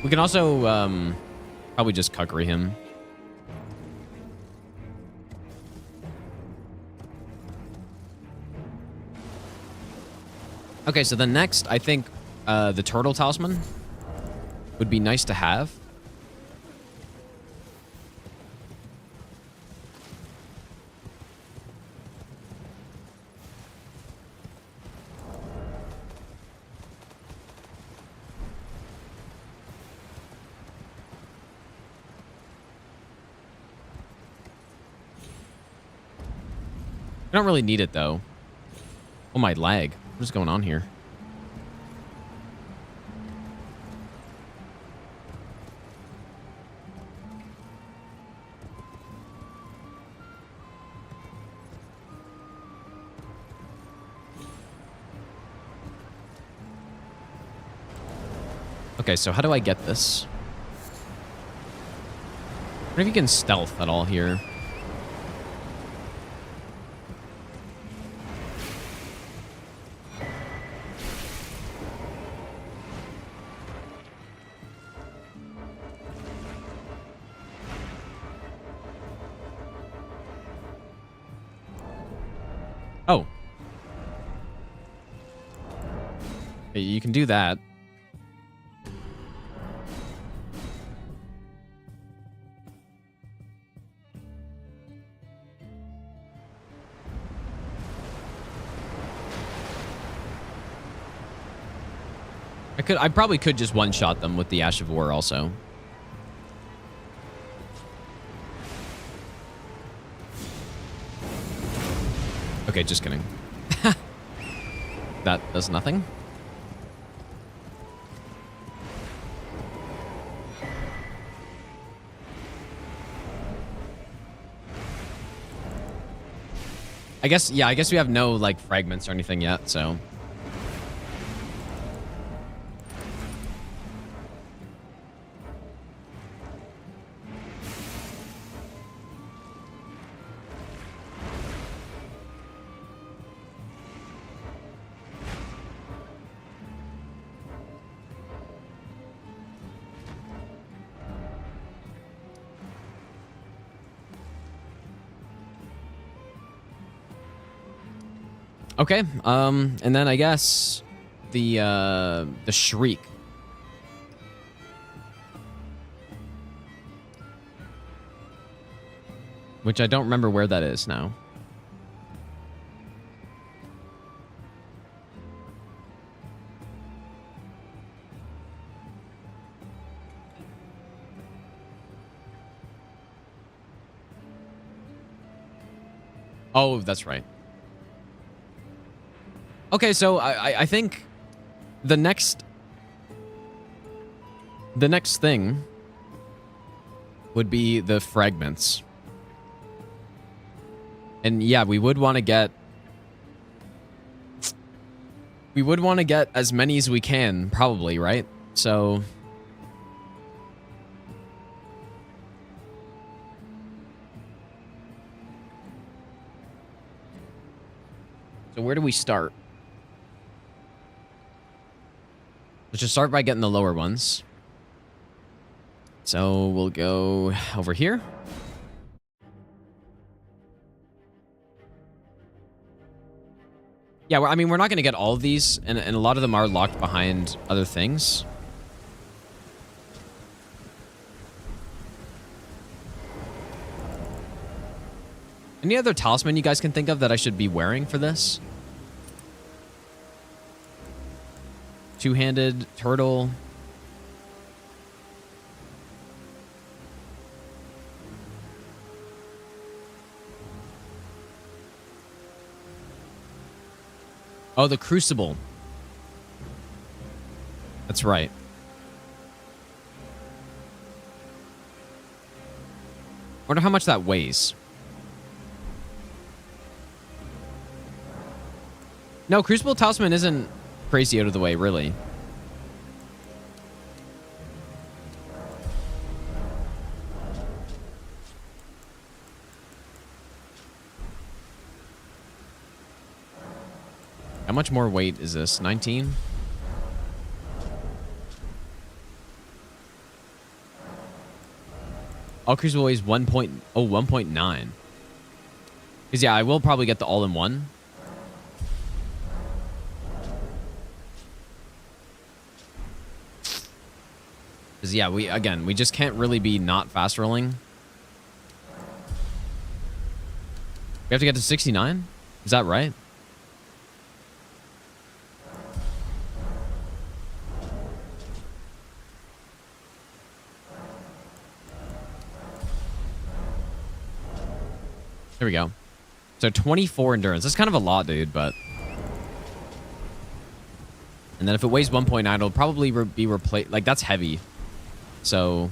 We can also probably just cuckery him. Okay, so the next, I think, the turtle talisman would be nice to have. I don't really need it, though. Oh, my lag. What is going on here? Okay, so how do I get this? I wonder if you can stealth at all here. Oh. Hey, you can do that. I probably could just one-shot them with the Ash of War also. Okay, just kidding. That does nothing. I guess we have no, like, fragments or anything yet, so... Okay, and then I guess the Shriek. Which I don't remember where that is now. Oh, that's right. Okay, so I think the next thing would be the fragments. And yeah, we would want to get as many as we can, probably, right? So where do we start? Let's just start by getting the lower ones. So we'll go over here. Yeah, I mean, we're not going to get all of these, and a lot of them are locked behind other things. Any other talisman you guys can think of that I should be wearing for this? Two-handed turtle. Oh, the crucible. That's right. Wonder how much that weighs. No, crucible talisman isn't crazy out of the way, really. How much more weight is this? 19? All crucible weighs 1.9. Because yeah, I will probably get the all-in-one. Because yeah, we just can't really be not fast rolling. We have to get to 69? Is that right? There we go. So 24 endurance. That's kind of a lot, dude, but... And then if it weighs 1.9, it'll probably be replaced... Like, that's heavy. So...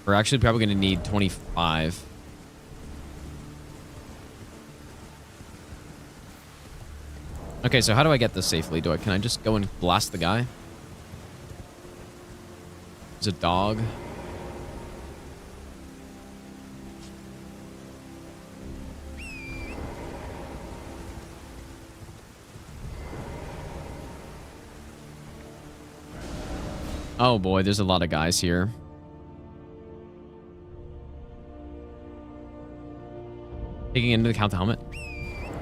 We're actually probably going to need 25. Okay, so how do I get this safely? Can I just go and blast the guy? There's a dog. Oh boy, there's a lot of guys here. Taking into account the helmet.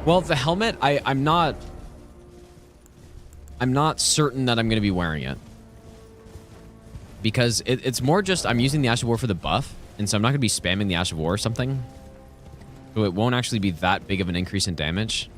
Well, the helmet, I'm not certain that I'm going to be wearing it. Because it's more just I'm using the Ash of War for the buff, and so I'm not going to be spamming the Ash of War or something. So it won't actually be that big of an increase in damage.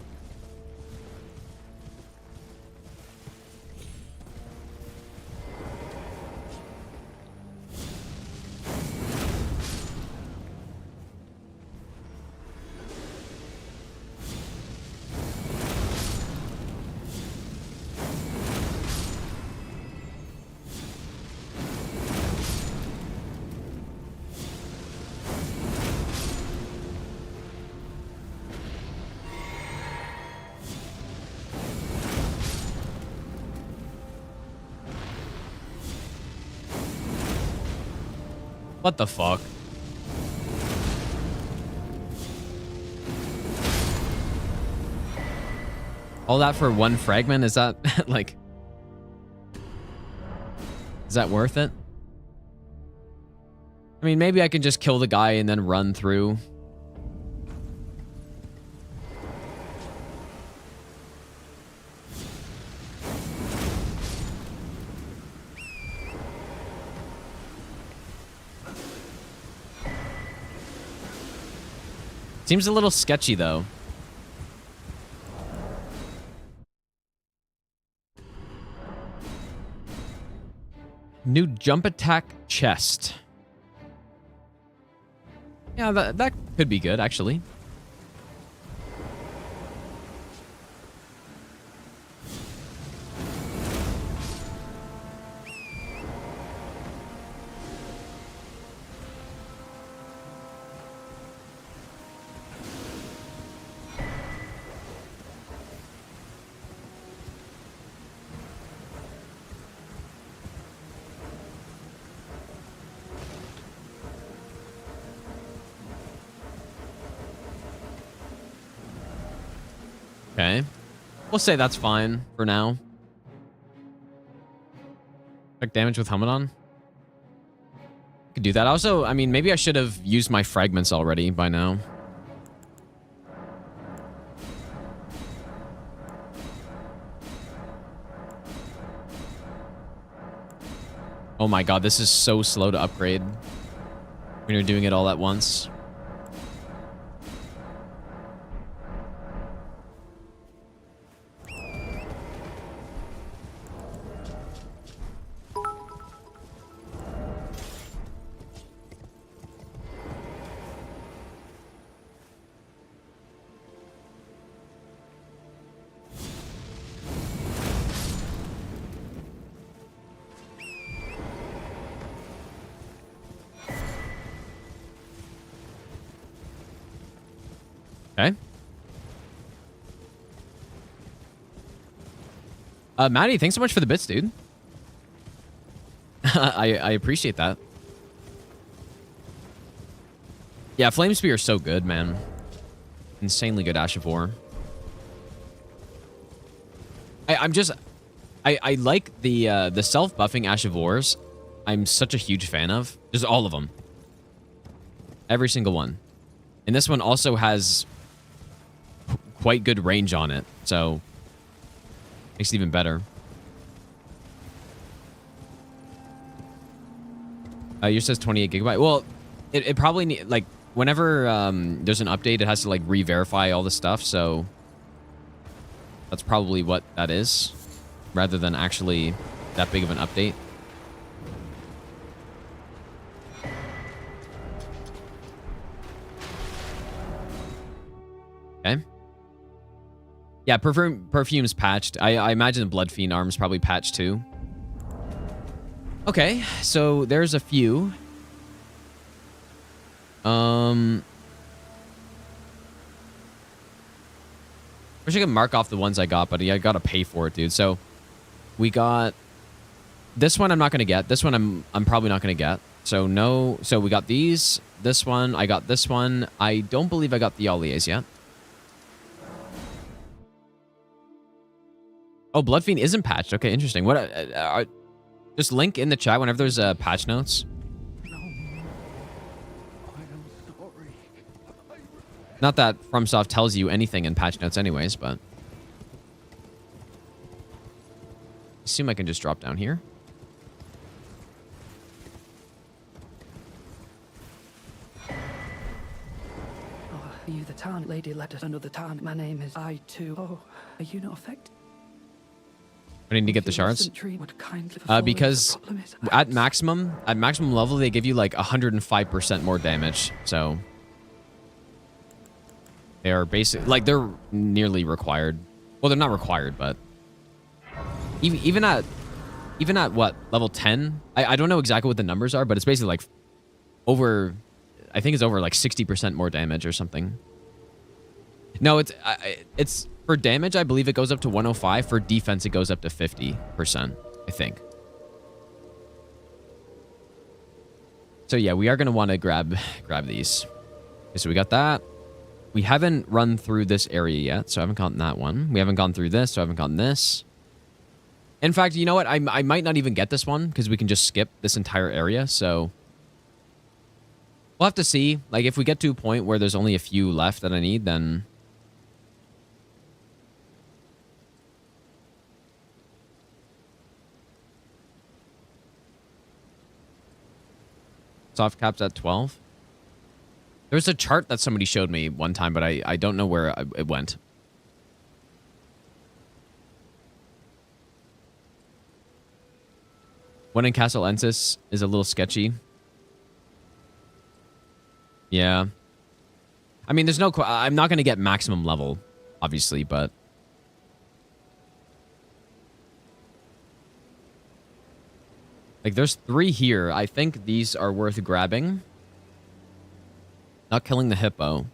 What the fuck? All that for one fragment? Is that like... Is that worth it? I mean, maybe I can just kill the guy and then run through. Seems a little sketchy, though. New jump attack chest. Yeah, that could be good, actually. Okay. We'll say that's fine for now. Like damage with helmet on. Could do that. Also, I mean, maybe I should have used my fragments already by now. Oh my god, this is so slow to upgrade when you're doing it all at once. Okay. Maddie, thanks so much for the bits, dude. I appreciate that. Yeah, Flame Spear is so good, man. Insanely good Ash of War. I like the self-buffing Ash of Wars. I'm such a huge fan of. Just all of them. Every single one. And this one also has quite good range on it, so makes it even better. Yours says 28 gigabyte. Well, it probably need, like, whenever there's an update, it has to like re-verify all the stuff, so that's probably what that is, rather than actually that big of an update. Okay. Yeah, perfume's patched. I imagine the Blood Fiend arm's probably patched too. Okay, so there's a few. Wish I could mark off the ones I got, but yeah, I gotta pay for it, dude. So we got this one. I'm not gonna get this one. I'm probably not gonna get. So no. So we got these. This one. I got this one. I don't believe I got the Allies yet. Oh, Blood Fiend isn't patched. Okay, interesting. What? Just link in the chat whenever there's patch notes. Not that FromSoft tells you anything in patch notes anyways, but... assume I can just drop down here. Oh, are you the town lady led us another town? My name is I too. Oh, are you not affected? I need to get the shards. Because at maximum level, they give you like 105% more damage. So they are basic, like they're nearly required. Well, they're not required, but even at what level 10? I don't know exactly what the numbers are, but it's basically like over. I think it's over like 60% more damage or something. No, it's. For damage, I believe it goes up to 105. For defense, it goes up to 50%, I think. So So yeah, we are going to want to grab these. Okay, so we got that. We haven't run through this area yet, so I haven't gotten that one. We haven't gone through this, so I haven't gotten this. In fact, you know what? I might not even get this one because we can just skip this entire area, so... We'll have to see. Like, if we get to a point where there's only a few left that I need, then... Soft caps at 12. There was a chart that somebody showed me one time, but I don't know where it went. One in Castle Ensis is a little sketchy. Yeah. I mean, there's no... I'm not going to get maximum level, obviously, but... Like, there's 3 here. I think these are worth grabbing. Not killing the hippo.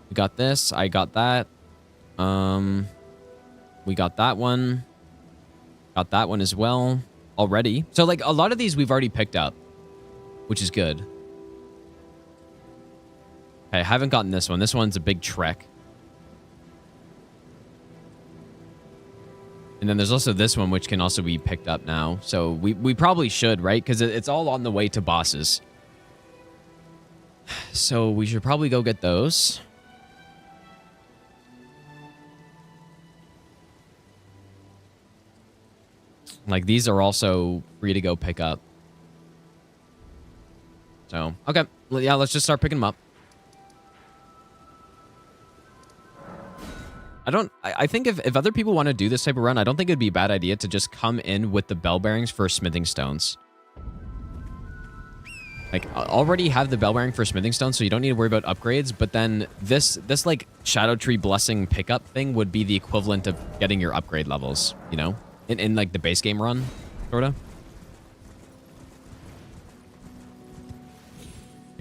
We got this. I got that. We got that one. Got that one as well already. So, like, a lot of these we've already picked up, which is good. Okay, I haven't gotten this one. This one's a big trek. And then there's also this one, which can also be picked up now. So we probably should, right? Because it's all on the way to bosses. So we should probably go get those. Like, these are also free to go pick up. So, okay. Well, yeah, let's just start picking them up. I think if other people want to do this type of run, I don't think it'd be a bad idea to just come in with the bell bearings for smithing stones. Like, already have the bell bearing for smithing stones, so you don't need to worry about upgrades, but then this like Shadow Tree Blessing pickup thing would be the equivalent of getting your upgrade levels, you know? In like the base game run, sorta.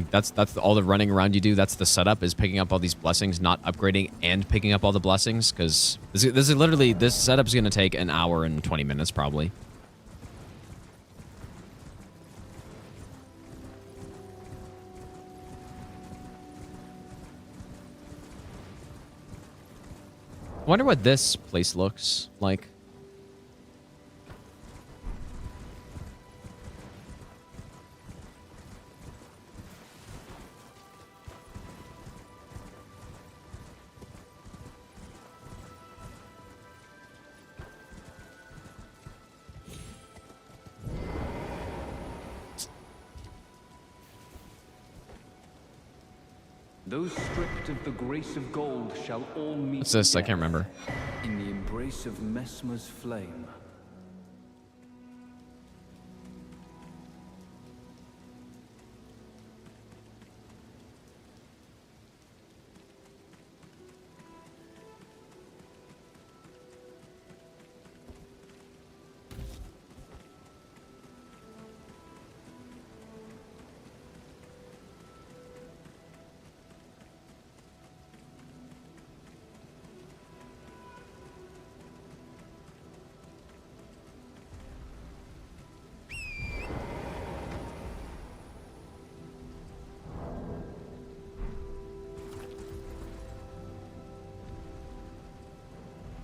That's all the running around you do. That's the setup, is picking up all these blessings, not upgrading and picking up all the blessings. Because this is literally, this setup is going to take an hour and 20 minutes probably. I wonder what this place looks like. Those stripped of the grace of gold shall all meet. What's this? I can't remember. In the embrace of Mesmer's flame.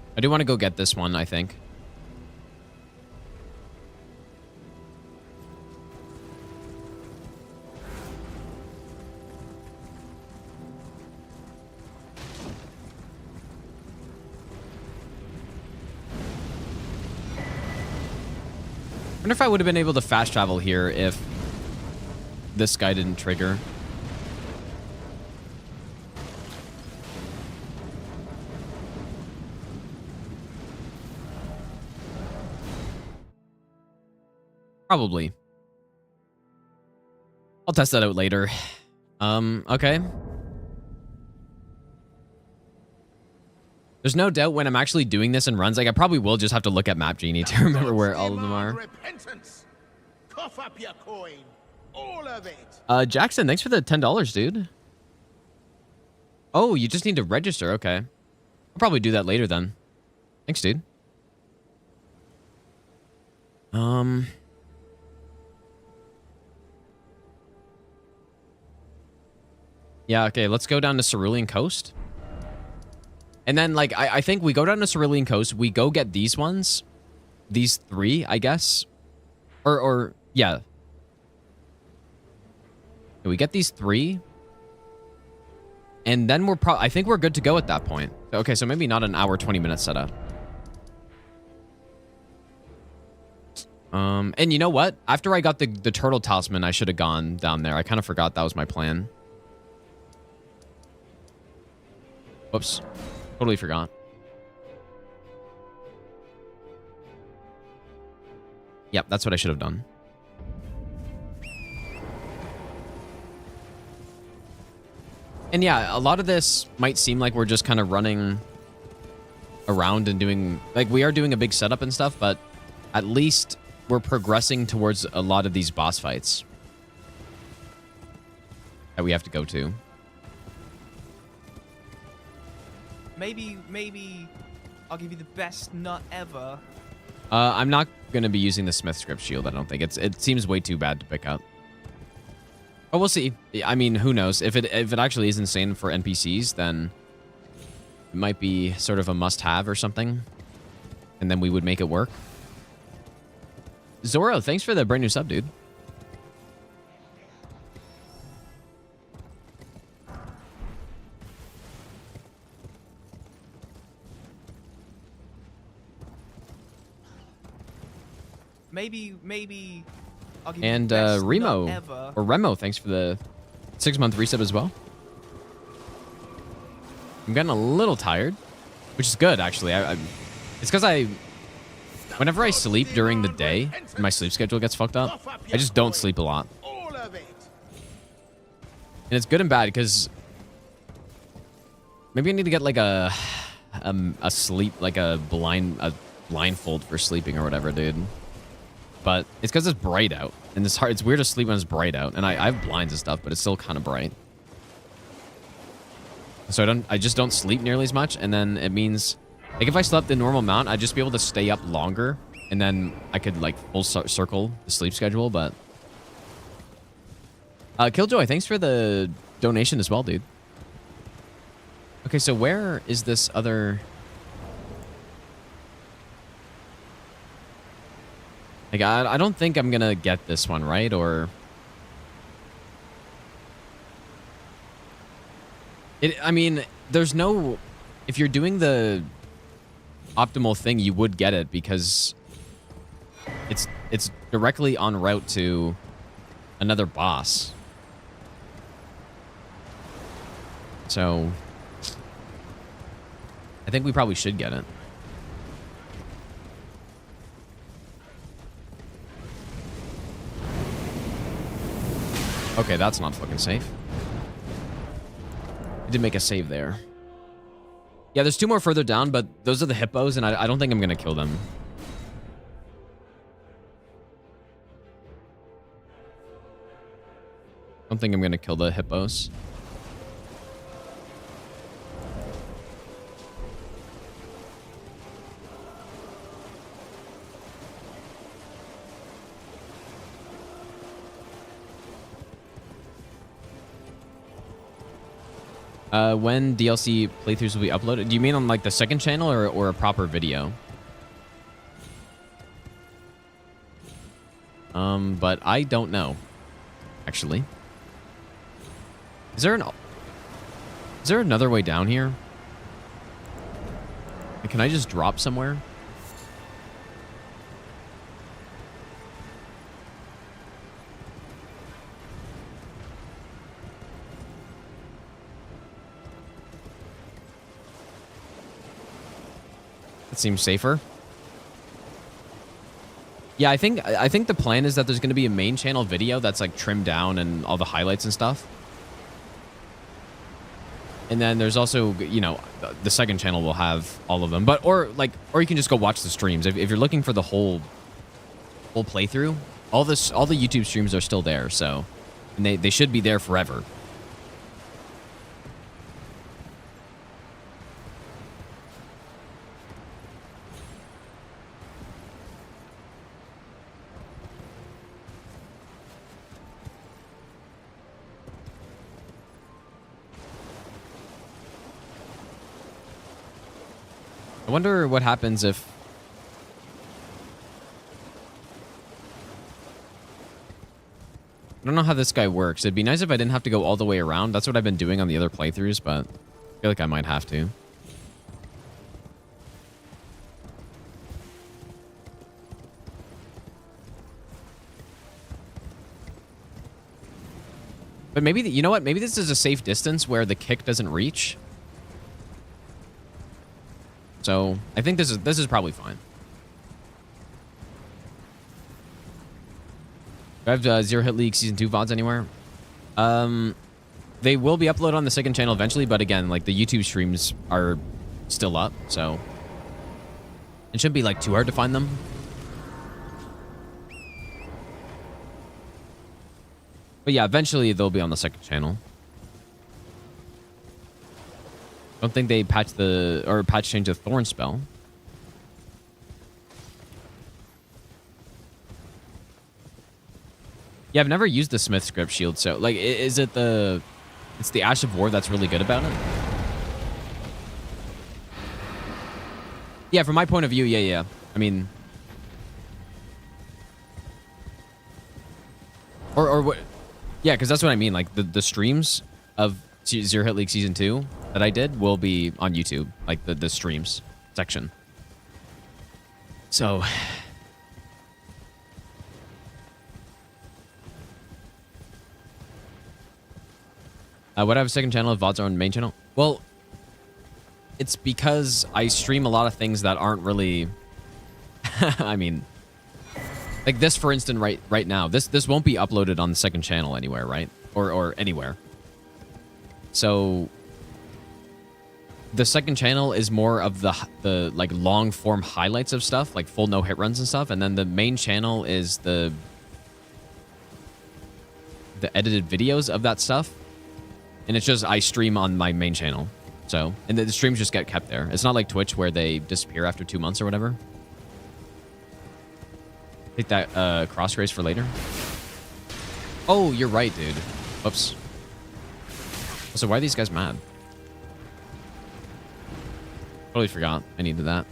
I do want to go get this one, I think. I wonder if I would have been able to fast travel here if this guy didn't trigger. Probably. I'll test that out later. Okay. There's no doubt when I'm actually doing this in runs, like I probably will just have to look at Map Genie to remember where all of them are. Repentance. Cough up your coin. All of it. Jackson, thanks for the $10, dude. Oh, you just need to register. Okay. I'll probably do that later then. Thanks, dude. Yeah, okay, let's go down to Cerulean Coast. And then, like, I think we go down to Cerulean Coast, we go get these ones. These 3, I guess. Or yeah. We get these 3. And then we're I think we're good to go at that point. Okay, so maybe not an hour, 20-minute setup. And you know what? After I got the turtle talisman, I should have gone down there. I kind of forgot that was my plan. Whoops. Totally forgot. Yep, that's what I should have done. And yeah, a lot of this might seem like we're just kind of running around and doing... Like, we are doing a big setup and stuff, but at least we're progressing towards a lot of these boss fights that we have to go to. Maybe I'll give you the best nut ever. I'm not going to be using the Smith Script Shield, I don't think. It seems way too bad to pick up. Oh, we'll see. I mean, who knows? If it actually is insane for NPCs, then it might be sort of a must-have or something. And then we would make it work. Zoro, thanks for the brand new sub, dude. Maybe I'll give you And the best Remo, nut ever. or Remo, thanks for the 6-month resub as well. I'm getting a little tired, which is good, actually. It's because whenever I sleep during the day, my sleep schedule gets fucked up. I just don't sleep a lot. And it's good and bad, because maybe I need to get like a sleep, like a blindfold for sleeping or whatever, dude. But it's because it's bright out, and it's weird to sleep when it's bright out. And I have blinds and stuff, but it's still kind of bright. So I just don't sleep nearly as much, and then it means, like, if I slept the normal amount, I'd just be able to stay up longer, and then I could, like, full circle the sleep schedule. But Killjoy, thanks for the donation as well, dude. Okay, so where is this other... Like, I don't think I'm gonna get this one, right? Or... I mean, there's no... If you're doing the optimal thing, you would get it, because it's directly en route to another boss. So I think we probably should get it. Okay, that's not fucking safe. I did make a save there. Yeah, there's 2 more further down, but those are the hippos, and I don't think I'm gonna kill them. I don't think I'm gonna kill the hippos. When DLC playthroughs will be uploaded? Do you mean on, like, the second channel or a proper video? But I don't know, actually. Is there another way down here? Like, can I just drop somewhere? That seems safer. Yeah, I think the plan is that there's going to be a main channel video that's, like, trimmed down and all the highlights and stuff. And then there's also, you know, the second channel will have all of them. But or you can just go watch the streams. If you're looking for the whole playthrough, all the YouTube streams are still there, so and they should be there forever. I wonder what happens if... I don't know how this guy works. It'd be nice if I didn't have to go all the way around. That's what I've been doing on the other playthroughs, but I feel like I might have to. But maybe, you know what? Maybe this is a safe distance where the kick doesn't reach. So I think this is probably fine. Do I have Zero Hit League Season 2 VODs anywhere? They will be uploaded on the second channel eventually, but again, like the YouTube streams are still up, so it shouldn't be like too hard to find them. But yeah, eventually they'll be on the second channel. Don't think they patch change the Thorn spell. Yeah, I've never used the Smith script shield, so like is it it's the Ash of War that's really good about it? Yeah, from my point of view, yeah. I mean, or what? Yeah, because that's what I mean. Like the streams of Zero Hit League Season 2 that I did will be on YouTube, like the streams section. So would I have a second channel if VODs are on the main channel? Well, it's because I stream a lot of things that aren't really... I mean, like this, for instance, right now. This won't be uploaded on the second channel anywhere, right? Or anywhere. So the second channel is more of the like long form highlights of stuff, like full no hit runs and stuff, and then the main channel is the edited videos of that stuff. And it's just I stream on my main channel. So, and the streams just get kept there. It's not like Twitch where they disappear after 2 months or whatever. Take that cross race for later. Oh, you're right, dude. Whoops. So why are these guys mad? Totally forgot I needed that.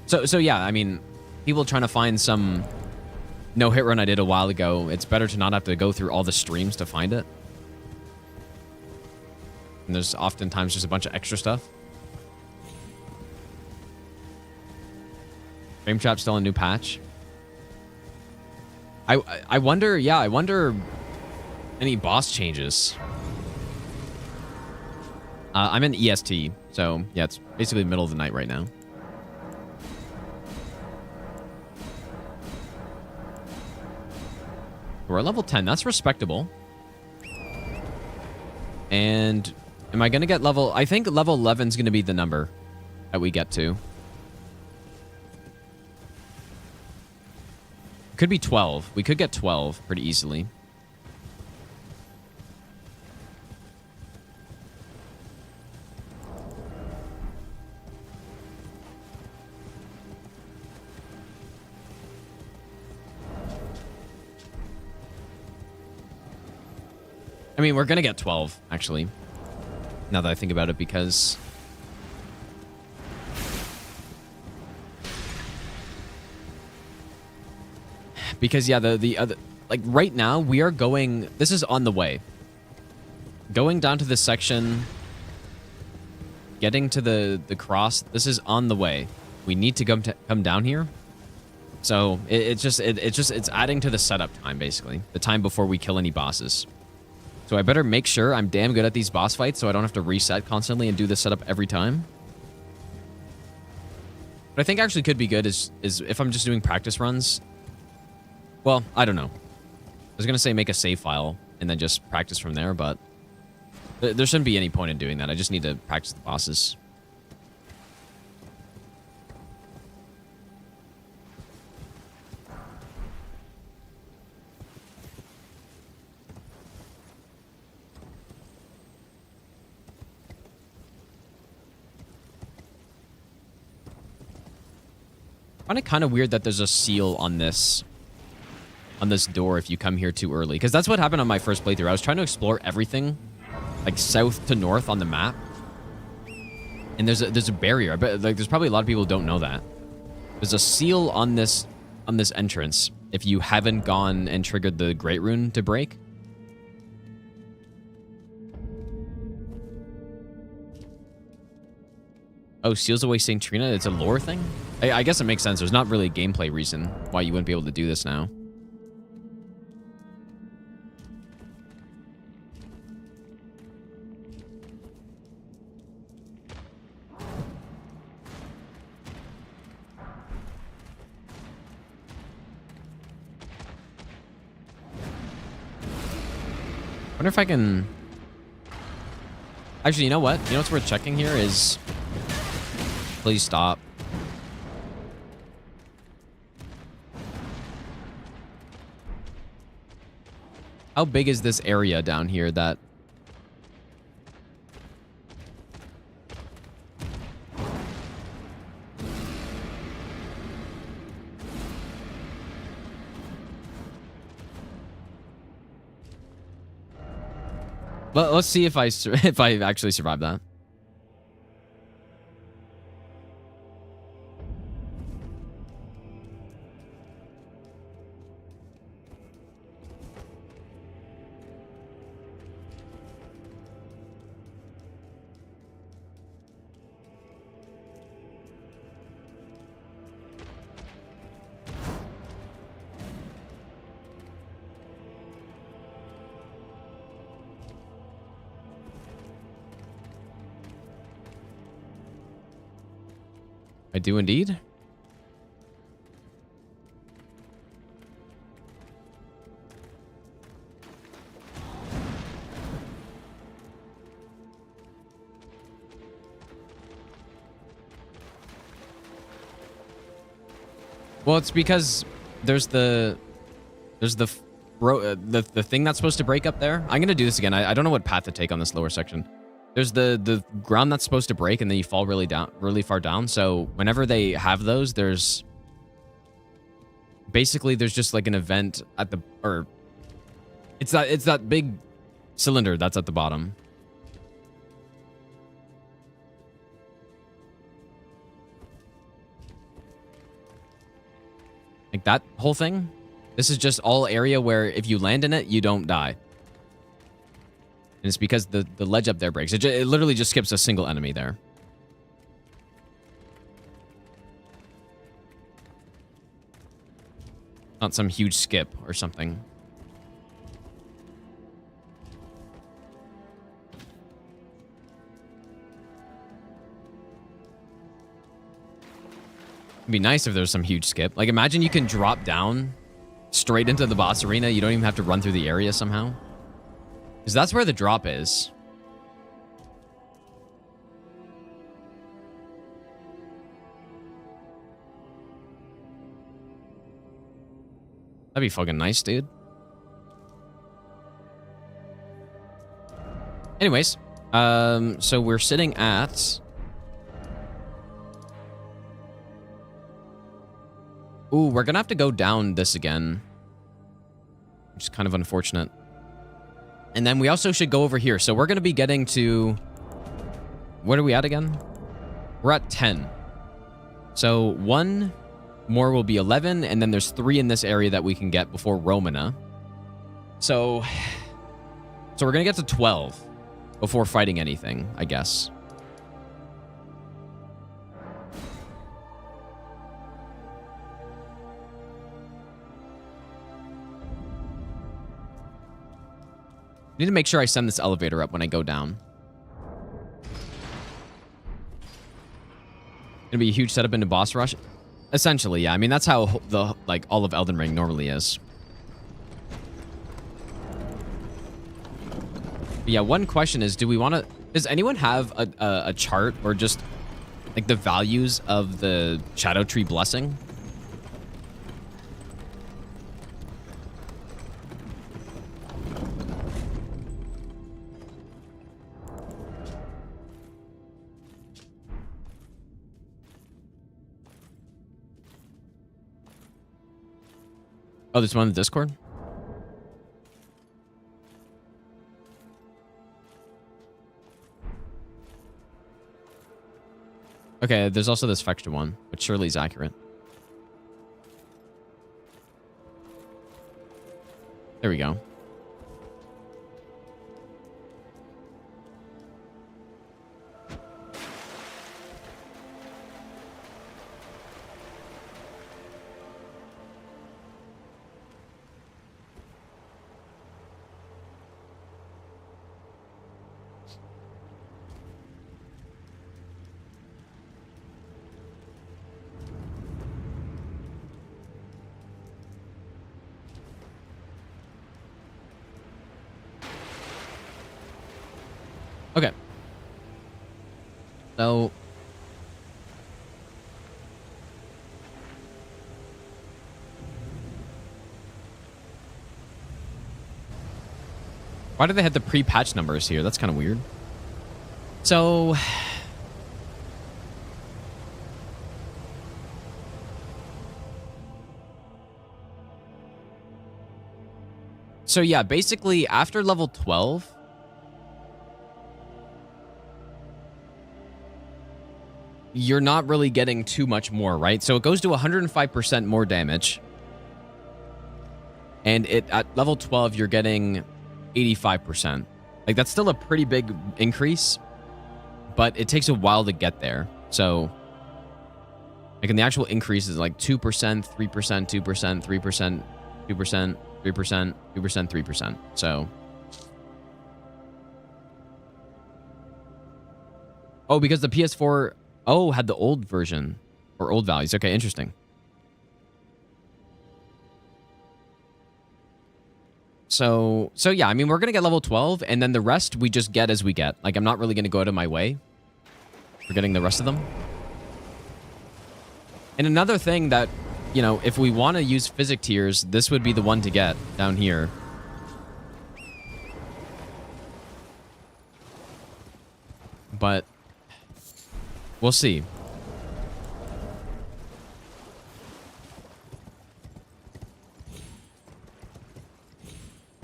So yeah, I mean, people trying to find some no hit run I did a while ago. It's better to not have to go through all the streams to find it. And there's oftentimes just a bunch of extra stuff. Frame Trap still a new patch. I wonder, yeah, I wonder any boss changes. I'm in EST, so yeah, it's basically the middle of the night right now. We're at level 10. That's respectable. And am I going to get level... I think level 11 is going to be the number that we get to. Could be 12. We could get 12 pretty easily. I mean, we're going to get 12, actually, now that I think about it, because... Because, yeah, the other... Like, right now, we are going... This is on the way. Going down to this section, getting to the cross, this is on the way. We need to come down here. So, it's adding to the setup time, basically. The time before we kill any bosses. So I better make sure I'm damn good at these boss fights so I don't have to reset constantly and do this setup every time. What I think actually could be good is if I'm just doing practice runs. Well, I don't know. I was going to say make a save file and then just practice from there, but there shouldn't be any point in doing that. I just need to practice the bosses. I find it kind of weird that there's a seal on this. on this door if you come here too early. Because that's what happened on my first playthrough. I was trying to explore everything, like south to north on the map. And there's a barrier. But like, there's probably a lot of people who don't know that. There's a seal on this entrance if you haven't gone and triggered the Great Rune to break. Oh, seals away St. Trina? It's a lore thing? I guess it makes sense. There's not really a gameplay reason why you wouldn't be able to do this now. Wonder if I can... Actually, you know what? You know what's worth checking here is... Please stop. How big is this area down here that... Well, let's see if I actually survive that. I do indeed. Well, it's because there's the thing that's supposed to break up there. I'm gonna do this again. I don't know what path to take on this lower section. There's the ground that's supposed to break, and then you fall really far down. So whenever they have those, there's just like an event at the, or it's that big cylinder that's at the bottom. Like that whole thing. This is just all area where if you land in it, you don't die. And it's because the ledge up there breaks. It literally just skips a single enemy there. Not some huge skip or something. It'd be nice if there was some huge skip. Like, imagine you can drop down straight into the boss arena. You don't even have to run through the area somehow. Because that's where the drop is. That'd be fucking nice, dude. Anyways, so we're sitting at... Ooh, we're gonna have to go down this again. Which is kind of unfortunate. And then we also should go over here. So we're gonna be getting to... What are we at again? We're at 10. So 1 more will be 11, and then there's 3 in this area that we can get before Romana. So we're gonna get to 12 before fighting anything, I guess. I need to make sure I send this elevator up when I go down. Gonna be a huge setup into boss rush. Essentially, yeah. I mean, that's how all of Elden Ring normally is. But yeah, one question is, does anyone have a chart or just like the values of the Shadow Tree Blessing? Oh, there's one in the Discord? Okay, there's also this Fextra one, which surely is accurate. There we go. Okay. So why do they have the pre-patch numbers here? That's kind of weird. So yeah, basically after level 12, you're not really getting too much more, right? So it goes to 105% more damage. And at level 12, you're getting 85%. Like, that's still a pretty big increase, but it takes a while to get there. So, like, and the actual increase is like 2%, 3%, 2%, 3%, 2%, 3%, 2%, 3%. So, oh, because the PS4... Oh, had the old version or old values. Okay, interesting. So yeah, I mean, we're going to get level 12 and then the rest we just get as we get. Like, I'm not really going to go out of my way for getting the rest of them. And another thing that, you know, if we want to use physic tiers, this would be the one to get down here. But we'll see.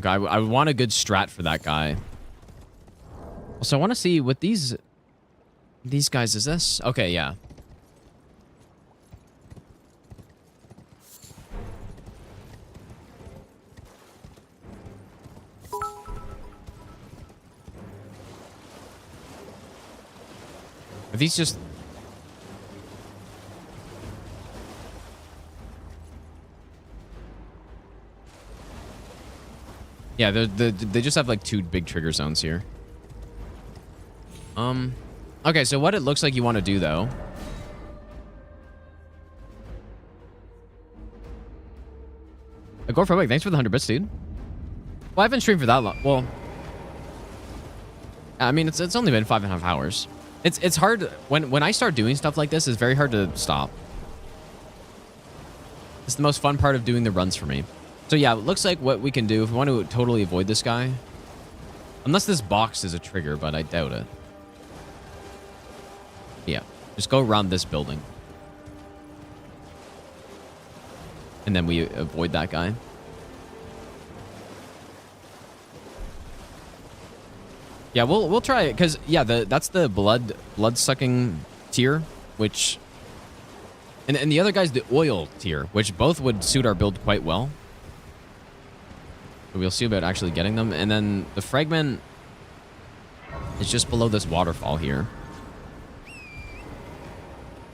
Okay, I want a good strat for that guy. Also, I want to see what these guys, is this? Okay, yeah. Are these just... Yeah, they just have like 2 big trigger zones here. Okay, so what it looks like you want to do, though... Go for a wig. Thanks for the 100 bits, dude. Well, I haven't streamed for that long. Well... I mean, it's only been 5.5 hours. It's hard... When I start doing stuff like this, it's very hard to stop. It's the most fun part of doing the runs for me. So yeah, it looks like what we can do, if we want to totally avoid this guy... Unless this box is a trigger, but I doubt it. Yeah, just go around this building. And then we avoid that guy. Yeah, we'll try it, because, yeah, that's the blood-sucking tier, which... And the other guy's the oil tier, which both would suit our build quite well. But we'll see about actually getting them. And then the fragment is just below this waterfall here.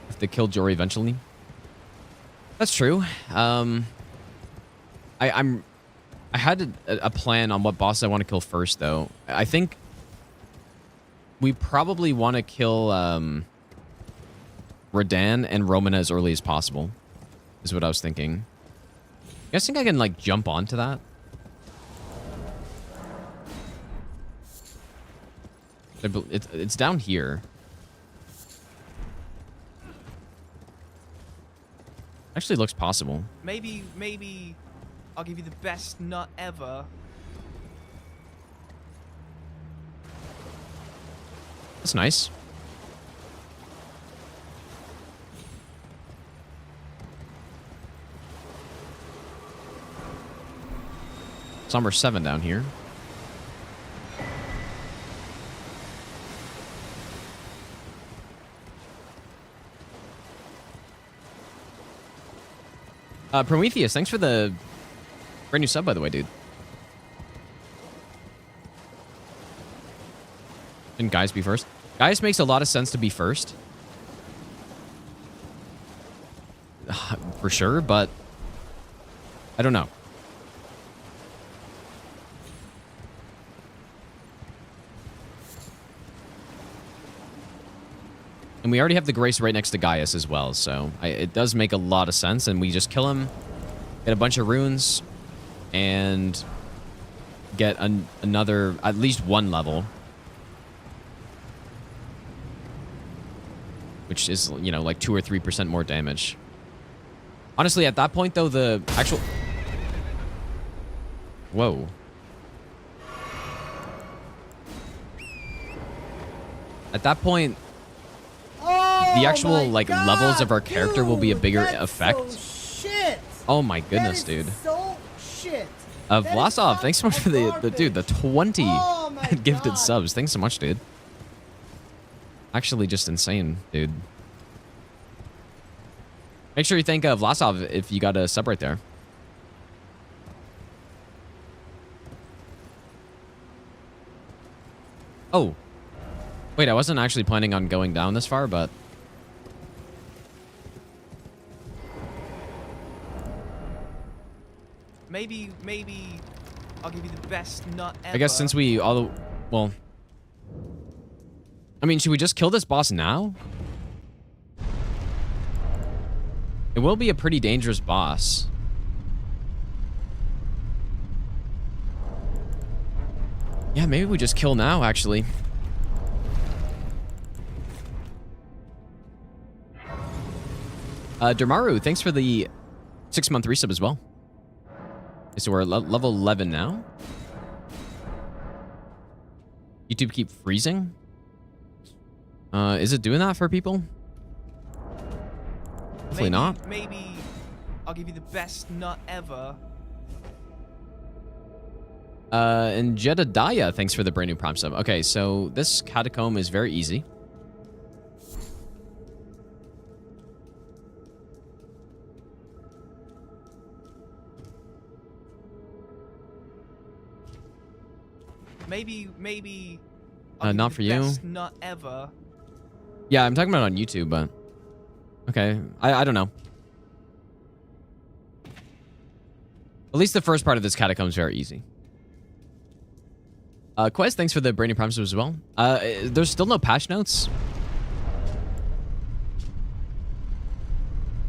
Have to kill Jory eventually. That's true. I had a plan on what boss I want to kill first, though. I think we probably want to kill Radan and Romana as early as possible, is what I was thinking. You guys think I can, like, jump onto that? It's down here. Actually looks possible. Maybe I'll give you the best nut ever. That's nice. Somber 7 down here. Prometheus, thanks for the brand new sub, by the way, dude. Shouldn't Gaius be first? Gaius makes a lot of sense to be first. For sure, but I don't know. And we already have the Grace right next to Gaius as well, so it does make a lot of sense. And we just kill him, get a bunch of runes, and get another, at least one level. Which is, you know, like 2 or 3% more damage. Honestly, at that point, though, the actual... Whoa. At that point... the actual like levels of our character will be a bigger effect. So shit. Oh my goodness, dude. So shit. Vlasov, thanks so much for the 20 gifted God. subs. Thanks so much, dude. Actually, just insane, dude. Make sure you thank Vlasov if you got a sub right there. Oh. Wait, I wasn't actually planning on going down this far, but... Maybe I'll give you the best nut ever. I guess since we all... Well... I mean, should we just kill this boss now? It will be a pretty dangerous boss. Yeah, maybe we just kill now, actually. Dermaru, thanks for the 6-month resub as well. Okay, so we're at level 11 now. YouTube keep freezing? Is it doing that for people? Hopefully not. Maybe I'll give you the best nut ever. And Jedediah, thanks for the brand new prompt sub. Okay, so this catacomb is very easy. Maybe I'll not give for you the you. best nut ever. Yeah, I'm talking about on YouTube, but... Okay, I don't know. At least the first part of this catacomb is very easy. Quest, thanks for the brand new prompts as well. There's still no patch notes.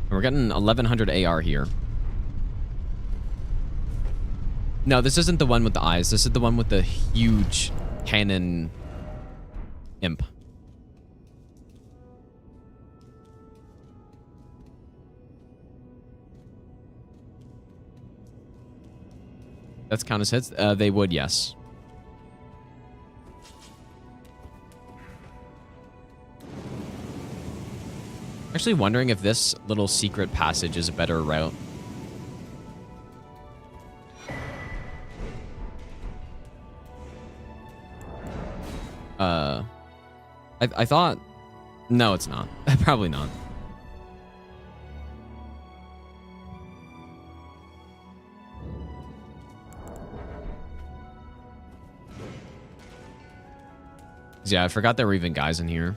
We're getting 1100 AR here. No, this isn't the one with the eyes. This is the one with the huge cannon imp. That's count as hits? They would, yes. Actually wondering if this little secret passage is a better route. I thought... No, it's not. Probably not. Yeah, I forgot there were even guys in here.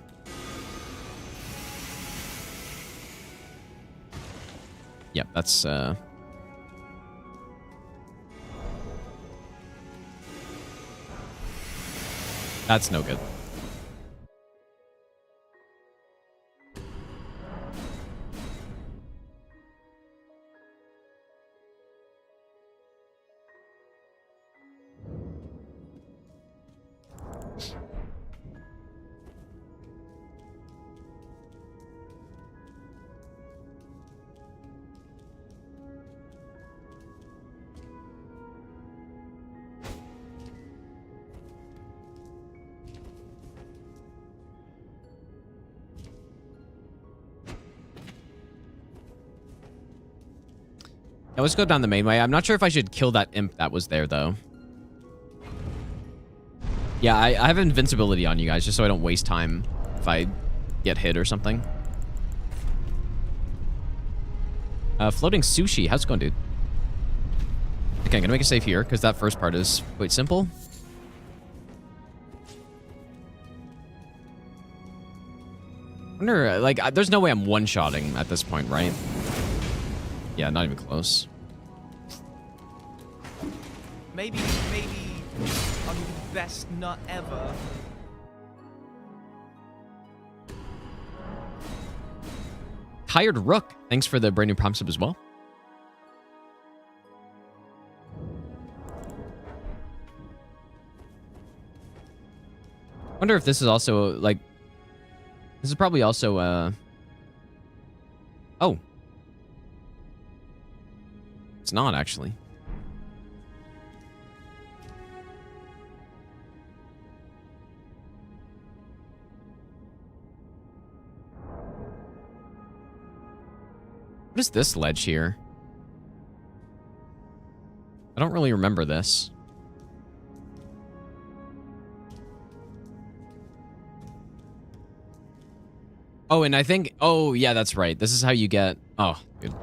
Yep, that's no good. Yeah, let's go down the main way. I'm not sure if I should kill that imp that was there, though. Yeah, I have invincibility on you guys, just so I don't waste time if I get hit or something. Floating sushi. How's it going, dude? Okay, I'm gonna make a save here, because that first part is quite simple. I wonder, like, there's no way I'm one-shotting at this point, right? Yeah, not even close. Maybe I'll give you the best nut ever. Tired Rook. Thanks for the brand new prompt sub as well. Wonder if this is also, like... This is probably also, Oh. It's not, actually. What is this ledge here? I don't really remember this. Oh, and I think... Oh, yeah, that's right. This is how you get... Oh, good.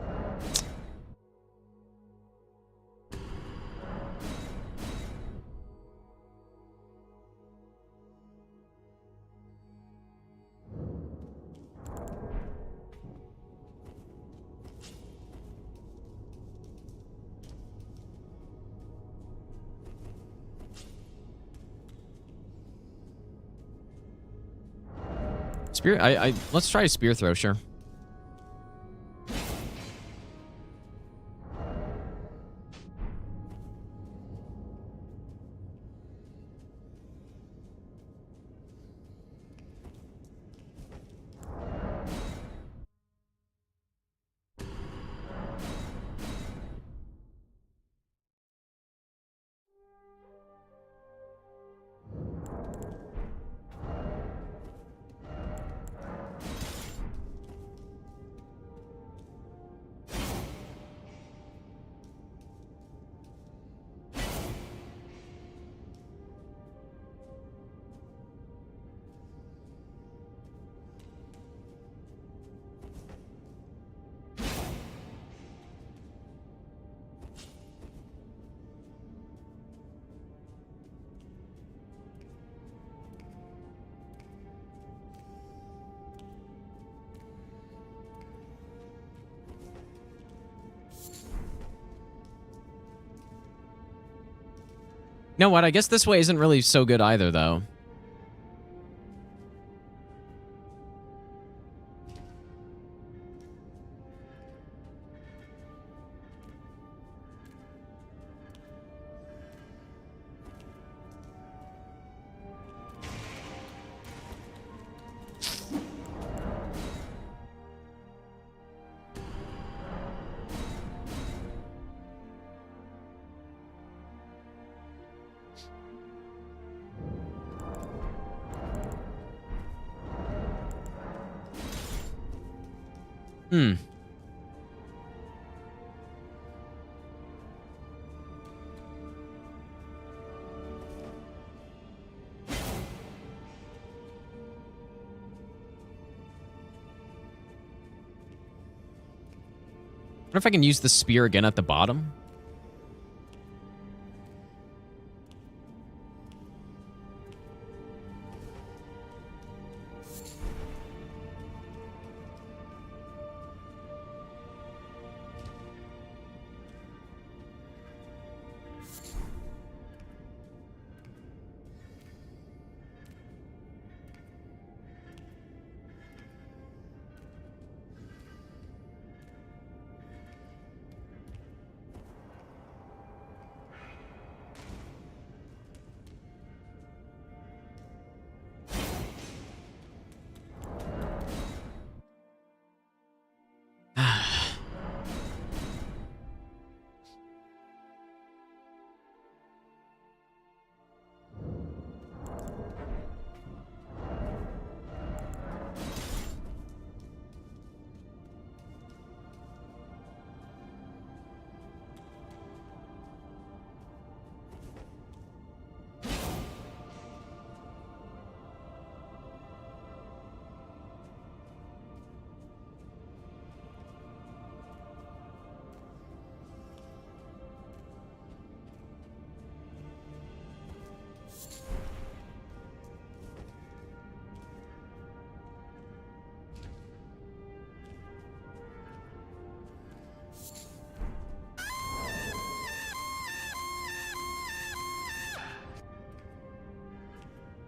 Spear... Let's try a spear throw, sure. You know what? I guess this way isn't really so good either, though. Hmm. I wonder if I can use the spear again at the bottom.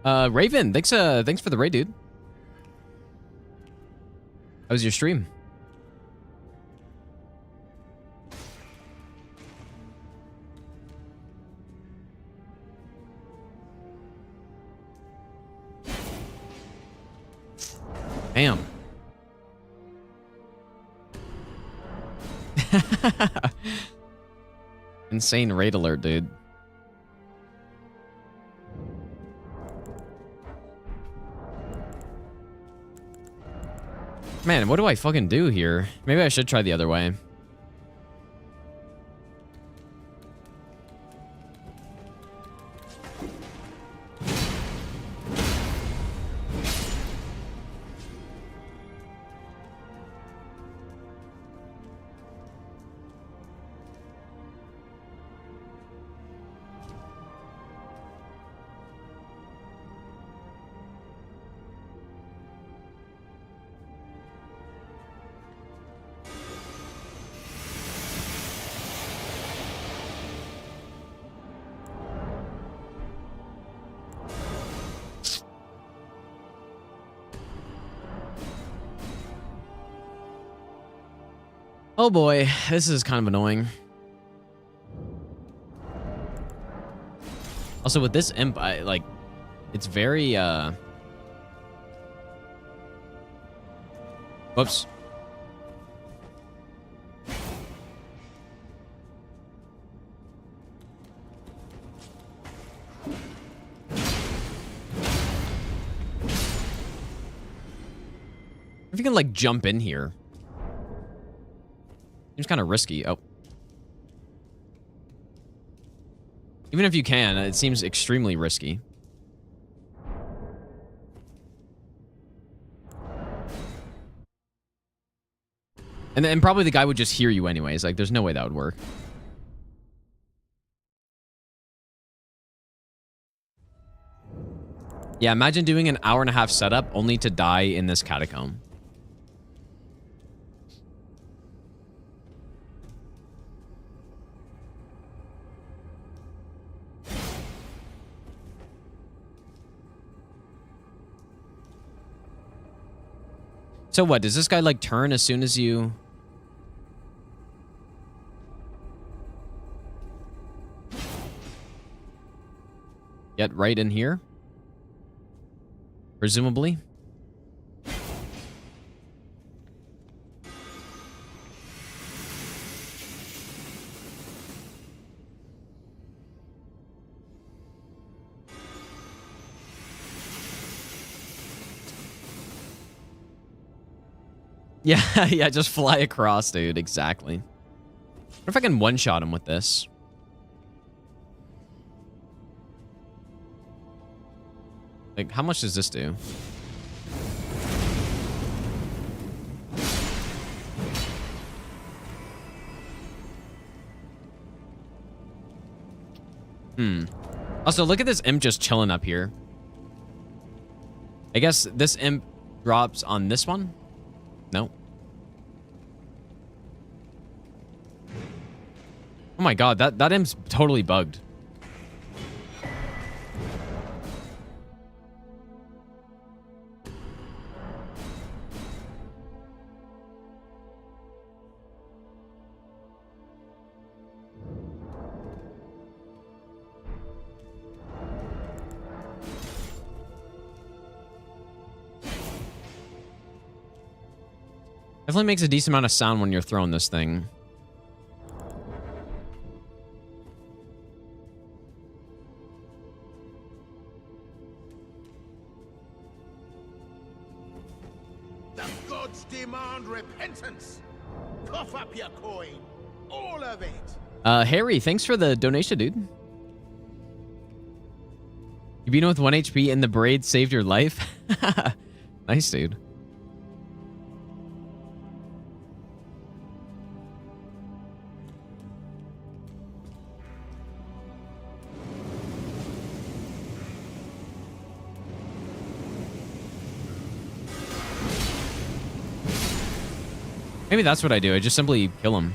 Raven, thanks for the raid, dude. How was your stream? Bam. Insane raid alert, dude. Man, what do I fucking do here? Maybe I should try the other way. Oh boy, this is kind of annoying. Also, with this imp, it's very, whoops. If you can, like, jump in here. Seems kind of risky. Oh. Even if you can, it seems extremely risky. And then probably the guy would just hear you anyways. Like, there's no way that would work. Yeah, imagine doing an hour-and-a-half setup only to die in this catacomb. So what, does this guy like turn as soon as you... get right in here? Presumably. Yeah, yeah, just fly across, dude. Exactly. What if I can one-shot him with this? Like, how much does this do? Also, look at this imp just chilling up here. I guess this imp drops on this one? No. Oh my god, that imp's totally bugged. Definitely makes a decent amount of sound when you're throwing this thing. The gods demand repentance. Cough up your coin. All of it. Harry, thanks for the donation, dude. You beat him with 1 HP and the braid saved your life? Nice, dude. Maybe that's what I do. I just simply kill him.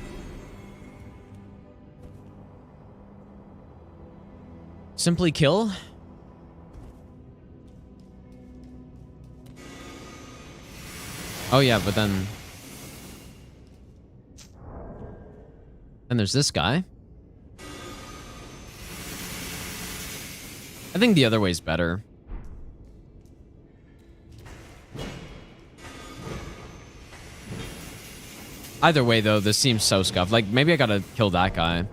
Simply kill? Oh yeah, but then there's this guy. I think the other way's better. Either way, though, this seems so scuffed. Like, maybe I gotta kill that guy.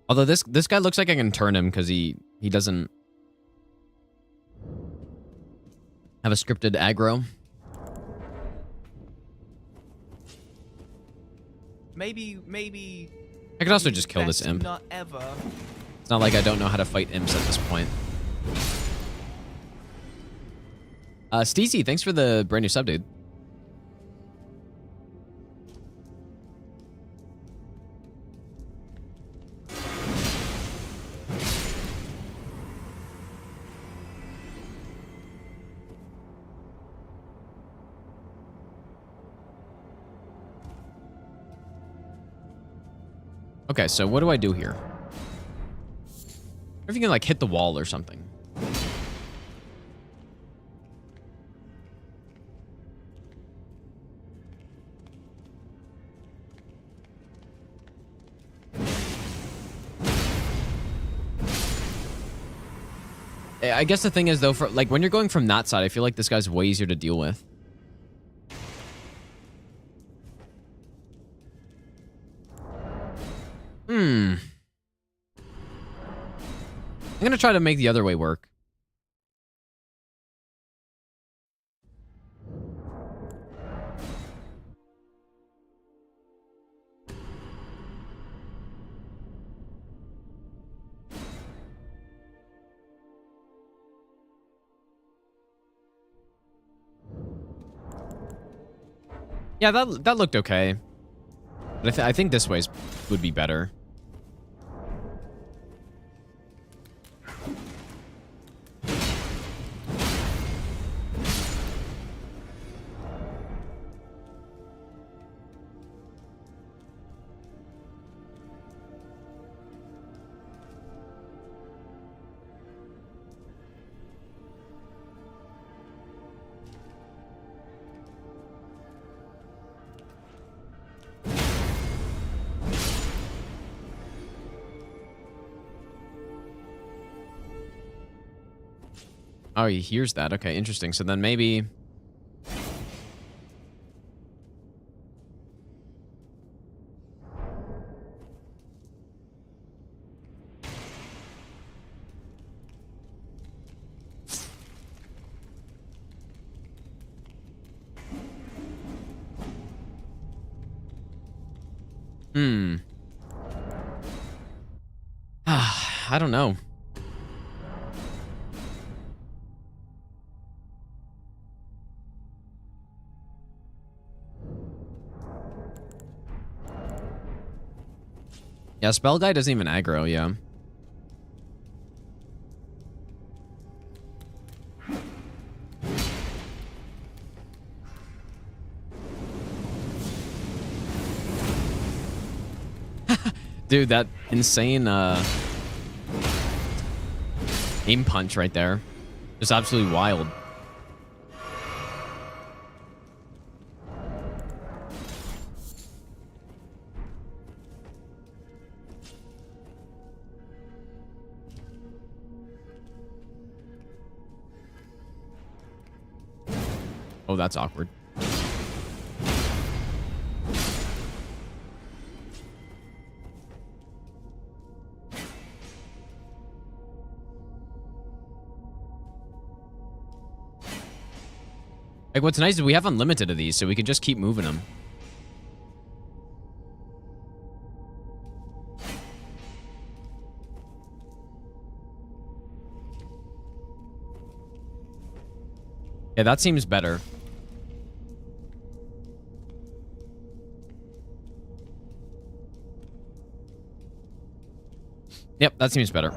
Although this guy looks like I can turn him because he doesn't have a scripted aggro. Maybe. I could also just kill this best imp. Not ever. It's not like I don't know how to fight imps at this point. Steezy, thanks for the brand new sub, dude. Okay, so what do I do here? If you can, like, hit the wall or something. I guess the thing is, though, for like when you're going from that side, I feel like this guy's way easier to deal with. I'm gonna try to make the other way work. Yeah, that looked okay. But I think this way would be better. Oh, he hears that. Okay, interesting. So then maybe... I don't know. Yeah, spell guy doesn't even aggro, yeah. Dude, that insane aim punch right there. Just absolutely wild. Oh, that's awkward. Like, what's nice is we have unlimited of these, so we can just keep moving them. Yeah, that seems better. Yep, that seems better.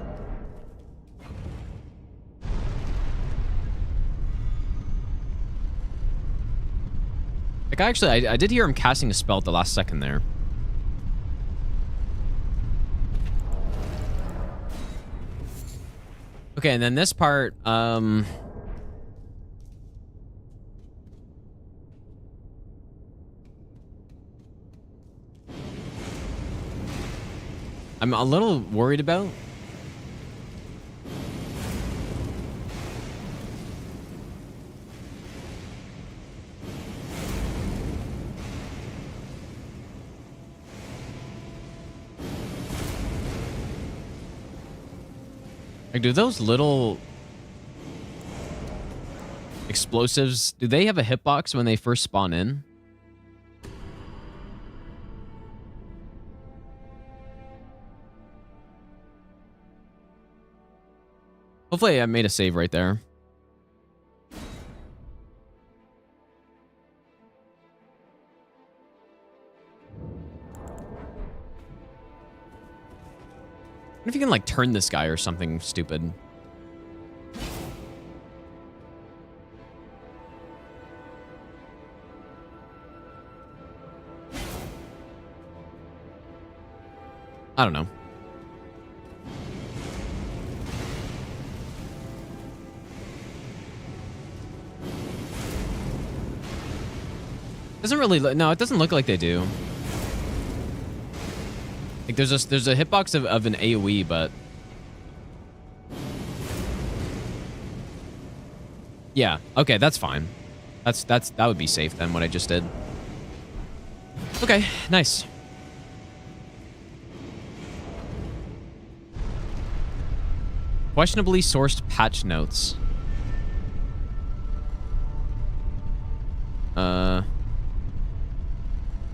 Like, actually, I did hear him casting a spell at the last second there. Okay, and then this part, I'm a little worried about. Like, do those little explosives, do they have a hitbox when they first spawn in? Hopefully I made a save right there. What if you can, like, turn this guy or something stupid? I don't know. Doesn't really no, it doesn't look like they do. Like there's a hitbox of an AoE, but yeah, okay, that's fine. That would be safe then, what I just did. Okay, nice. Questionably sourced patch notes.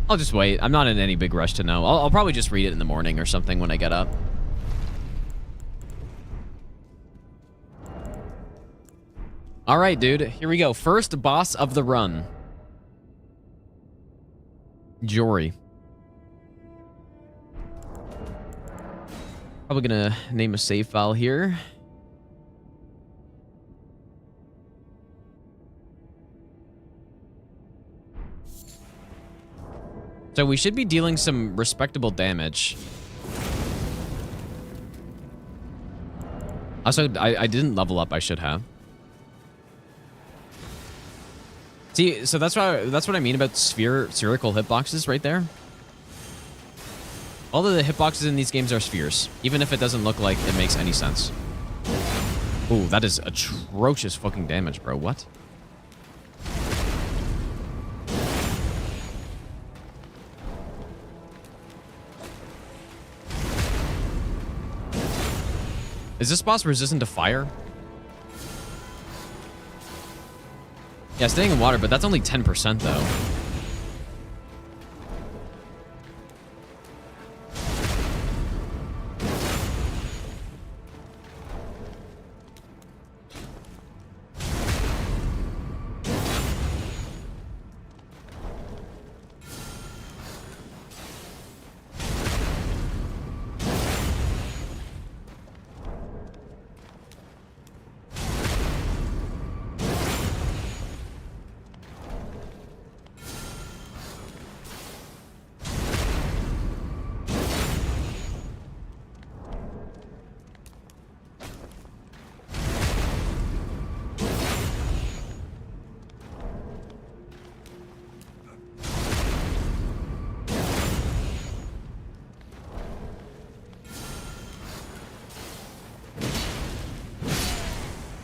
I'll just wait. I'm not in any big rush to know. I'll probably just read it in the morning or something when I get up. All right, dude. Here we go. First boss of the run. Jory. Probably gonna name a save file here. So we should be dealing some respectable damage. Also, I didn't level up. I should have. See, so that's what I mean about spherical hitboxes right there. All of the hitboxes in these games are spheres, even if it doesn't look like it makes any sense. Ooh, that is atrocious fucking damage, bro. What? Is this boss resistant to fire? Yeah, staying in water, but that's only 10% though.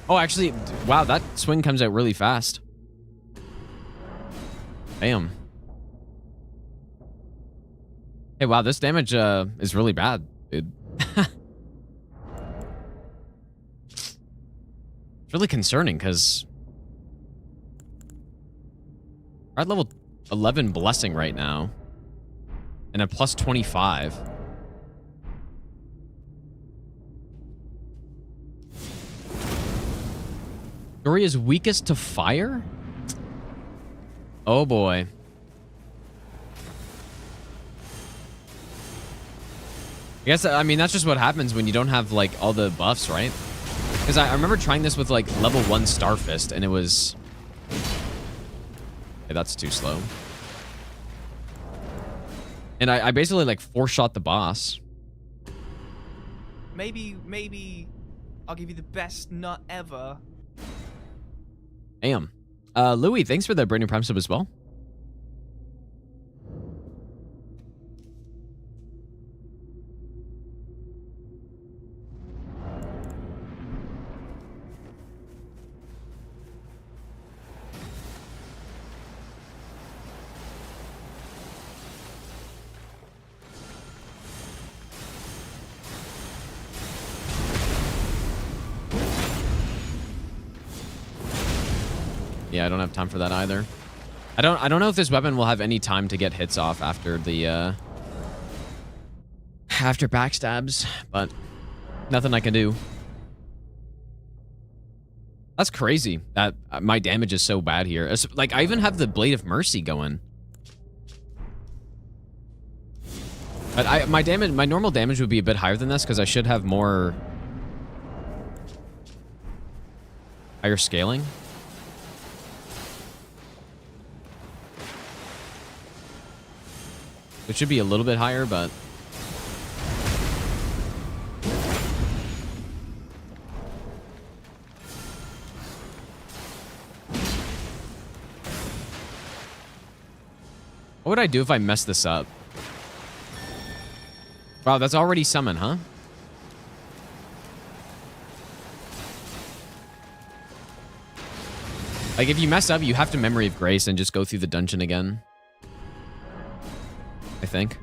Oh, actually, wow, that swing comes out really fast. Damn. Hey, wow, this damage is really bad, dude. It's really concerning because we're at level 11 blessing right now and a plus 25. Jory is weakest to fire? Oh boy. I guess, I mean, that's just what happens when you don't have, like, all the buffs, right? Because I remember trying this with, like, level 1 Starfist, and it was... Hey, that's too slow. And I basically, like, 4-shot the boss. Maybe I'll give you the best nut ever. Damn. Louis, thanks for the brand new Prime sub as well. Yeah, I don't have time for that either. I don't know if this weapon will have any time to get hits off after the after backstabs, but nothing I can do. That's crazy that my damage is so bad here. Like, I even have the Blade of Mercy going. But my normal damage would be a bit higher than this because I should have more higher scaling. It should be a little bit higher, but what would I do if I mess this up? Wow, that's already summon, huh? Like, if you mess up, you have to Memory of Grace and just go through the dungeon again. I think.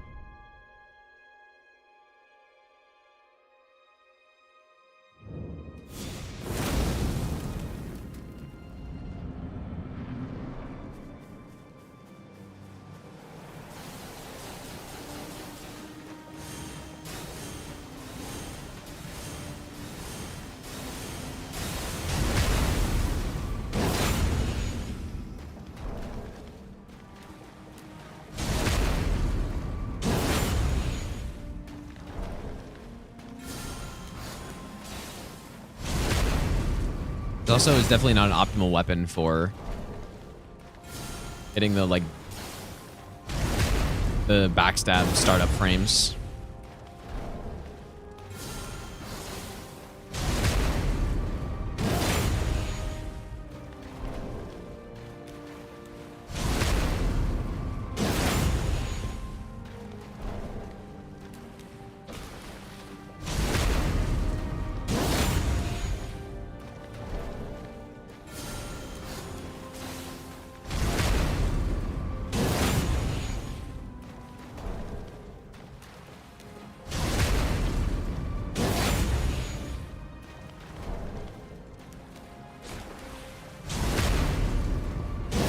It also is definitely not an optimal weapon for hitting the, like, the backstab startup frames.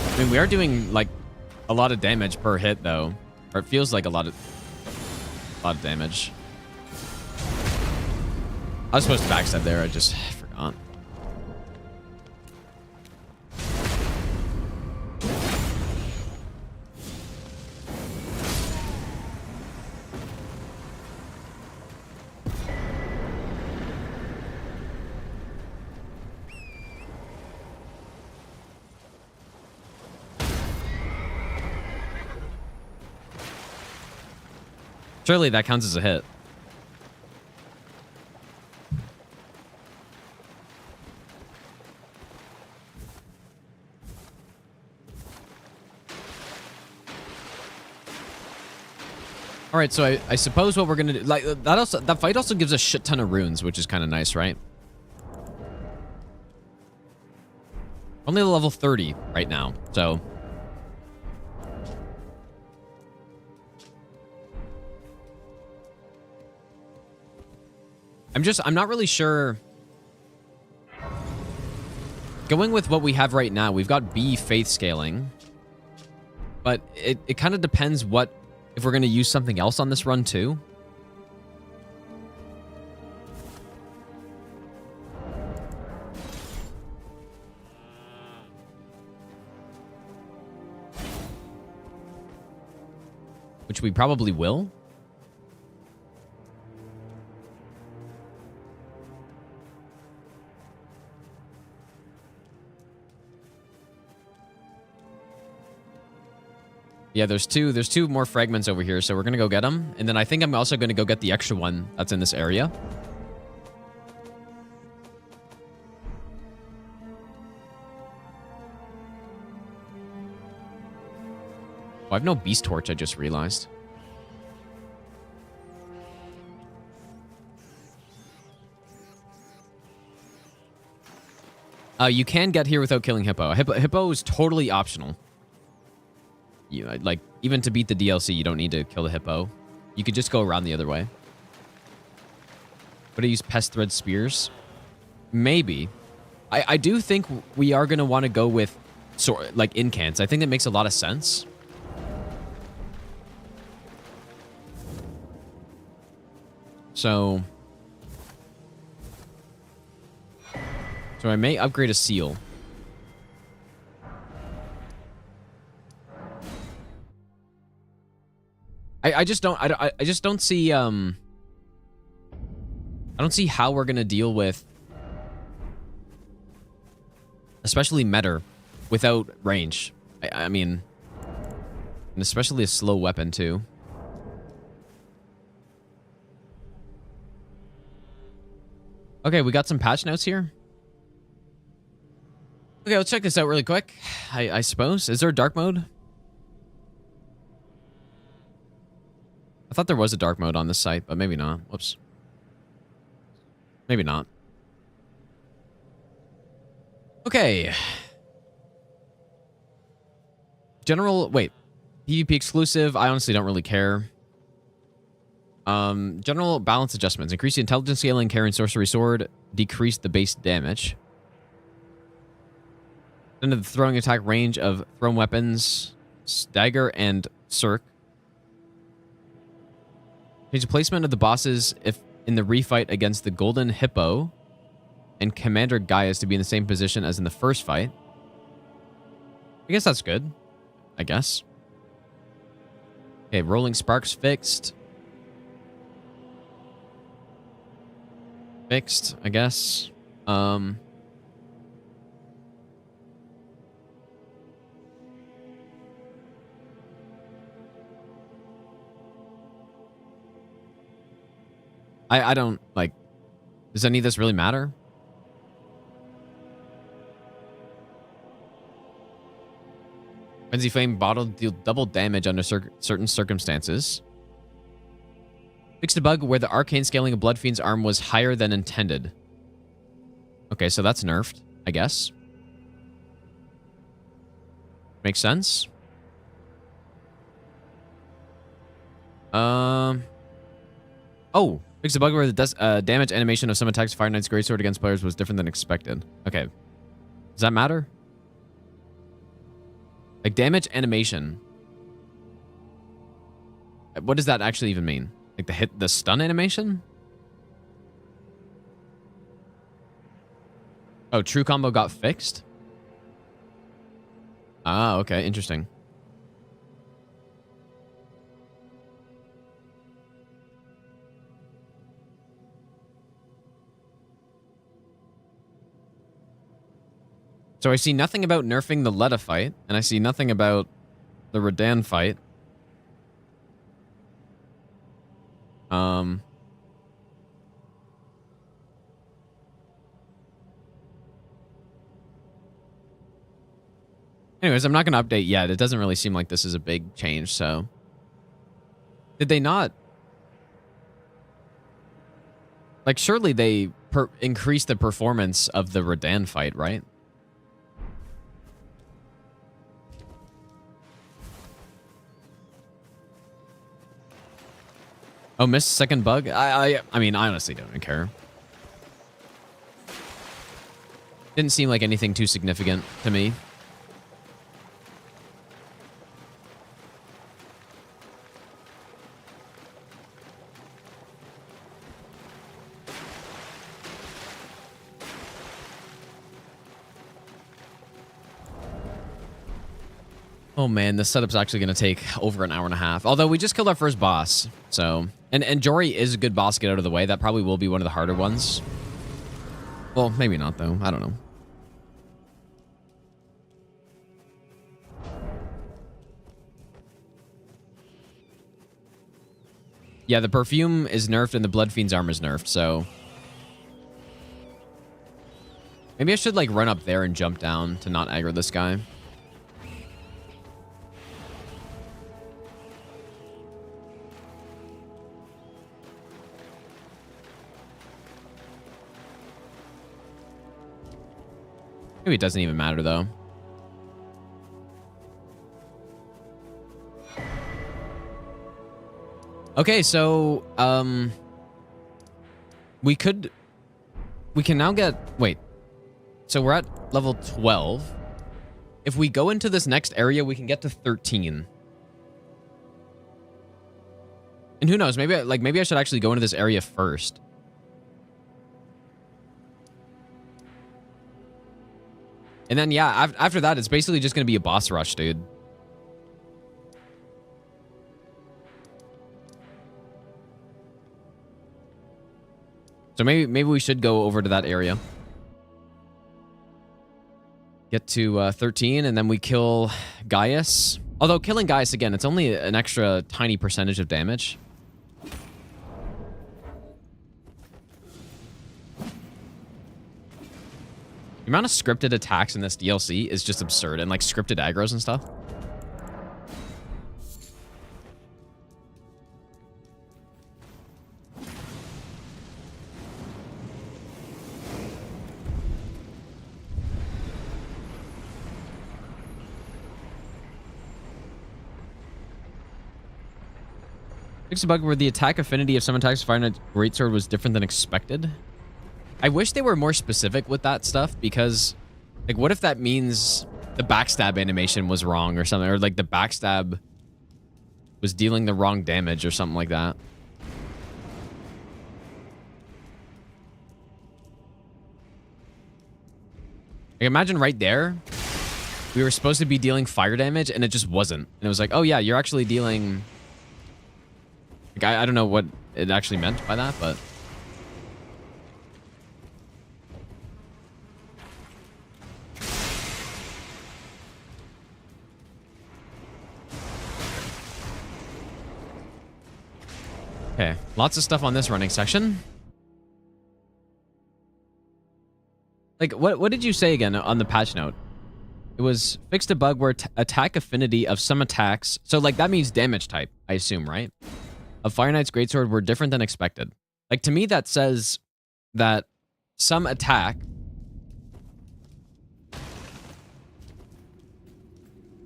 I mean, we are doing, like, a lot of damage per hit, though. Or it feels like a lot of damage. I was supposed to backstab there, I just forgot. Surely that counts as a hit. All right, so I suppose what we're gonna do, like, that fight also gives a shit ton of runes, which is kind of nice, right? Only level 30 right now, so. I'm not really sure. Going with what we have right now, we've got B faith scaling. But it kind of depends if we're going to use something else on this run too. Which we probably will. Yeah, there's two more fragments over here, so we're gonna go get them. And then I think I'm also gonna go get the extra one that's in this area. I have no Beast Torch, I just realized. You can get here without killing Hippo. Hippo is totally optional. You like, even to beat the DLC, you don't need to kill the Hippo. You could just go around the other way. Would I use Pest Thread Spears? Maybe. I do think we are going to want to go with like incants. I think that makes a lot of sense. So I may upgrade a seal. I just don't see I don't see how we're gonna deal with, especially Metter, without range. I mean, and especially a slow weapon too. Okay, we got some patch notes here. Okay, let's check this out really quick. I suppose. Is there a dark mode? I thought there was a dark mode on this site, but maybe not. Whoops. Maybe not. Okay. General, wait. PvP exclusive, I honestly don't really care. General balance adjustments. Increase the intelligence scaling, carry and sorcery sword. Decrease the base damage. Into the throwing attack range of thrown weapons, stagger and circ. Change the placement of the bosses if in the refight against the Golden Hippo and Commander Gaius to be in the same position as in the first fight. I guess that's good. I guess. Okay, Rolling Sparks fixed. Fixed, I guess. I don't, like, does any of this really matter? Frenzy Flame bottle deal double damage under certain circumstances. Fixed a bug where the arcane scaling of Bloodfiend's arm was higher than intended. Okay, so that's nerfed, I guess. Makes sense. Oh, fixed a bug where the damage animation of some attacks Fire Knight's Greatsword against players was different than expected. Okay. Does that matter? Like, damage animation. What does that actually even mean? Like, the stun animation? Oh, true combo got fixed? Ah, okay. Interesting. So I see nothing about nerfing the Letta fight, and I see nothing about the Radan fight. Anyways, I'm not going to update yet. It doesn't really seem like this is a big change, so... Did they not... Like, surely they increased the performance of the Radan fight, right? Oh, missed second bug? I mean, I honestly don't care. Didn't seem like anything too significant to me. Oh man, this setup's actually going to take over an hour and a half. Although we just killed our first boss, so... And Jory is a good boss to get out of the way. That probably will be one of the harder ones. Well, maybe not, though. I don't know. Yeah, the perfume is nerfed and the Bloodfiend's armor is nerfed, so... Maybe I should, like, run up there and jump down to not aggro this guy. Maybe it doesn't even matter though. Okay, so we can now get, wait. So we're at level 12. If we go into this next area, we can get to 13. And who knows, maybe I should actually go into this area first. And then yeah, after that it's basically just going to be a boss rush, dude. So maybe we should go over to that area. Get to 13, and then we kill Gaius. Although killing Gaius again, it's only an extra tiny percentage of damage. The amount of scripted attacks in this DLC is just absurd, and like scripted aggros and stuff. Fixed a bug where the attack affinity of some attacks firing a greatsword was different than expected. I wish they were more specific with that stuff, because like what if that means the backstab animation was wrong or something, or like the backstab was dealing the wrong damage or something like that. Like imagine right there we were supposed to be dealing fire damage and it just wasn't, and it was like, oh yeah, you're actually dealing. Like, I don't know what it actually meant by that, but... Okay, lots of stuff on this running section. Like, what did you say again on the patch note? It was fixed a bug where attack affinity of some attacks... So, like, that means damage type, I assume, right? Of Fire Knight's Greatsword were different than expected. Like, to me, that says that some attack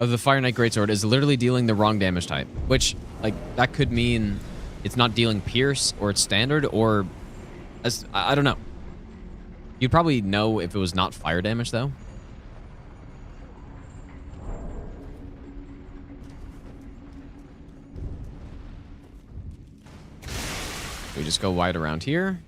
of the Fire Knight Greatsword is literally dealing the wrong damage type. Which, like, that could mean it's not dealing Pierce, or it's Standard, or... I don't know. You'd probably know if it was not fire damage, though. We just go wide around here.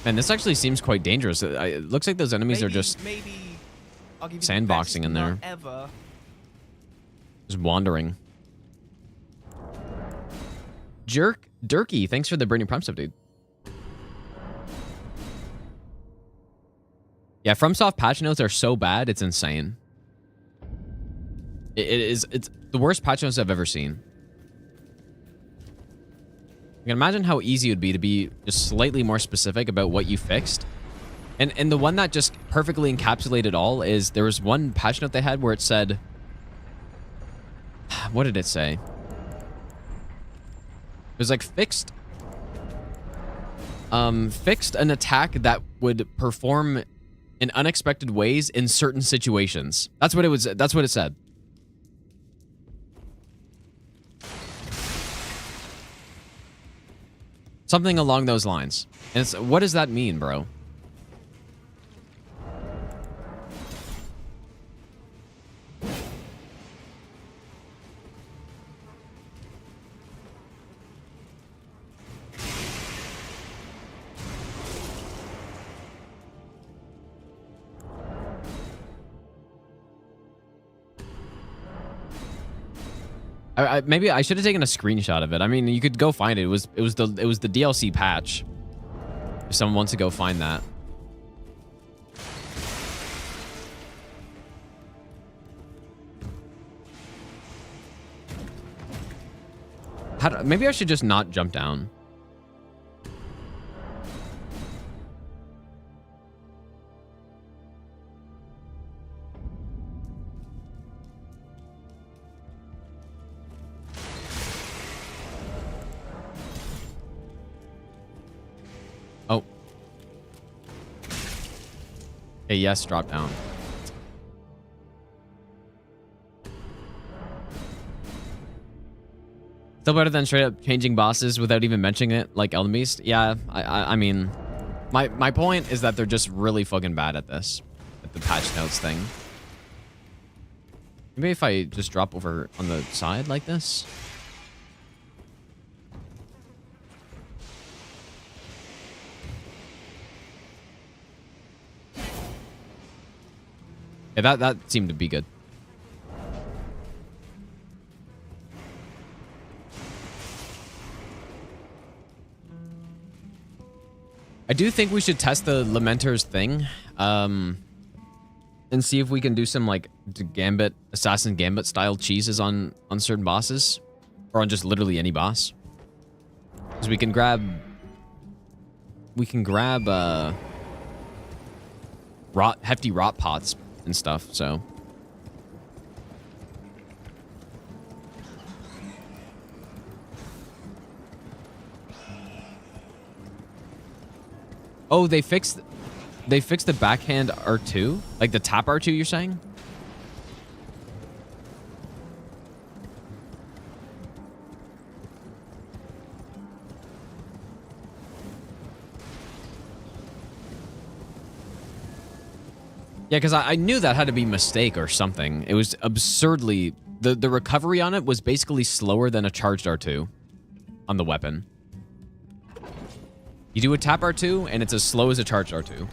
And this actually seems quite dangerous. It looks like those enemies are just I'll give you sandboxing in there. Ever. Just wandering. Durkee, thanks for the Brittany Prime stuff, dude. Yeah, FromSoft patch notes are so bad, it's insane. It's the worst patch notes I've ever seen. You can imagine how easy it would be to be just slightly more specific about what you fixed. And the one that just perfectly encapsulated all is, there was one patch note they had where it said, what did it say? It was like fixed an attack that would perform in unexpected ways in certain situations. That's what it was. That's what it said. Something along those lines. And it's, what does that mean, bro? Maybe I should have taken a screenshot of it. I mean, you could go find it. It was the DLC patch. If someone wants to go find that. Maybe I should just not jump down. Okay, yes, drop down. Still better than straight up changing bosses without even mentioning it, like Elden Beast. Yeah, I mean, my point is that they're just really fucking bad at this, at the patch notes thing. Maybe if I just drop over on the side like this. Yeah, that seemed to be good. I do think we should test the Lamenter's thing, and see if we can do some like Gambit, Assassin Gambit style cheeses on certain bosses, or on just literally any boss. Because we can grab hefty rot pots and stuff. So. Oh, they fixed the backhand R2? Like the tap R2 you're saying? Yeah, because I knew that had to be a mistake or something. It was absurdly... The recovery on it was basically slower than a charged R2 on the weapon. You do a tap R2, and it's as slow as a charged R2.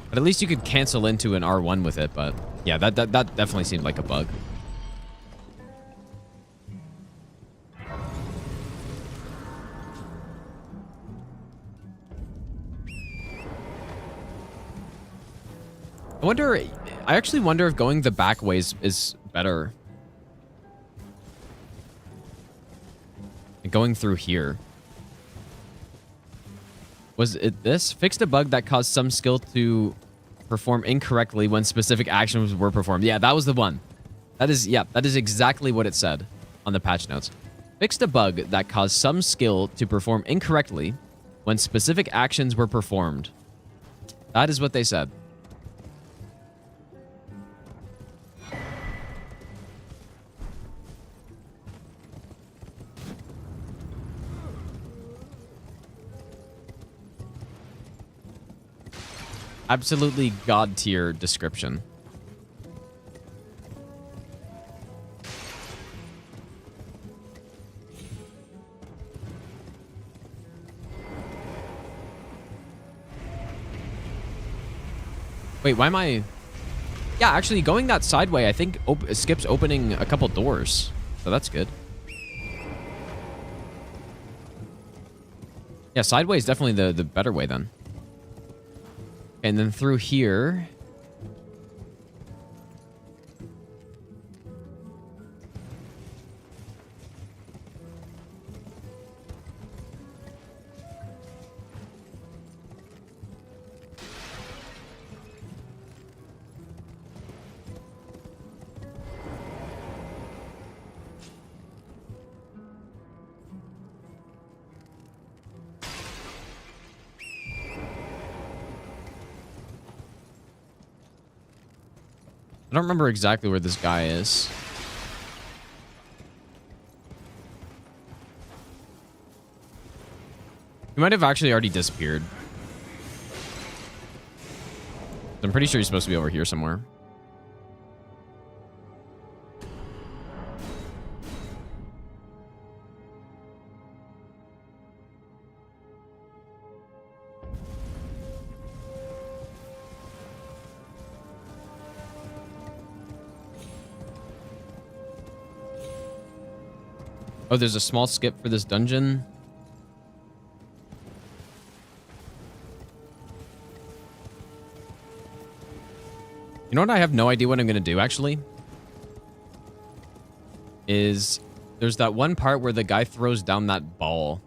But at least you could cancel into an R1 with it, but... Yeah, that definitely seemed like a bug. I actually wonder if going the back ways is better. Going through here. Was it this? Fixed a bug that caused some skill to perform incorrectly when specific actions were performed. Yeah, that was the one. That is exactly what it said on the patch notes. Fixed a bug that caused some skill to perform incorrectly when specific actions were performed. That is what they said. Absolutely god tier description. Wait, why am I... Yeah, actually, going that sideway, I think skips opening a couple doors. So that's good. Yeah, sideway is definitely the better way then. And then through here... I don't remember exactly where this guy is. He might have actually already disappeared. I'm pretty sure he's supposed to be over here somewhere. Oh, there's a small skip for this dungeon. You know what? I have no idea what I'm going to do, actually. Is there's that one part where the guy throws down that ball.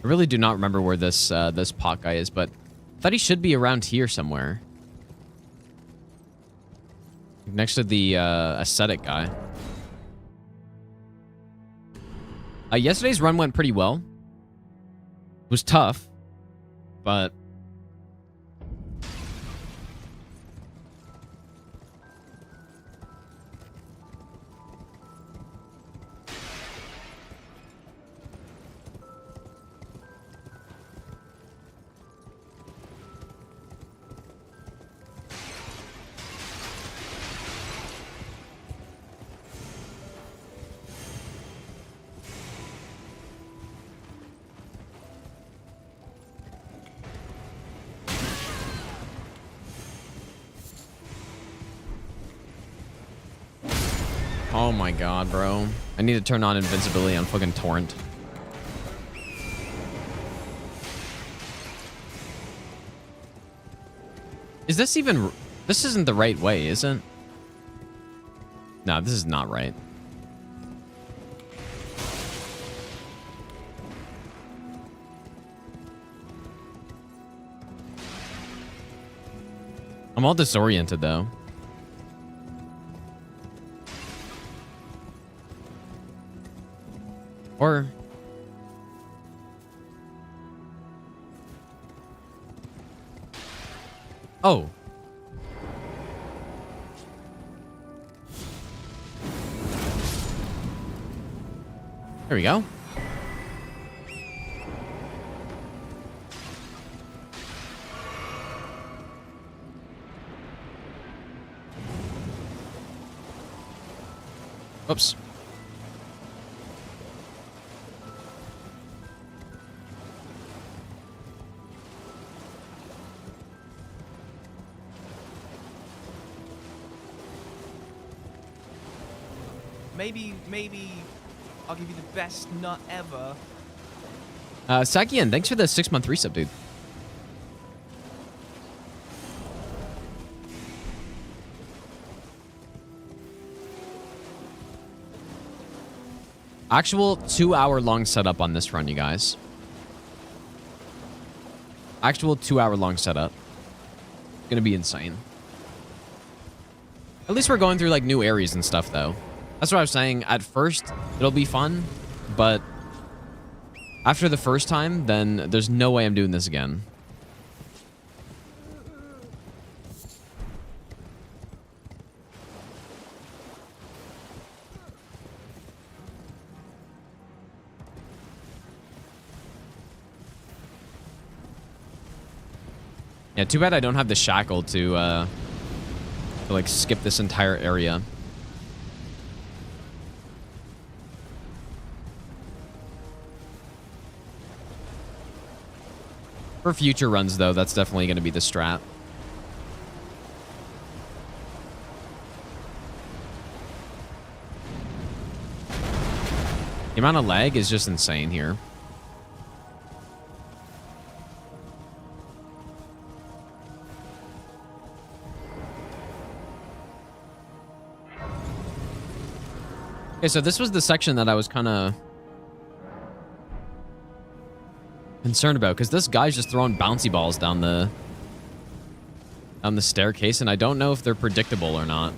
really do not remember where this this pot guy is, but I thought he should be around here somewhere. Next to the ascetic guy. Yesterday's run went pretty well. It was tough, but... Oh my god, bro. I need to turn on invincibility on fucking Torrent. Is this even... This isn't the right way, is it? No, this is not right. I'm all disoriented, though. Or... Oh. There we go. Oops. Maybe I'll give you the best nut ever. Sakian, thanks for the 6-month resub, dude. Actual 2-hour long setup on this run, you guys. Actual 2-hour long setup. Gonna be insane. At least we're going through like new areas and stuff, though. That's what I was saying. At first, it'll be fun, but after the first time, then there's no way I'm doing this again. Yeah, too bad I don't have the shackle to like skip this entire area. For future runs, though, that's definitely going to be the strat. The amount of lag is just insane here. Okay, so this was the section that I was kind of concerned about, because this guy's just throwing bouncy balls down the staircase, and I don't know if they're predictable or not.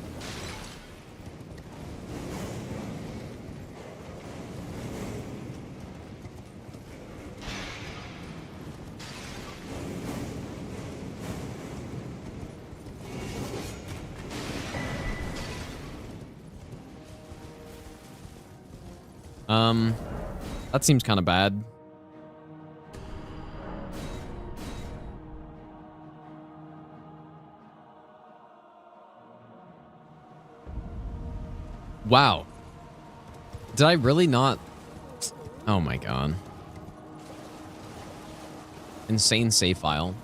That seems kind of bad. Wow. Did I really not? Oh my god. Insane save file.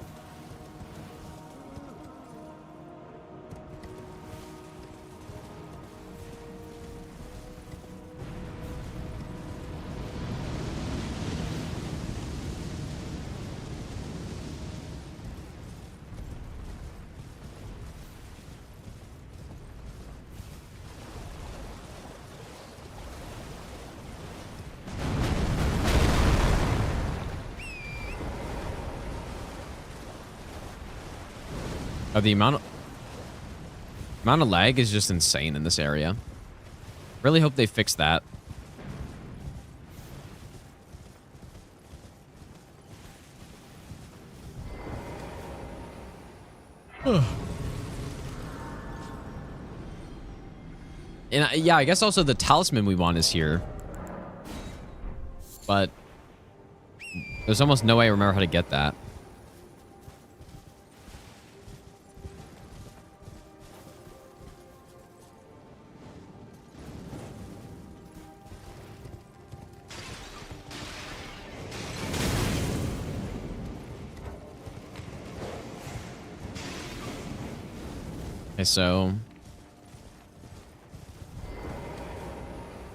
Oh, the amount of lag is just insane in this area. Really hope they fix that. And yeah, I guess also the talisman we want is here. But there's almost no way I remember how to get that. Okay, so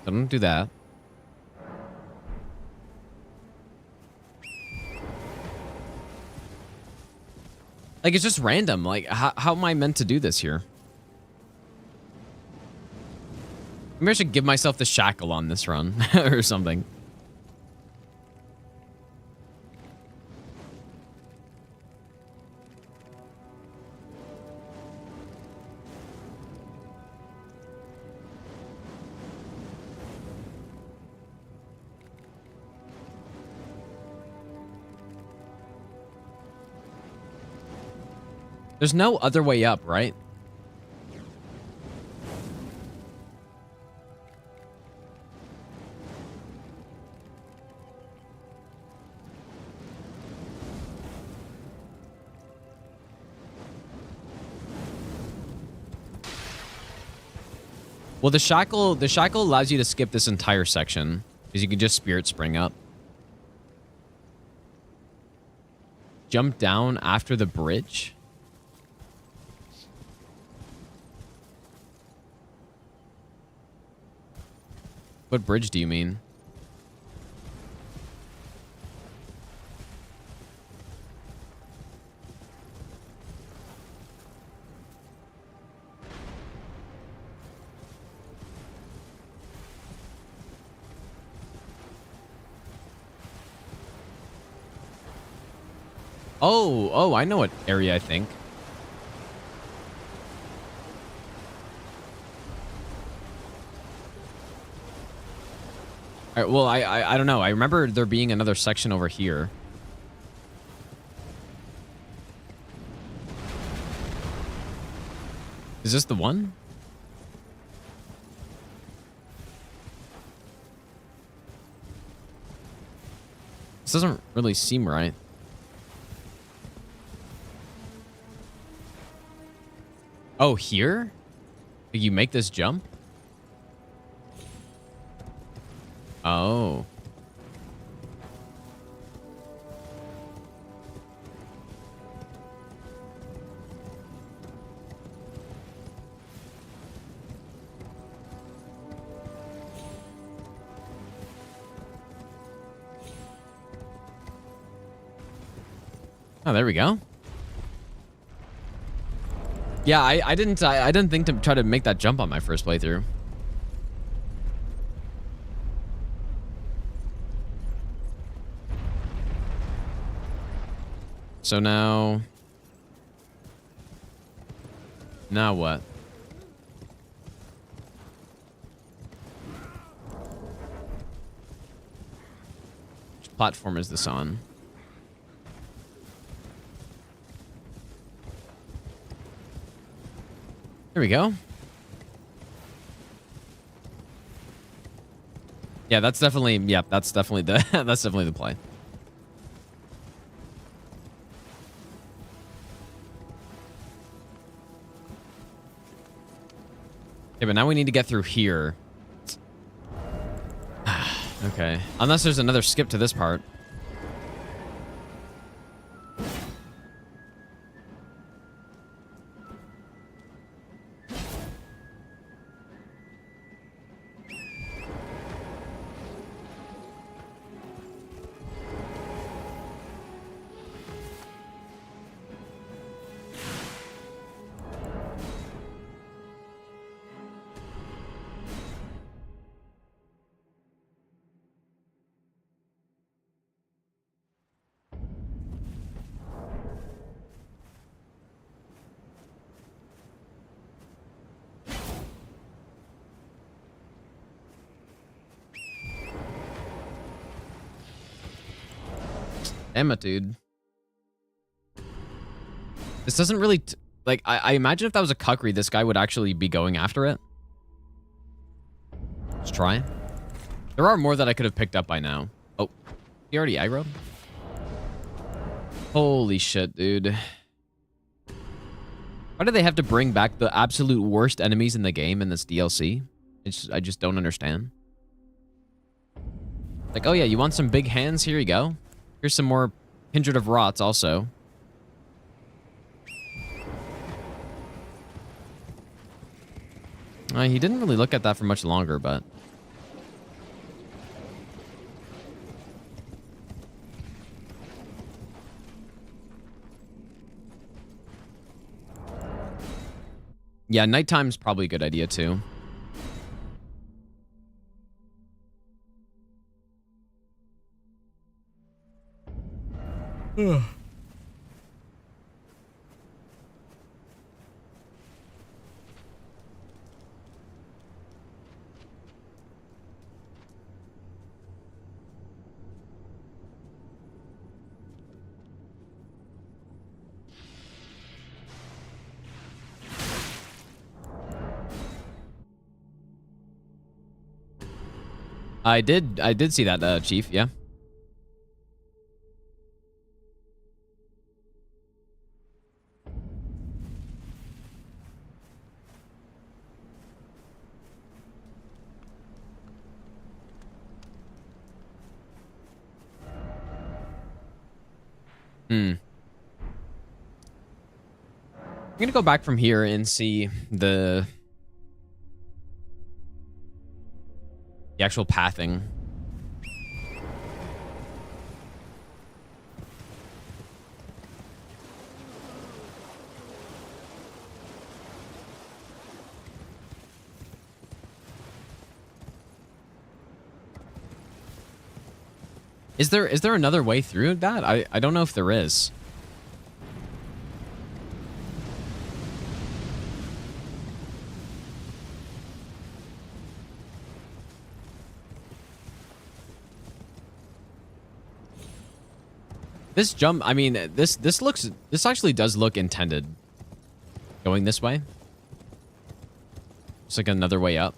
don't do that. Like, it's just random. Like, how am I meant to do this here? Maybe I should give myself the shackle on this run or something. There's no other way up, right? Well, the shackle allows you to skip this entire section because you can just spirit spring up. Jump down after the bridge. What bridge do you mean? Oh, I know what area I think. All right, well, I don't know. I remember there being another section over here. Is this the one? This doesn't really seem right. Oh, here? You make this jump? Oh. Oh, there we go. Yeah, I didn't think to try to make that jump on my first playthrough. So now what? Which platform is this on? There we go. Yeah, that's definitely the that's definitely the play. Okay, but now we need to get through here. Okay. Unless there's another skip to this part. Damn it, dude. This doesn't really... like, I imagine if that was a Kukri, this guy would actually be going after it. Let's try. There are more that I could have picked up by now. Oh, he already aggroed? Holy shit, dude. Why do they have to bring back the absolute worst enemies in the game in this DLC? I just don't understand. Like, oh yeah, you want some big hands? Here you go. Here's some more Kindred of Rots also. He didn't really look at that for much longer, but... yeah, nighttime's probably a good idea, too. I did see that, Chief, yeah. I'm gonna go back from here and see the actual pathing. Is there another way through that? I don't know if there is. This jump, I mean, this actually does look intended. Going this way. It's like another way up.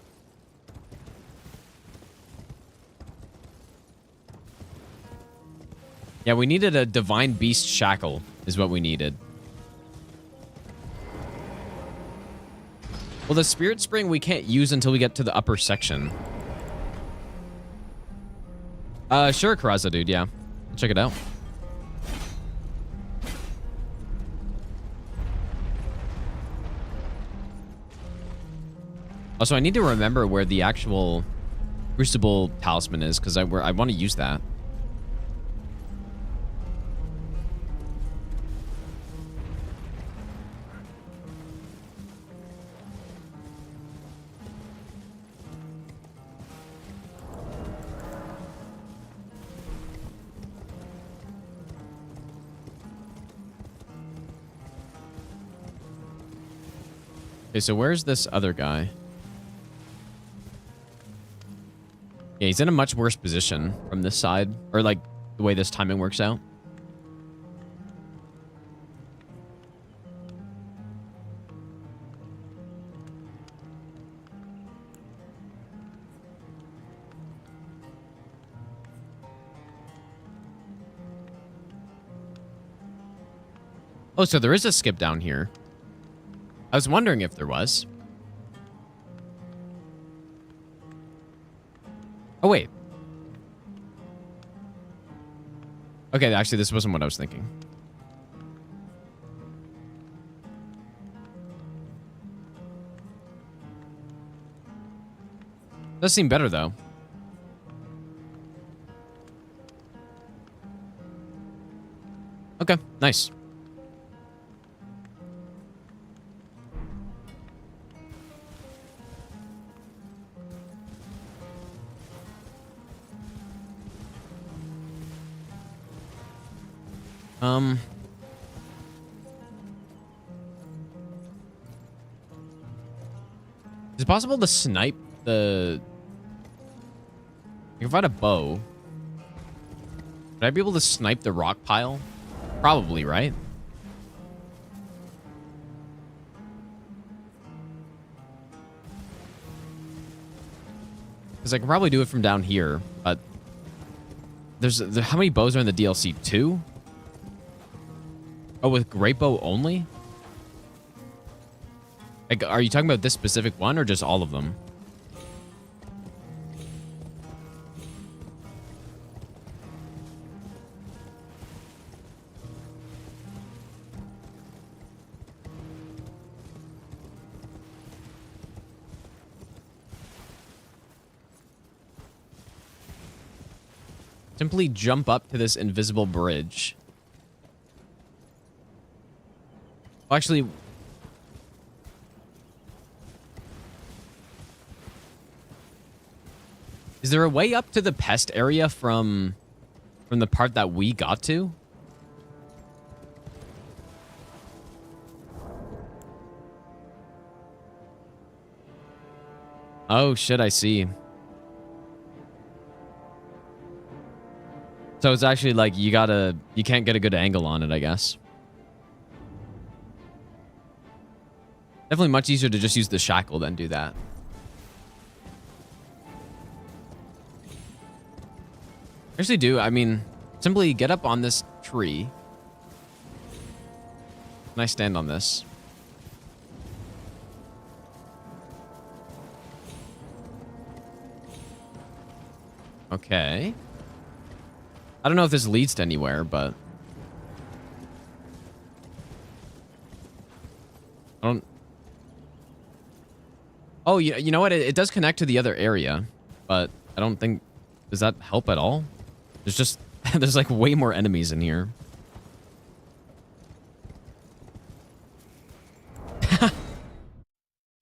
Yeah, we needed a Divine Beast Shackle, is what we needed. Well, the Spirit Spring we can't use until we get to the upper section. Sure, Karaza, dude, yeah. Check it out. Also, I need to remember where the actual Crucible Talisman is, because I want to use that. Okay, so where's this other guy? Yeah, he's in a much worse position from this side. Or, like, the way this timing works out. Oh, so there is a skip down here. I was wondering if there was. Oh, wait. Okay, actually, this wasn't what I was thinking. Does seem better, though. Okay, nice. Is it possible to snipe the... I can find a bow. But Would I be able to snipe the rock pile? Probably, right? Because I can probably do it from down here, but how many bows are in the DLC? 2? Oh, with great bow only? Like, are you talking about this specific one or just all of them? Simply jump up to this invisible bridge. Well, actually, is there a way up to the pest area from the part that we got to? Oh shit, I see. So it's actually like you can't get a good angle on it, I guess. Definitely much easier to just use the shackle than do that. Actually do, I mean, simply get up on this tree. Can I stand on this? Okay. I don't know if this leads to anywhere, but I don't. Oh, you know what? It does connect to the other area, but I don't think. Does that help at all? There's just there's like way more enemies in here.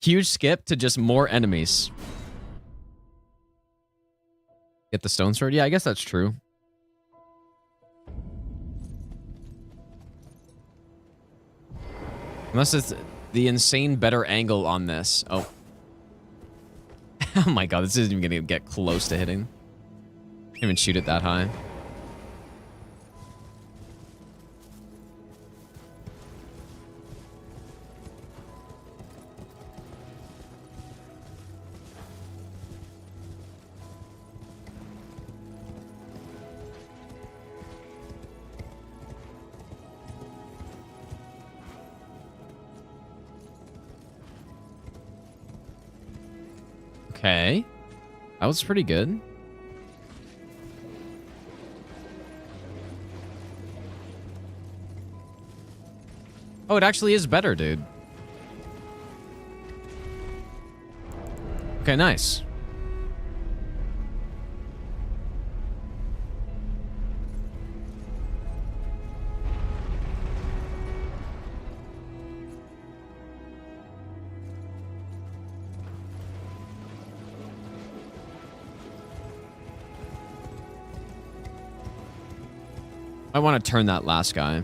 Huge skip to just more enemies. Get the stone sword? Yeah, I guess that's true. Unless it's the insane better angle on this. Oh. Oh my god, this isn't even gonna get close to hitting. Can't even shoot it that high. Okay. That was pretty good. Oh, it actually is better, dude. Okay, nice. I want to turn that last guy.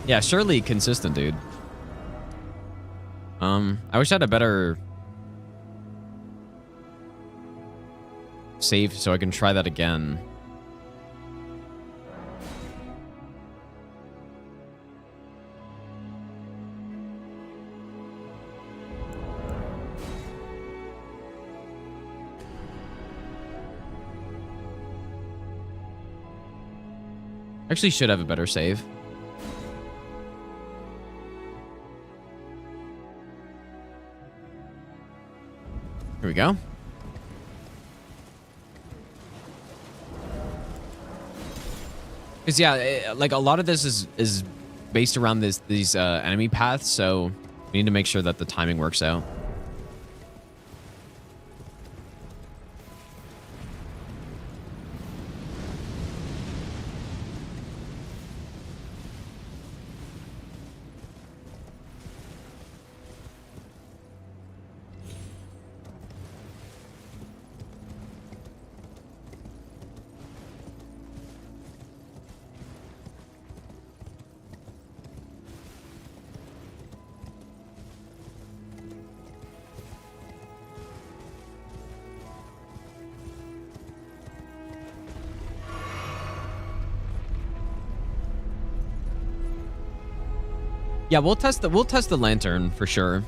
Yeah, surely consistent, dude. I wish I had a better save so I can try that again. Actually should have a better save. Here we go. Because yeah, like a lot of this is based around these enemy paths, so we need to make sure that the timing works out. Yeah, we'll test the lantern for sure.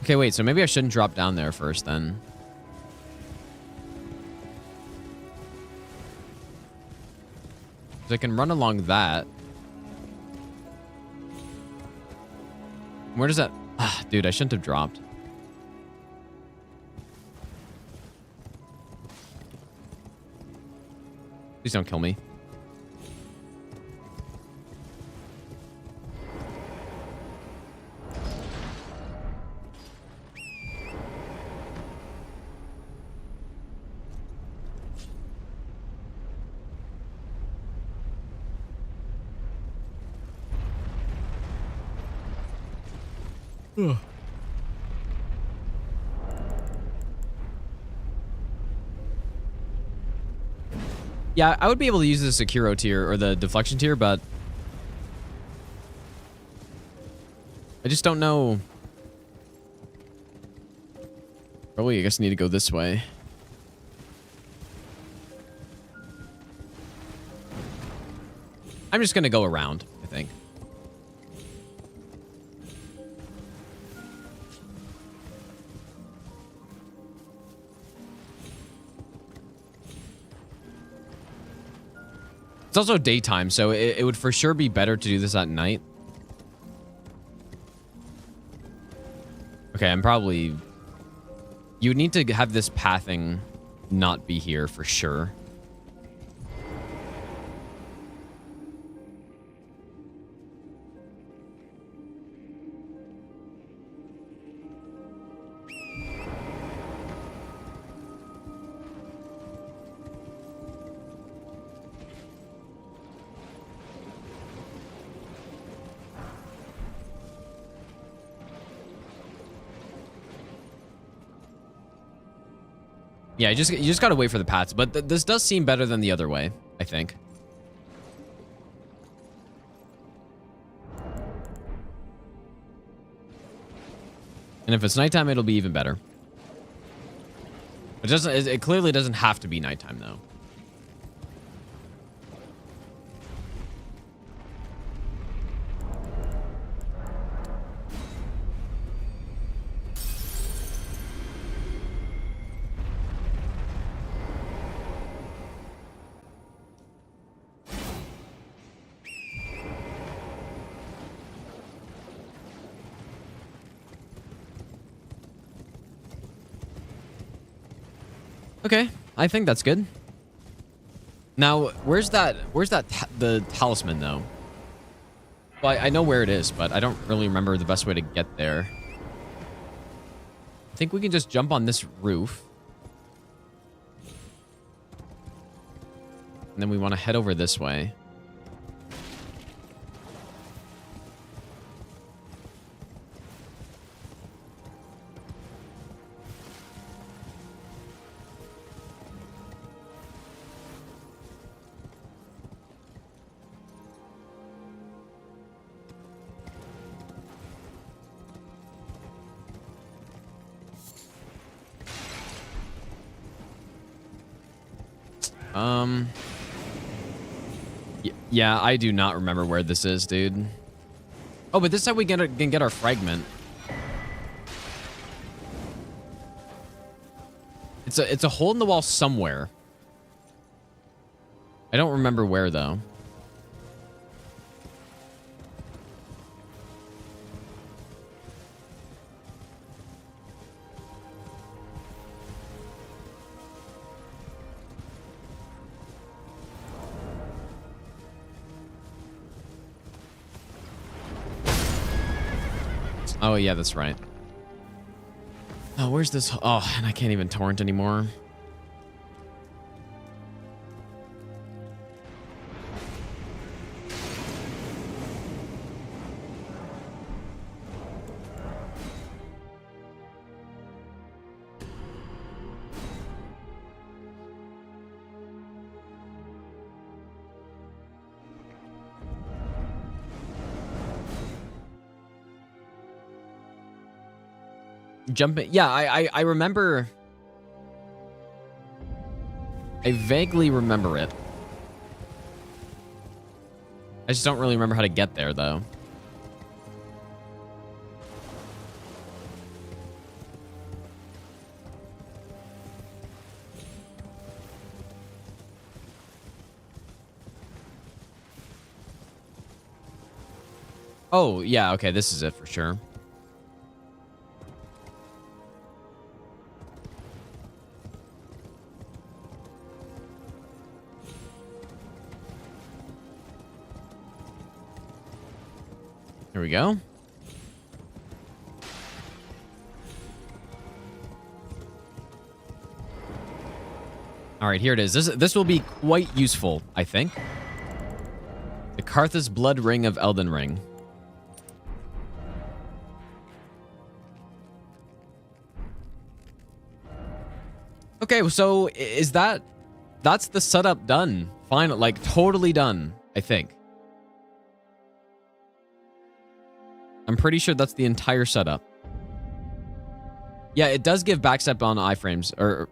Okay, wait, so maybe I shouldn't drop down there first then. So I can run along that. Where does that... Ah, dude, I shouldn't have dropped. Please don't kill me. Yeah, I would be able to use the Sekiro tier or the deflection tier, but I just don't know. Probably, I guess I need to go this way. I'm just gonna go around, I think. It's also daytime, so it would for sure be better to do this at night. Okay, I'm probably... You would need to have this pathing not be here for sure. Yeah, you just gotta wait for the paths, but this does seem better than the other way, I think. And if it's nighttime, it'll be even better. It clearly doesn't have to be nighttime though. Okay, I think that's good. Now, the talisman though? Well, I know where it is, but I don't really remember the best way to get there. I think we can just jump on this roof. And then we want to head over this way. Yeah, I do not remember where this is, dude. Oh, but this time we can get our fragment. It's a hole in the wall somewhere. I don't remember where though. Oh, yeah, that's right. Oh, where's this? Oh, and I can't even torrent anymore. jumping. Yeah, I remember. I vaguely remember it. I just don't really remember how to get there, though. Oh, yeah, okay, this is it for sure. Here we go. All right, here it is. This will be quite useful, I think. The Karthus Blood Ring of Elden Ring. Okay, so is that's the setup done? Fine, like totally done, I think. I'm pretty sure that's the entire setup. Yeah, it does give backstep on iframes, or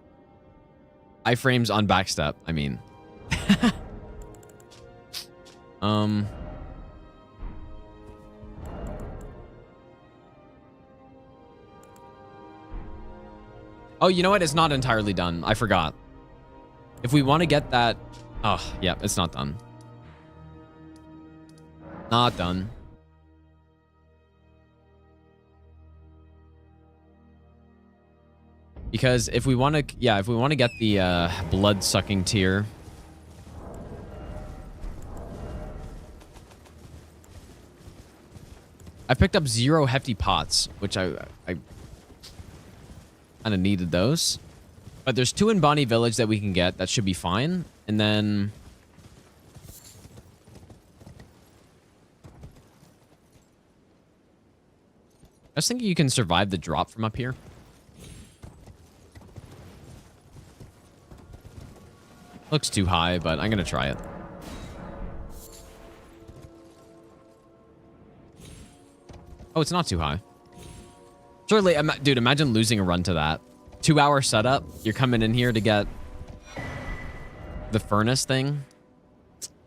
iframes on backstep, I mean. Oh, you know what? It's not entirely done. I forgot. If we want to get that... Oh, yeah, it's not done. Not done. Because if we want to... Yeah, if we want to get the blood-sucking tier... I picked up 0 hefty pots, which I kind of needed those. But there's 2 in Bonnie Village that we can get. That should be fine. And then... I was thinking you can survive the drop from up here. Looks too high, but I'm going to try it. Oh, it's not too high. Surely, dude, imagine losing a run to that. 2-hour setup. You're coming in here to get the furnace thing,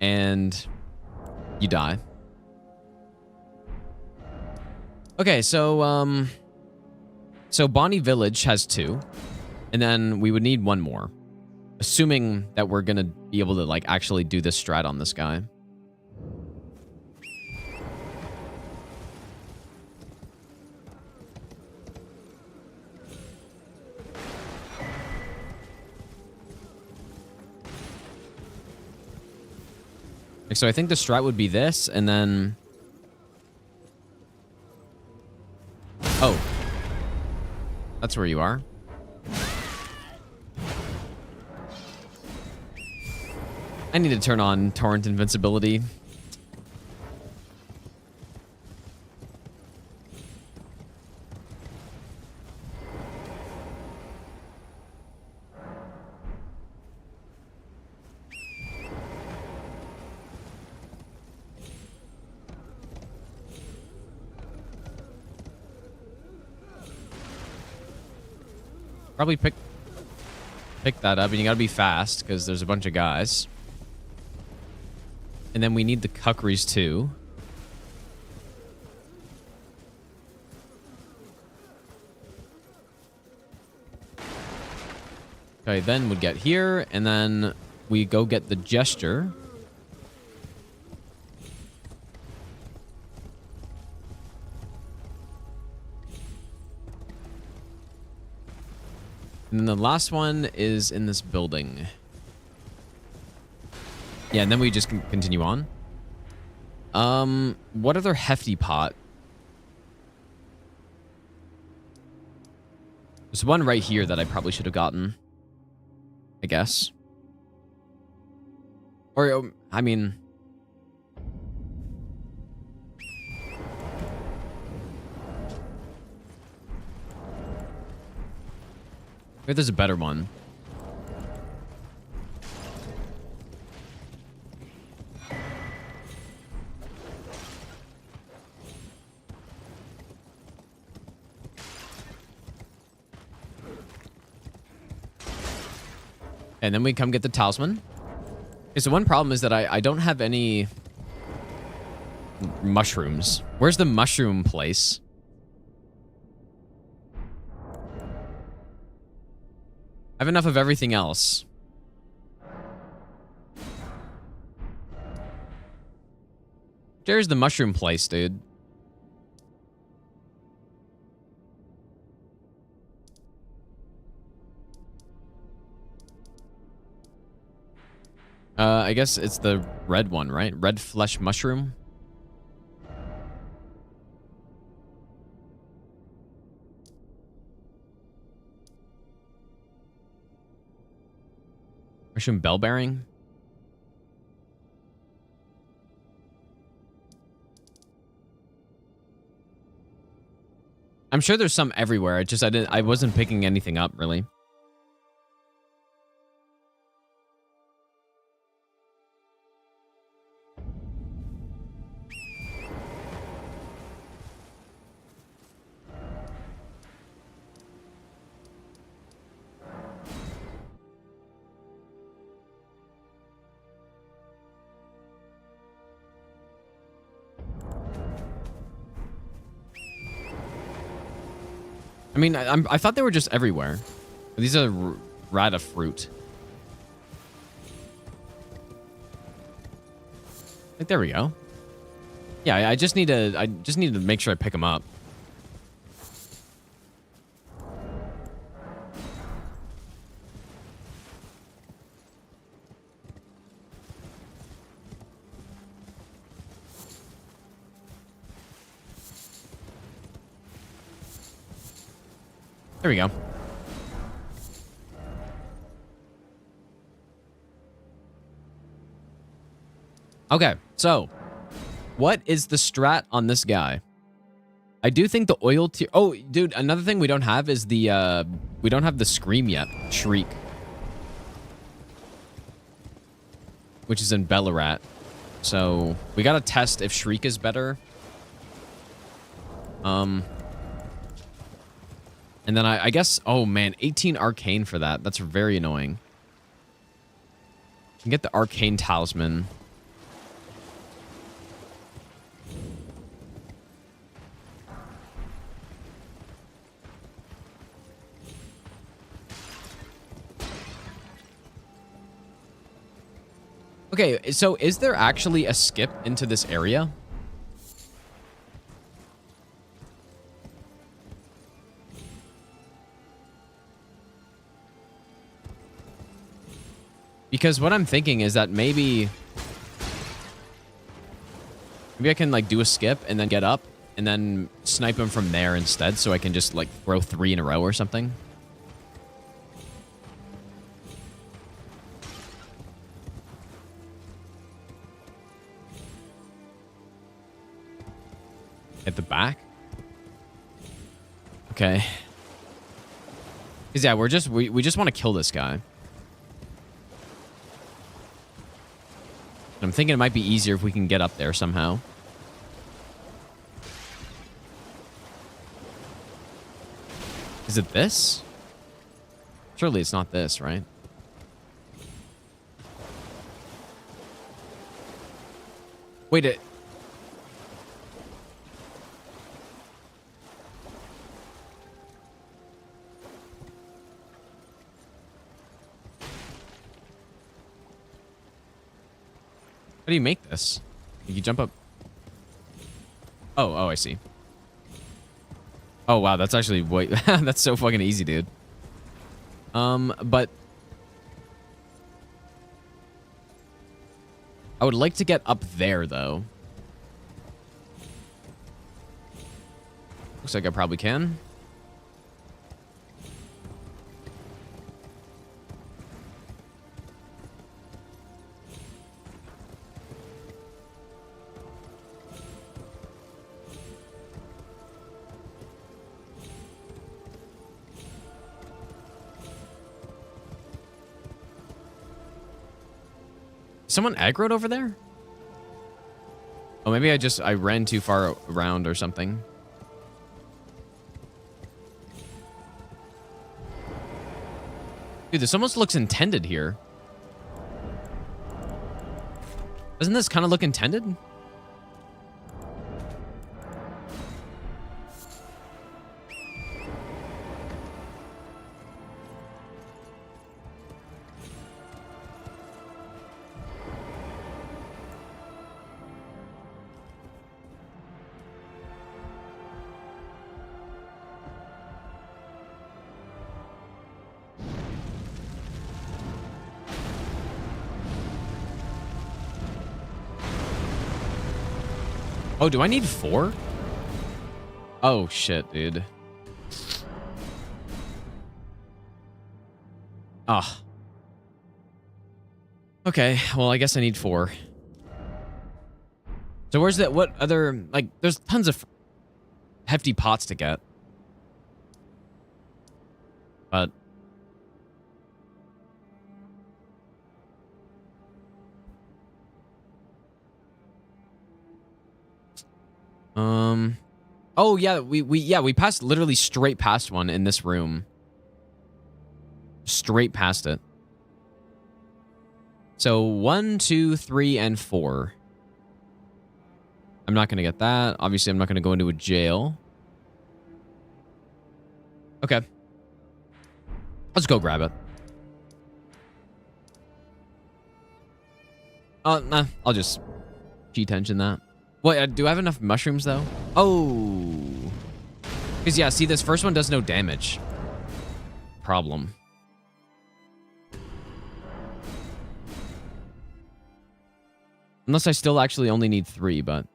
and you die. Okay, so Bonnie Village has 2, and then we would need 1 more, assuming that we're gonna be able to like actually do this strat on this guy. So I think the strat would be this, and then... Oh. That's where you are. I need to turn on torrent invincibility. Probably pick that up, and you gotta be fast because there's a bunch of guys. And then we need the Kukris too. Okay, then we'd get here, and then we go get the Gesture. And then the last one is in this building. Yeah, and then we just continue on. What other hefty pot? There's one right here that I probably should have gotten, I guess. Or, I mean... maybe there's a better one. And then we come get the talisman. Okay, so one problem is that I don't have any mushrooms. Where's the mushroom place? I have enough of everything else. There's the mushroom place, dude. I guess it's the red one, right? Red flesh mushroom. Mushroom bell bearing. I'm sure there's some everywhere. It just I wasn't picking anything up really. I mean, I thought they were just everywhere. These are rata fruit. Like, there we go. Yeah, I just need to make sure I pick them up. There we go. Okay, so what is the strat on this guy? I do think the oil tier. Oh, dude, another thing we don't have is the we don't have the scream yet. Shriek, which is in Bellarat. So we gotta test if Shriek is better. And then I guess, oh man, 18 arcane for that. That's very annoying. You can get the arcane talisman. Okay, so is there actually a skip into this area? Because what I'm thinking is that maybe I can like do a skip and then get up and then snipe him from there instead, so I can just like throw 3 in a row or something. At the back? Okay. Because yeah, we just want to kill this guy. I'm thinking it might be easier if we can get up there somehow. Is it this? Surely it's not this, right? Wait, it... How do you make this? You jump up. Oh, I see. Oh, wow, that's actually way... that's so fucking easy, dude. But... I would like to get up there, though. Looks like I probably can. Someone aggroed over there? Oh, maybe I ran too far around or something. Dude, this almost looks intended here. Doesn't this kind of look intended? Oh, do I need 4? Oh, shit, dude. Ah. Okay, well, I guess I need 4. So where's that? What other... Like, there's tons of hefty pots to get. But... Oh yeah, we passed literally straight past one in this room. Straight past it. So 1, 2, 3, and 4. I'm not gonna get that. Obviously, I'm not gonna go into a jail. Okay. Let's go grab it. Nah, I'll just G-tension that. Wait, do I have enough mushrooms, though? Oh. Because, yeah, see, this first one does no damage. Problem. Unless I still actually only need 3, but...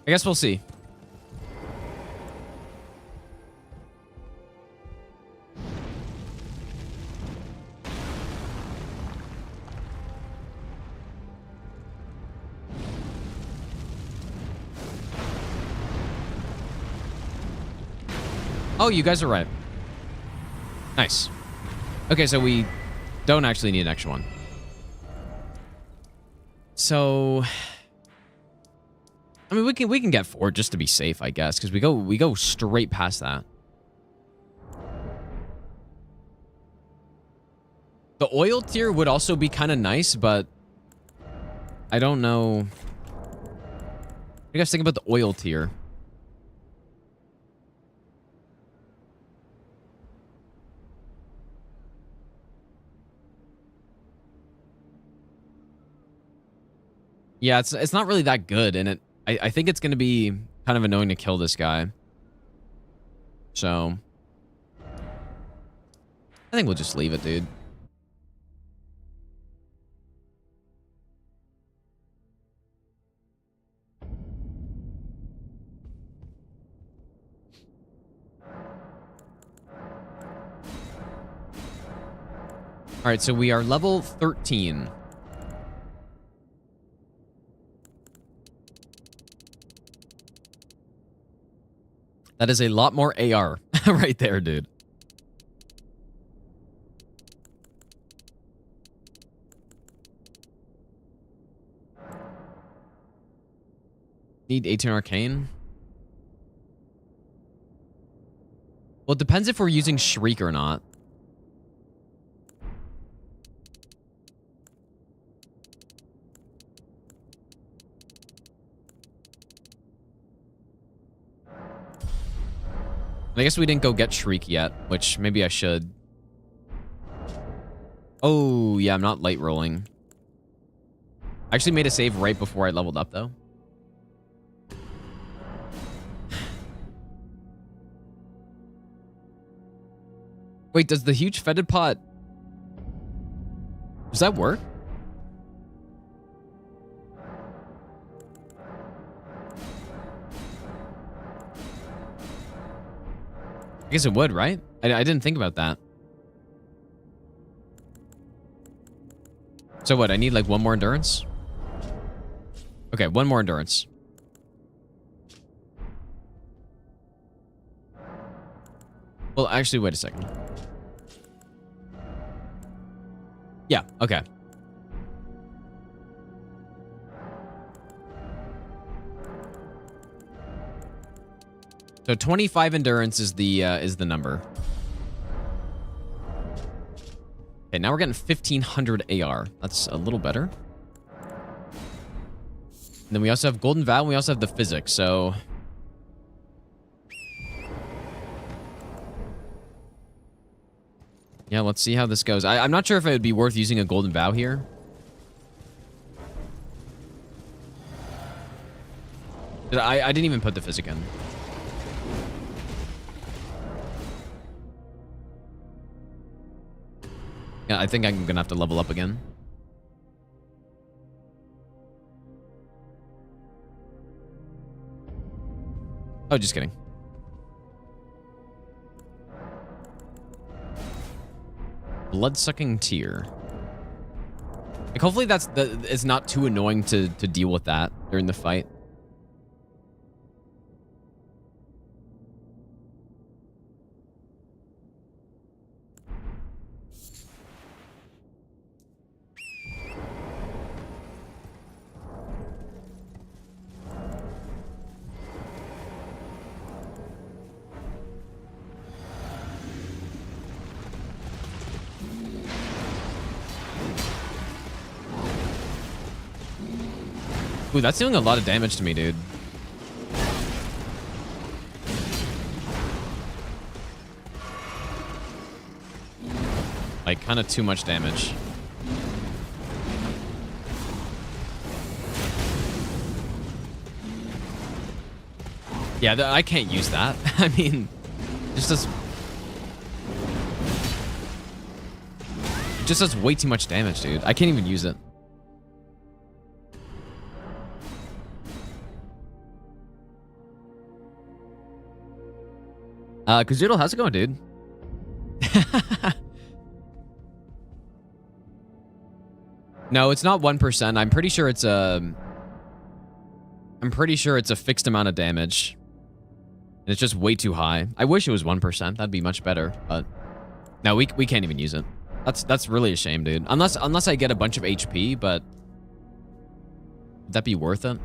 I guess we'll see. Oh, you guys are right. Nice. Okay, so we don't actually need an extra one. So... I mean, we can get 4 just to be safe, I guess, because we go straight past that. The oil tier would also be kind of nice, but I don't know. What do you guys think about the oil tier? Yeah, it's not really that good, and I think it's going to be kind of annoying to kill this guy. So, I think we'll just leave it, dude. All right, so we are level 13. That is a lot more AR right there, dude. Need 18 arcane? Well, it depends if we're using Shriek or not. I guess we didn't go get Shriek yet, which maybe I should. Oh, yeah, I'm not light rolling. I actually made a save right before I leveled up, though. Wait, does the huge fetid pot... Does that work? I guess it would, right? I didn't think about that. So what, I need like 1 more endurance? Okay, 1 more endurance. Well, actually, wait a second. Yeah, okay. So 25 endurance is the number. Okay, now we're getting 1500 AR. That's a little better. And then we also have Golden Vow, and we also have the physics, so... Yeah, let's see how this goes. I'm not sure if it would be worth using a Golden Vow here. I didn't even put the physic in. Yeah, I think I'm gonna have to level up again. Oh, just kidding. Blood-sucking tear. Like, hopefully it's not too annoying to deal with that during the fight. Ooh, that's doing a lot of damage to me, dude. Like, kind of too much damage. Yeah, I can't use that. I mean, just does... It just does way too much damage, dude. I can't even use it. Kazoodle, how's it going, dude? No, it's not 1%. I'm pretty sure it's a fixed amount of damage. And it's just way too high. I wish it was 1%. That'd be much better, but no, we can't even use it. That's really a shame, dude. Unless I get a bunch of HP, but would that be worth it?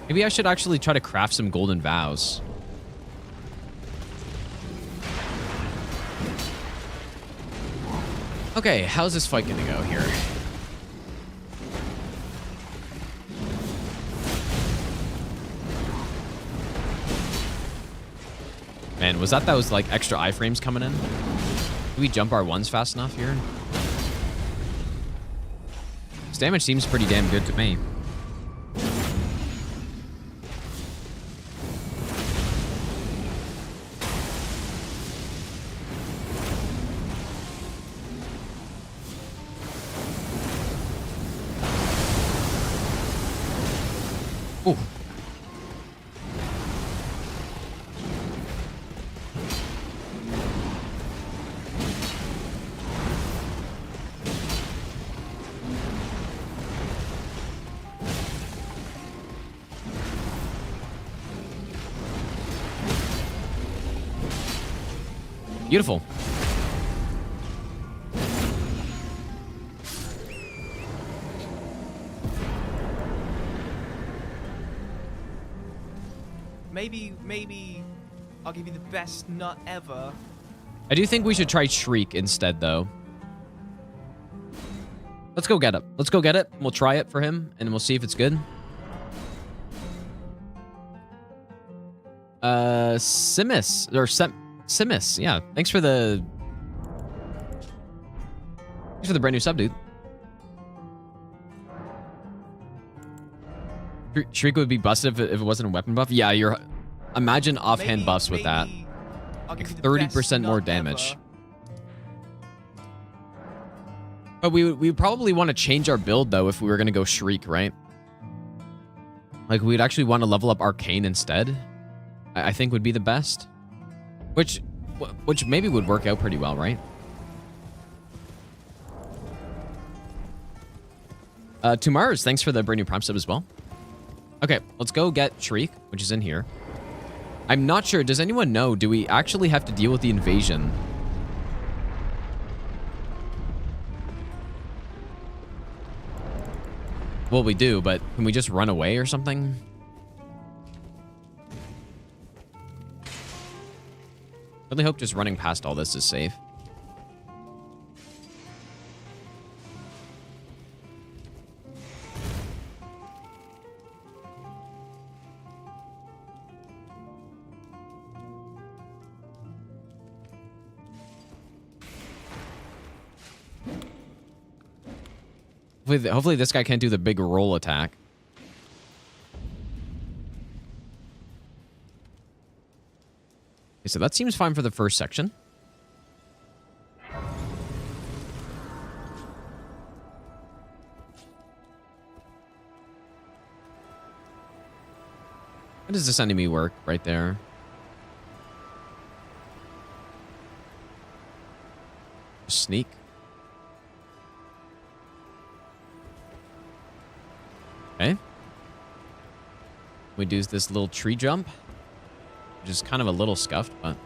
Maybe I should actually try to craft some golden vows. Okay, how's this fight gonna go here? Man, was that those like extra iframes coming in? Do we jump our ones fast enough here? This damage seems pretty damn good to me. Ooh. Beautiful. Maybe I'll give you the best nut ever. I do think we should try Shriek instead, though. Let's go get it. Let's go get it. We'll try it for him, and we'll see if it's good. Simus, or Simus, yeah. Thanks for the brand new sub, dude. Shriek would be busted if it wasn't a weapon buff. Yeah, you're... Imagine offhand buffs with that. Like 30% more damage. But we would probably want to change our build, though, if we were going to go Shriek, right? Like, we'd actually want to level up Arcane instead. I think would be the best. Which maybe would work out pretty well, right? To Mars, thanks for the brand new prompt sub as well. Okay, let's go get Shriek, which is in here. I'm not sure. Does anyone know? Do we actually have to deal with the invasion? Well, we do, but can we just run away or something? Really hope just running past all this is safe. Hopefully this guy can't do the big roll attack. Okay, so that seems fine for the first section. How does this enemy work right there? Sneak. Okay. We do this little tree jump, which is kind of a little scuffed, but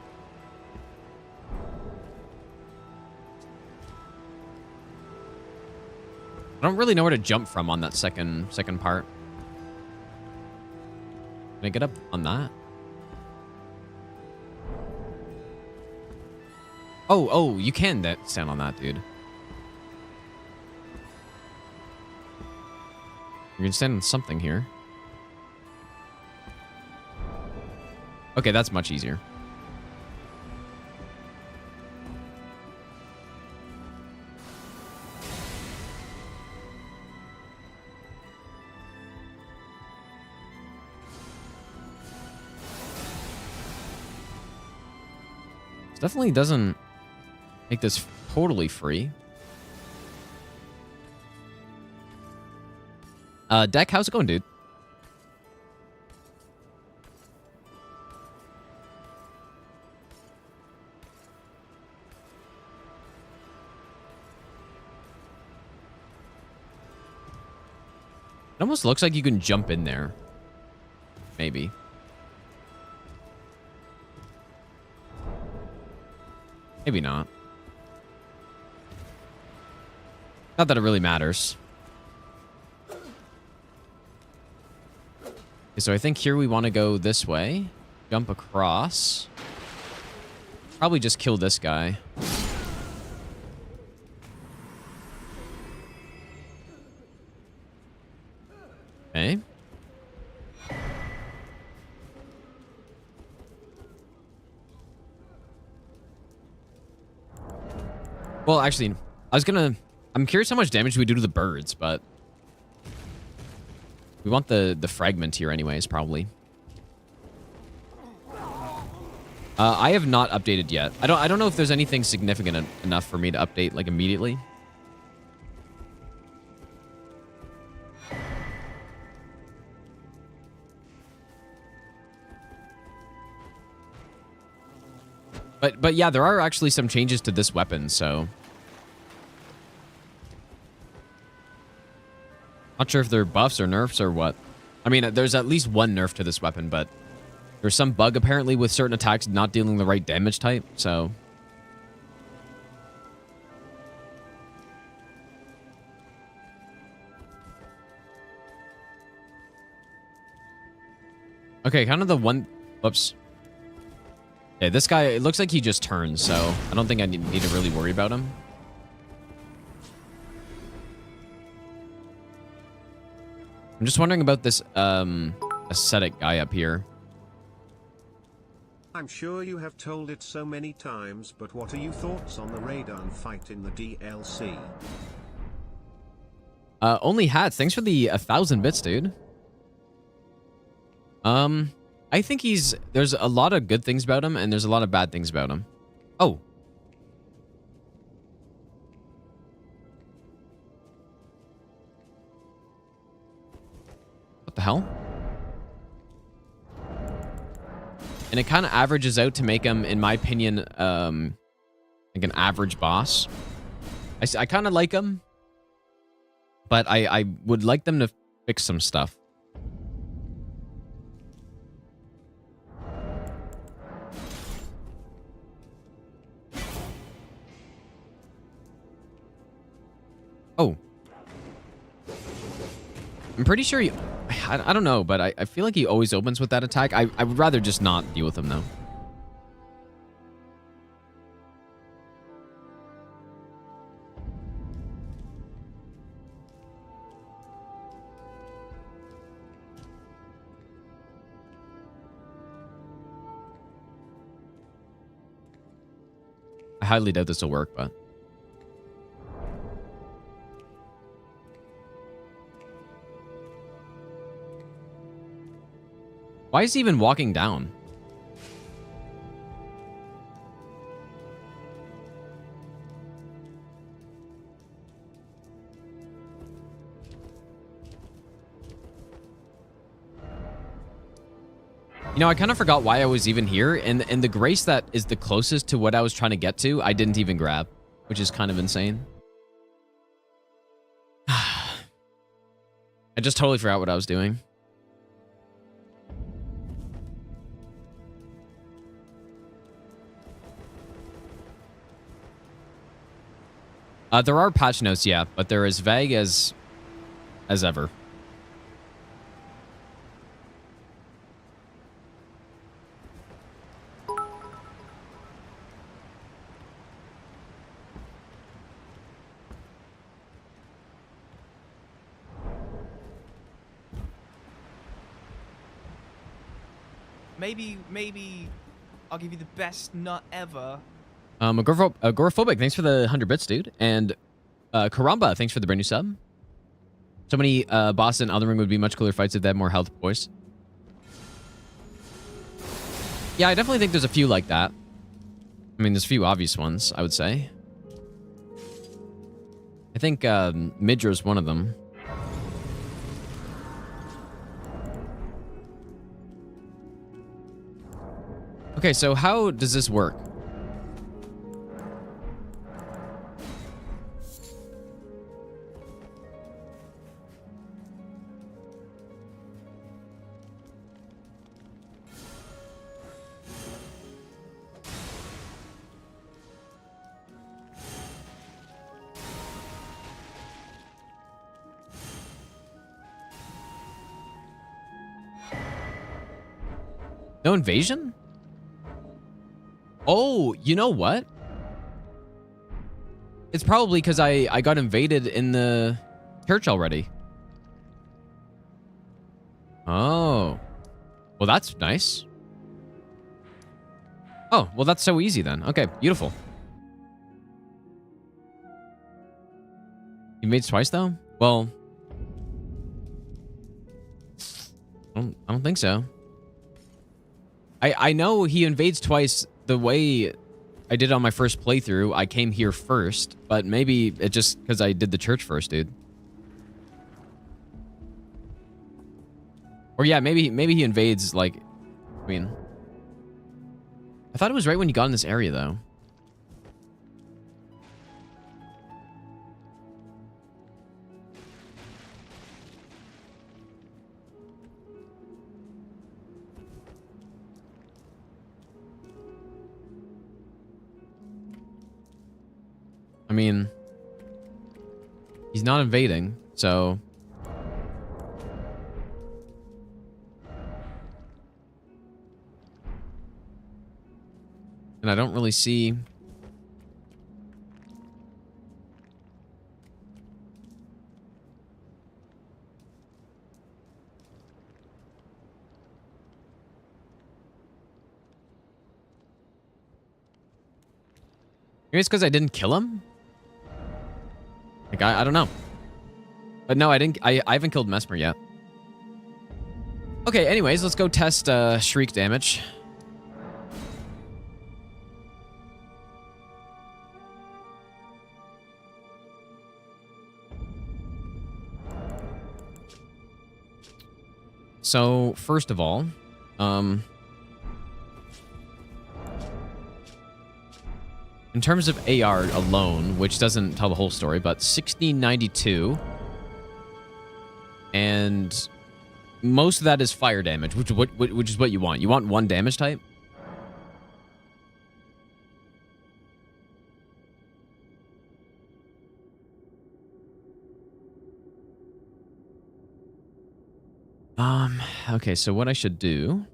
I don't really know where to jump from on that second part. Can I get up on that? Oh, you can stand on that, dude. You can stand on something here. Okay, that's much easier. This definitely doesn't make this totally free. Deck, how's it going, dude? It almost looks like you can jump in there. Maybe. Maybe not. Not that it really matters. Okay, so I think here we want to go this way. Jump across. Probably just kill this guy. Okay. Well, actually, I'm curious how much damage we do to the birds, but we want the fragment here anyways, probably. I have not updated yet. I don't know if there's anything significant enough for me to update like immediately. But yeah, there are actually some changes to this weapon, so not sure if they're buffs or nerfs or what. I mean, there's at least one nerf to this weapon, but there's some bug apparently with certain attacks not dealing the right damage type, so okay, kind of the one. Whoops. Yeah, this guy, it looks like he just turns, so I don't think I need to really worry about him. I'm just wondering about this ascetic guy up here. I'm sure you have told it so many times, but what are your thoughts on the Radon fight in the DLC? Only hats. Thanks for the 1,000 bits, dude. I think there's a lot of good things about him, and there's a lot of bad things about him. Oh. What the hell? And it kind of averages out to make him, in my opinion, like an average boss. I kind of like him, but I would like them to fix some stuff. I'm pretty sure I don't know, but I feel like he always opens with that attack. I would rather just not deal with him, though. I highly doubt this will work, but... Why is he even walking down? You know, I kind of forgot why I was even here, and the grace that is the closest to what I was trying to get to, I didn't even grab, which is kind of insane. I just totally forgot what I was doing. There are patch notes, yeah, but they're as vague as ever. Maybe I'll give you the best nut ever. Agoraphobic, thanks for the 100 bits, dude. And Karamba, thanks for the brand new sub. So many boss in Elden Ring would be much cooler fights if they had more health poise. Yeah, I definitely think there's a few like that. I mean, there's a few obvious ones, I would say. I think Midra's one of them. Okay, so how does this work? No invasion? Oh, you know what? It's probably because I got invaded in the church already. Oh. Well, that's nice. Oh, well, that's so easy then. Okay, beautiful. You made twice, though? Well... I don't think so. I know he invades twice the way I did on my first playthrough. I came here first, but maybe it just because I did the church first, dude. Or yeah, maybe he invades, like, I mean... I thought it was right when you got in this area, though. I mean, he's not invading, so... And I don't really see... Maybe it's because I didn't kill him? Like, I don't know. But no, I haven't killed Mesmer yet. Okay, anyways, let's go test Shriek damage. So, first of all, in terms of AR alone, which doesn't tell the whole story, but 1692. And most of that is fire damage, which is what you want. You want one damage type. Okay, so what I should do...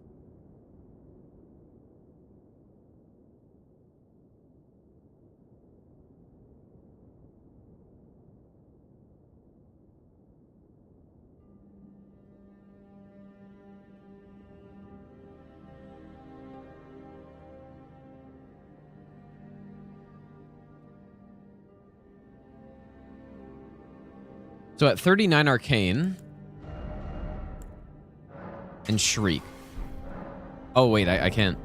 So at 39 Arcane and Shriek. Oh, wait, I can't.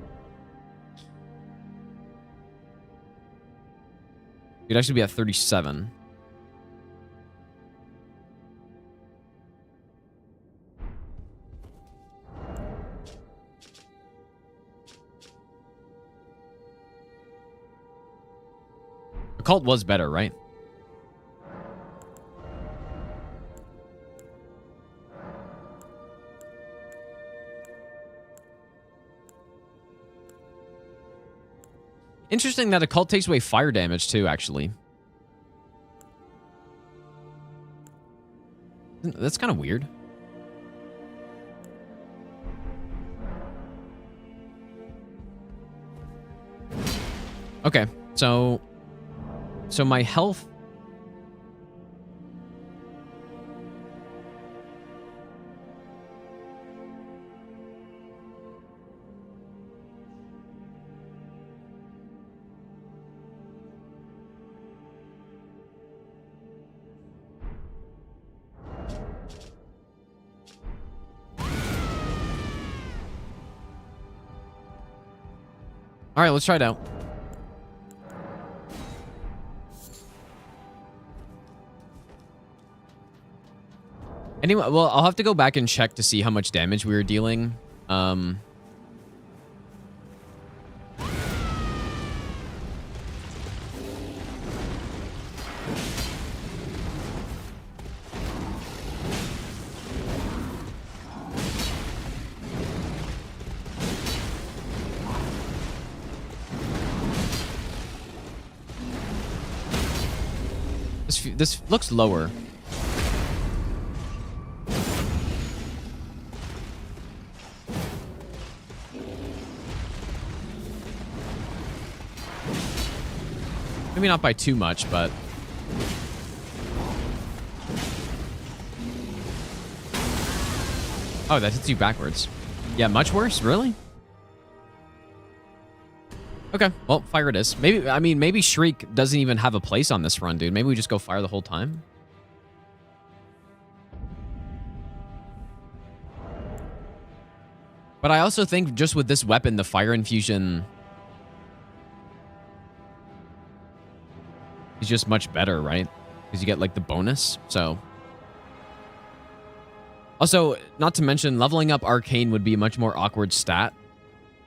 You'd actually be at 37. Occult was better, right? Interesting that Occult takes away fire damage too, actually. That's kind of weird. Okay, so my health... All right, let's try it out. Anyway, well, I'll have to go back and check to see how much damage we were dealing. This looks lower. Maybe not by too much, but... Oh, that hits you backwards. Yeah, much worse? Really? Okay, well, fire it is. Maybe, I mean, maybe Shriek doesn't even have a place on this run, dude. Maybe we just go fire the whole time. But I also think just with this weapon, the fire infusion is just much better, right? Because you get like the bonus, so. Also, not to mention, leveling up Arcane would be a much more awkward stat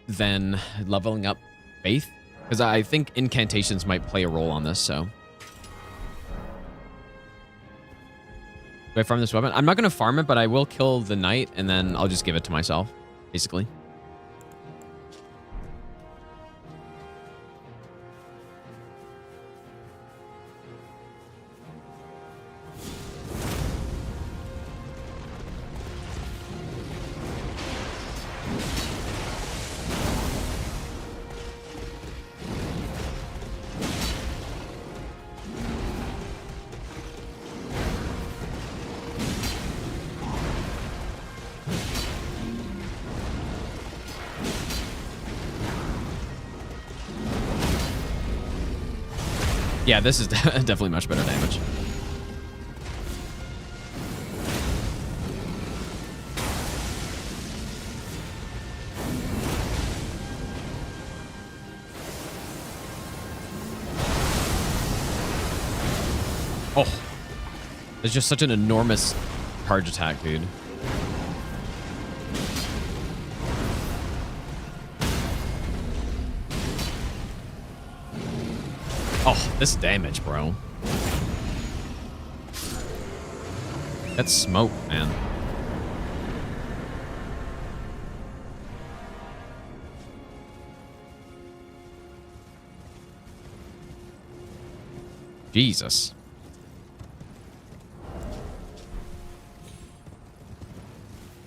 than leveling up Faith, because I think incantations might play a role on this, so. Do I farm this weapon? I'm not going to farm it, but I will kill the knight, and then I'll just give it to myself, basically. Yeah, this is definitely much better damage. Oh, it's just such an enormous charge attack, dude. Oh, this damage, bro. That's smoke, man. Jesus.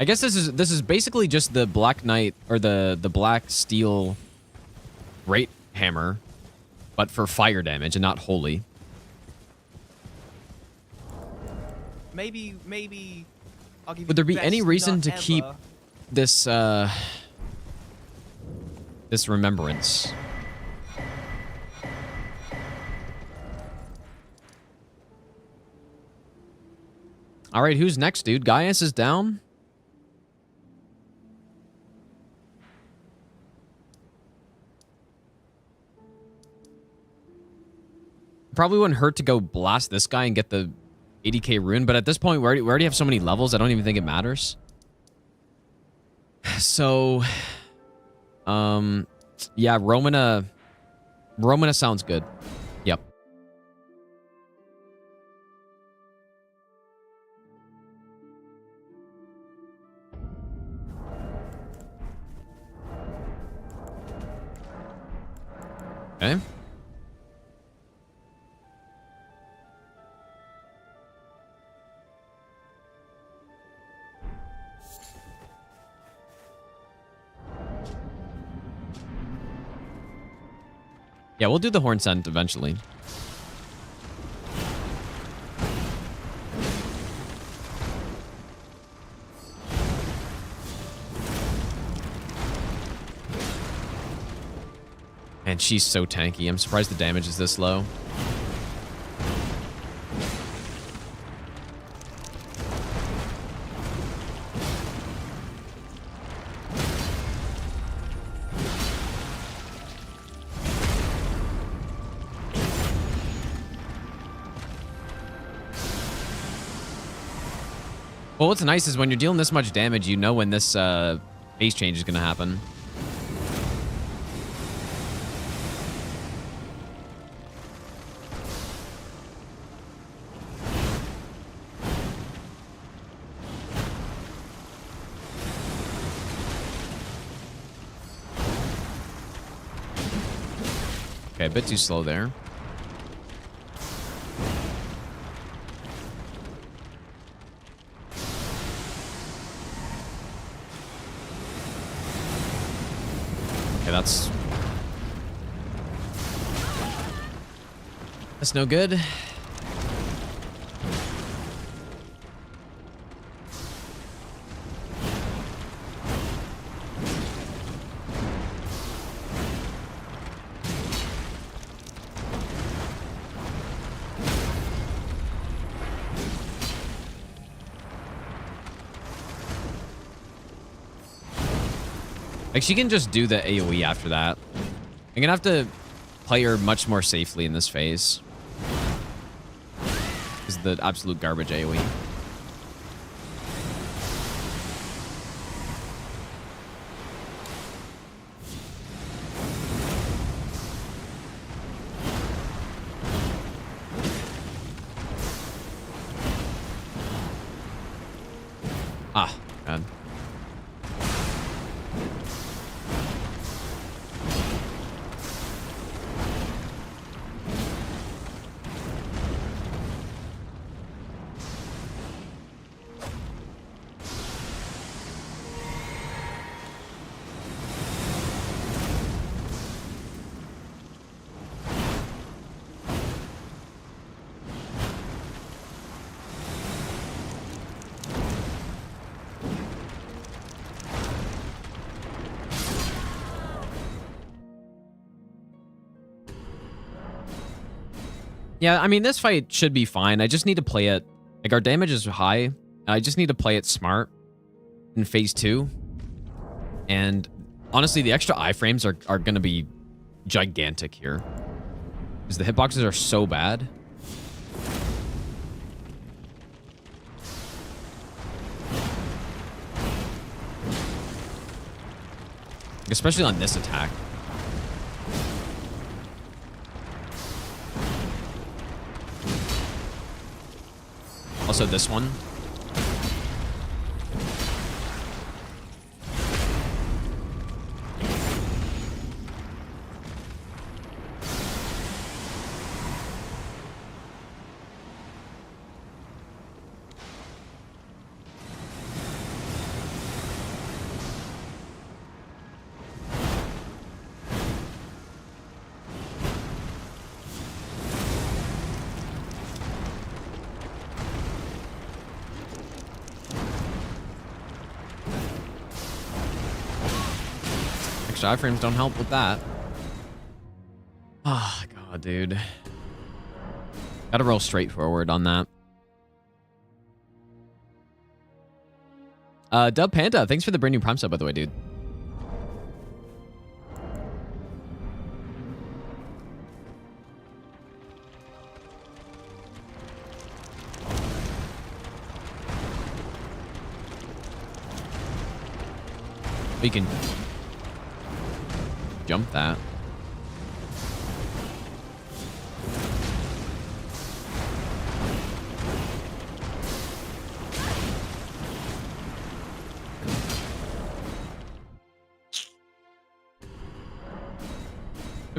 I guess this is basically just the Black Knight or the Black Steel Great Hammer, but for fire damage and not holy. Maybe I'll give you Would there the be any best reason nut to keep ever. this this remembrance? All right, who's next, dude? Gaius is down. Probably wouldn't hurt to go blast this guy and get the 80k rune, but at this point, we already have so many levels, I don't even think it matters. So, yeah, Romana sounds good. Yep. Okay. Yeah, we'll do the horn scent eventually. And she's so tanky. I'm surprised the damage is this low. Well, what's nice is when you're dealing this much damage, you know when this phase change is going to happen. Okay, a bit too slow there. Okay, that's no good. Like, she can just do the AoE after that. I'm gonna have to play her much more safely in this phase. This is the absolute garbage AoE. Ah, God. Yeah, I mean, this fight should be fine. I just need to play it. Like, our damage is high. I just need to play it smart in phase 2. And honestly, the extra iframes are going to be gigantic here. Because the hitboxes are so bad. Especially on this attack. Also this one. extra iframes don't help with that. Oh, God, dude. Gotta roll straightforward on that. Dub Panda, thanks for the brand new Prime sub, by the way, dude. We can jump that.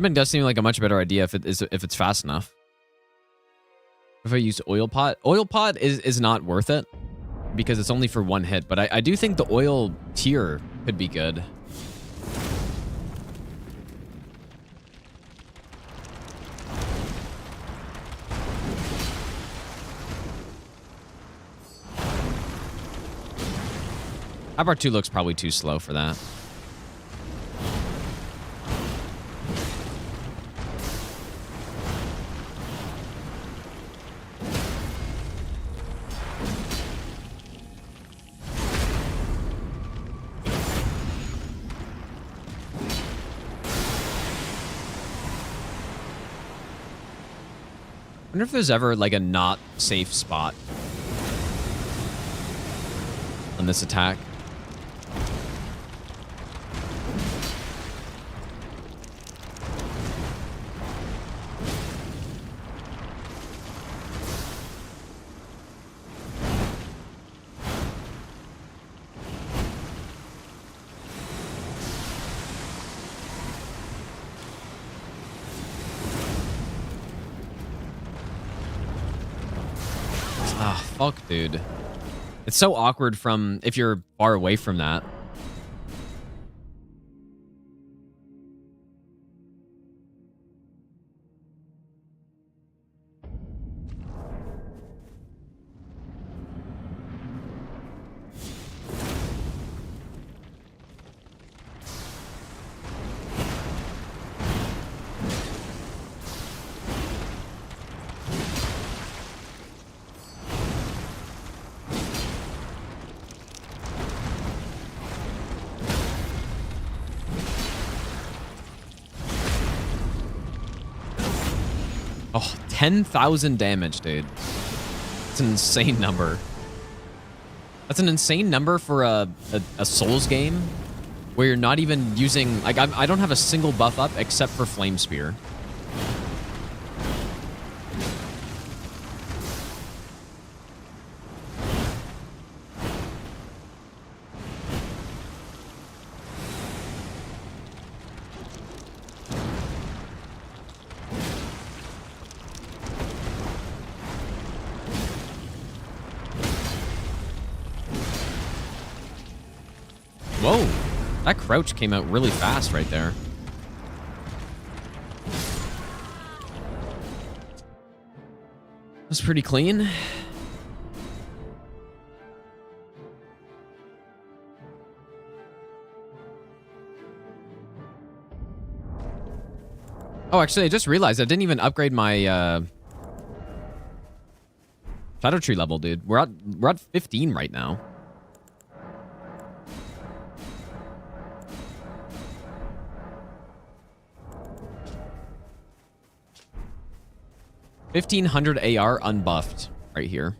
It does seem like a much better idea if it's fast enough. If I use oil pot is not worth it because it's only for one hit, but I do think the oil tier could be good. Abar 2 looks probably too slow for that. I wonder if there's ever like a not safe spot on this attack. Ah, fuck, dude. It's so awkward from if you're far away from that. Oh, 10,000 damage, dude. It's an insane number. That's an insane number for a Souls game where you're not even using... Like, I don't have a single buff up except for Flame Spear. Whoa, that crouch came out really fast right there. That's pretty clean. Oh, actually, I just realized I didn't even upgrade my Shadow Tree level, dude. We're at 15 right now. $1,500 AR unbuffed right here.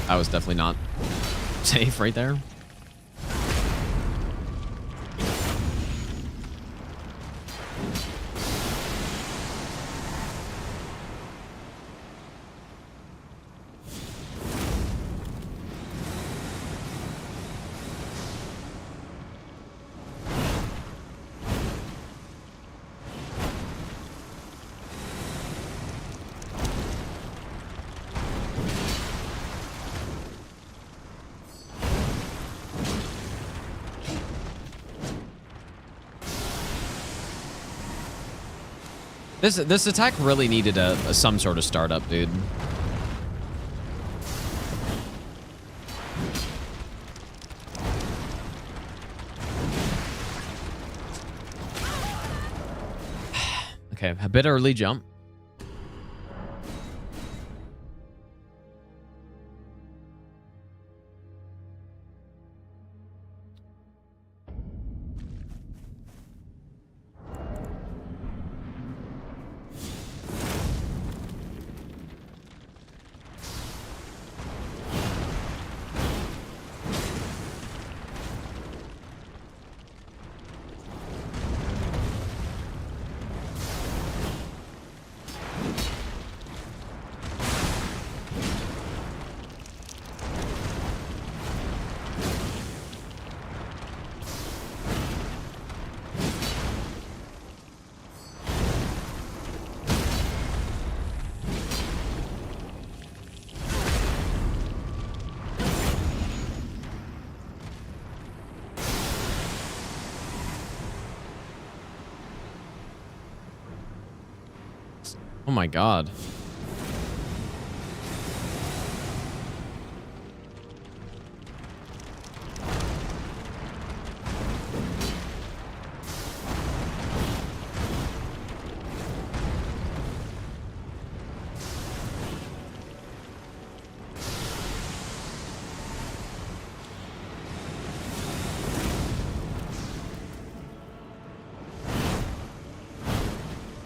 That was definitely not safe right there. This attack really needed some sort of startup, dude. Okay, a bit early jump. Oh my god.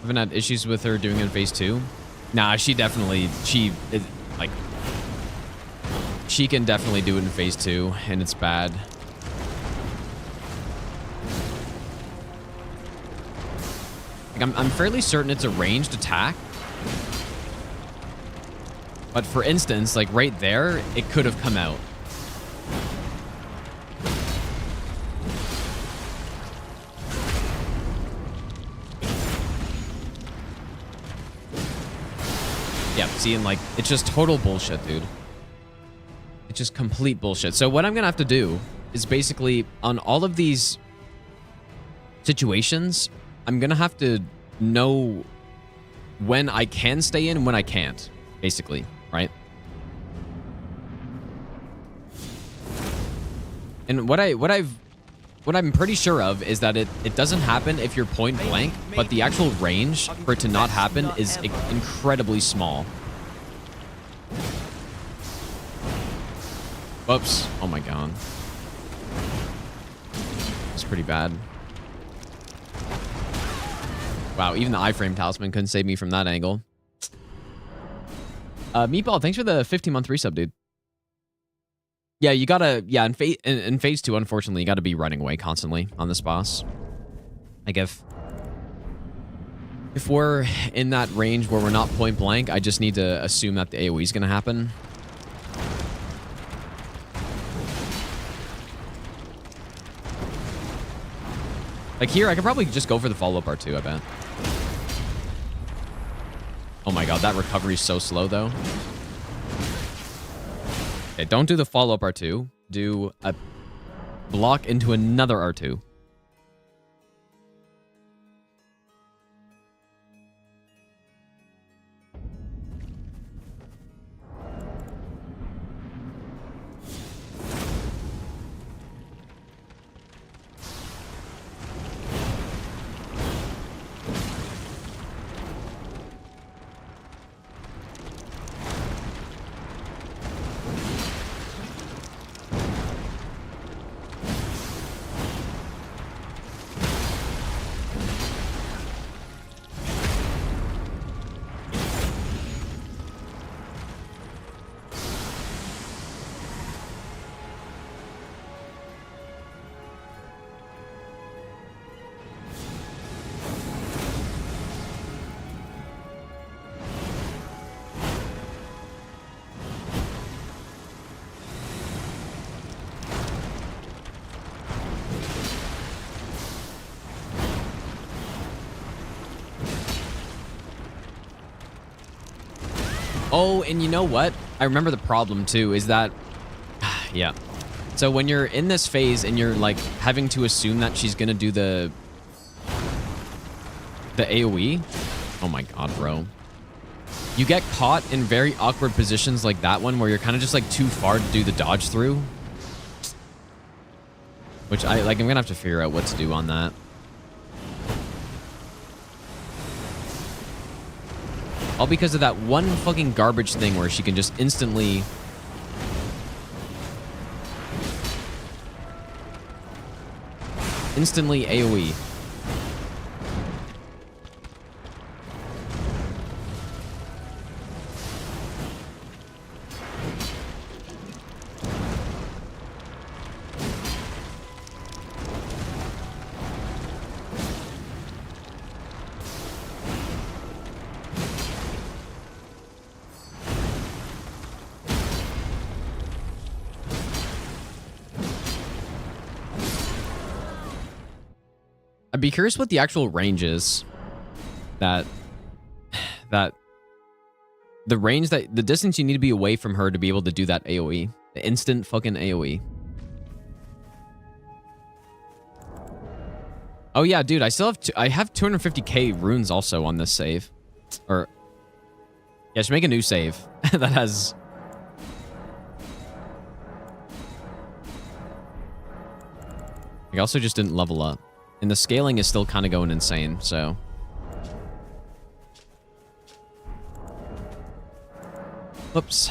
Haven't had issues with her doing it in phase 2. Nah, she can definitely do it in phase 2, and it's bad. Like, I'm fairly certain it's a ranged attack. But for instance, like right there, it could have come out. Yeah, see, and like, it's just total bullshit, dude. It's just complete bullshit. So what I'm gonna have to do is basically, on all of these situations, I'm gonna have to know when I can stay in and when I can't, basically, right? And what I'm pretty sure of is that it doesn't happen if you're point blank, but the actual range for it to not happen is incredibly small. Whoops. Oh my god. It's pretty bad. Wow, even the iframe talisman couldn't save me from that angle. Meatball, thanks for the 15-month resub, dude. Yeah, you gotta... Yeah, in phase 2, unfortunately, you gotta be running away constantly on this boss. Like, if we're in that range where we're not point blank, I just need to assume that the AoE is gonna happen. Like here, I could probably just go for the follow-up R2, I bet. Oh my god, that recovery is so slow, though. Okay, don't do the follow-up R2. Do a block into another R2. Oh, and you know what? I remember the problem too, is that... yeah. So when you're in this phase and you're like having to assume that she's gonna do the AoE, Oh my god, bro. You get caught in very awkward positions like that one where you're kind of just like too far to do the dodge through. Which I'm gonna have to figure out what to do on that. All because of that one fucking garbage thing where she can just instantly... Instantly AoE. I'd be curious what the actual range is. The distance you need to be away from her to be able to do that AoE. The instant fucking AoE. Oh yeah, dude, I have 250k runes also on this save. Or yeah, I should make a new save that has... I also just didn't level up. And the scaling is still kind of going insane, so... Whoops.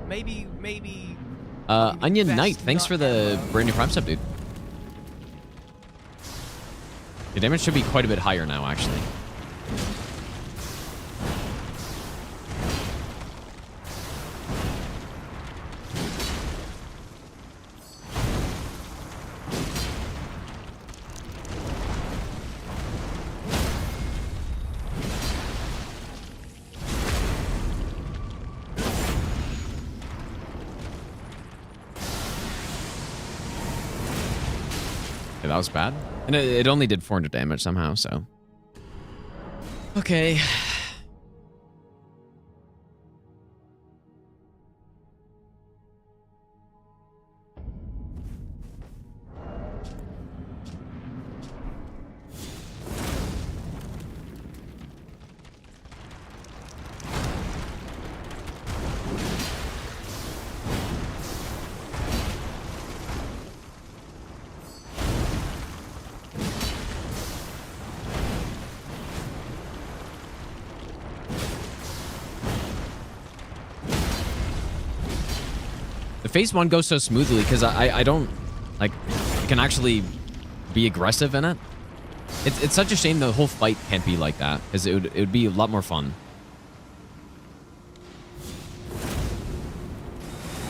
Maybe. Onion Knight, thanks for the brand new Prime sub, dude. Your damage should be quite a bit higher now, actually. That was bad. And it only did 400 damage somehow, so... Okay. Phase 1 goes so smoothly because I don't, like, can actually be aggressive in it. It's such a shame the whole fight can't be like that, because it would be a lot more fun.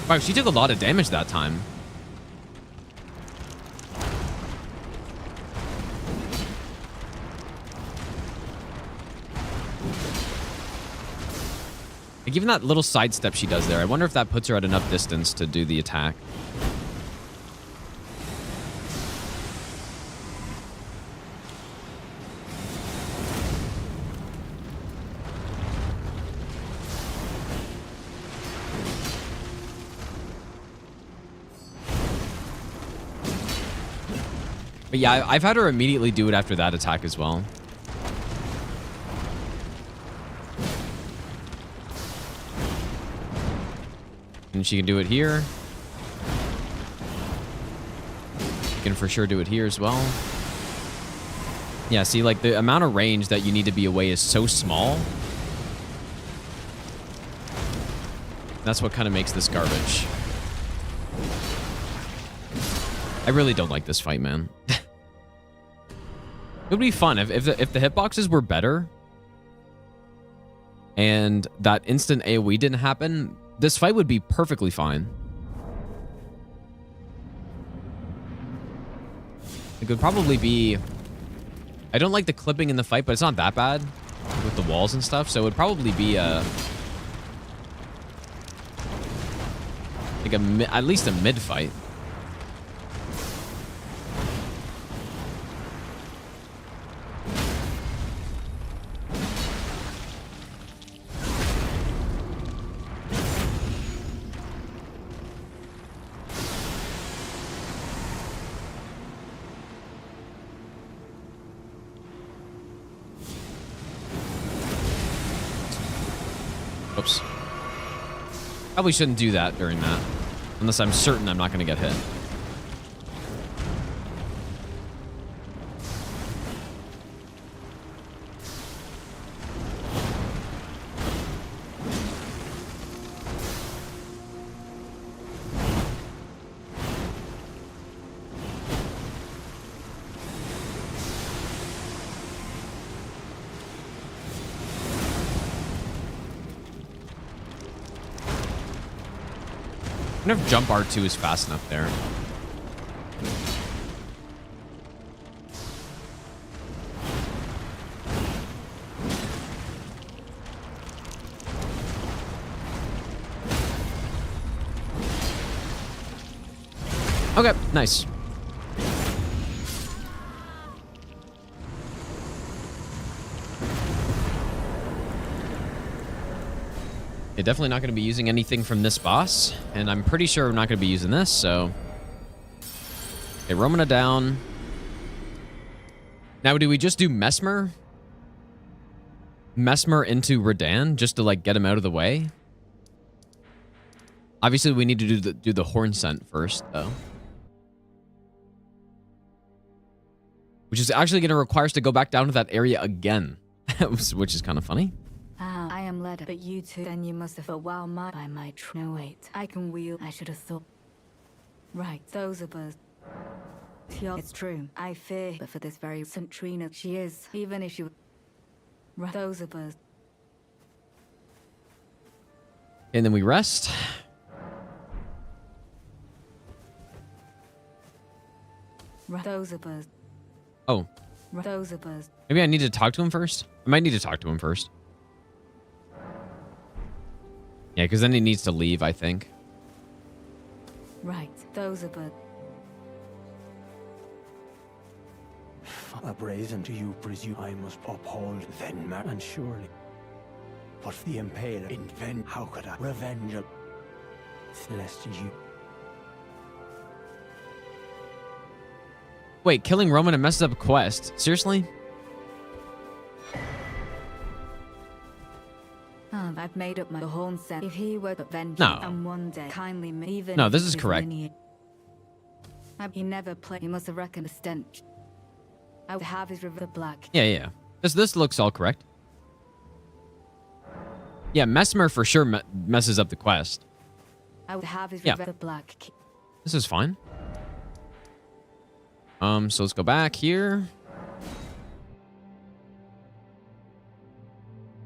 Wow, she took a lot of damage that time. Like, even that little sidestep she does there, I wonder if that puts her at enough distance to do the attack. But yeah, I've had her immediately do it after that attack as well. And she can do it here. She can for sure do it here as well. Yeah, see, like, the amount of range that you need to be away is so small. That's what kind of makes this garbage. I really don't like this fight, man. It would be fun if the hitboxes were better and that instant AoE didn't happen. This fight would be perfectly fine. It could probably be... I don't like the clipping in the fight, but it's not that bad with the walls and stuff, so it would probably be a... like at least a mid-fight. Oops. Probably shouldn't do that during that. Unless I'm certain I'm not going to get hit. I wonder if jump R2 is fast enough there. Okay, nice. Yeah, definitely not going to be using anything from this boss, and I'm pretty sure we're not going to be using this, so... Okay, Romana down. Now, do we just do Mesmer? Mesmer into Radahn, just to, like, get him out of the way? Obviously, we need to do the horn scent first, though. Which is actually going to require us to go back down to that area again, which is kind of funny. I am led, but you two, then you must have thought, wow, by my no, wait, I can wheel, I should have thought. Right, those of us. It's true, I fear, but for this very Centrina, she is, even if she... Right, those of us. And then we rest. Right, those of us. Oh. Right, those of us. Maybe I need to talk to him first? I might need to talk to him first. Yeah, because then he needs to leave, I think. Right, those of us. A brazen do you presume I must uphold then, and surely. But the impaler invent, how could I revenge a celestial you? Wait, killing Roman and messes up a quest? Seriously? I've made up my horn set. If he were to avenge No. and one day kindly even No, this is his correct. lineage- He never played. He must have reckoned a stench. I would have his river black. Yeah. This looks all correct. Yeah, Mesmer for sure messes up the quest. I would have his Yeah. river black. This is fine. So let's go back here.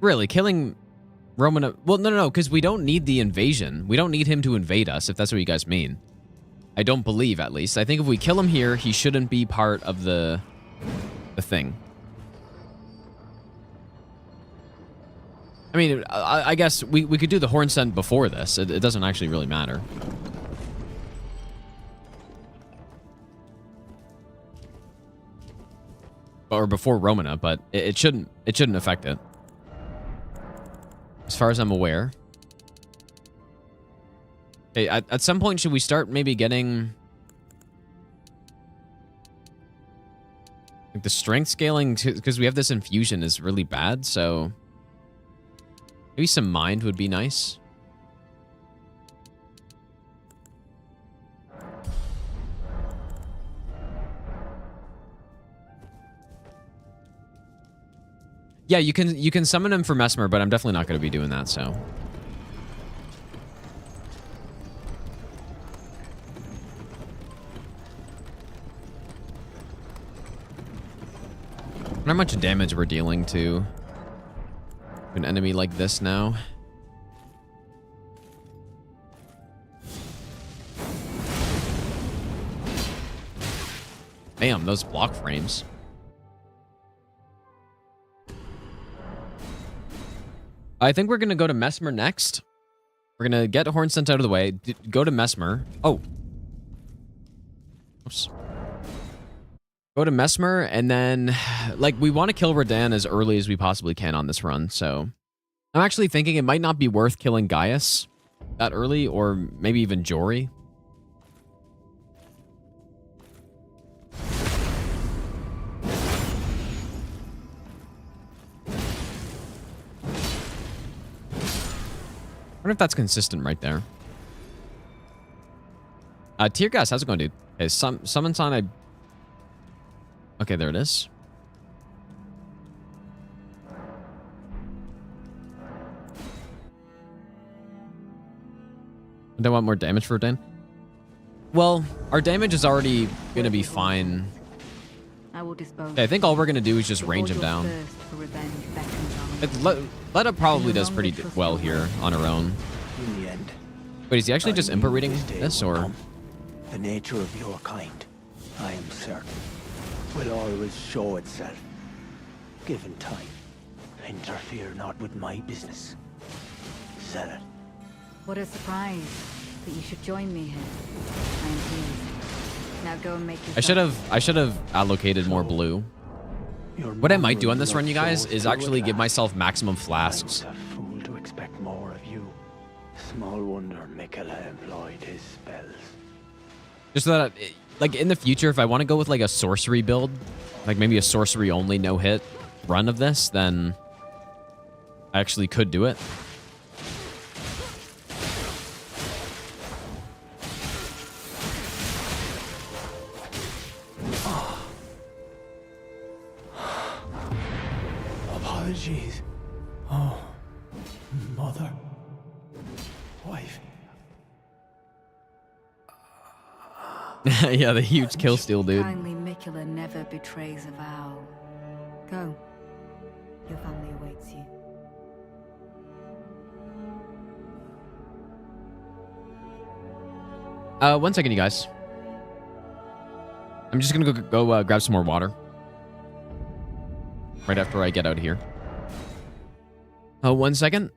Really, killing Roman... Well, no, because we don't need the invasion. We don't need him to invade us, if that's what you guys mean. I don't believe, at least. I think if we kill him here, he shouldn't be part of the thing. I mean, I guess we could do the horn scent before this. It doesn't actually really matter. Or before Romana, but it shouldn't affect it. As far as I'm aware. Okay, at some point, should we start maybe getting... like the strength scaling, because we have this infusion is really bad, so... maybe some mind would be nice. Yeah, you can summon him for Mesmer, but I'm definitely not going to be doing that, so... I wonder how much damage we're dealing to an enemy like this now. Damn, those block frames. I think we're going to go to Mesmer next. We're going to get Horn sent out of the way. Go to Mesmer. Oh. Oops. Go to Mesmer, and then, like, we want to kill Radahn as early as we possibly can on this run, so... I'm actually thinking it might not be worth killing Gaius that early, or maybe even Jory. wonder if that's consistent right there. Tear gas, how's it going, dude? Okay, summons on a... Okay, there it is. Do I want more damage for Rodan? Well, our damage is already gonna be fine. I will dispose. Okay, I think all we're gonna do is just range him down. Let it probably does pretty well here on her own. In the end, Wait, is he actually just impa reading this, or? the nature of your kind, I am certain, will always show itself. Given time, interfere not with my business. Zealot. What a surprise that you should join me here. I am pleased. Now go and make yourself... I should have allocated more blue. What I might do on this run, you guys, is actually give myself maximum flasks. I was a fool to expect more of you. Small wonder Mikola employed his spells. Just so that, like, in the future, if I want to go with, like, a sorcery build, like maybe a sorcery only no-hit run of this, then I actually could do it. Apologies. Oh, mother. Wife. Yeah, the huge kill steal, dude. Kindly Mikola never betrays a vow. Go. Your family awaits you. One second, you guys. I'm just gonna go grab some more water. Right after I get out of here. 1 second.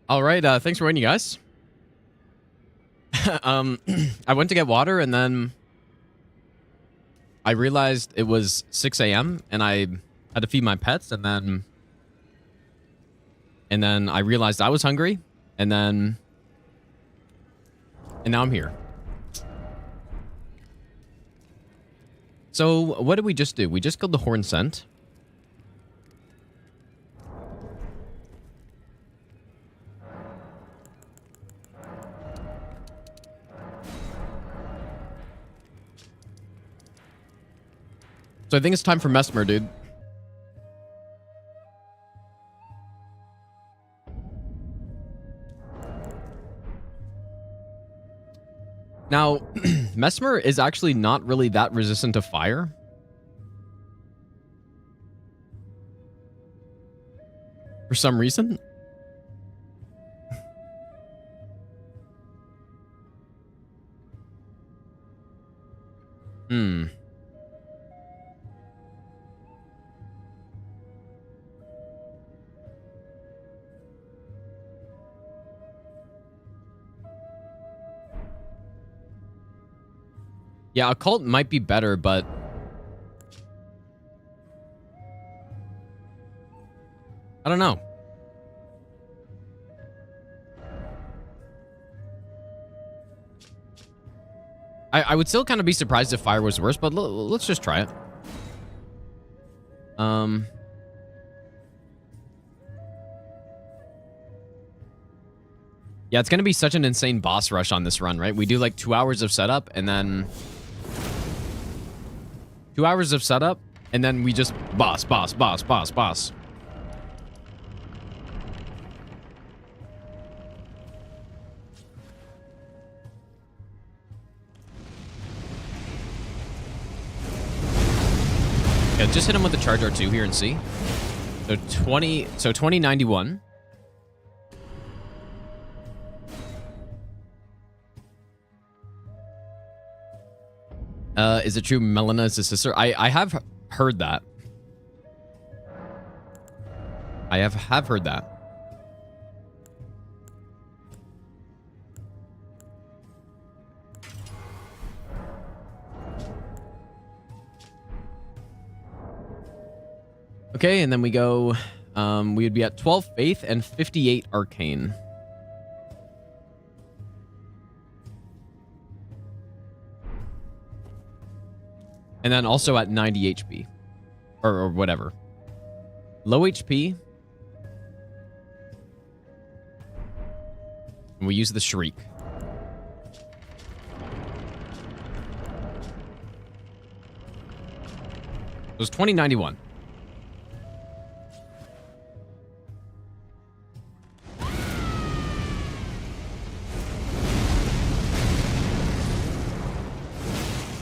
All right, thanks for waiting, you guys. I went to get water, and then I realized it was 6 a.m. and I had to feed my pets, and then I realized I was hungry, and now I'm here. So what did we just do? We just killed the horn scent. So I think it's time for Mesmer, dude. Now, Mesmer is actually not really that resistant to fire. For some reason. Yeah, occult might be better, but I don't know. I would still kind of be surprised if fire was worse, but let's just try it. Yeah, it's going to be such an insane boss rush on this run, right? We do like 2 hours of setup and then 2 hours of setup and then we just boss. Yeah, just hit him with the charge R2 here and see. So 2091. Is it true Melina is his sister? I have heard that. I have heard that. Okay, and then we go, we would be at 12 Faith and 58 Arcane. And then also at 90 HP. Or whatever. Low HP. And we use the Shriek. It was 2091.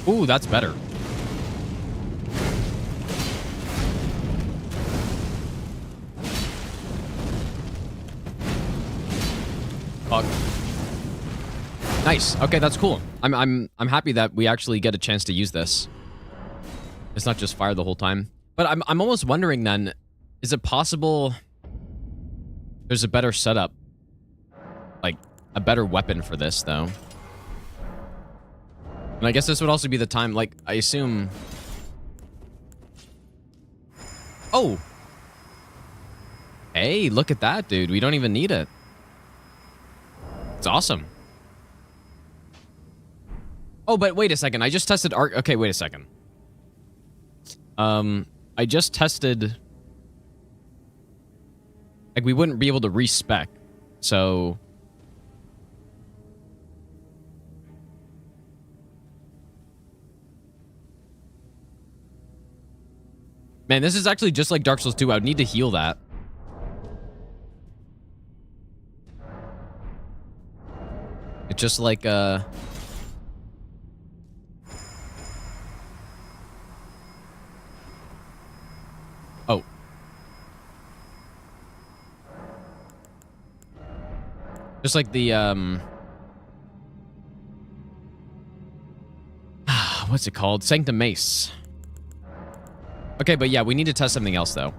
Ooh, that's better. Fuck. Nice. Okay, that's cool. I'm happy that we actually get a chance to use this. It's not just fire the whole time. But I'm almost wondering then, is it possible there's a better setup? Like a better weapon for this though. And I guess this would also be the time, like, I assume... Oh! Hey, look at that, dude. We don't even need it. It's awesome. Oh, but wait a second. I just tested arc... Okay, wait a second. I just tested... Like, we wouldn't be able to respec. So... Man, this is actually just like Dark Souls 2. I would need to heal that. It's just like, Oh. Just like the, what's it called? Sanctum Mace. Okay, but yeah, we need to test something else, though.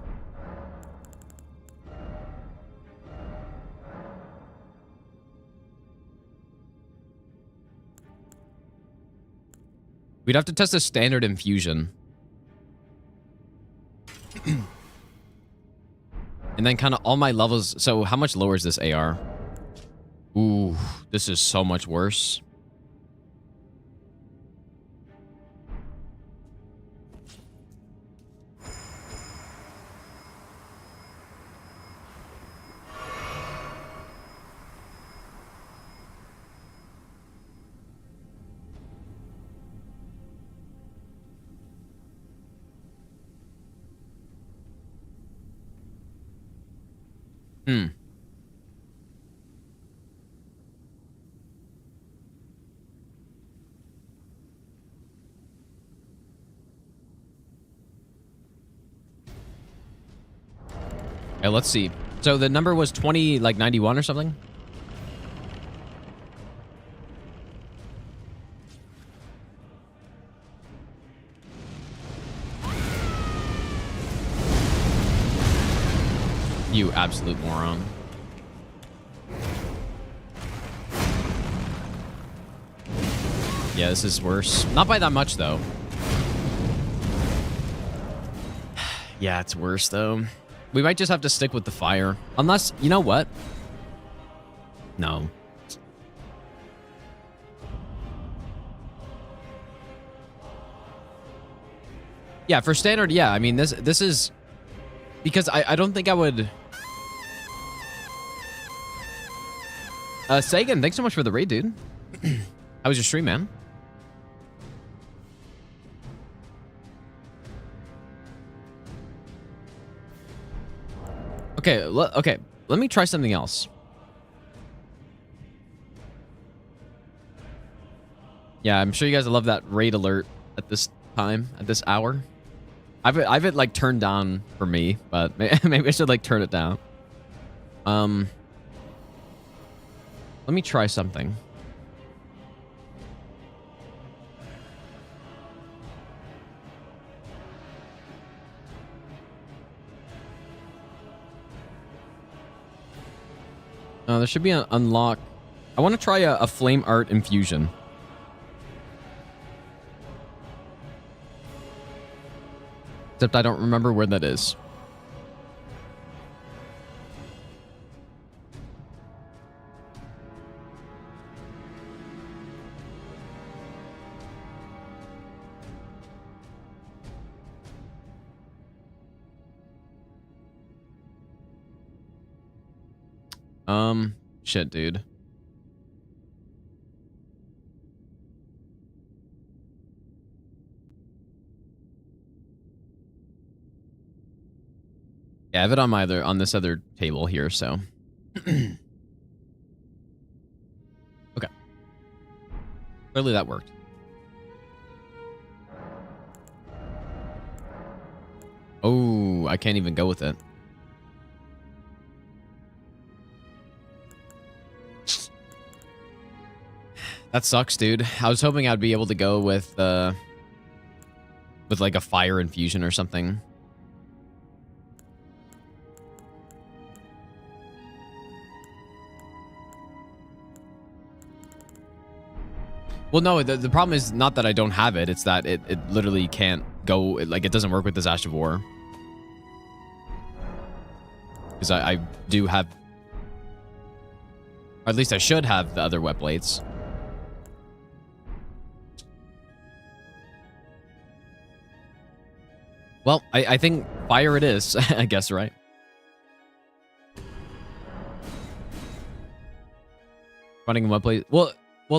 We'd have to test a standard infusion. And then kind of all my levels. So how much lower is this AR? Ooh, this is so much worse. Hmm. Okay, let's see. So the number was 20, like 91 or something? You absolute moron. Yeah, this is worse. Not by that much, though. Yeah, it's worse, though. We might just have to stick with the fire. Unless, you know what? No. Yeah, for standard, yeah. I mean, this is... Because I don't think I would... Sagan, thanks so much for the raid, dude. How was your stream, man? Okay, okay. Let me try something else. Yeah, I'm sure you guys love that raid alert at this time, at this hour. I've it like turned down for me, but maybe I should like turn it down. Let me try something. There should be an unlock. I want to try a flame art infusion. Except I don't remember where that is. Shit, dude. Yeah, I have it on this other table here, so. Okay. Clearly that worked. Oh, I can't even go with it. That sucks, dude. I was hoping I'd be able to go with like a fire infusion or something. Well, no, the problem is not that I don't have it. It's that it literally can't go, like, it doesn't work with this Ash of War. Because I do have, or at least I should have the other wet blades. Well, I think fire it is, I guess, right? Running wet blade. Well,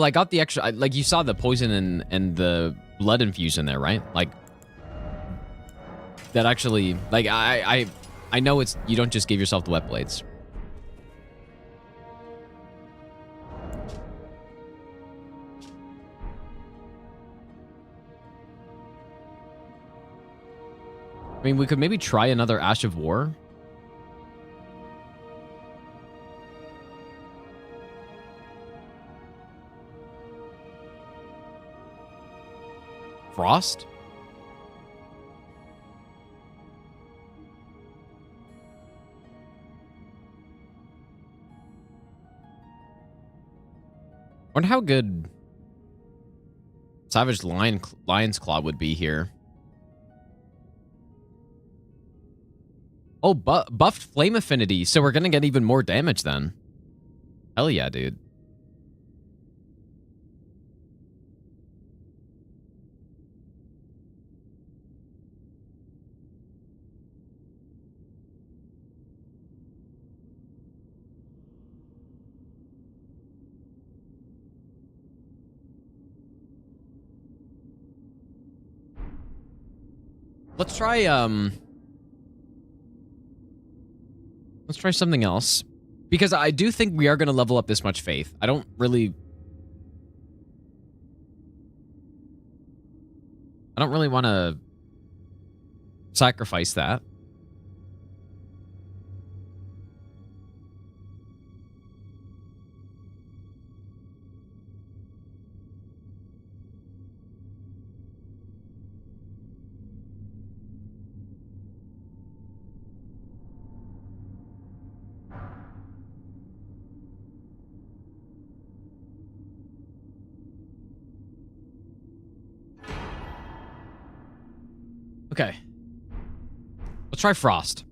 I got the extra, like, you saw the poison and the blood infusion there, right? Like, that actually, like, I know it's, you don't just give yourself the wet blades. I mean, we could maybe try another Ash of War. Frost? Wonder how good... Savage Lion's Claw would be here. Oh, buffed flame affinity, so we're gonna get even more damage then. Hell yeah, dude. Let's try something else. Because I do think we are going to level up this much faith. I don't really want to sacrifice that. Okay. Let's try Frost.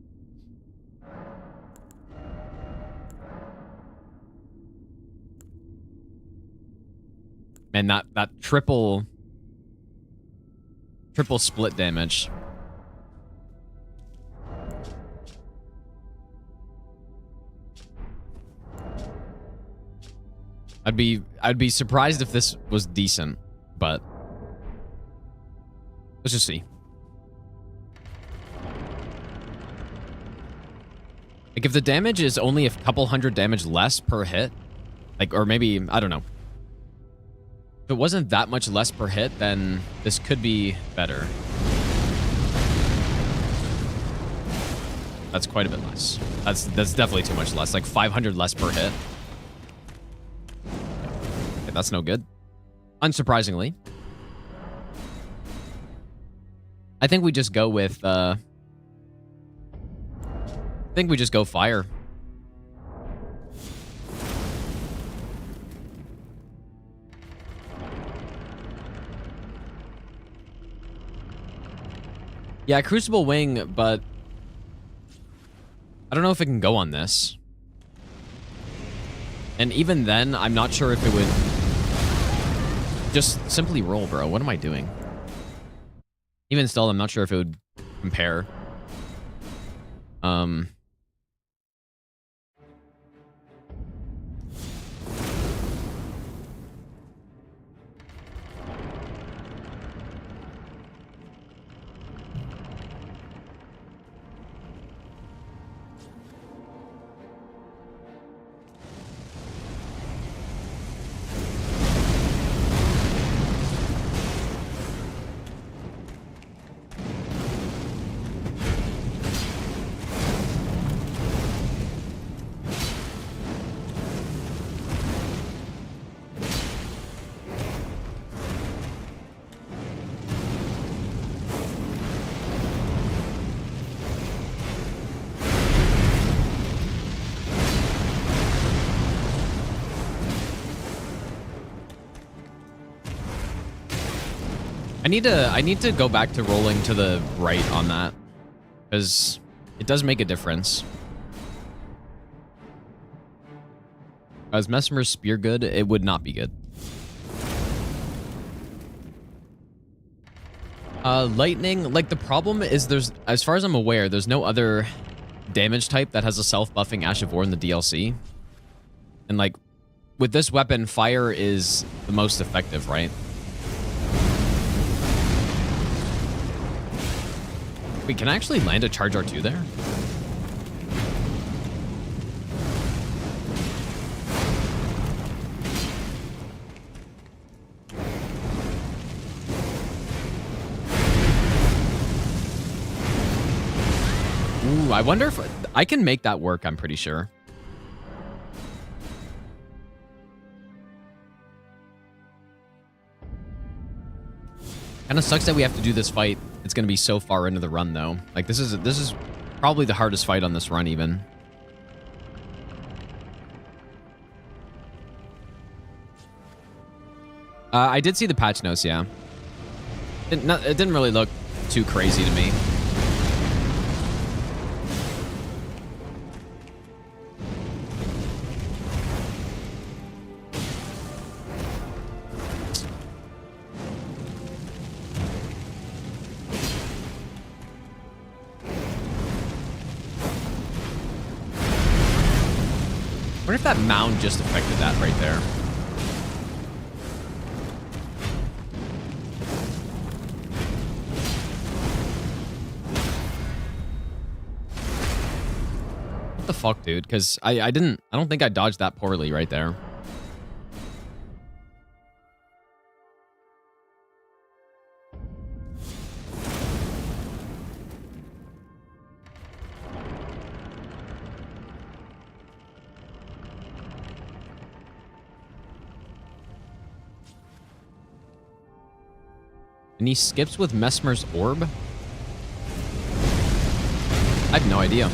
Man, that triple split damage. I'd be surprised if this was decent, but let's just see. Like, if the damage is only a couple hundred damage less per hit, like, or maybe, I don't know. If it wasn't that much less per hit, then this could be better. That's quite a bit less. That's definitely too much less. Like 500 less per hit. Okay, that's no good. Unsurprisingly. I think we just go with, I think we just go fire. Yeah, Crucible Wing, but I don't know if it can go on this. And even then, I'm not sure if it would just simply roll, bro. What am I doing? Even still, I'm not sure if it would compare. I need to go back to rolling to the right on that, because it does make a difference. As Messmer's Spear good? It would not be good. Lightning, like, the problem is there's, as far as I'm aware, there's no other damage type that has a self-buffing Ash of War in the DLC. And, like, with this weapon, fire is the most effective, right? Wait, can I actually land a charge R2 there? Ooh, I wonder if I can make that work, I'm pretty sure. Kind of sucks that we have to do this fight. It's going to be so far into the run, though. Like, this is probably the hardest fight on this run, even. I did see the patch notes, yeah. It didn't really look too crazy to me. I wonder if that mound just affected that right there. What the fuck, dude? Because I don't think I dodged that poorly right there. And he skips with Messmer's orb? I have no idea.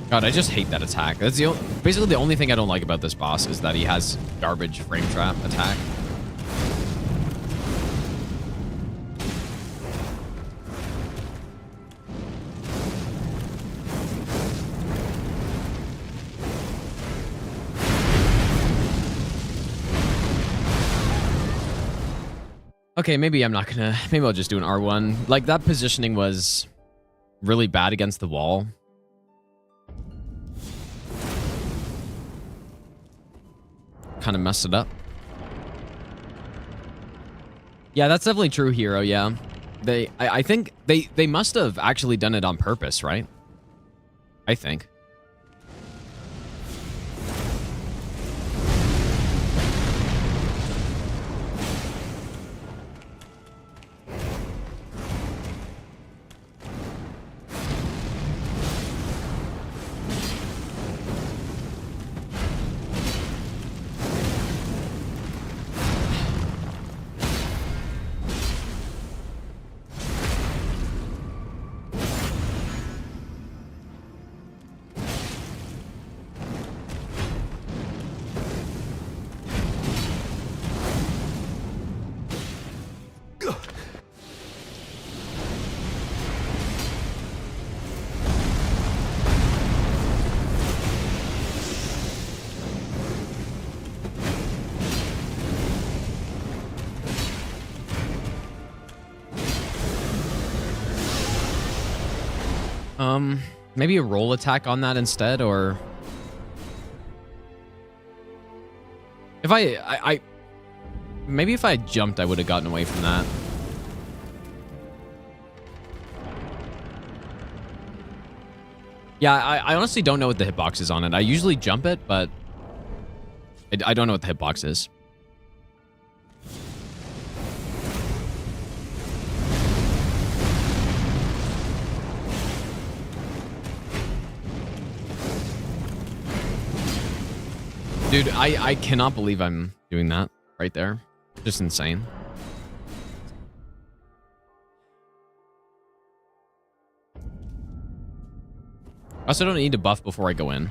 God, I just hate that attack. That's basically the only thing I don't like about this boss is that he has garbage frame trap attack. Okay, maybe I'm not gonna... Maybe I'll just do an R1. Like, that positioning was really bad against the wall. Kind of messed it up. Yeah, that's definitely true, Hero, yeah. I think they must have actually done it on purpose, right? I think. Maybe a roll attack on that instead, or if maybe if I jumped, I would have gotten away from that. Yeah, I honestly don't know what the hitbox is on it. I usually jump it, but I don't know what the hitbox is. Dude, I cannot believe I'm doing that right there. Just insane. I also don't need to buff before I go in.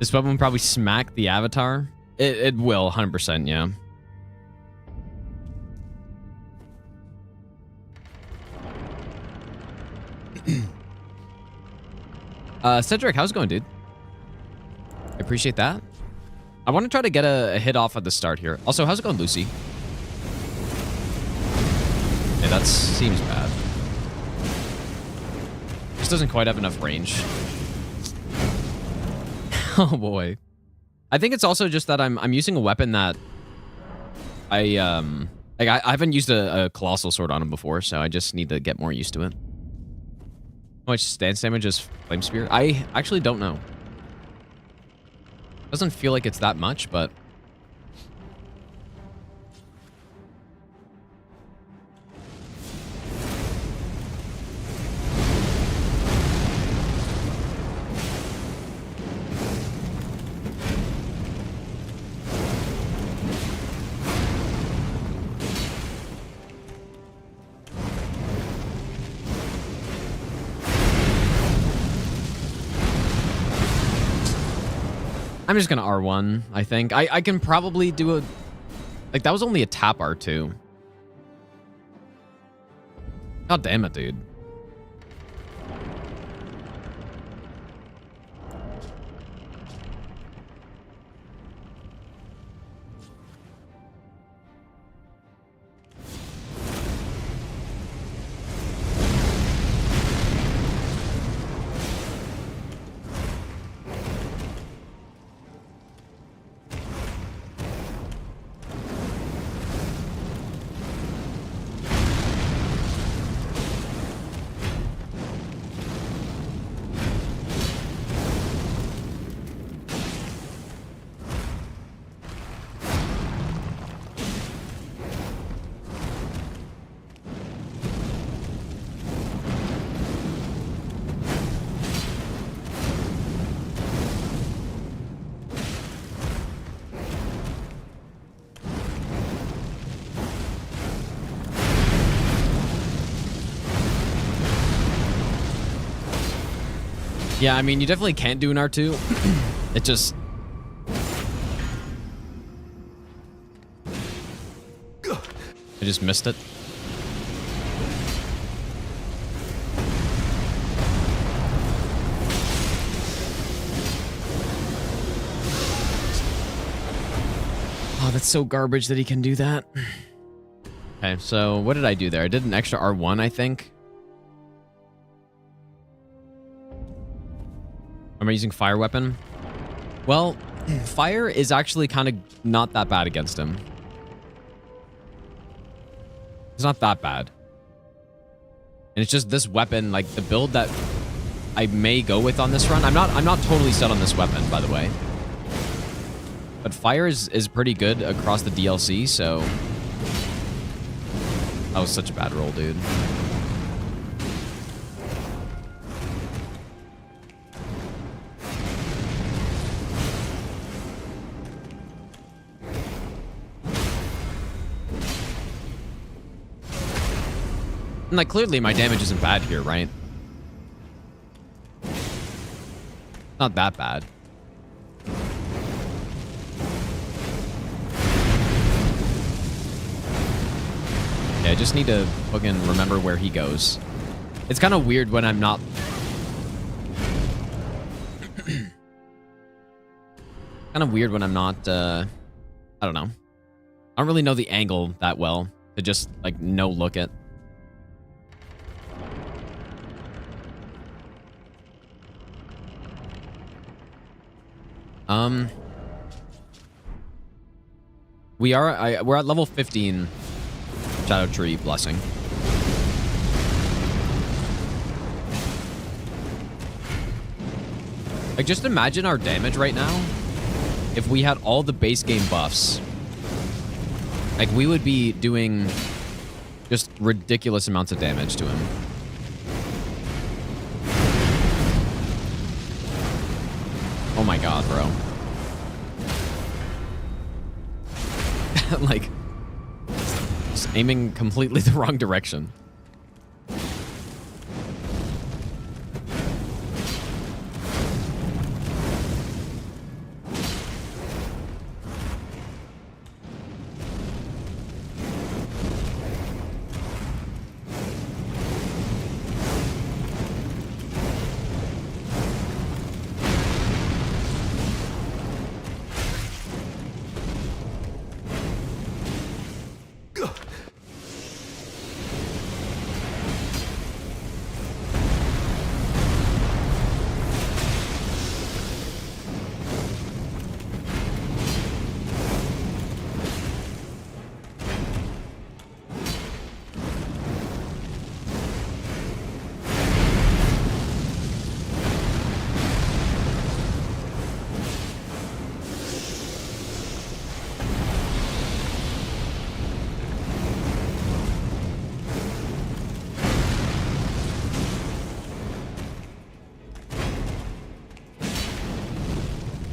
This weapon will probably smack the avatar. It will, 100%, yeah. Cedric, how's it going, dude? I appreciate that. I want to try to get a hit off at the start here. Also, how's it going, Lucy? Yeah, that seems bad. Just doesn't quite have enough range. Oh boy. I think it's also just that I'm using a weapon that I haven't used a colossal sword on him before, so I just need to get more used to it. How much stance damage is Flame Spear? I actually don't know. Doesn't feel like it's that much, but... I'm just gonna R1, I think. I can probably do a... Like, that was only a tap R2. God damn it, dude. Yeah, I mean, you definitely can't do an R2. It just... I just missed it. Oh, that's so garbage that he can do that. Okay, so what did I do there? I did an extra R1, I think. Am I using fire weapon? Well, fire is actually kind of not that bad against him. It's not that bad. And it's just this weapon, like the build that I may go with on this run. I'm not totally set on this weapon, by the way. But fire is pretty good across the DLC, so... That was such a bad roll, dude. And like, clearly my damage isn't bad here, right? Not that bad. Yeah, I just need to fucking remember where he goes. It's kind of weird when I'm not... kind of weird when I'm not, I don't know. I don't really know the angle that well to just, like, no-look it. We're at level 15 Shadow Tree Blessing. Like, just imagine our damage right now. If we had all the base game buffs, like, we would be doing just ridiculous amounts of damage to him. Oh my god, bro. Like, just aiming completely the wrong direction.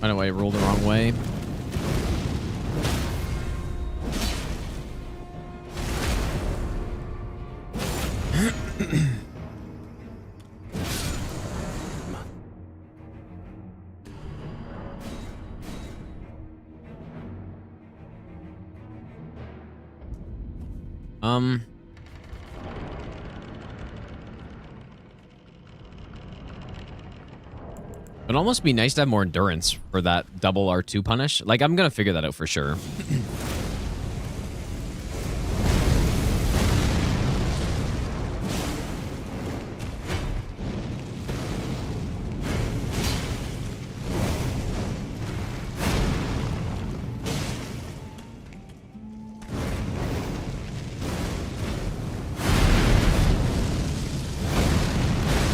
By the way, I rolled the wrong way. It'd almost be nice to have more endurance for that double R2 punish. Like, I'm gonna figure that out for sure.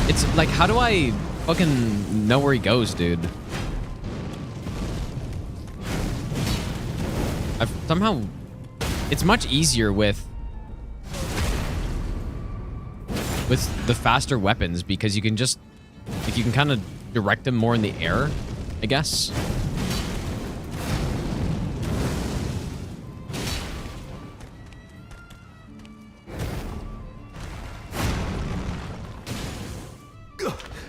It's like, how do I fucking know where he goes, dude? Somehow, it's much easier with the faster weapons because you can just, like, you can kind of direct them more in the air, I guess.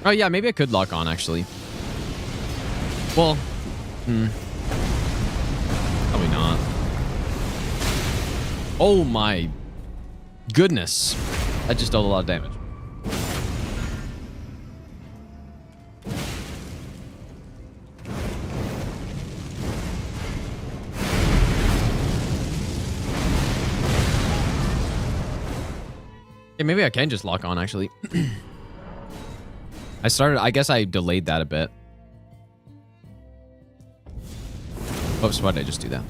Oh yeah, maybe I could lock on actually. Well, probably not. Oh my goodness. That just dealt a lot of damage. Okay, maybe I can just lock on actually. I guess I delayed that a bit. Oops, why did I just do that?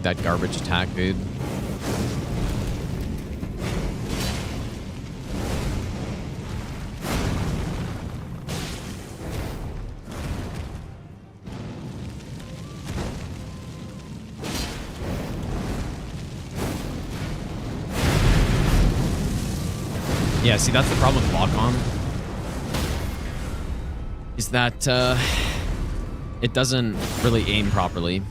That garbage attack, dude. Yeah, see, that's the problem with lock-on. Is that it doesn't really aim properly.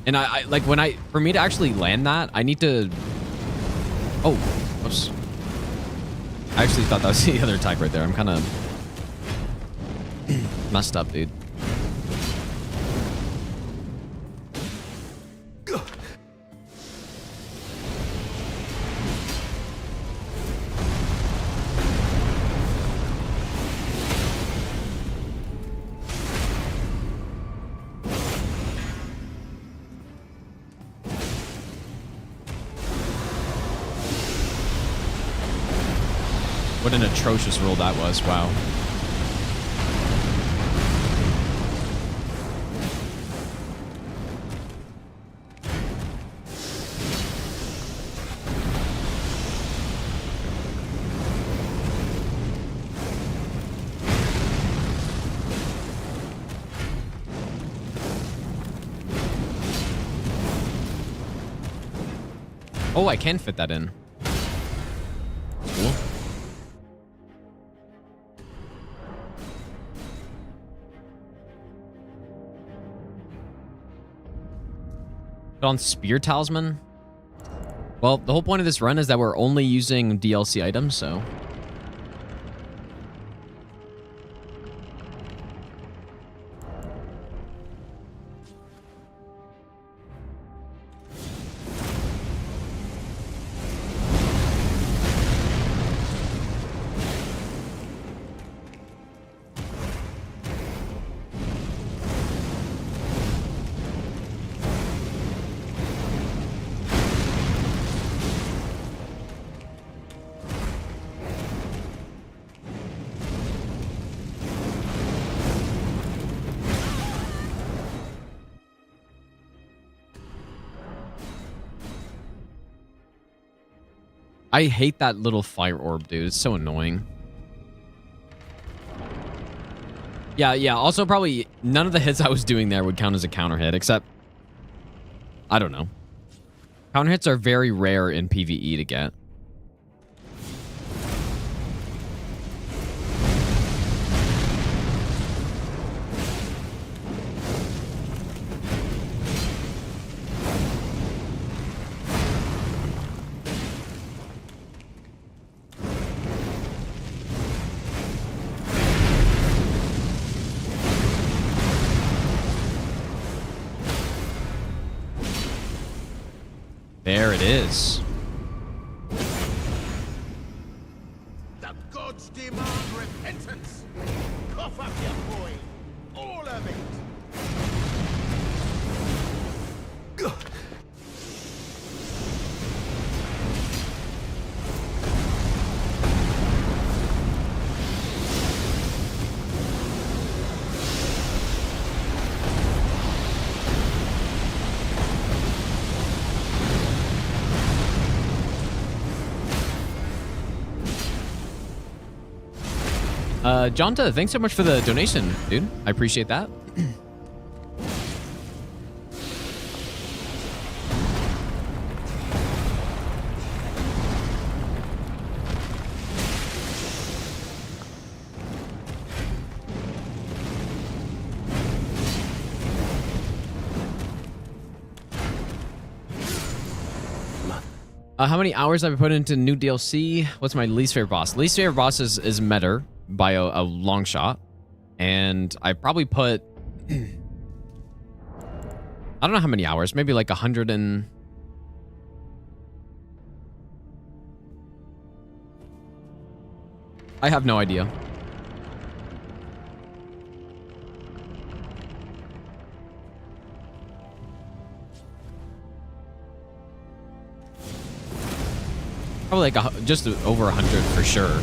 And I like when for me to actually land that, I need to. Oh, whoops. I actually thought that was the other attack right there. I'm kind of messed up, dude. What an atrocious roll that was. Wow. Oh, I can fit that in. Cool. On Spear Talisman? Well, the whole point of this run is that we're only using DLC items, so... I hate that little fire orb, dude. It's so annoying. Yeah. Also, probably none of the hits I was doing there would count as a counter hit, except... I don't know. Counter hits are very rare in PvE to get. There it is. The gods demand repentance. Cough up your coin. All of it. Jonta, thanks so much for the donation, dude. I appreciate that. How many hours have I put into new DLC? What's my least favorite boss? Least favorite boss is Metter by a long shot. And I probably put... I don't know how many hours. Maybe like 100 and... I have no idea. Probably like just over 100 for sure.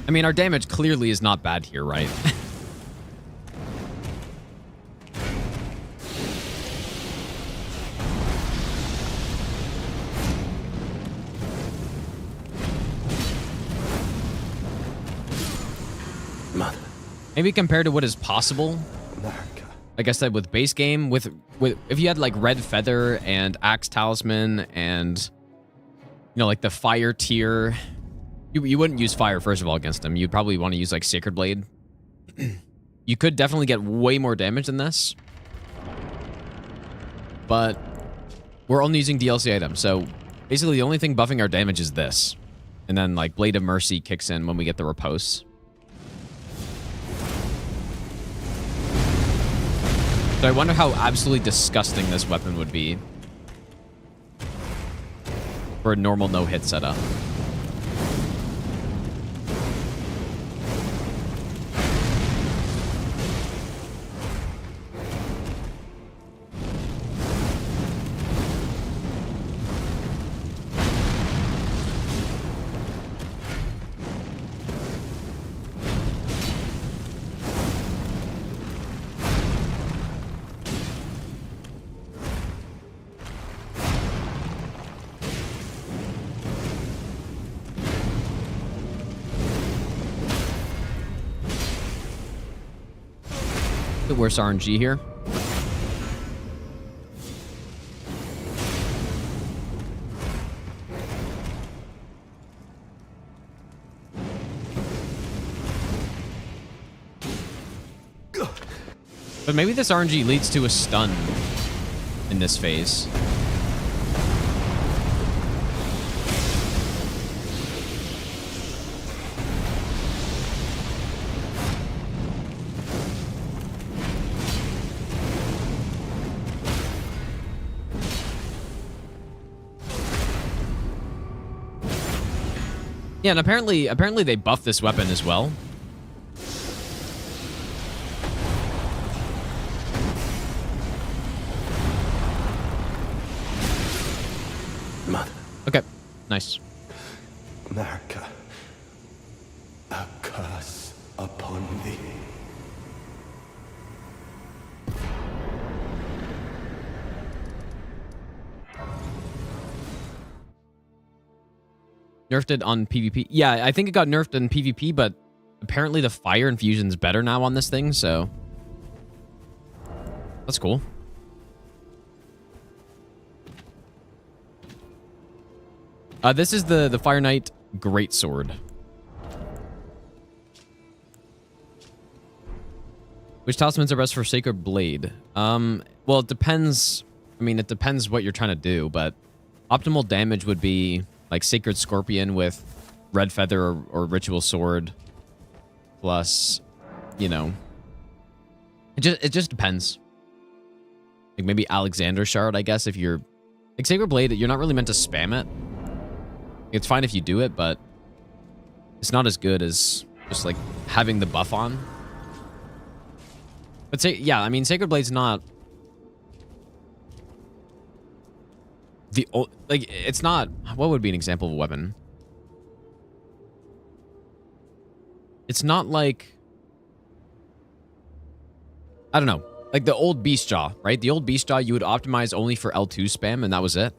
I mean, our damage clearly is not bad here, right? Maybe compared to what is possible, like I said, with base game, with if you had like Red Feather and Axe Talisman and, you know, like the fire tier, you wouldn't use fire first of all against him. You'd probably want to use like Sacred Blade. You could definitely get way more damage than this, but we're only using DLC items, so basically the only thing buffing our damage is this, and then like Blade of Mercy kicks in when we get the Repose. So I wonder how absolutely disgusting this weapon would be for a normal no-hit setup. The worst RNG here. But maybe this RNG leads to a stun in this phase. Yeah, and apparently they buffed this weapon as well. Mother. Okay, nice. America, a curse upon thee. Nerfed it on PvP. Yeah, I think it got nerfed in PvP, but apparently the fire infusion's better now on this thing, so that's cool. This is the Fire Knight Greatsword. Which talismans are best for Sacred Blade? Well, it depends. I mean, it depends what you're trying to do, but optimal damage would be like Sacred Scorpion with Red Feather or Ritual Sword. Plus, you know, it just depends. Like maybe Alexander Shard, I guess, if you're like Sacred Blade, you're not really meant to spam it. It's fine if you do it, but it's not as good as just like having the buff on. But yeah, I mean, Sacred Blade's not the like it's not. What would be an example of a weapon? It's not like, I don't know, like the old Beast Jaw, right? The old Beast Jaw you would optimize only for L2 spam, and that was it.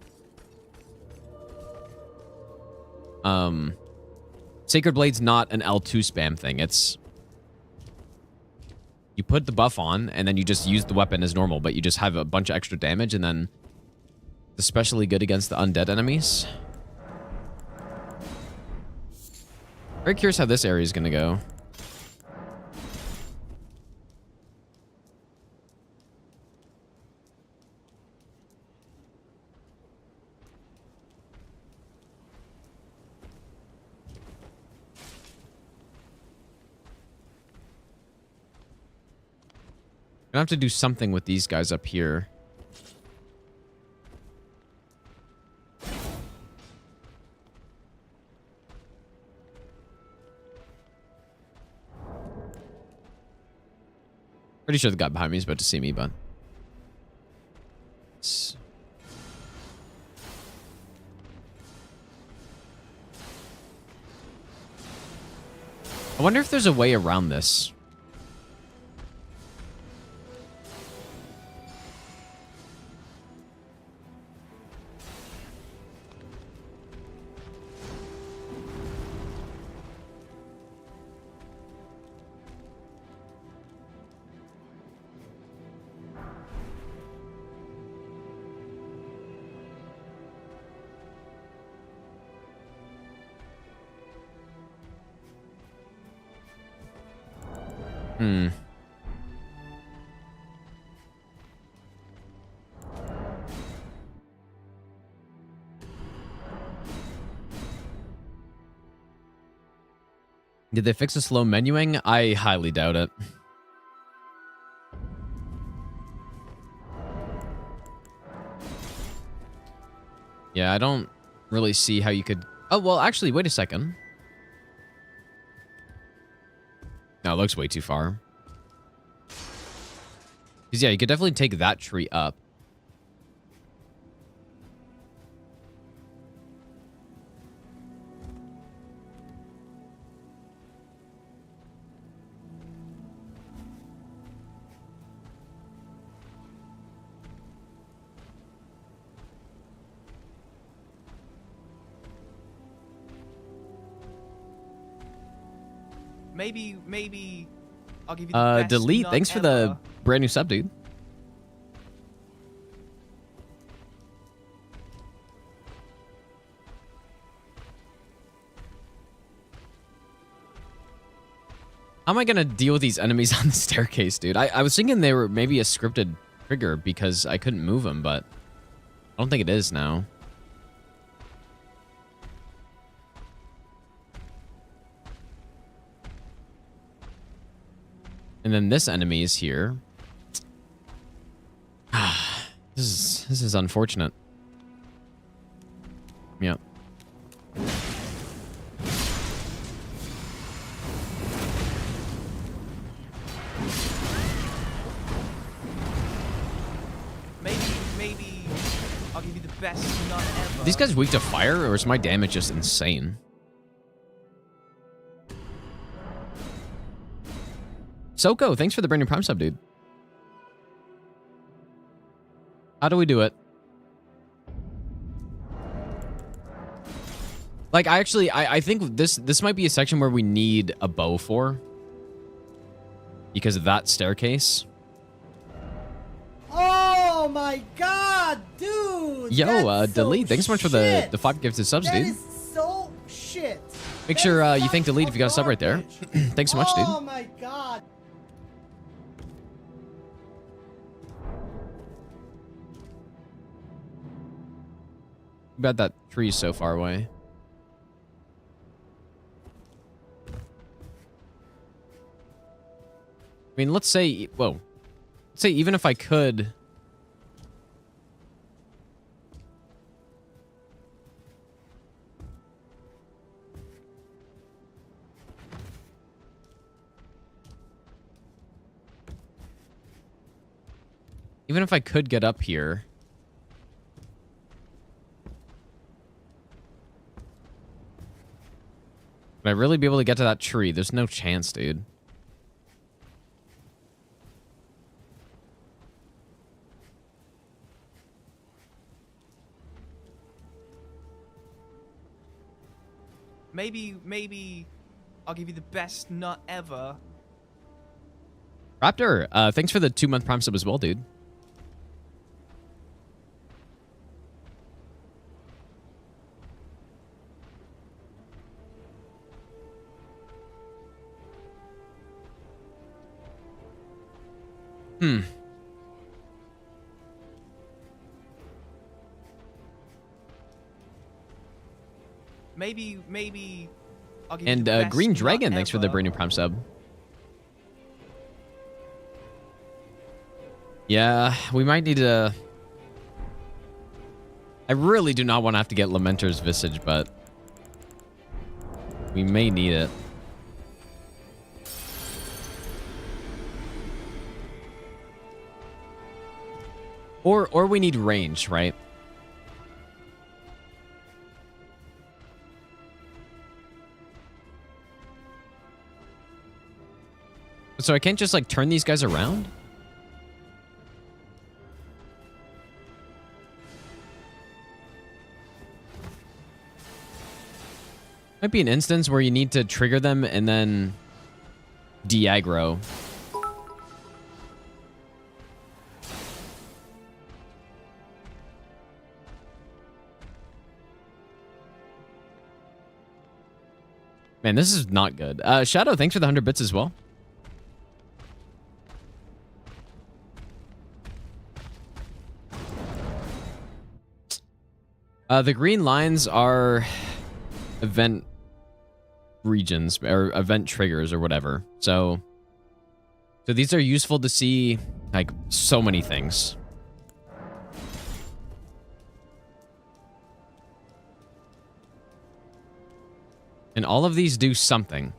Sacred Blade's not an L2 spam thing. It's you put the buff on, and then you just use the weapon as normal, but you just have a bunch of extra damage, and then it's especially good against the undead enemies. Very curious how this area is going to go. I'm gonna have to do something with these guys up here. Pretty sure the guy behind me is about to see me, but I wonder if there's a way around this. Did they fix the slow menuing? I highly doubt it. Yeah, I don't really see how you could... Oh, well, actually, wait a second. No, it looks way too far. Because, yeah, you could definitely take that tree up. Maybe I'll give you the best Delete. nut Thanks for ever. the brand new sub, dude. How am I gonna deal with these enemies on the staircase, dude? I was thinking they were maybe a scripted trigger because I couldn't move them, but I don't think it is now. And then this enemy is here. This is unfortunate. Yep. Maybe I'll give you the best nut ever. Are these guys weak to fire, or is my damage just insane? Soko, thanks for the brand new Prime sub, dude. How do we do it? Like, I think this might be a section where we need a bow for. Because of that staircase. Oh my god, dude! Yo, that's Delete, so thanks so much for shit. the 5 gifted subs, That dude. is so shit. Make That sure is you thank Delete if you got a sub right there. garbage. Thanks so much, dude. Oh my god. Too bad that tree's so far away. I mean, let's say, whoa. Let's say even if I could... Even if I could get up here... Would I really be able to get to that tree? There's no chance, dude. Maybe I'll give you the best nut ever. Raptor, thanks for the 2-month Prime sub as well, dude. Maybe I'll give you And the best Green nut Dragon, thanks for the ever. brand new Prime sub. Yeah, we might need to... I really do not want to have to get Lamenter's Visage, but... we may need it. Or we need range, right? So I can't just, like, turn these guys around? Might be an instance where you need to trigger them and then de-aggro. Man, this is not good. Shadow, thanks for the 100 bits as well. The green lines are event regions or event triggers or whatever. So these are useful to see, like, so many things. And all of these do something.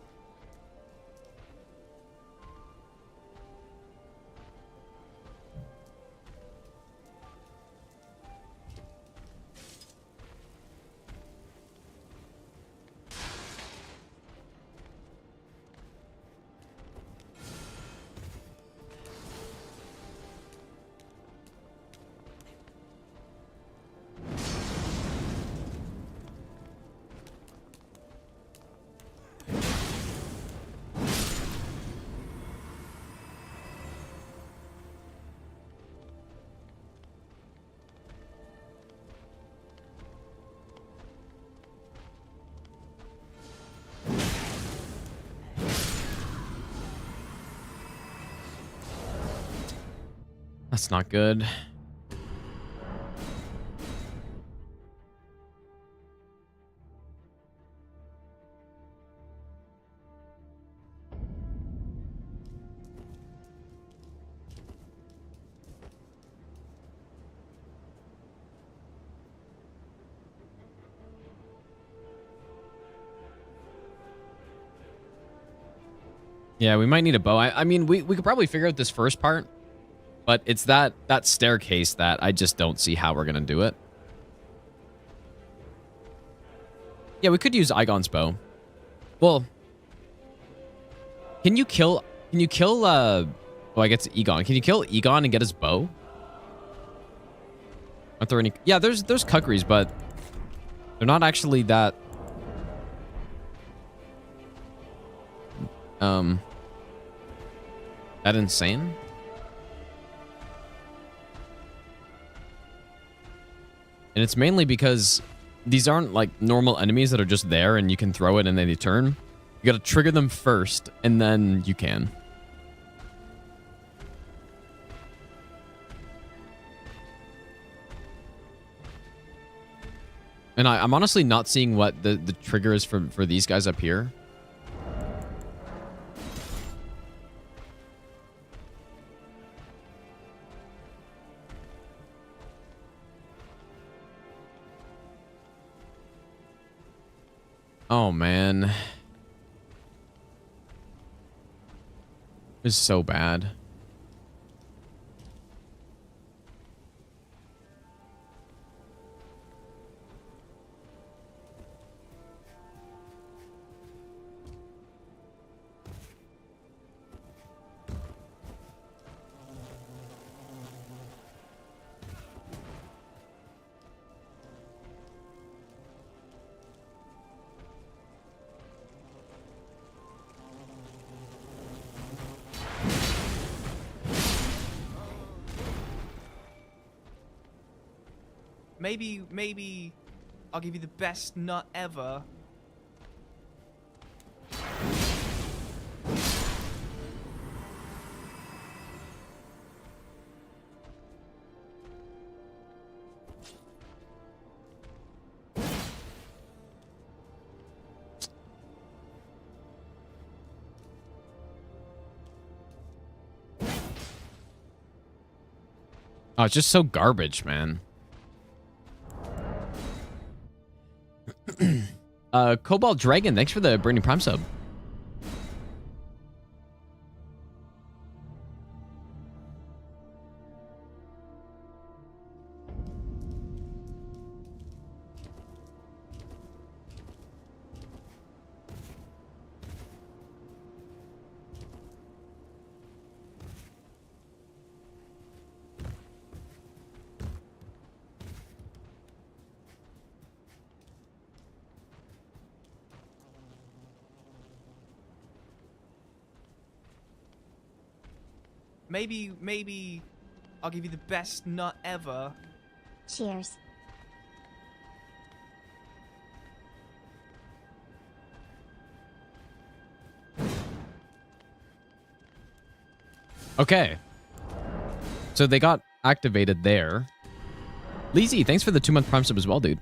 That's not good. Yeah, we might need a bow. I mean, we could probably figure out this first part, but it's that staircase that I just don't see how we're gonna do it. Yeah, we could use Igon's bow. Well, can you kill oh, I guess Egon. Can you kill Egon and get his bow? Aren't there any? Yeah, there's Kukris, but they're not actually that that insane. And it's mainly because these aren't like normal enemies that are just there and you can throw it and then they turn. You gotta trigger them first and then you can. And I'm honestly not seeing what the trigger is for these guys up here. Oh, man. This is so bad. Maybe I'll give you the best nut ever. Oh, it's just so garbage, man. Cobalt Dragon, thanks for the Branding Prime sub. Maybe I'll give you the best nut ever. Cheers. Okay. So they got activated there. Leezy, thanks for the 2-month Prime sub as well, dude.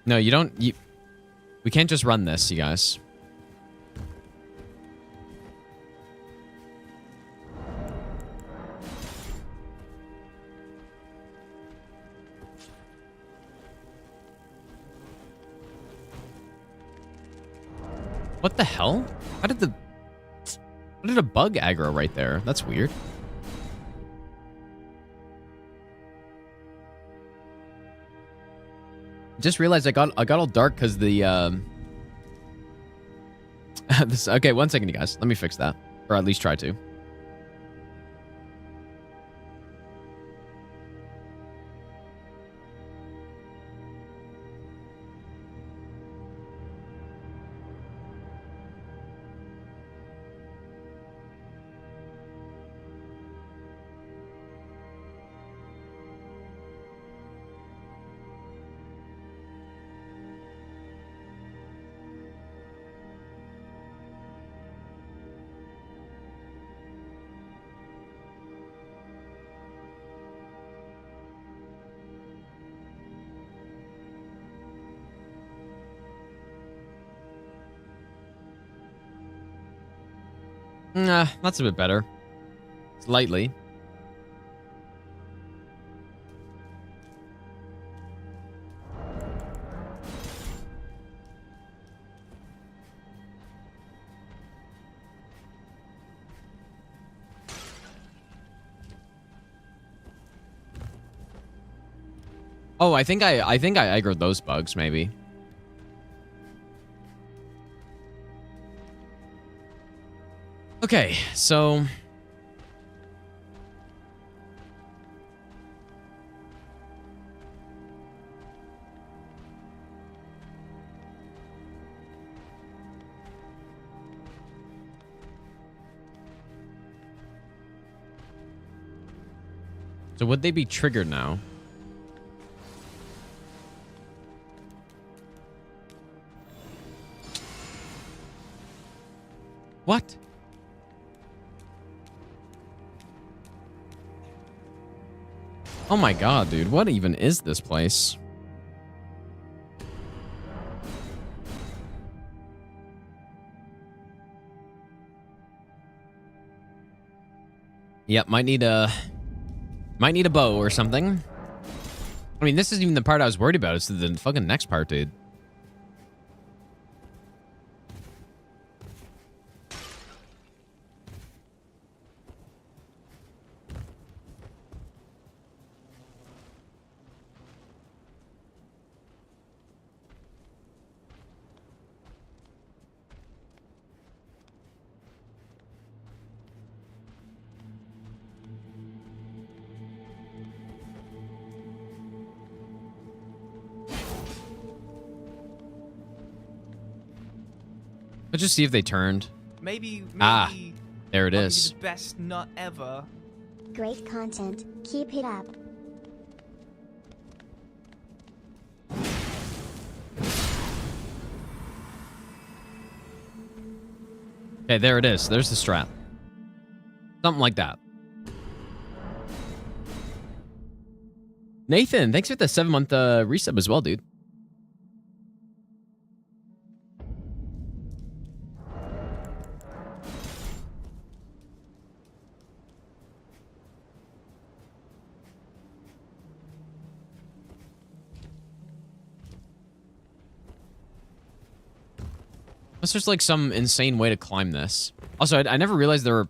No, you don't. We can't just run this, you guys. What the hell? How did a bug aggro right there? That's weird. Just realized I got all dark because the this. Okay, 1 second, you guys. Let me fix that, or at least try to. Nah, that's a bit better. Slightly. Oh, I think I aggroed those bugs, maybe. Okay, so would they be triggered now? What? Oh my god, dude. What even is this place? Yep, might need a bow or something. I mean, this isn't even the part I was worried about. It's the fucking next part, dude. Let's just see if they turned. Maybe there it I'll is. give you the best nut ever. Great content. Keep it up. Okay, there it is. There's the strat. Something like that. Nathan, thanks for the 7-month resub as well, dude. Unless there's like some insane way to climb this. Also, I never realized there were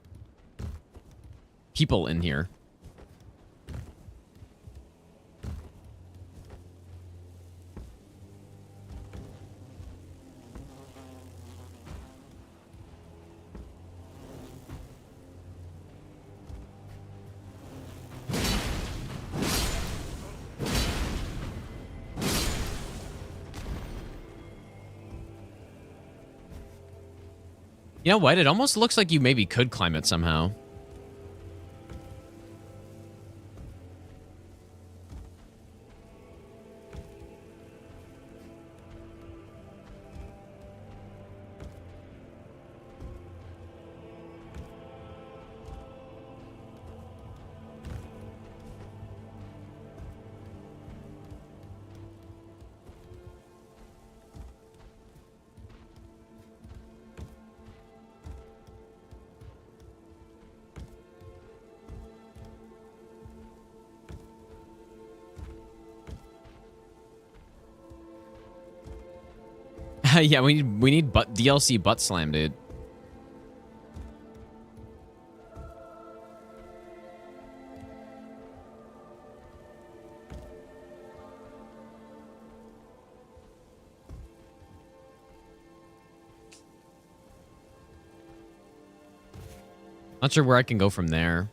people in here. You know what? It almost looks like you maybe could climb it somehow. Yeah, we need DLC butt slam, dude. Not sure where I can go from there.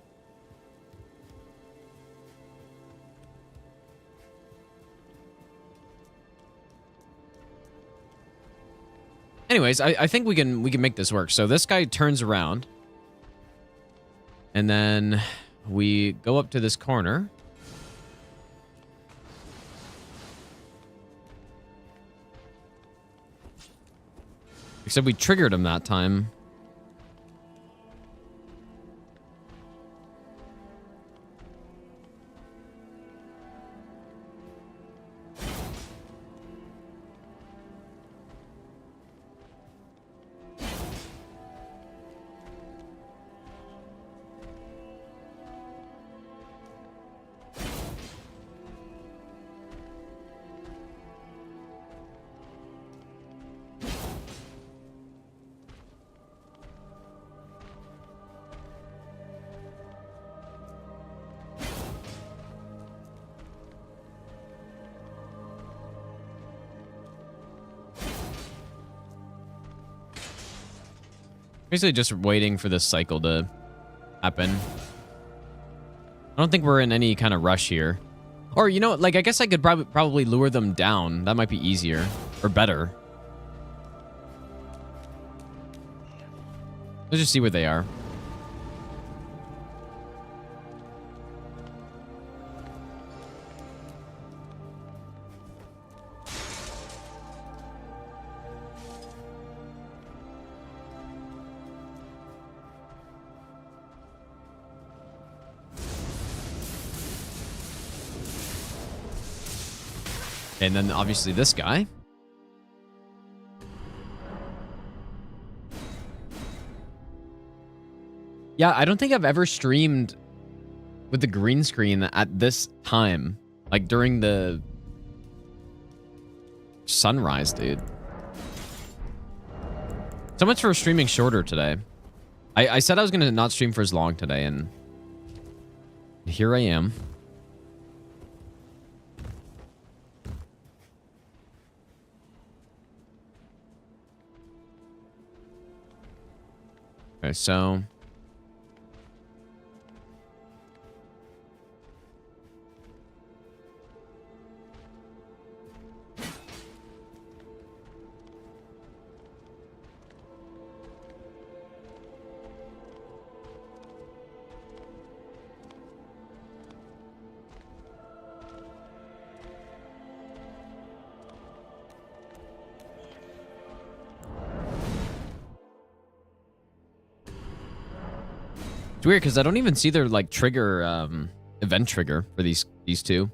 Anyways, I think we can make this work. So this guy turns around, and then we go up to this corner. Except we triggered him that time. Basically just waiting for this cycle to happen. I don't think we're in any kind of rush here. Or, you know what? Like, I guess I could probably lure them down. That might be easier. Or better. Let's just see where they are. And then obviously this guy. Yeah, I don't think I've ever streamed with the green screen at this time. Like during the sunrise, dude. So much for streaming shorter today. I said I was going to not stream for as long today, and here I am. Okay, so it's weird because I don't even see their like trigger, event trigger for these two.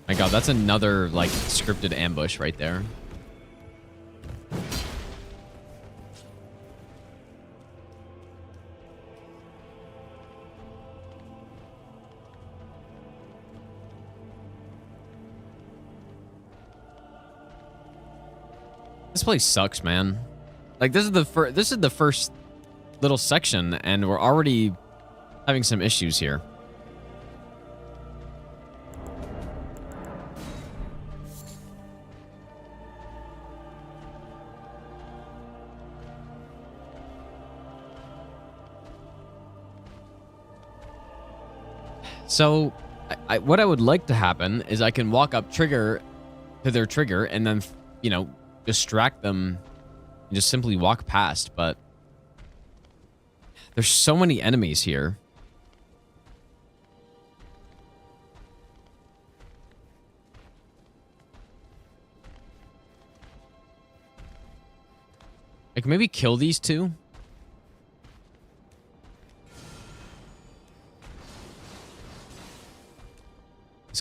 My god, that's another, like, scripted ambush right there. This place sucks, man. Like, this is the first little section, and we're already having some issues here. So, what I would like to happen is I can walk up to their trigger, and then, you know, distract them and just simply walk past, but there's so many enemies here. Like, maybe kill these two?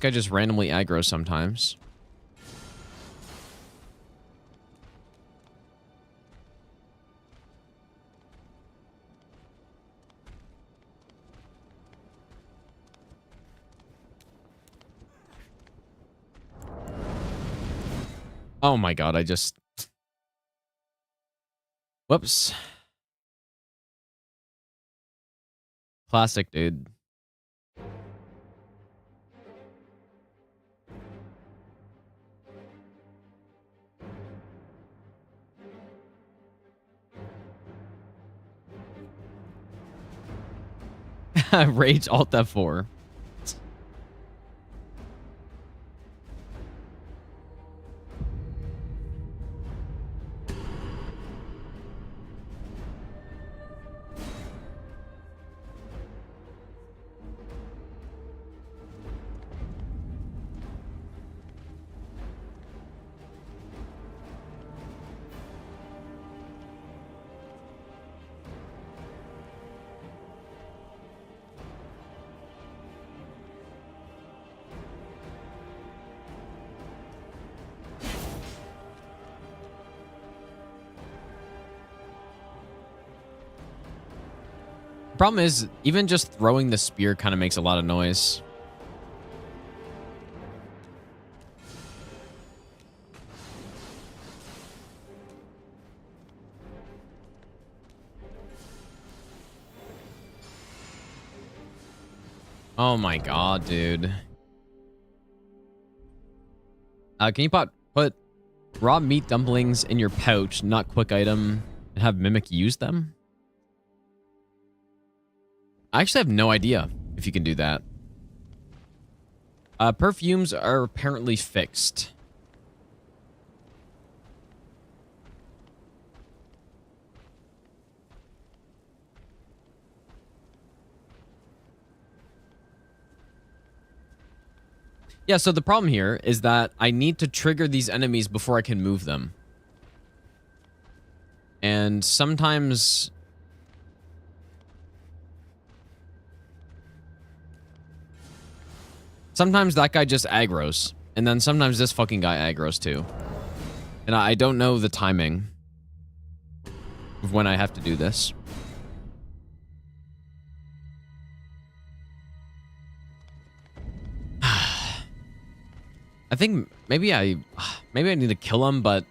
guy just randomly aggro sometimes. Oh my god, I just... Whoops. Classic, dude. Rage Alt F4. Problem is, even just throwing the spear kind of makes a lot of noise. Oh my god, dude. Can you put raw meat dumplings in your pouch, not quick item, and have Mimic use them? I actually have no idea if you can do that. Perfumes are apparently fixed. Yeah, so the problem here is that I need to trigger these enemies before I can move them. And sometimes... Sometimes that guy just aggroes. And then sometimes this fucking guy aggroes too. And I don't know the timing of when I have to do this. I think maybe I need to kill him, but...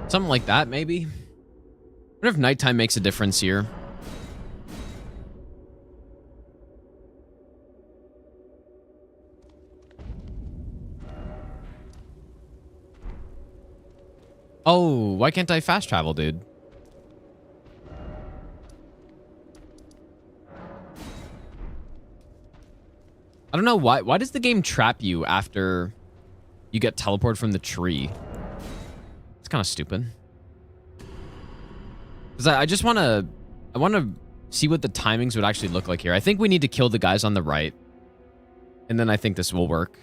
Something like that, maybe? I wonder if nighttime makes a difference here. Oh, why can't I fast travel, dude? I don't know why. Why does the game trap you after you get teleported from the tree? It's kind of stupid. Because I just want to... I want to see what the timings would actually look like here. I think we need to kill the guys on the right. And then I think this will work.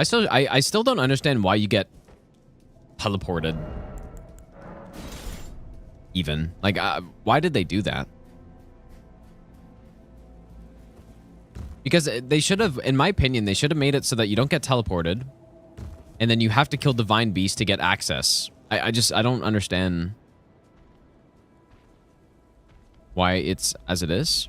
I still don't understand why you get teleported. Even. Like, why did they do that? Because they should have, in my opinion, they should have made it so that you don't get teleported. and then you have to kill Divine Beast to get access. I don't understand why it's as it is.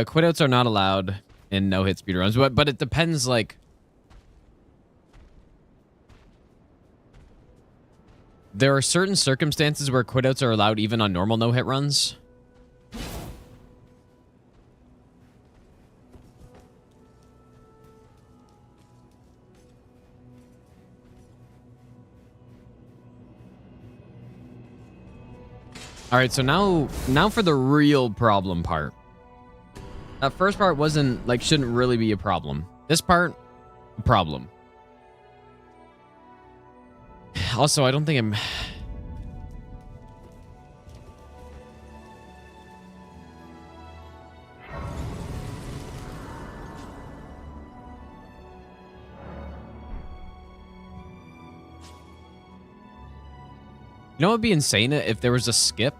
Quit outs are not allowed in no-hit speedruns, but it depends, like... There are certain circumstances where quit outs are allowed even on normal no-hit runs. All right, so now for the real problem part. That first part wasn't, like, shouldn't really be a problem. This part, a problem. Also, I don't think I'm... You know what would be insane if there was a skip?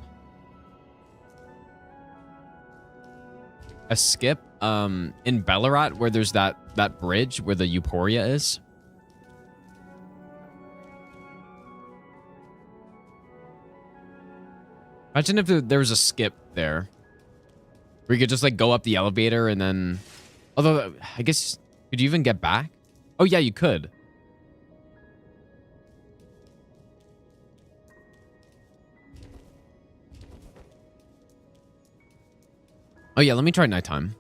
A skip in Ballarat where there's that bridge where the Euphoria is. Imagine if there was a skip there. Where you could just, like, go up the elevator and then... Although, I guess... Could you even get back? Oh, yeah, you could. Oh, yeah, let me try nighttime.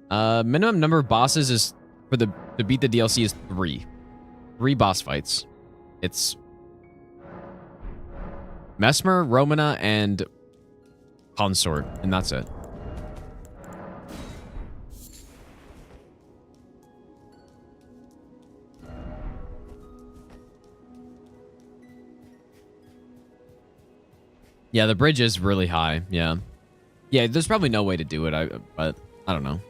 Minimum number of bosses is... To beat the DLC is 3. 3 boss fights. It's... Mesmer, Romana, and... Consort. And that's it. Yeah, the bridge is really high. Yeah. Yeah, there's probably no way to do it, but I don't know.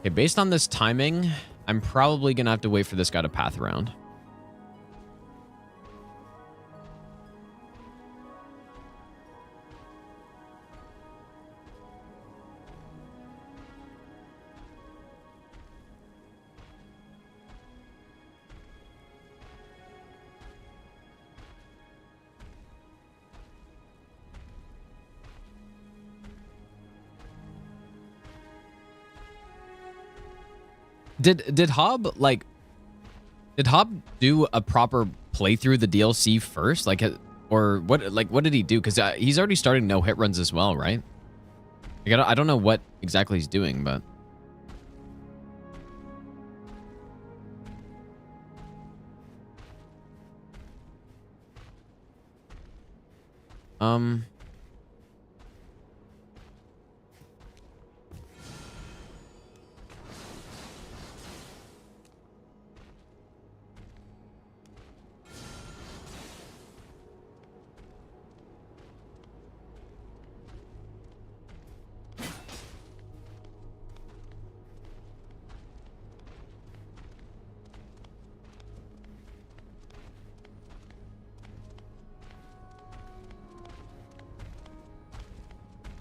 Okay, based on this timing, I'm probably gonna have to wait for this guy to path around. Did Hob, like... Did Hob do a proper playthrough the DLC first? Like, or what? Like, what did he do? Because he's already starting no hit runs as well, right? Like, I don't know what exactly he's doing, but...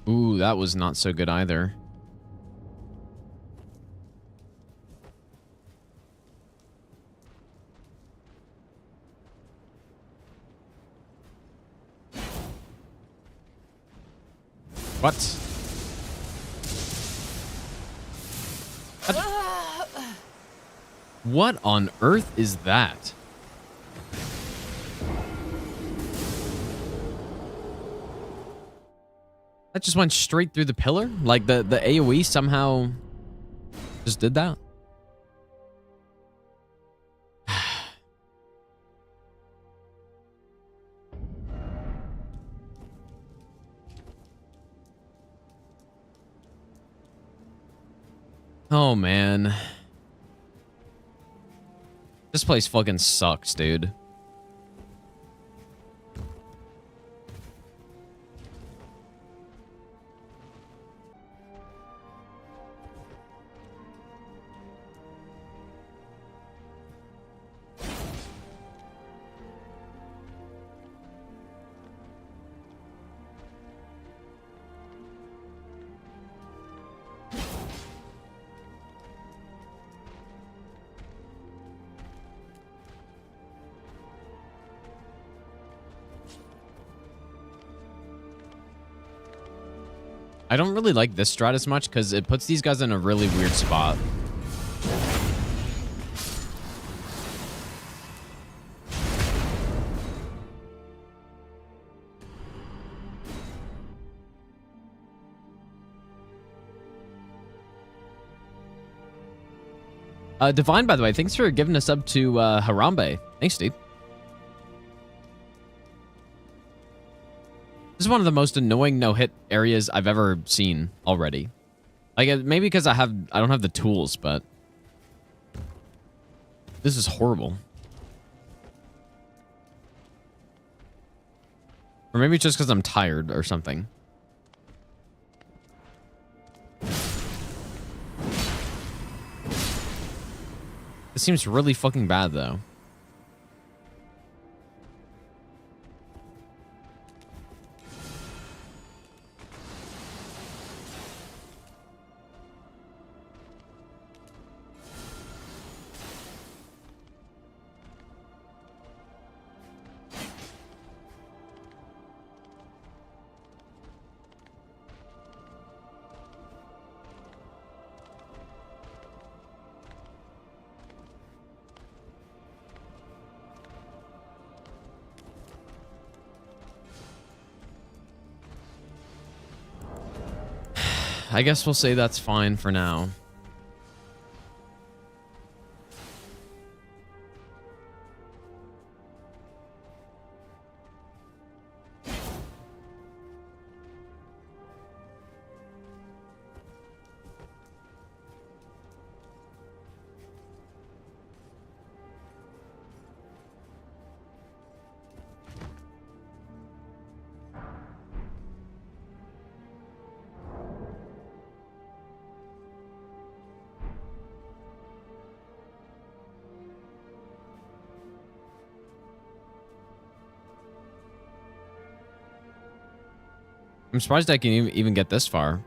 Ooh, that was not so good either. What? What on earth is that? That just went straight through the pillar? Like the AoE somehow just did that? Oh, man. This place fucking sucks, dude. I don't really like this strat as much because it puts these guys in a really weird spot. Divine, by the way, thanks for giving us up to Harambe. Thanks, dude. This is one of the most annoying no-hit areas I've ever seen already. Like, maybe because I don't have the tools, but this is horrible. Or maybe it's just because I'm tired or something. This seems really fucking bad, though. I guess we'll say that's fine for now. I'm surprised I can even get this far.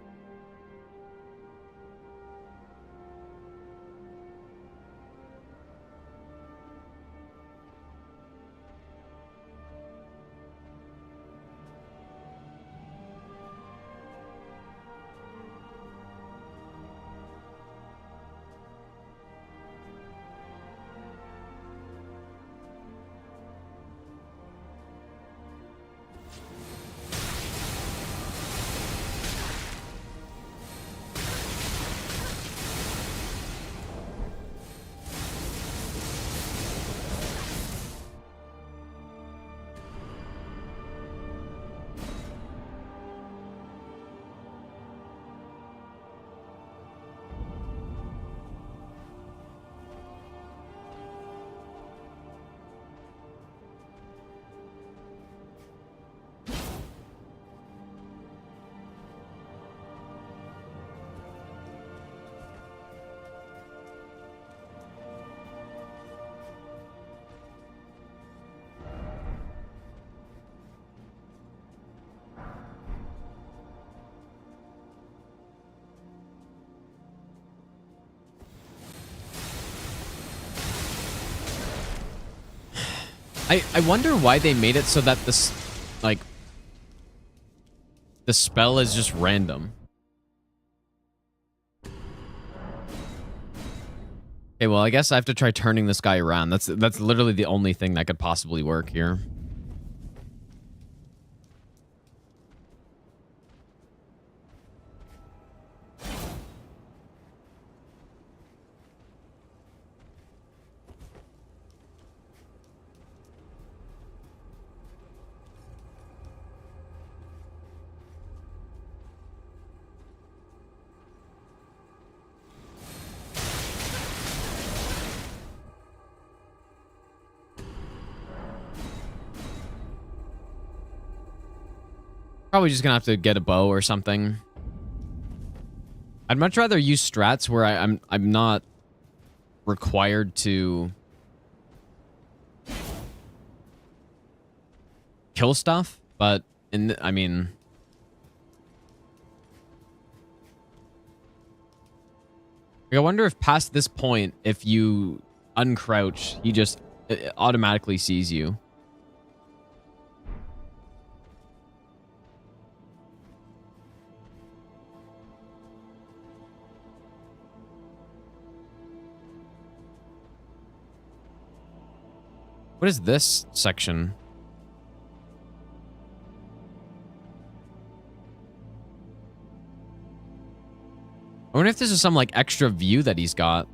I wonder why they made it so that this, like, the spell is just random. Okay, well, I guess I have to try turning this guy around. That's literally the only thing that could possibly work here. Probably just gonna have to get a bow or something. I'd much rather use strats where I'm not required to kill stuff, but I mean, I wonder if past this point, if you uncrouch, he just automatically sees you. What is this section? I wonder if this is some like extra view that he's got.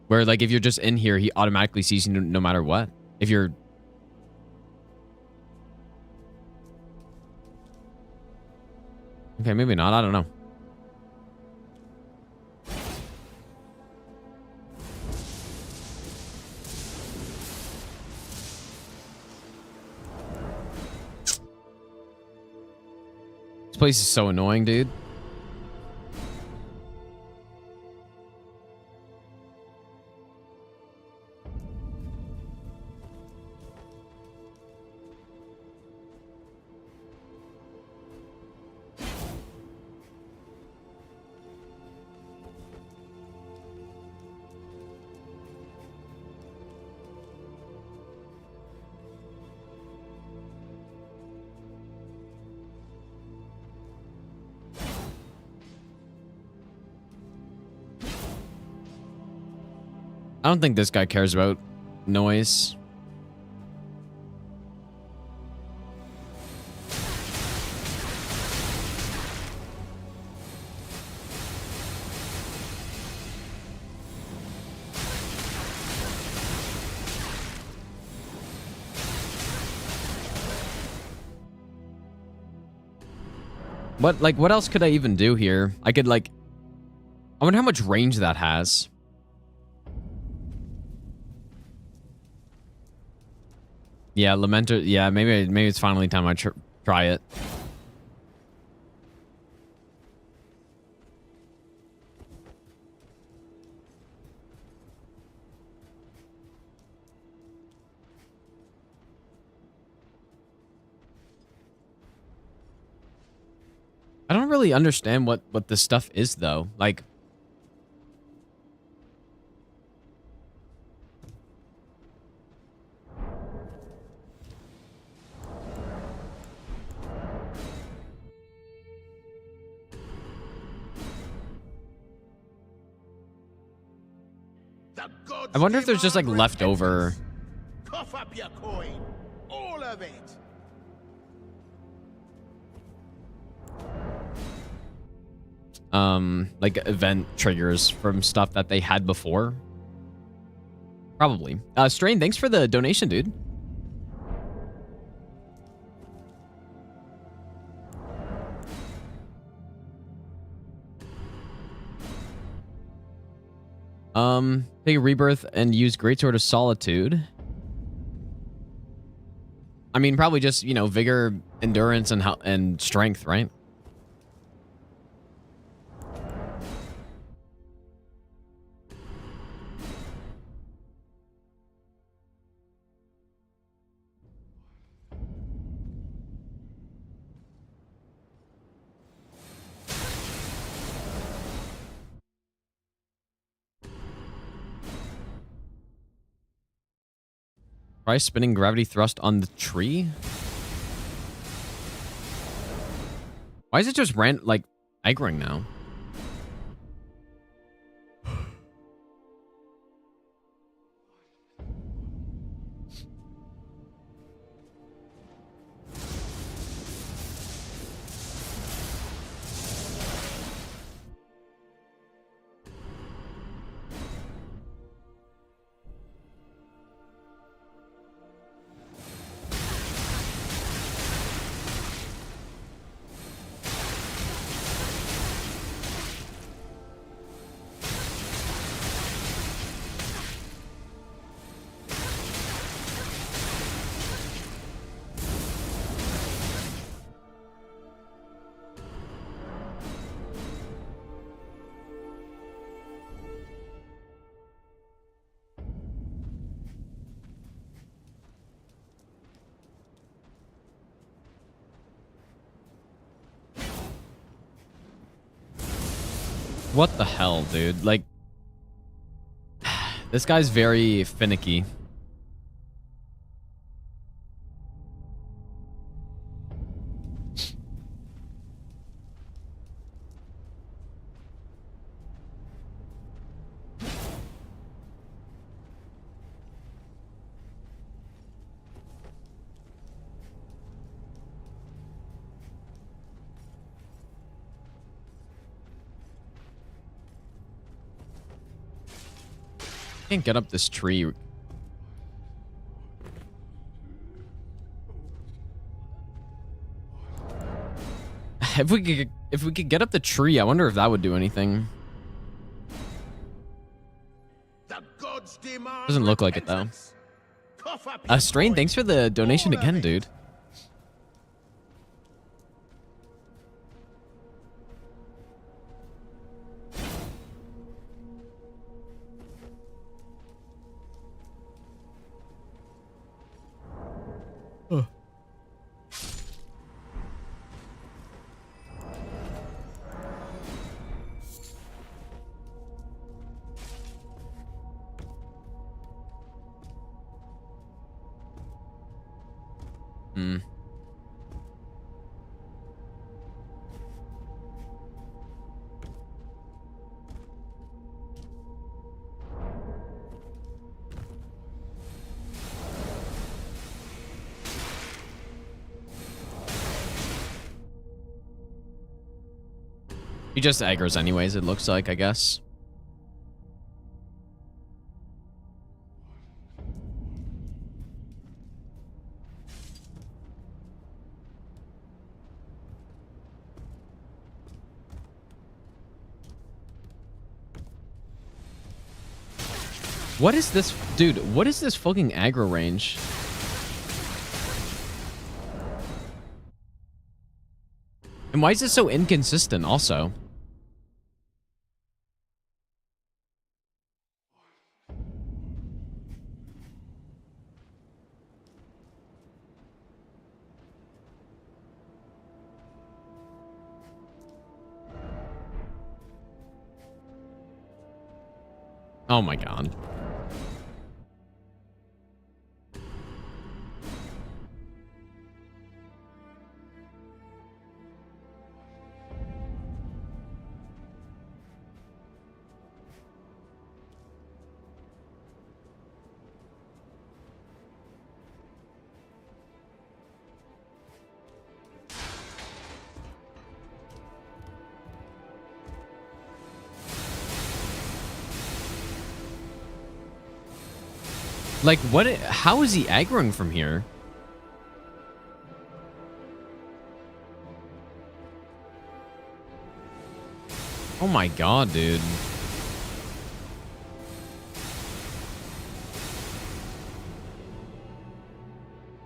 Where like if you're just in here, he automatically sees you no matter what. If you're... Okay, maybe not. I don't know. This place is so annoying, dude. I don't think this guy cares about noise. What else could I even do here? I could like... I wonder how much range that has. Yeah, Lamenter. Yeah, maybe it's finally time I try it. I don't really understand what this stuff is though. Like, I wonder if there's just like leftover. Cough up your coin, all of it. Like event triggers from stuff that they had before. Probably. Strain, thanks for the donation, dude. Take a rebirth and use Greatsword of Solitude. I mean, probably just, you know, vigor, endurance, and strength, right? Try spinning gravity thrust on the tree? Why is it just like aggroing now? What the hell, dude? Like, this guy's very finicky. Can't get up this tree. If we could get up the tree, I wonder if that would do anything. The gods demand Doesn't look like it though. repentance. Cough up your Strain, coin. thanks for the donation All of again, it. dude. Hmm. He just aggroes anyways, it looks like, I guess. What is this? Dude, what is this fucking aggro range? And why is this so inconsistent also? Oh my god. Like, what? How is he aggroing from here? Oh my god, dude.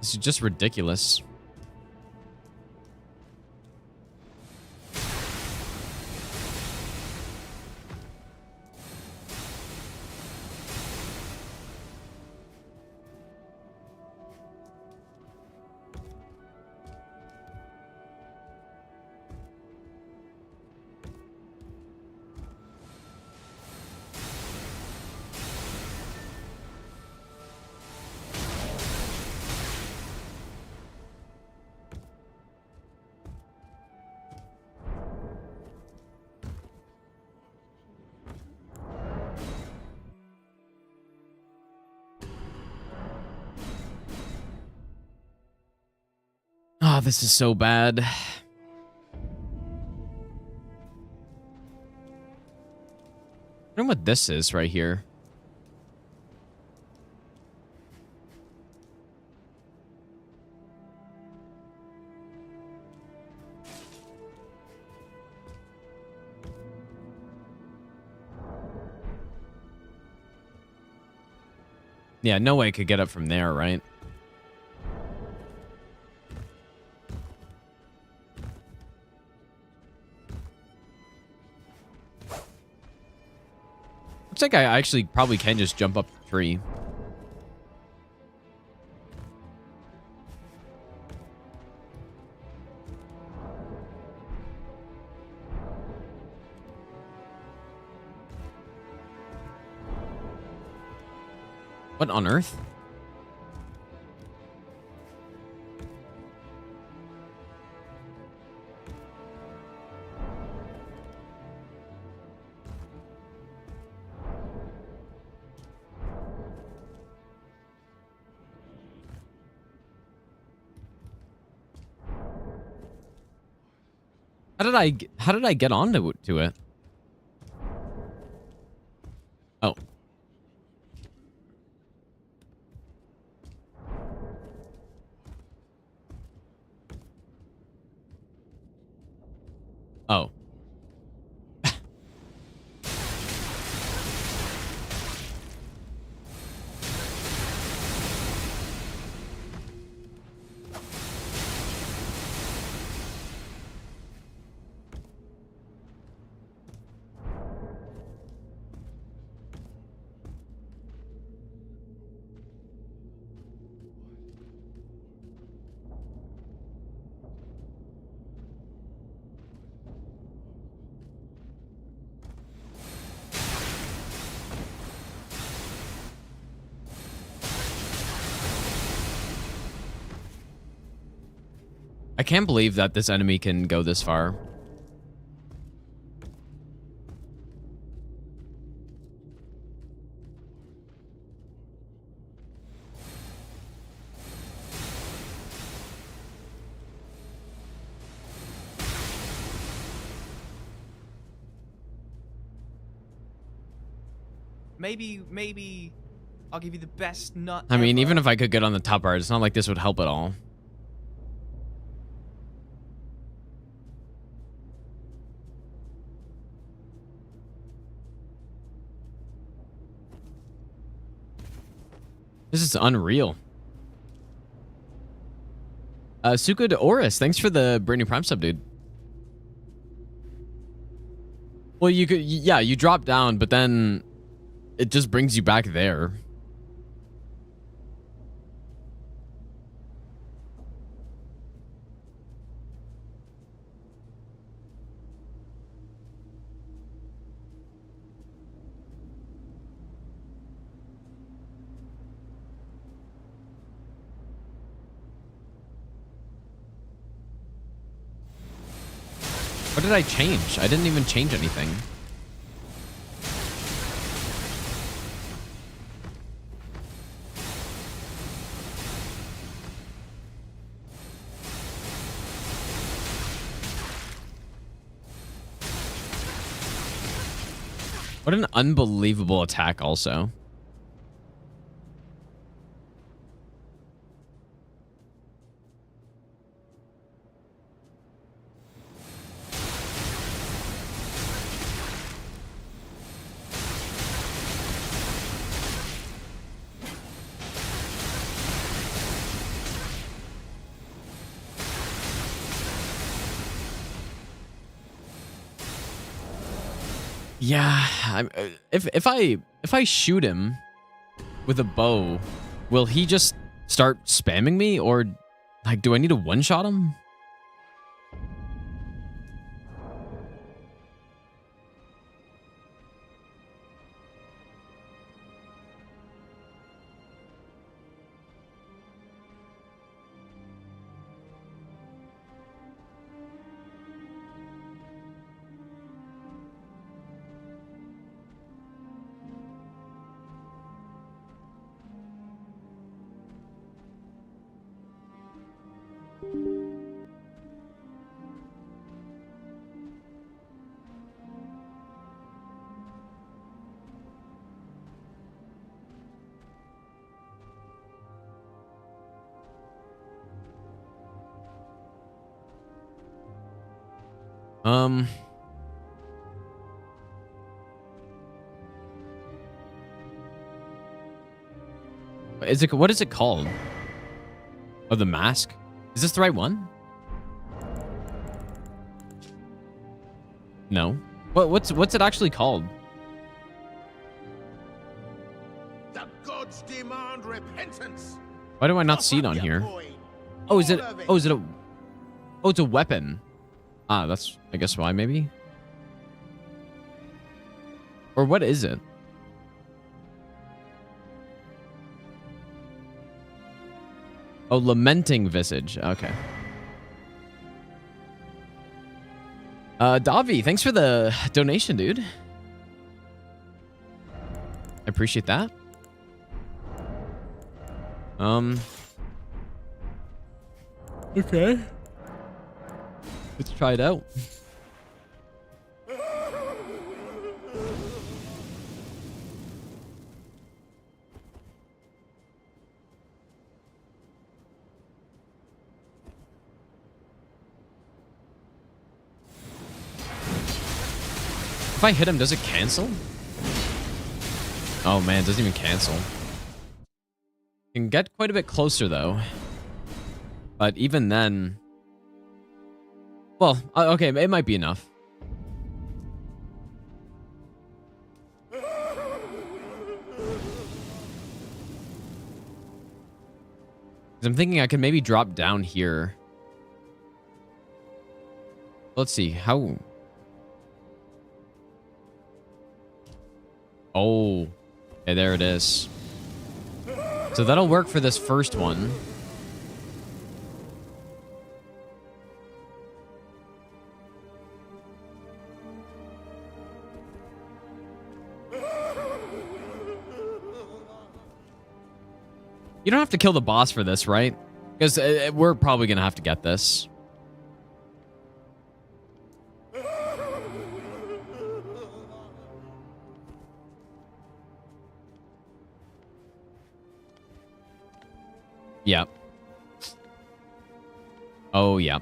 This is just ridiculous. Oh, this is so bad. I wonder what this is right here. Yeah, no way I could get up from there, right? Looks like I actually probably can just jump up the tree. What on earth? How did I get onto it? Oh. Oh. I can't believe that this enemy can go this far. Maybe I'll give you the best nut I mean, ever. even if I could get on the top part, it's not like this would help at all. This is unreal. Suka de Oris, thanks for the brand new Prime sub, dude. Well, you could, yeah, you drop down, but then it just brings you back there. What did I change? I didn't even change anything. What an unbelievable attack also. Yeah, if I shoot him with a bow, will he just start spamming me, or like do I need to one-shot him? What is it called? Oh, the mask? Is this the right one? No. What's it actually called? The gods demand repentance. Why do I not see it on here? Oh, is it? Oh, is it a? Oh, it's a weapon. Ah, that's, I guess, why, maybe? Or what is it? Oh, lamenting visage. Okay. Davi, thanks for the donation, dude. I appreciate that. Okay. Let's try it out. If I hit him, does it cancel? Oh man, it doesn't even cancel. Can get quite a bit closer though. But even then... Well, okay, it might be enough. 'Cause I'm thinking I could maybe drop down here. Let's see, how... Oh, okay, there it is. So that'll work for this first one. You don't have to kill the boss for this, right? Because we're probably going to have to get this. Yeah. Oh, yeah.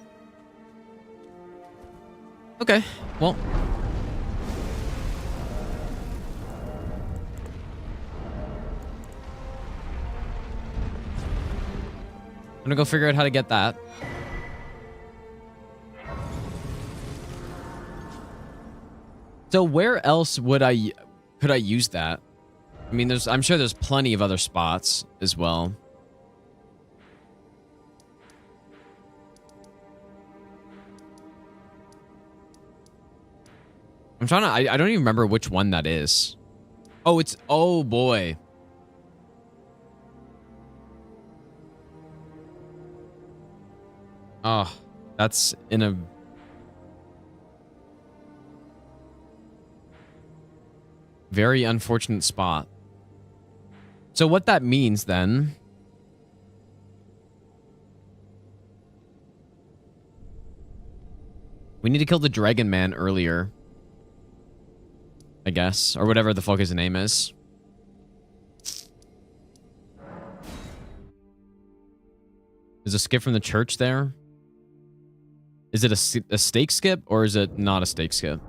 Okay, well. I'm gonna go figure out how to get that. So where else could I use that? I mean, I'm sure there's plenty of other spots as well. I'm trying to... I don't even remember which one that is. Oh, it's... Oh, boy. Oh, that's in a... very unfortunate spot. So what that means then... we need to kill the Dragon Man earlier. I guess. Or whatever the fuck his name is. Is a skip from the church there? Is it a stake skip or is it not a stake skip?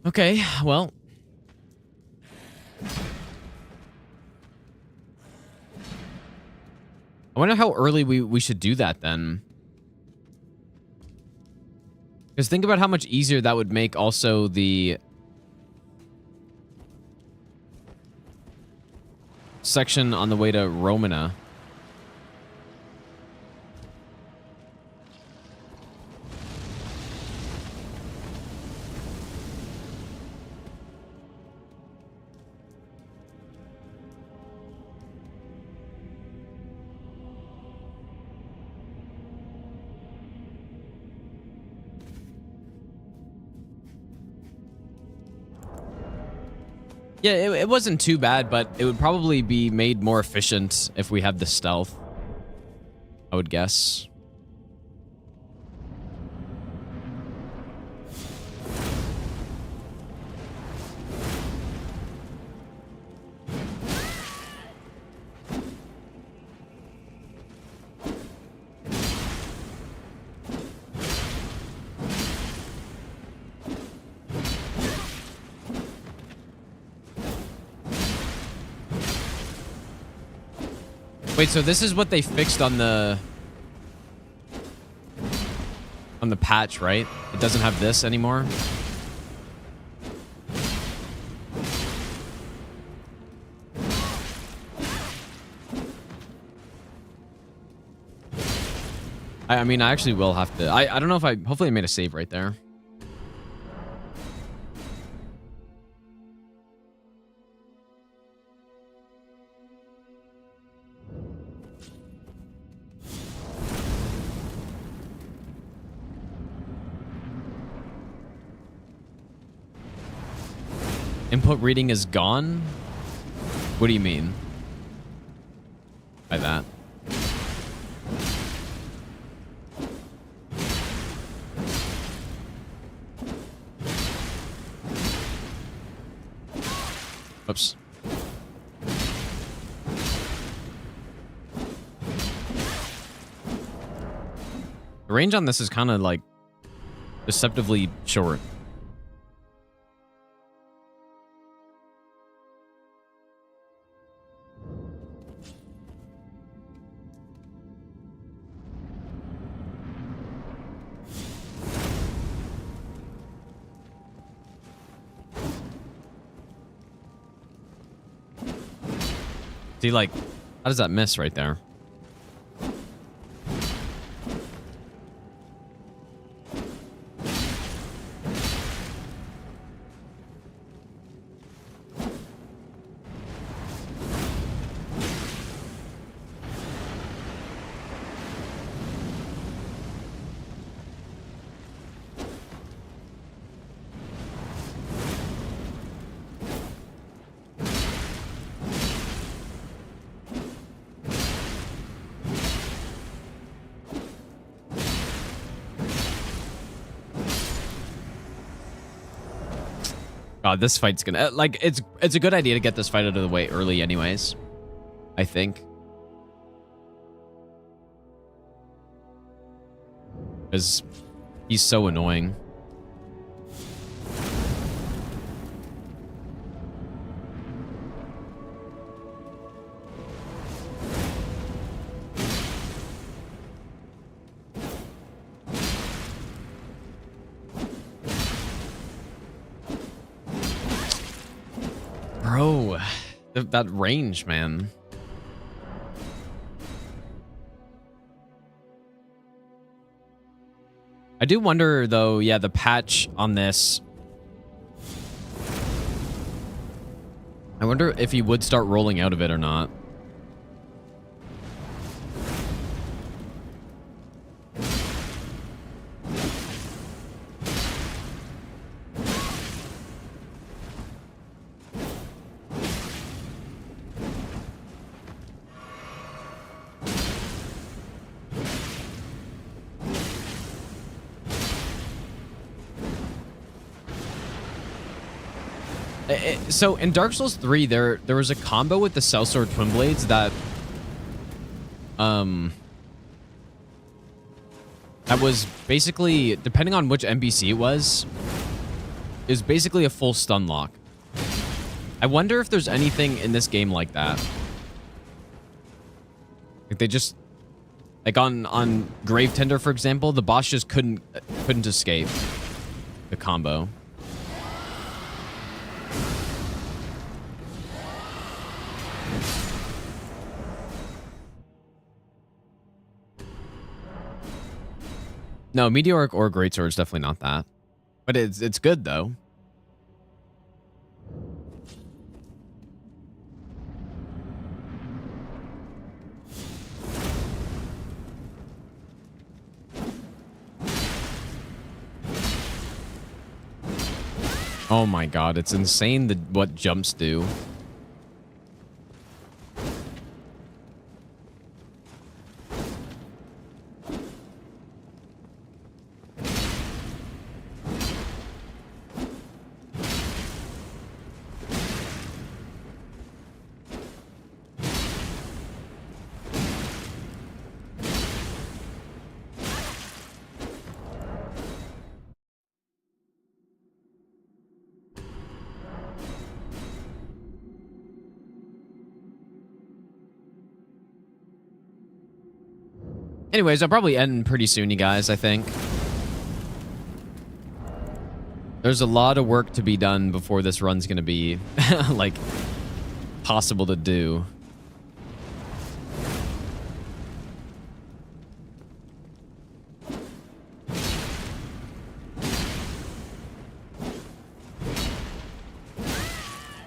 Okay, well. I wonder how early we should do that then. Because think about how much easier that would make also the section on the way to Romana. Yeah, it wasn't too bad, but it would probably be made more efficient if we had the stealth, I would guess. Wait, so this is what they fixed on the patch, right? It doesn't have this anymore. I mean, I actually will have to. I don't know if I... Hopefully I made a save right there. Input reading is gone? What do you mean by that? Oops. The range on this is kind of like deceptively short. See, like, how does that miss right there? God, this fight's gonna... Like, it's a good idea to get this fight out of the way early anyways. I think. Because he's so annoying. Bro, that range, man. I do wonder, though, yeah, the patch on this. I wonder if he would start rolling out of it or not. So in Dark Souls 3, there was a combo with the Sellsword Twin Blades that was basically, depending on which NPC it was basically a full stun lock. I wonder if there's anything in this game like that. Like they just, like on Grave Tender, for example, the boss just couldn't escape the combo. No, Meteoric or Greatsword is definitely not that. But it's good, though. Oh my god, it's insane what jumps do. Anyways, I'll probably end pretty soon, you guys, I think. There's a lot of work to be done before this run's gonna be, like, possible to do.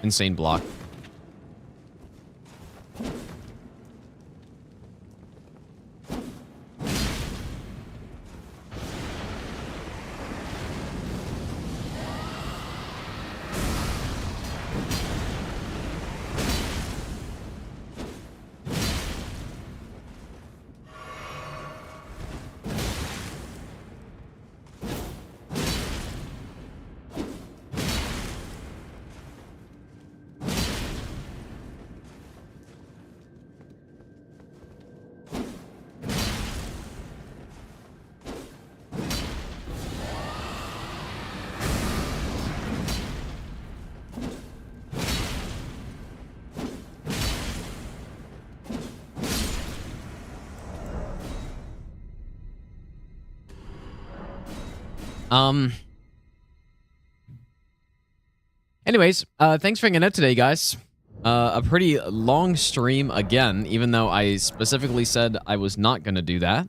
insane block. Anyways, thanks for hanging out today, guys. A pretty long stream again, even though I specifically said I was not going to do that.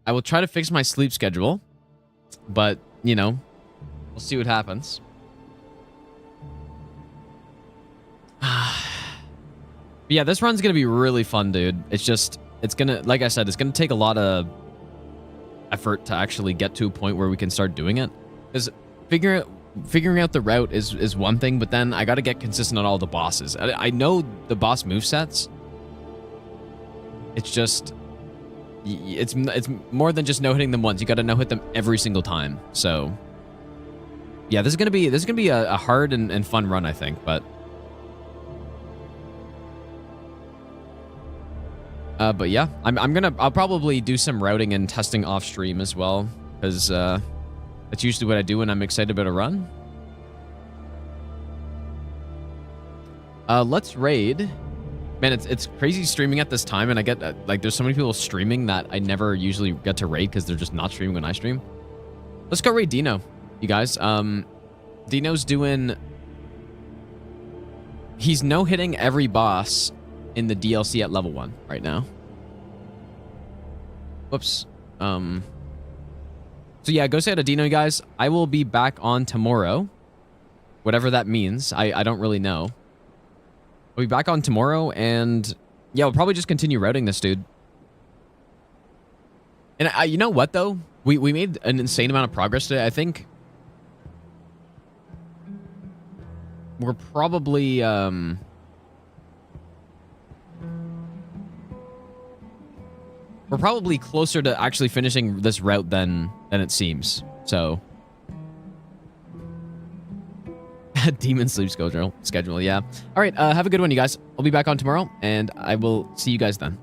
I will try to fix my sleep schedule, but, you know, we'll see what happens. Yeah, this run's going to be really fun, dude. It's just, it's going to, like I said, it's going to take a lot of effort to actually get to a point where we can start doing it. Because figuring out the route is one thing, but then I got to get consistent on all the bosses. I know the boss movesets. It's just, it's more than just no-hitting them once. You got to no-hit them every single time. So, yeah, this is gonna be a hard and fun run, I think. But yeah, I'll probably do some routing and testing off stream as well, because that's usually what I do when I'm excited about a run. Let's raid. Man, it's crazy streaming at this time, and I get like there's so many people streaming that I never usually get to raid because they're just not streaming when I stream. Let's go raid Dino, you guys. Dino's doing. He's no-hitting every boss in the DLC at level 1 right now. Whoops. So yeah, go say hi to Dino, guys. I will be back on tomorrow. Whatever that means. I don't really know. I'll be back on tomorrow, and yeah, we'll probably just continue routing this dude. And you know what, though? We made an insane amount of progress today. I think we're probably... we're probably closer to actually finishing this route than it seems. So... Demon sleep schedule, yeah. All right, have a good one, you guys. I'll be back on tomorrow, and I will see you guys then.